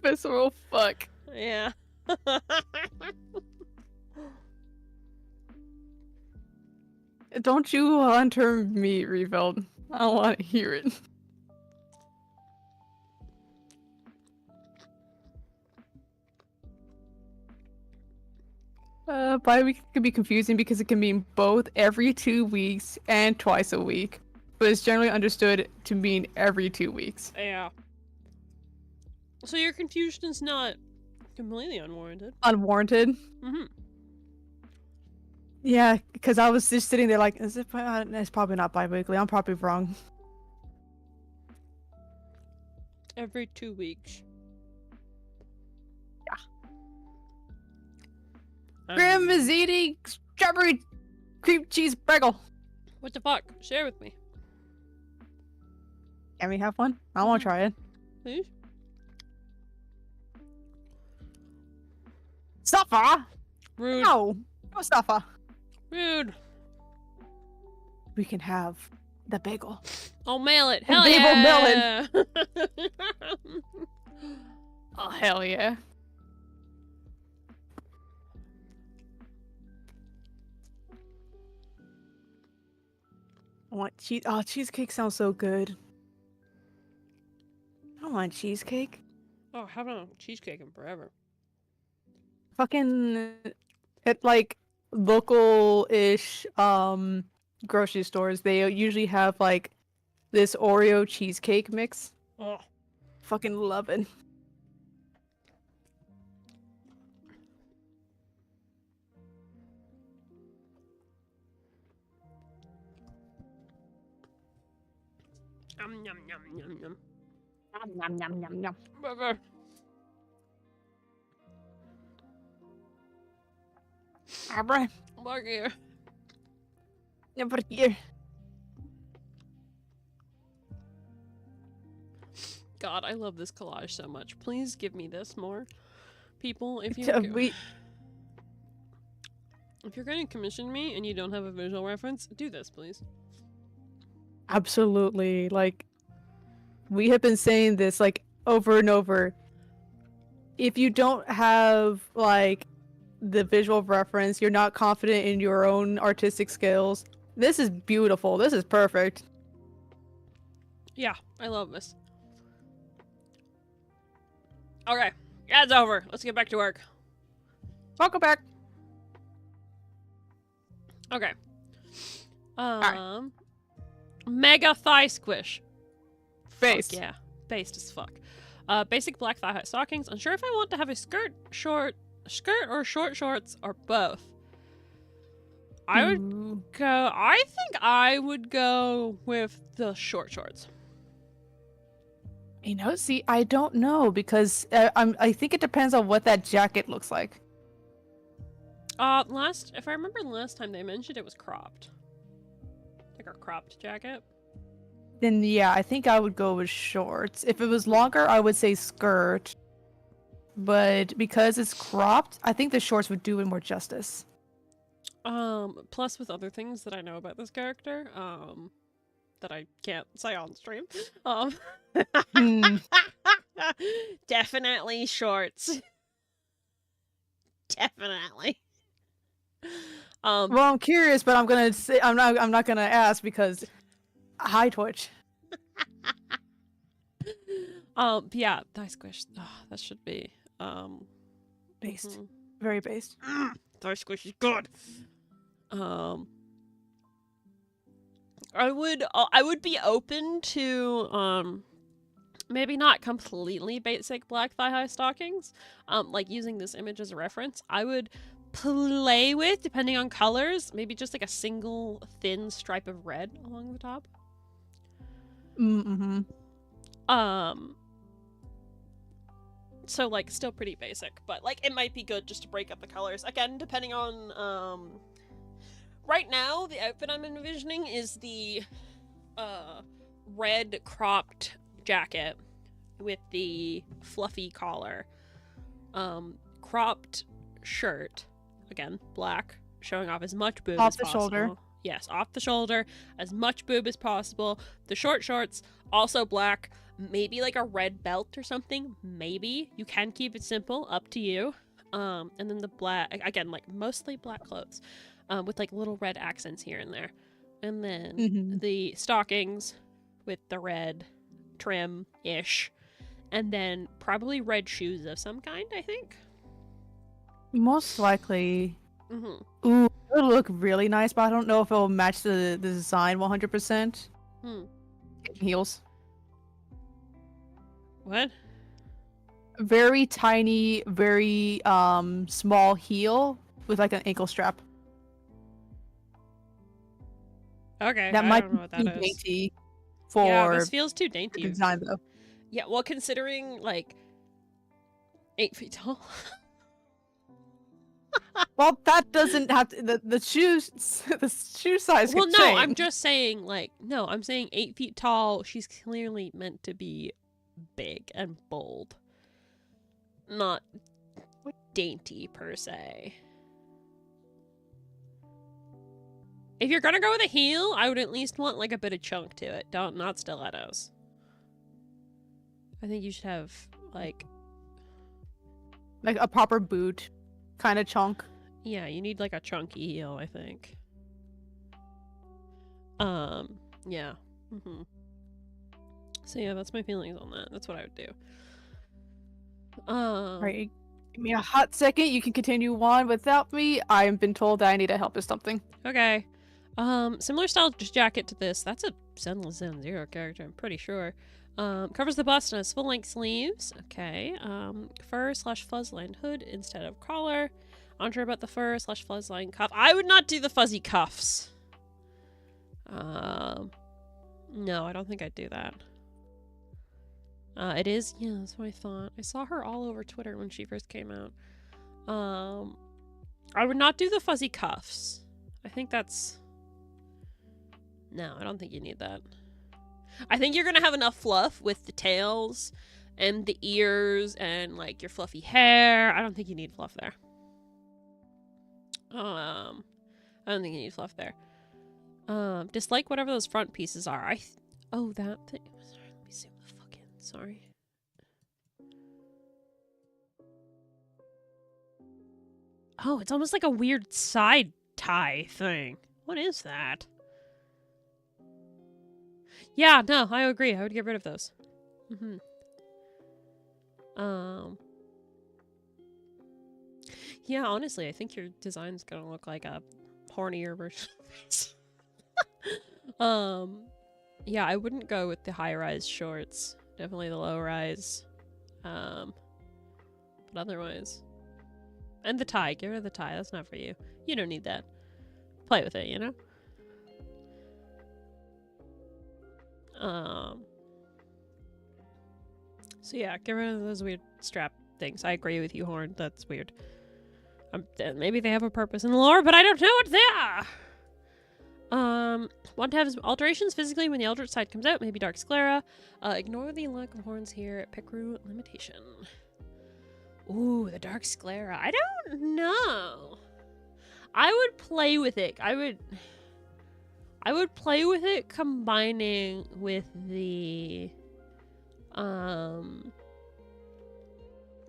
S2: Visceral fuck.
S1: Yeah.
S2: Don't you hunter me, Reveld. I don't want to hear it. Bi-week can be confusing because it can mean both every 2 weeks and twice a week, but it's generally understood to mean every 2 weeks.
S1: Yeah. So your confusion is not completely unwarranted.
S2: Unwarranted?
S1: Mm-hmm.
S2: Yeah, because I was just sitting there like, is it? It's probably not bi-weekly. I'm probably wrong.
S1: Every 2 weeks.
S2: Grim is eating strawberry cream cheese bagel.
S1: What the fuck? Share with me.
S2: Can we have one? I want to try it.
S1: Please?
S2: Stuffer!
S1: Rude.
S2: No! No stuffer.
S1: Rude.
S2: We can have the bagel.
S1: I'll mail it. Hell
S2: they will
S1: yeah!
S2: Oh, hell yeah. I want cheese. Oh, cheesecake sounds so good. I want cheesecake.
S1: Oh, I haven't had cheesecake in forever.
S2: Fucking at like local-ish grocery stores, they usually have like this Oreo cheesecake mix.
S1: Oh.
S2: Fucking love it.
S1: Yum yum yum yum yum.
S2: Nom nom nom nom.
S1: Burger.
S2: Abra.
S1: Burger.
S2: Never here.
S1: God, I love this collage so much. Please give me this more, people. If
S2: If
S1: you're going to commission me and you don't have a visual reference, do this, please.
S2: Absolutely. Like, we have been saying this like over and over. If you don't have like the visual reference, you're not confident in your own artistic skills. This is beautiful. This is perfect.
S1: Yeah, I love this. Okay, ads over. Let's get back to work.
S2: Welcome back.
S1: Okay.
S2: Alright.
S1: Mega thigh squish.
S2: Based.
S1: Fuck yeah, based as fuck. Basic black thigh high stockings. Unsure if I want to have a skirt or short shorts or both. I would go. I think I would go with the short shorts.
S2: You know, see, I don't know because I think it depends on what that jacket looks like.
S1: If I remember last time they mentioned it was cropped. Like a cropped jacket.
S2: Then yeah, I think I would go with shorts. If it was longer, I would say skirt. But because it's cropped, I think the shorts would do it more justice.
S1: Plus with other things that I know about this character, that I can't say on stream. Definitely shorts. Definitely.
S2: Well, I'm curious, but I'm gonna say I'm not gonna ask because hi Twitch.
S1: Yeah, thigh squish. That should be
S2: Based. Very based.
S1: Thigh squish is good. I would be open to maybe not completely basic black thigh-high stockings. Like using this image as a reference. I would play with, depending on colors, maybe just like a single thin stripe of red along the top.
S2: Mm-hmm.
S1: So like still pretty basic, but like it might be good just to break up the colors. Again, depending on right now the outfit I'm envisioning is the red cropped jacket with the fluffy collar. Cropped shirt, again, black, showing off as much boob
S2: Off
S1: as
S2: the
S1: possible.
S2: shoulder.
S1: Yes, off the shoulder, as much boob as possible. The short shorts, also black, maybe like a red belt or something, maybe. You can keep it simple, up to you. And then the black, again, like mostly black clothes, with like little red accents here and there. And then the stockings with the red trim-ish. And then probably red shoes of some kind, I think.
S2: Most likely.
S1: Mm-hmm.
S2: Ooh, it would look really nice, but I don't know if it will match the design 100%. Heels.
S1: What?
S2: Very tiny, very small heel with like an ankle strap.
S1: Okay,
S2: That
S1: I
S2: might
S1: don't know what
S2: be
S1: that
S2: too
S1: is.
S2: dainty for
S1: Yeah, this feels too
S2: the
S1: dainty.
S2: design though.
S1: Yeah, well, considering like 8 feet tall.
S2: Well, that doesn't have to, the shoes the shoe size
S1: Well,
S2: could
S1: no, I'm
S2: change.
S1: just saying like no, I'm saying 8 feet tall. She's clearly meant to be big and bold, not dainty per se. If you're gonna go with a heel, I would at least want like a bit of chunk to it. Not stilettos. I think you should have like
S2: a proper boot kind of chunk.
S1: yeah, you need like a chunky heel, I think. Yeah. So yeah, that's my feelings on that. That's what I would do.
S2: Right. Give me a hot second. You can continue on without me. I have been told that I need help with something.
S1: Okay. Similar style jacket to this. That's a Zenless Zen Zero character, I'm pretty sure. Covers the bust and has full-length sleeves. Okay. Fur/fuzz-lined hood instead of collar. Unsure about the fur/fuzz-lined cuff. I would not do the fuzzy cuffs. No, I don't think I'd do that. It is, yeah, that's what I thought. I saw her all over Twitter when she first came out. I would not do the fuzzy cuffs. I think that's... No, I don't think you need that. I think you're gonna have enough fluff with the tails and the ears and like your fluffy hair. I don't think you need fluff there. I don't think you need fluff there. Dislike whatever those front pieces are. Oh, that thing. Sorry, let me zoom the fuck in. Sorry. Oh, it's almost like a weird side tie thing. What is that? Yeah, no, I agree. I would get rid of those. Yeah, honestly, I think your design's gonna look like a hornier version of this. Yeah, I wouldn't go with the high-rise shorts. Definitely the low-rise. But otherwise. And the tie. Get rid of the tie. That's not for you. You don't need that. Play with it, you know? So yeah, get rid of those weird strap things. I agree with you, Horn. That's weird. Maybe they have a purpose in the lore, but I don't know what they are! Want to have alterations physically when the Eldritch side comes out. Maybe Dark Sclera. Ignore the lack of horns here. Picru limitation. Ooh, the Dark Sclera. I don't know. I would play with it. I would play with it combining with the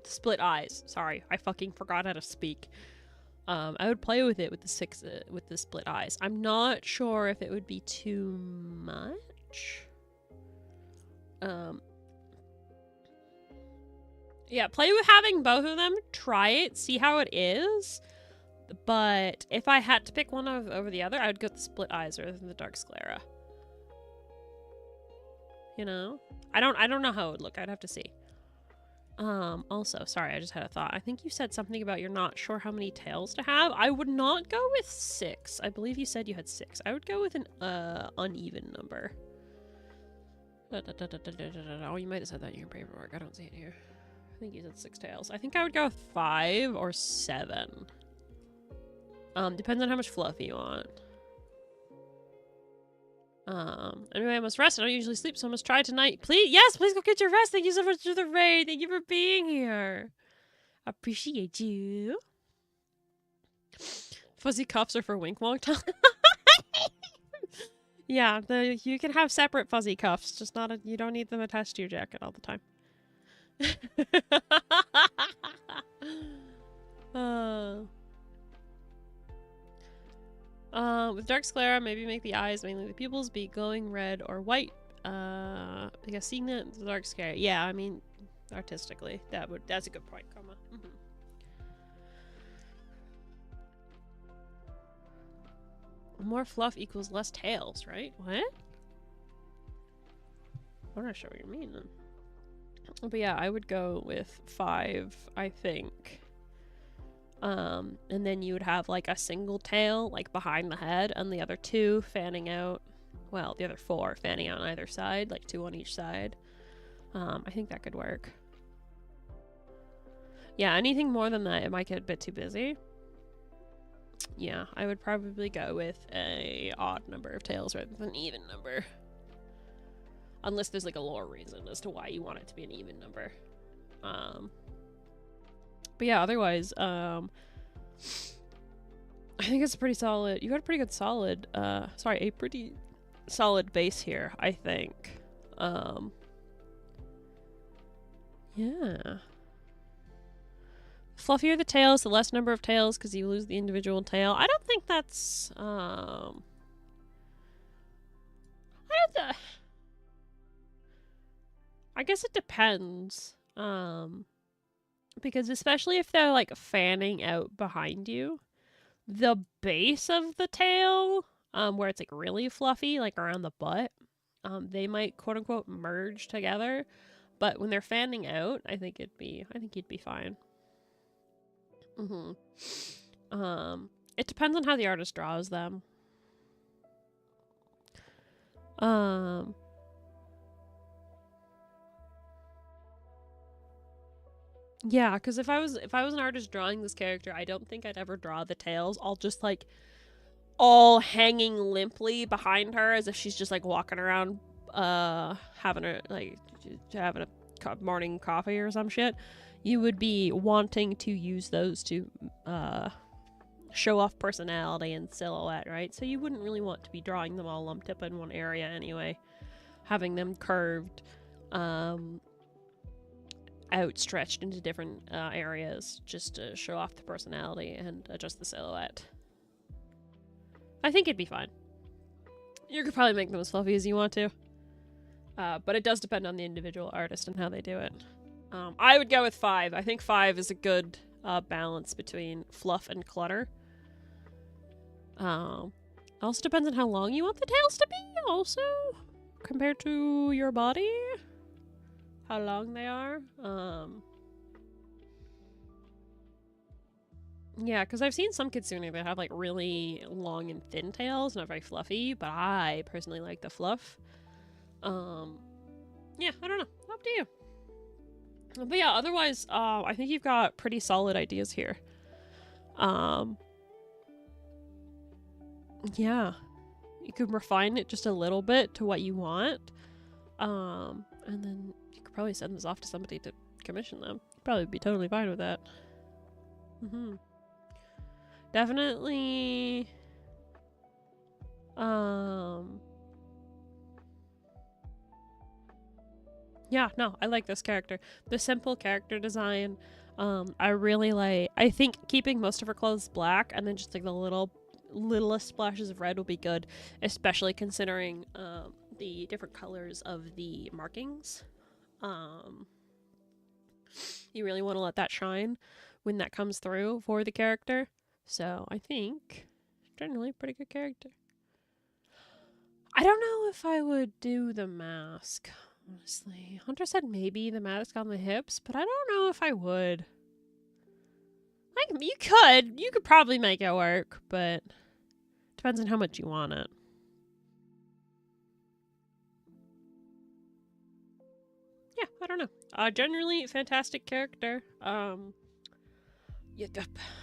S1: split eyes. Sorry, I fucking forgot how to speak. I would play with it with the split eyes. I'm not sure if it would be too much. Yeah, play with having both of them. Try it, see how it is. But if I had to pick one over the other, I would go with the split eyes rather than the Dark Sclera. you know? I don't know how it would look. I'd have to see. Also, sorry, I just had a thought. I think you said something about you're not sure how many tails to have. I would not go with 6. I believe you said you had 6. I would go with an uneven number. Oh, you might have said that in your paperwork. I don't see it here. I think you said 6 tails. I think I would go with 5 or 7. Depends on how much fluff you want. Anyway, I must rest. I don't usually sleep, so I must try tonight. Please, yes, please go get your rest. Thank you so much for the raid. Thank you for being here. Appreciate you. Fuzzy cuffs are for wink wonk time. Yeah, you can have separate fuzzy cuffs, just not you don't need them attached to your jacket all the time. With dark sclera, maybe make the eyes, mainly the pupils, be glowing red or white. Because seeing the dark sclera, yeah, I mean, artistically, that's a good point, comma. More fluff equals less tails, right? What? I'm not sure what you mean then. But yeah, I would go with 5, I think. And then you would have like a single tail like behind the head and the other 2 fanning out. Well, the other 4 fanning out on either side, like 2 on each side. I think that could work. Yeah, anything more than that, it might get a bit too busy. Yeah, I would probably go with a odd number of tails rather than an even number. Unless there's like a lore reason as to why you want it to be an even number. But yeah, otherwise, I think it's pretty solid. You got a pretty good solid, a pretty solid base here, I think. Yeah. Fluffier the tails, the less number of tails because you lose the individual tail. I don't think that's, I guess it depends. Because especially if they're like fanning out behind you, the base of the tail, where it's like really fluffy, like around the butt, they might quote unquote merge together. But when they're fanning out, I think you'd be fine. It depends on how the artist draws them. Yeah, because if I was an artist drawing this character, I don't think I'd ever draw the tails all just like all hanging limply behind her as if she's just like walking around having a morning coffee or some shit. You would be wanting to use those to show off personality and silhouette, right? So you wouldn't really want to be drawing them all lumped up in one area anyway. Having them curved, outstretched into different areas just to show off the personality and adjust the silhouette. I think it'd be fine. You could probably make them as fluffy as you want to. But it does depend on the individual artist and how they do it. I would go with 5. I think 5 is a good balance between fluff and clutter. Also depends on how long you want the tails to be, also, compared to your body. How long they are. Yeah, because I've seen some kitsune that have like really long and thin tails, not very fluffy, but I personally like the fluff. Yeah, I don't know. Up to you. But yeah, otherwise, I think you've got pretty solid ideas here. Yeah. You could refine it just a little bit to what you want. And then you could probably send this off to somebody to commission them. Probably be totally fine with that. Definitely. Yeah, no, I like this character. The simple character design, I really like. I think keeping most of her clothes black and then just like the littlest splashes of red will be good, especially considering the different colors of the markings. You really want to let that shine when that comes through for the character. So I think generally pretty good character. I don't know if I would do the mask. Honestly, Hunter said maybe the mask on the hips, but I don't know if I would. Like, you could probably make it work, but depends on how much you want it. Yeah, I don't know. Generally, fantastic character. Yeah,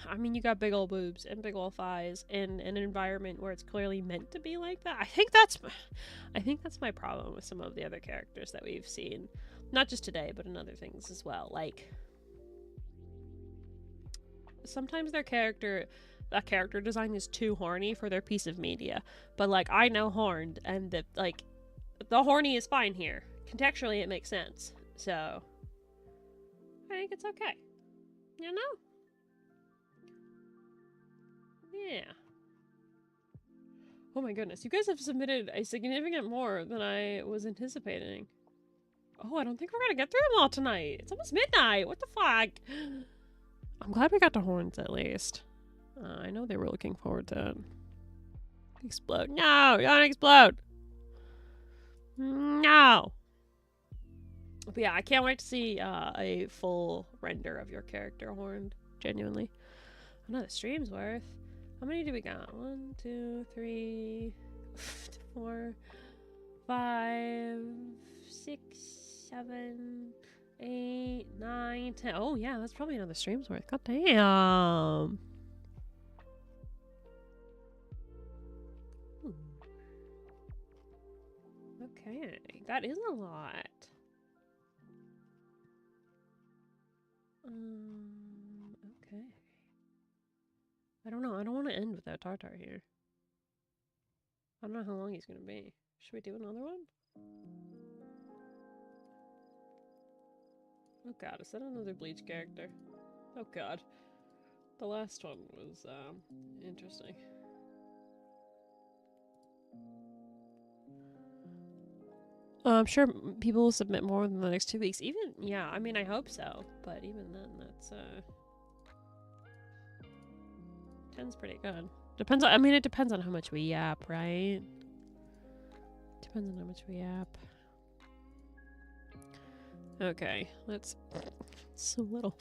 S1: I mean, you got big old boobs and big old thighs in an environment where it's clearly meant to be like that. I think that's my problem with some of the other characters that we've seen, not just today, but in other things as well. Like, sometimes that character design is too horny for their piece of media. But like, I know horned, and the horny is fine here. Contextually, it makes sense. So, I think it's okay. You know? Yeah. Oh my goodness, you guys have submitted a significant more than I was anticipating. Oh, I don't think we're gonna get through them all tonight. It's almost midnight. What the fuck? I'm glad we got to horns at least. I know they were looking forward to it. Explode. No! Don't explode! No! But yeah, I can't wait to see a full render of your character horned. Genuinely. Another stream's worth. How many do we got? 1, 2, 3, 4, 5, 6, 7, 8, 9, 10. Oh yeah, that's probably another stream's worth. God damn. Okay, that is a lot. Okay. I don't know. I don't want to end without Tartar here. I don't know how long he's gonna be. Should we do another one? Oh god, is that another Bleach character? Oh god. The last one was, interesting. I'm sure people will submit more in the next 2 weeks. Even, yeah, I mean, I hope so. But even then, that's, 10's pretty good. Depends on, I mean, it depends on how much we yap, right? Depends on how much we yap. Okay, let's... so little.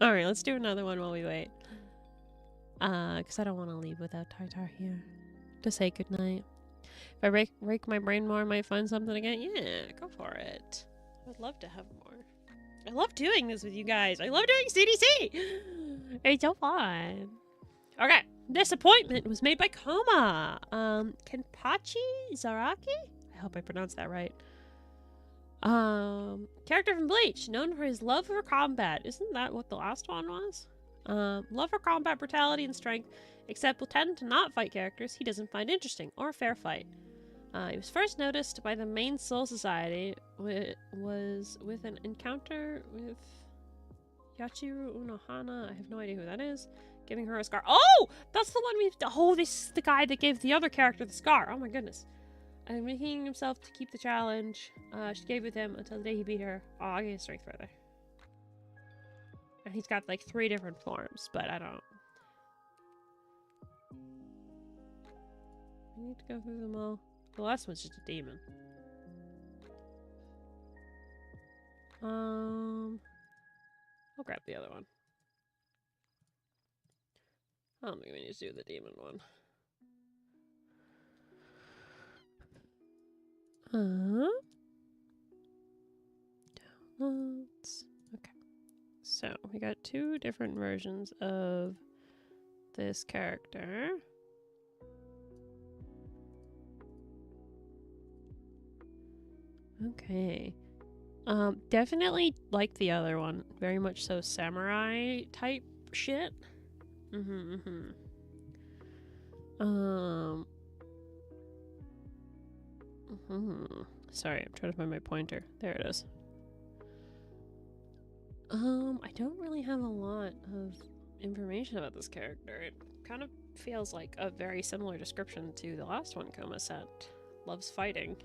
S1: Alright, let's do another one while we wait. Because I don't want to leave without Tartar here. To say goodnight. If I rake my brain more, I might find something again. Yeah, go for it. I'd love to have more. I love doing this with you guys. I love doing CDC! It's so fun. Okay, Disappointment was made by Koma. Kenpachi Zaraki? I hope I pronounced that right. Character from Bleach, known for his love for combat. Isn't that what the last one was? Love for combat, brutality, and strength, except will tend to not fight characters he doesn't find interesting or fair fight. He was first noticed by the main Soul Society, was with an encounter with Yachiru Unohana. I have no idea who that is. Giving her a scar. Oh! That's the one oh, this is the guy that gave the other character the scar. Oh my goodness. And making himself to keep the challenge she gave with him until the day he beat her. Oh, I get a strength further. And he's got like 3 different forms, but I don't. I need to go through them all. The last one's just a demon. I'll grab the other one. I don't think we need to do the demon one. Downloads. Okay. So, we got 2 different versions of this character. Okay. Definitely like the other one. Very much so samurai type shit. Sorry, I'm trying to find my pointer. There it is. I don't really have a lot of information about this character. It kind of feels like a very similar description to the last one Koma sent. Loves fighting.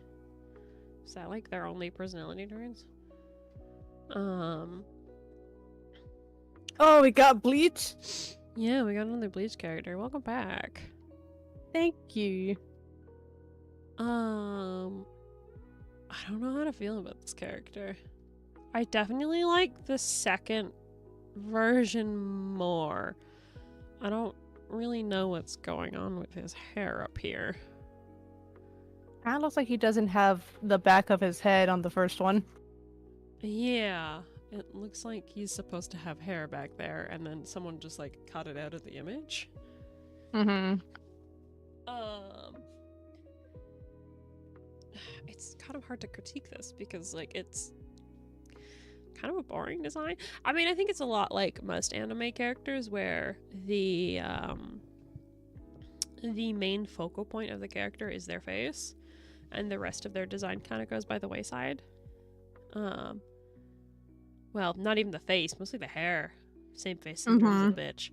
S1: Is that like their only personality traits?
S2: Oh, we got Bleach.
S1: Yeah, we got another Bleach character. Welcome back.
S2: Thank you.
S1: I don't know how to feel about this character. I definitely like the second version more. I don't really know what's going on with his hair up here.
S2: Kind of looks like he doesn't have the back of his head on the first one.
S1: Yeah, it looks like he's supposed to have hair back there, and then someone just like cut it out of the image.
S2: Mm-hmm.
S1: It's kind of hard to critique this because like it's kind of a boring design. I mean, I think it's a lot like most anime characters where the main focal point of the character is their face, and the rest of their design kind of goes by the wayside. Well, not even the face, mostly the hair. Same face syndrome as a bitch.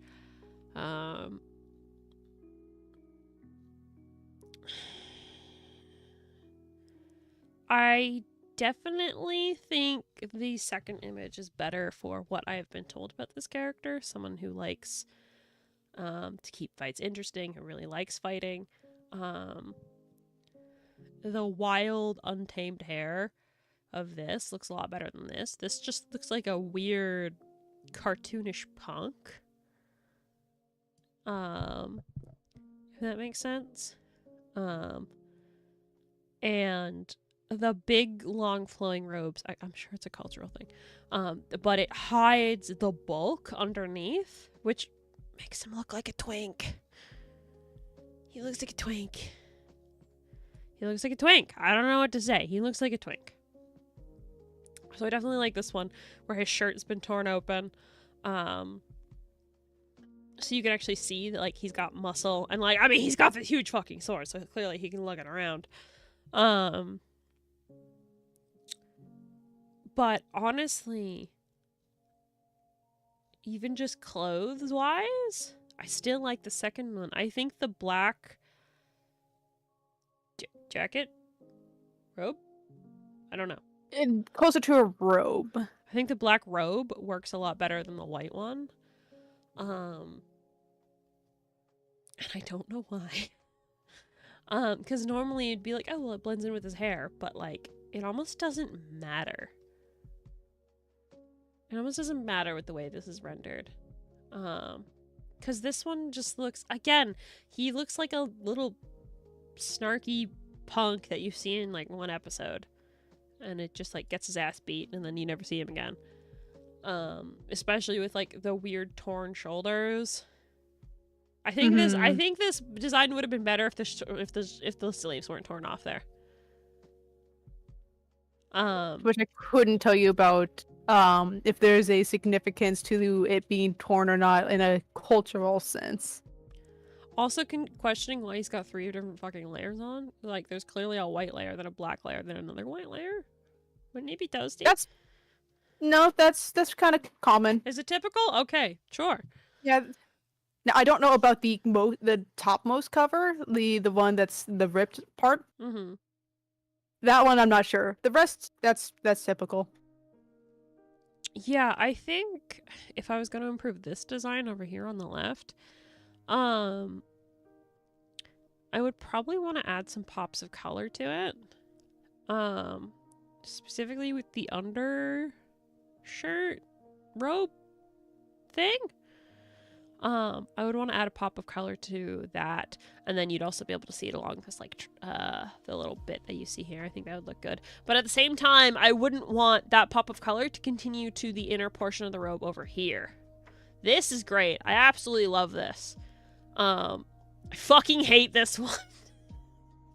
S1: I definitely think the second image is better for what I have been told about this character. Someone who likes to keep fights interesting, who really likes fighting. The wild, untamed hair of this looks a lot better than this. This just looks like a weird, cartoonish punk. If that makes sense. And the big, long, flowing robes, I'm sure it's a cultural thing, but it hides the bulk underneath, which makes him look like a twink. He looks like a twink. He looks like a twink. I don't know what to say. He looks like a twink. So I definitely like this one, where his shirt's been torn open. So you can actually see that, like, he's got muscle, and, like, I mean, he's got the huge fucking sword, so clearly he can lug it around. But honestly, even just clothes-wise, I still like the second one. I think the black jacket? Robe? I don't know.
S2: Closer to a robe.
S1: I think the black robe works a lot better than the white one. And I don't know why. Because normally it'd be like, oh, well, it blends in with his hair, but, like, it almost doesn't matter. It almost doesn't matter with the way this is rendered. Because this one just looks, again, he looks like a little snarky punk that you see in, like, one episode. And it just, like, gets his ass beat, and then you never see him again. Especially with, like, the weird torn shoulders. I think this design would have been better if the sleeves weren't torn off there.
S2: Which I couldn't tell you about if there's a significance to it being torn or not in a cultural sense.
S1: Also, questioning why he's got 3 different fucking layers on. Like, there's clearly a white layer, then a black layer, then another white layer. Wouldn't he be toasty?
S2: That's kind of common.
S1: Is it typical? Okay, sure.
S2: Yeah. Now I don't know about the topmost cover, the one that's the ripped part.
S1: Mm-hmm.
S2: That one I'm not sure. The rest, that's typical.
S1: Yeah, I think if I was going to improve this design over here on the left, I would probably want to add some pops of color to it. Specifically with the undershirt robe thing. I would want to add a pop of color to that, and then you'd also be able to see it along this, like, the little bit that you see here. I think that would look good. But at the same time, I wouldn't want that pop of color to continue to the inner portion of the robe over here. This is great. I absolutely love this. I fucking hate this one.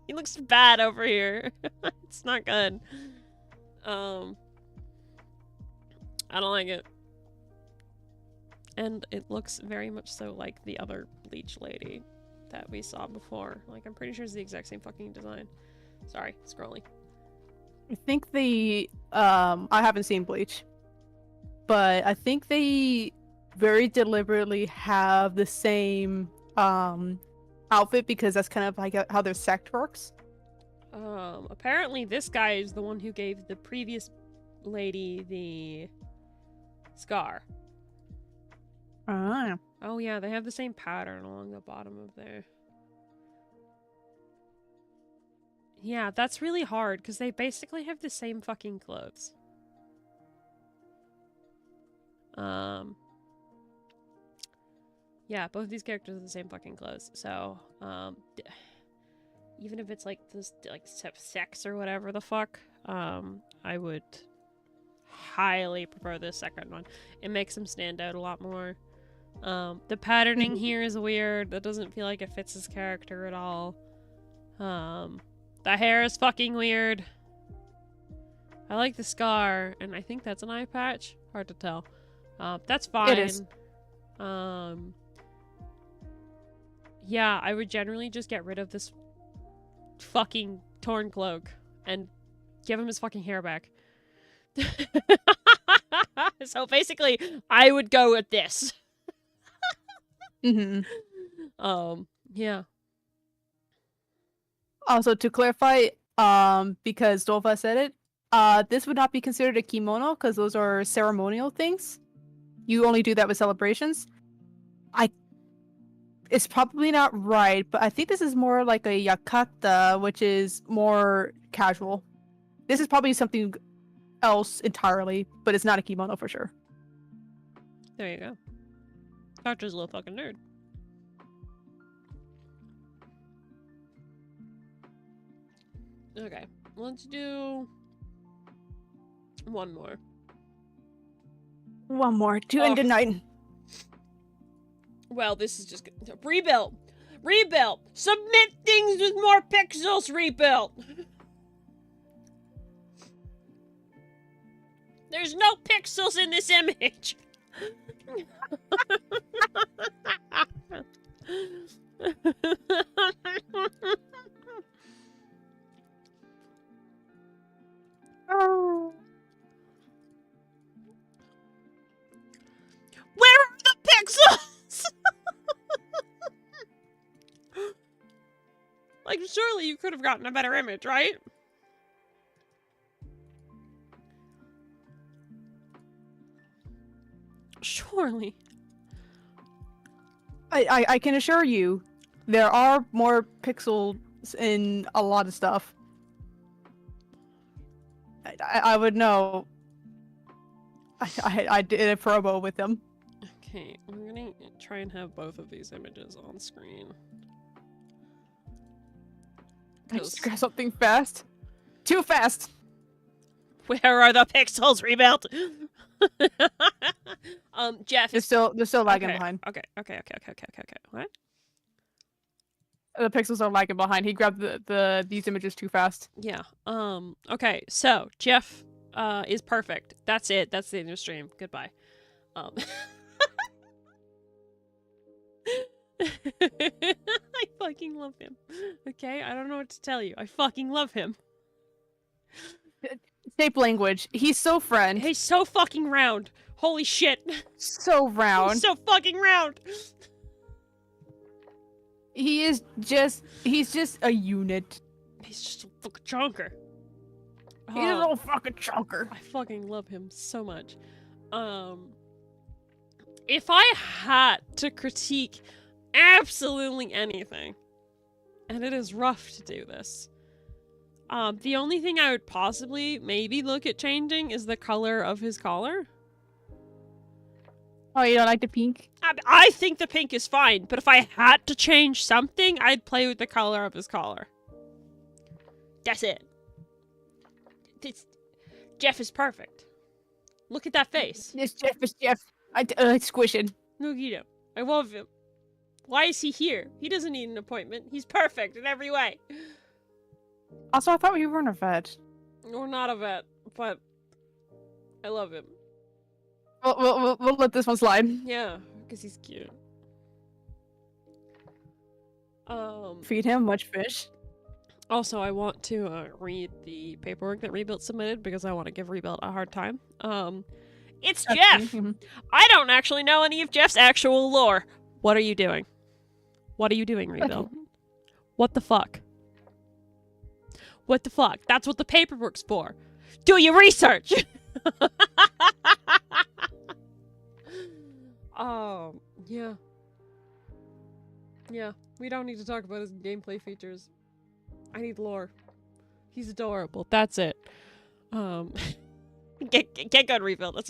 S1: He looks bad over here. It's not good. I don't like it. And it looks very much so like the other Bleach lady that we saw before. Like, I'm pretty sure it's the exact same fucking design. Sorry, scrolling.
S2: I think I haven't seen Bleach, but I think they very deliberately have the same outfit because that's kind of like how their sect works.
S1: Apparently this guy is the one who gave the previous lady the scar. Oh yeah, they have the same pattern along the bottom of there. Yeah, that's really hard because they basically have the same fucking clothes. Yeah, both these characters have the same fucking clothes. So, even if it's like this, like sex or whatever the fuck, I would highly prefer this second one. It makes them stand out a lot more. The patterning here is weird. That doesn't feel like it fits his character at all. The hair is fucking weird. I like the scar, and I think that's an eye patch. Hard to tell. That's fine.
S2: It is.
S1: Yeah, I would generally just get rid of this fucking torn cloak and give him his fucking hair back. So basically, I would go with this.
S2: Mm-hmm.
S1: Yeah.
S2: Also, to clarify, because Dolva said it, this would not be considered a kimono because those are ceremonial things. You only do that with celebrations. It's probably not right, but I think this is more like a yakata, which is more casual. This is probably something else entirely, but it's not a kimono for sure.
S1: There you go. Doctor's a little fucking nerd. Okay, let's do one more.
S2: One more to end the night.
S1: Well, this is just rebuild. Rebuild. Submit things with more pixels. Rebuild. There's no pixels in this image.
S2: Oh.
S1: Where are the pixels? Like, surely you could have gotten a better image, right? Surely.
S2: I can assure you, there are more pixels in a lot of stuff. I would know. I did a promo with them.
S1: Okay, I'm gonna try and have both of these images on screen.
S2: I just grabbed something fast. Too fast!
S1: Where are the pixels, Rebuilt? Jeff
S2: They're still lagging behind.
S1: Okay. What?
S2: The pixels are lagging behind. He grabbed these images too fast.
S1: Yeah. Okay, so Jeff is perfect. That's it. That's the end of the stream. Goodbye. I fucking love him. Okay, I don't know what to tell you. I fucking love him.
S2: Shape language. He's so friend.
S1: He's so fucking round. Holy shit.
S2: So round.
S1: He's so fucking round.
S2: He's just a unit.
S1: He's just a fucking chunker.
S2: He's a little fucking chunker.
S1: I fucking love him so much. If I had to critique absolutely anything, and it is rough to do this, the only thing I would possibly maybe look at changing is the color of his collar.
S2: Oh, you don't like the pink?
S1: I think the pink is fine, but if I had to change something, I'd play with the color of his collar. That's it. Jeff is perfect. Look at that face.
S2: This Jeff is Jeff. I squish it.
S1: Look at him. I love him. Why is he here? He doesn't need an appointment. He's perfect in every way.
S2: Also, I thought we weren't a vet.
S1: We're not a vet, but I love him.
S2: We'll let this one slide.
S1: Yeah, because he's cute.
S2: Feed him much fish.
S1: Also, I want to read the paperwork that Rebuilt submitted because I want to give Rebuilt a hard time. It's Jeff! I don't actually know any of Jeff's actual lore. What are you doing? What are you doing, Rebuilt? What the fuck? What the fuck? That's what the paperwork's for. Do your research! Yeah. Yeah, we don't need to talk about his gameplay features. I need lore. He's adorable. That's it. Get good, refill.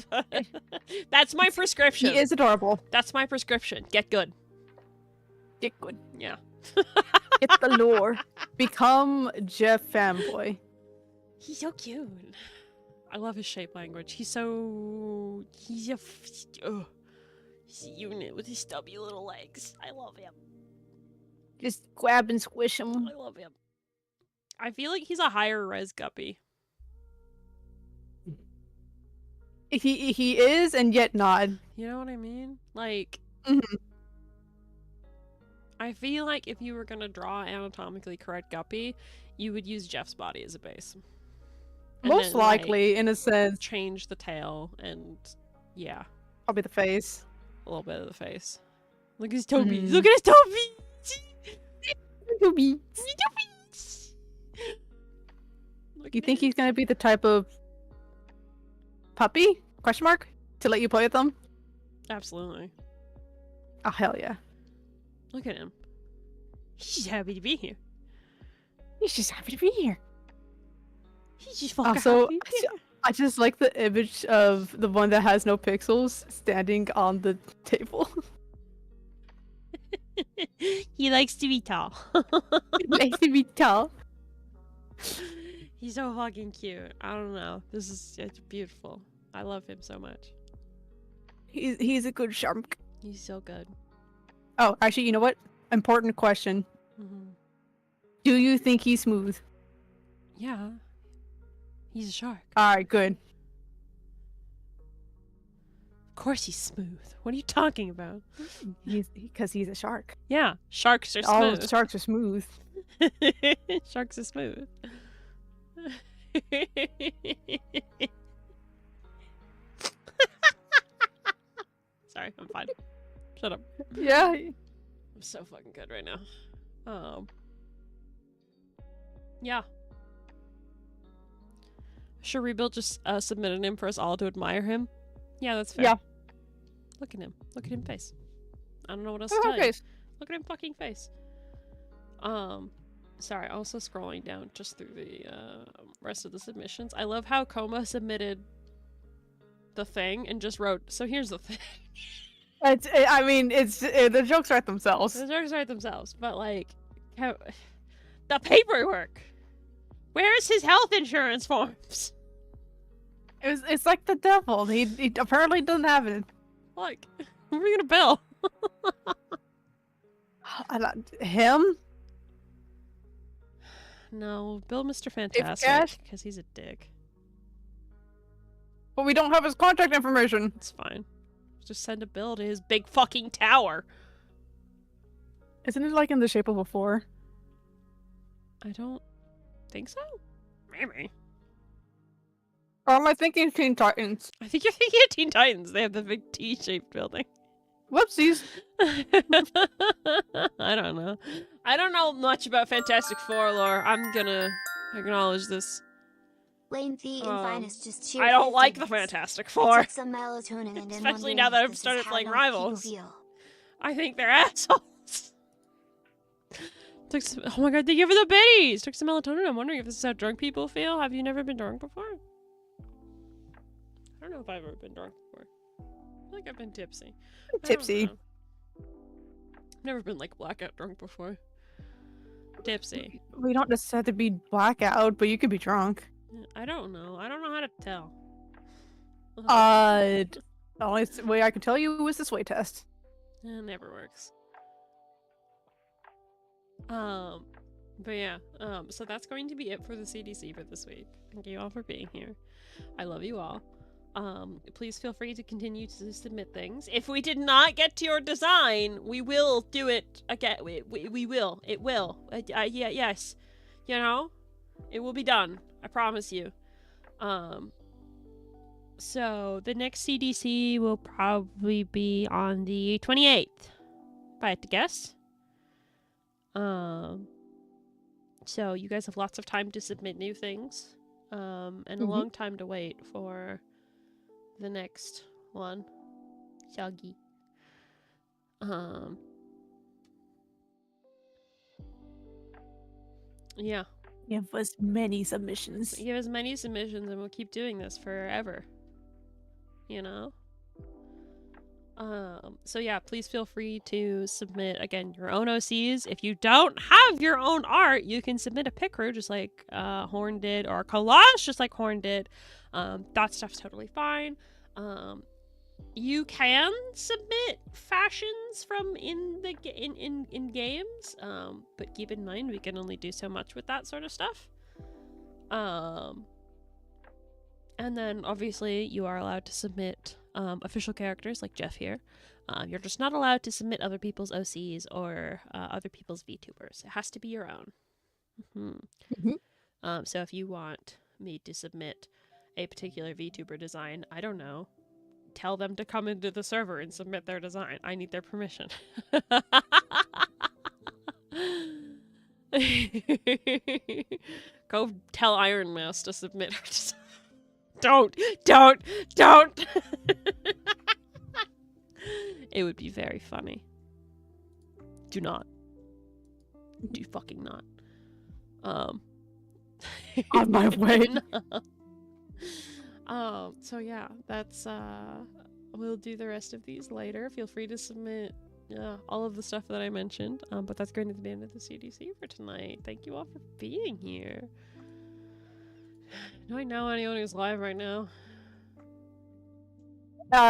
S1: That's my prescription.
S2: He is adorable.
S1: That's my prescription. Get good.
S2: Get good.
S1: Yeah.
S2: Get the lore. Become Jeff fanboy.
S1: He's so cute. I love his shape language. He's a unit with his stubby little legs. I love him.
S2: Just grab and squish him.
S1: I love him. I feel like he's a higher res guppy.
S2: He is, and yet not.
S1: You know what I mean? Like,
S2: Mhm.
S1: I feel like if you were gonna draw anatomically correct guppy, you would use Jeff's body as a base. And
S2: Most
S1: then, like,
S2: likely, in a sense,
S1: change the tail and yeah,
S2: probably the face.
S1: a little bit of the face. Look at his tobies.
S2: Mhm.
S1: Look at his tobies.
S2: Toby.
S1: Look
S2: You
S1: at
S2: think
S1: him.
S2: he's gonna be the type of puppy? Question mark? To let you play with them?
S1: Absolutely.
S2: Oh hell yeah!
S1: Look at him. He's happy to be here.
S2: He's just happy to be here.
S1: He's just fucking
S2: Also,
S1: happy to be
S2: I just like the image of the one that has no pixels standing on the table.
S1: here. He likes to be tall.
S2: Makes me tall.
S1: He's so fucking cute. I don't know. It's beautiful. I love him so much.
S2: He's a good shark.
S1: He's so good.
S2: Oh, actually, you know what? Important question.
S1: Mm-hmm.
S2: Do you think he's smooth?
S1: Yeah. He's a shark.
S2: All right, good.
S1: Of course he's smooth. What are you talking about?
S2: Because he's a shark.
S1: Yeah, sharks are
S2: All
S1: smooth.
S2: sharks are smooth.
S1: Sharks are smooth. Sorry, I'm fine. Shut up.
S2: Yeah.
S1: I'm so fucking good right now. Yeah. Should Rebuild just submitted him for us all to admire him? Yeah, that's fair.
S2: Yeah.
S1: Look at him. Look at him face. I don't know what else
S2: Oh,
S1: to tell you.
S2: okay.
S1: Look at him fucking face. Sorry, also scrolling down just through the rest of the submissions. I love how Coma submitted the thing and just wrote, so here's the thing.
S2: The jokes write themselves.
S1: The jokes write themselves, but like, the paperwork. Where's his health insurance forms?
S2: It's like the devil. He apparently doesn't have it.
S1: Like, who are we gonna bill?
S2: Him?
S1: No, bill Mr.
S2: Cash?
S1: Fantastic, because he's a dick.
S2: But we don't have his contact information.
S1: It's fine. Just send a bill to his big fucking tower.
S2: Isn't it like in the shape of a 4?
S1: I don't think so. Maybe.
S2: Or am I thinking Teen Titans?
S1: I think you're thinking of Teen Titans. They have the big T-shaped building.
S2: Whoopsies.
S1: I don't know. I don't know much about Fantastic Four lore. I'm gonna acknowledge this.
S3: Lane Fee and Finest just cheered.
S1: I don't like the
S3: 50 minutes.
S1: Fantastic
S3: I
S1: Four.
S3: took some melatonin and
S1: Especially now that I've started playing Rivals. I think they're assholes. Oh my god, they give her the biddies! Took some melatonin. I'm wondering if this is how drunk people feel. Have you never been drunk before? I don't know if I've ever been drunk before. I feel like I've been tipsy.
S2: Tipsy.
S1: I've never been like blackout drunk before. Tipsy.
S2: We don't just have to be blackout, but you could be drunk.
S1: I don't know. I don't know how to tell.
S2: The only way I could tell you was this weight test.
S1: It never works. But yeah, so that's going to be it for the CDC for this week. Thank you all for being here. I love you all. Please feel free to continue to submit things. If we did not get to your design, we will do it again. We will. It will. Yeah, yes. You know? It will be done. I promise you. So the next CDC will probably be on the 28th, if I had to guess. So you guys have lots of time to submit new things, and a long time to wait for the next one. Shaggy. Yeah.
S2: Give us many submissions.
S1: Give us many submissions and we'll keep doing this forever. You know? So yeah, please feel free to submit, again, your own OCs. If you don't have your own art, you can submit a pic crew just like Horn did, or a collage just like Horn did. That stuff's totally fine. You can submit fashions from in games, but keep in mind we can only do so much with that sort of stuff. And then obviously you are allowed to submit official characters like Jeff here. You're just not allowed to submit other people's OCs or other people's VTubers. It has to be your own. So if you want me to submit a particular VTuber design, I don't know, tell them to come into the server and submit their design. I need their permission. Go tell Iron Mouse to submit her design. Don't! It would be very funny. Do not. Do fucking not.
S2: On my way.
S1: So yeah, that's we'll do the rest of these later. Feel free to submit all of the stuff that I mentioned. But that's going to be the end of the CDC for tonight. Thank you all for being here. Do I know anyone who's live right now?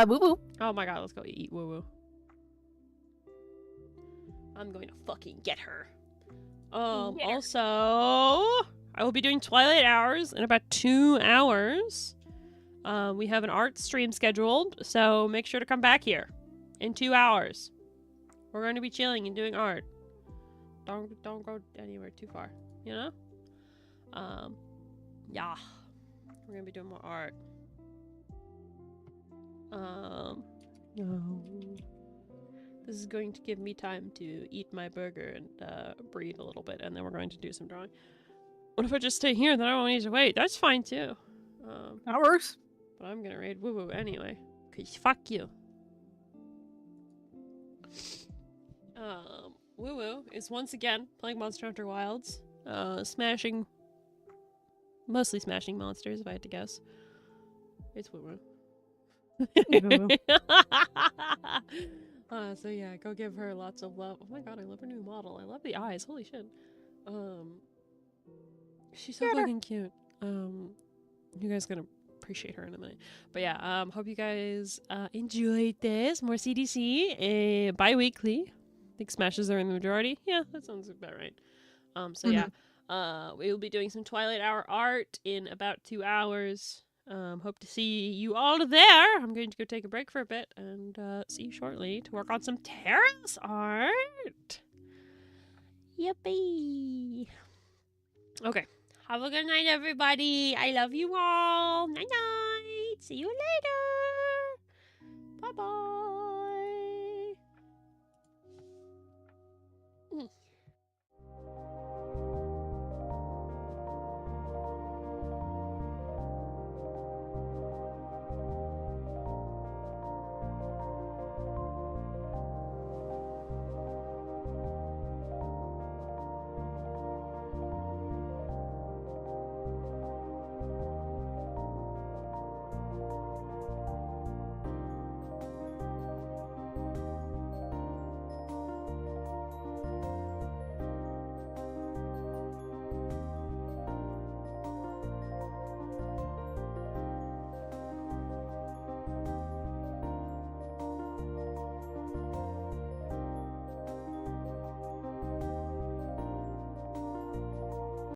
S2: Woo woo.
S1: Oh my god, let's go eat woo woo. I'm going to fucking get her. Also, I will be doing Twilight Hours in about 2 hours. We have an art stream scheduled, so make sure to come back here in 2 hours. We're going to be chilling and doing art. Don't go anywhere too far, you know? Yeah. We're gonna be doing more art. This is going to give me time to eat my burger and breathe a little bit, and then we're going to do some drawing. What if I just stay here? Then I don't need to wait. That's fine too.
S2: That works.
S1: But I'm gonna raid woo woo anyway. Cause fuck you. Woo woo is once again playing Monster Hunter Wilds. Mostly smashing monsters, if I had to guess. It's woo woo. So yeah, go give her lots of love. Oh my god, I love her new model. I love the eyes. Holy shit. She's so fucking cute. You guys are gonna appreciate her in a minute. But yeah, hope you guys enjoyed this. More CDC bi-weekly. I think smashes are in the majority. Yeah, that sounds about right. So yeah. We will be doing some Twilight Hour art in about 2 hours. Hope to see you all there. I'm going to go take a break for a bit and see you shortly to work on some terrace art. Yippee. Okay. Have a good night, everybody. I love you all. Night-night. See you later.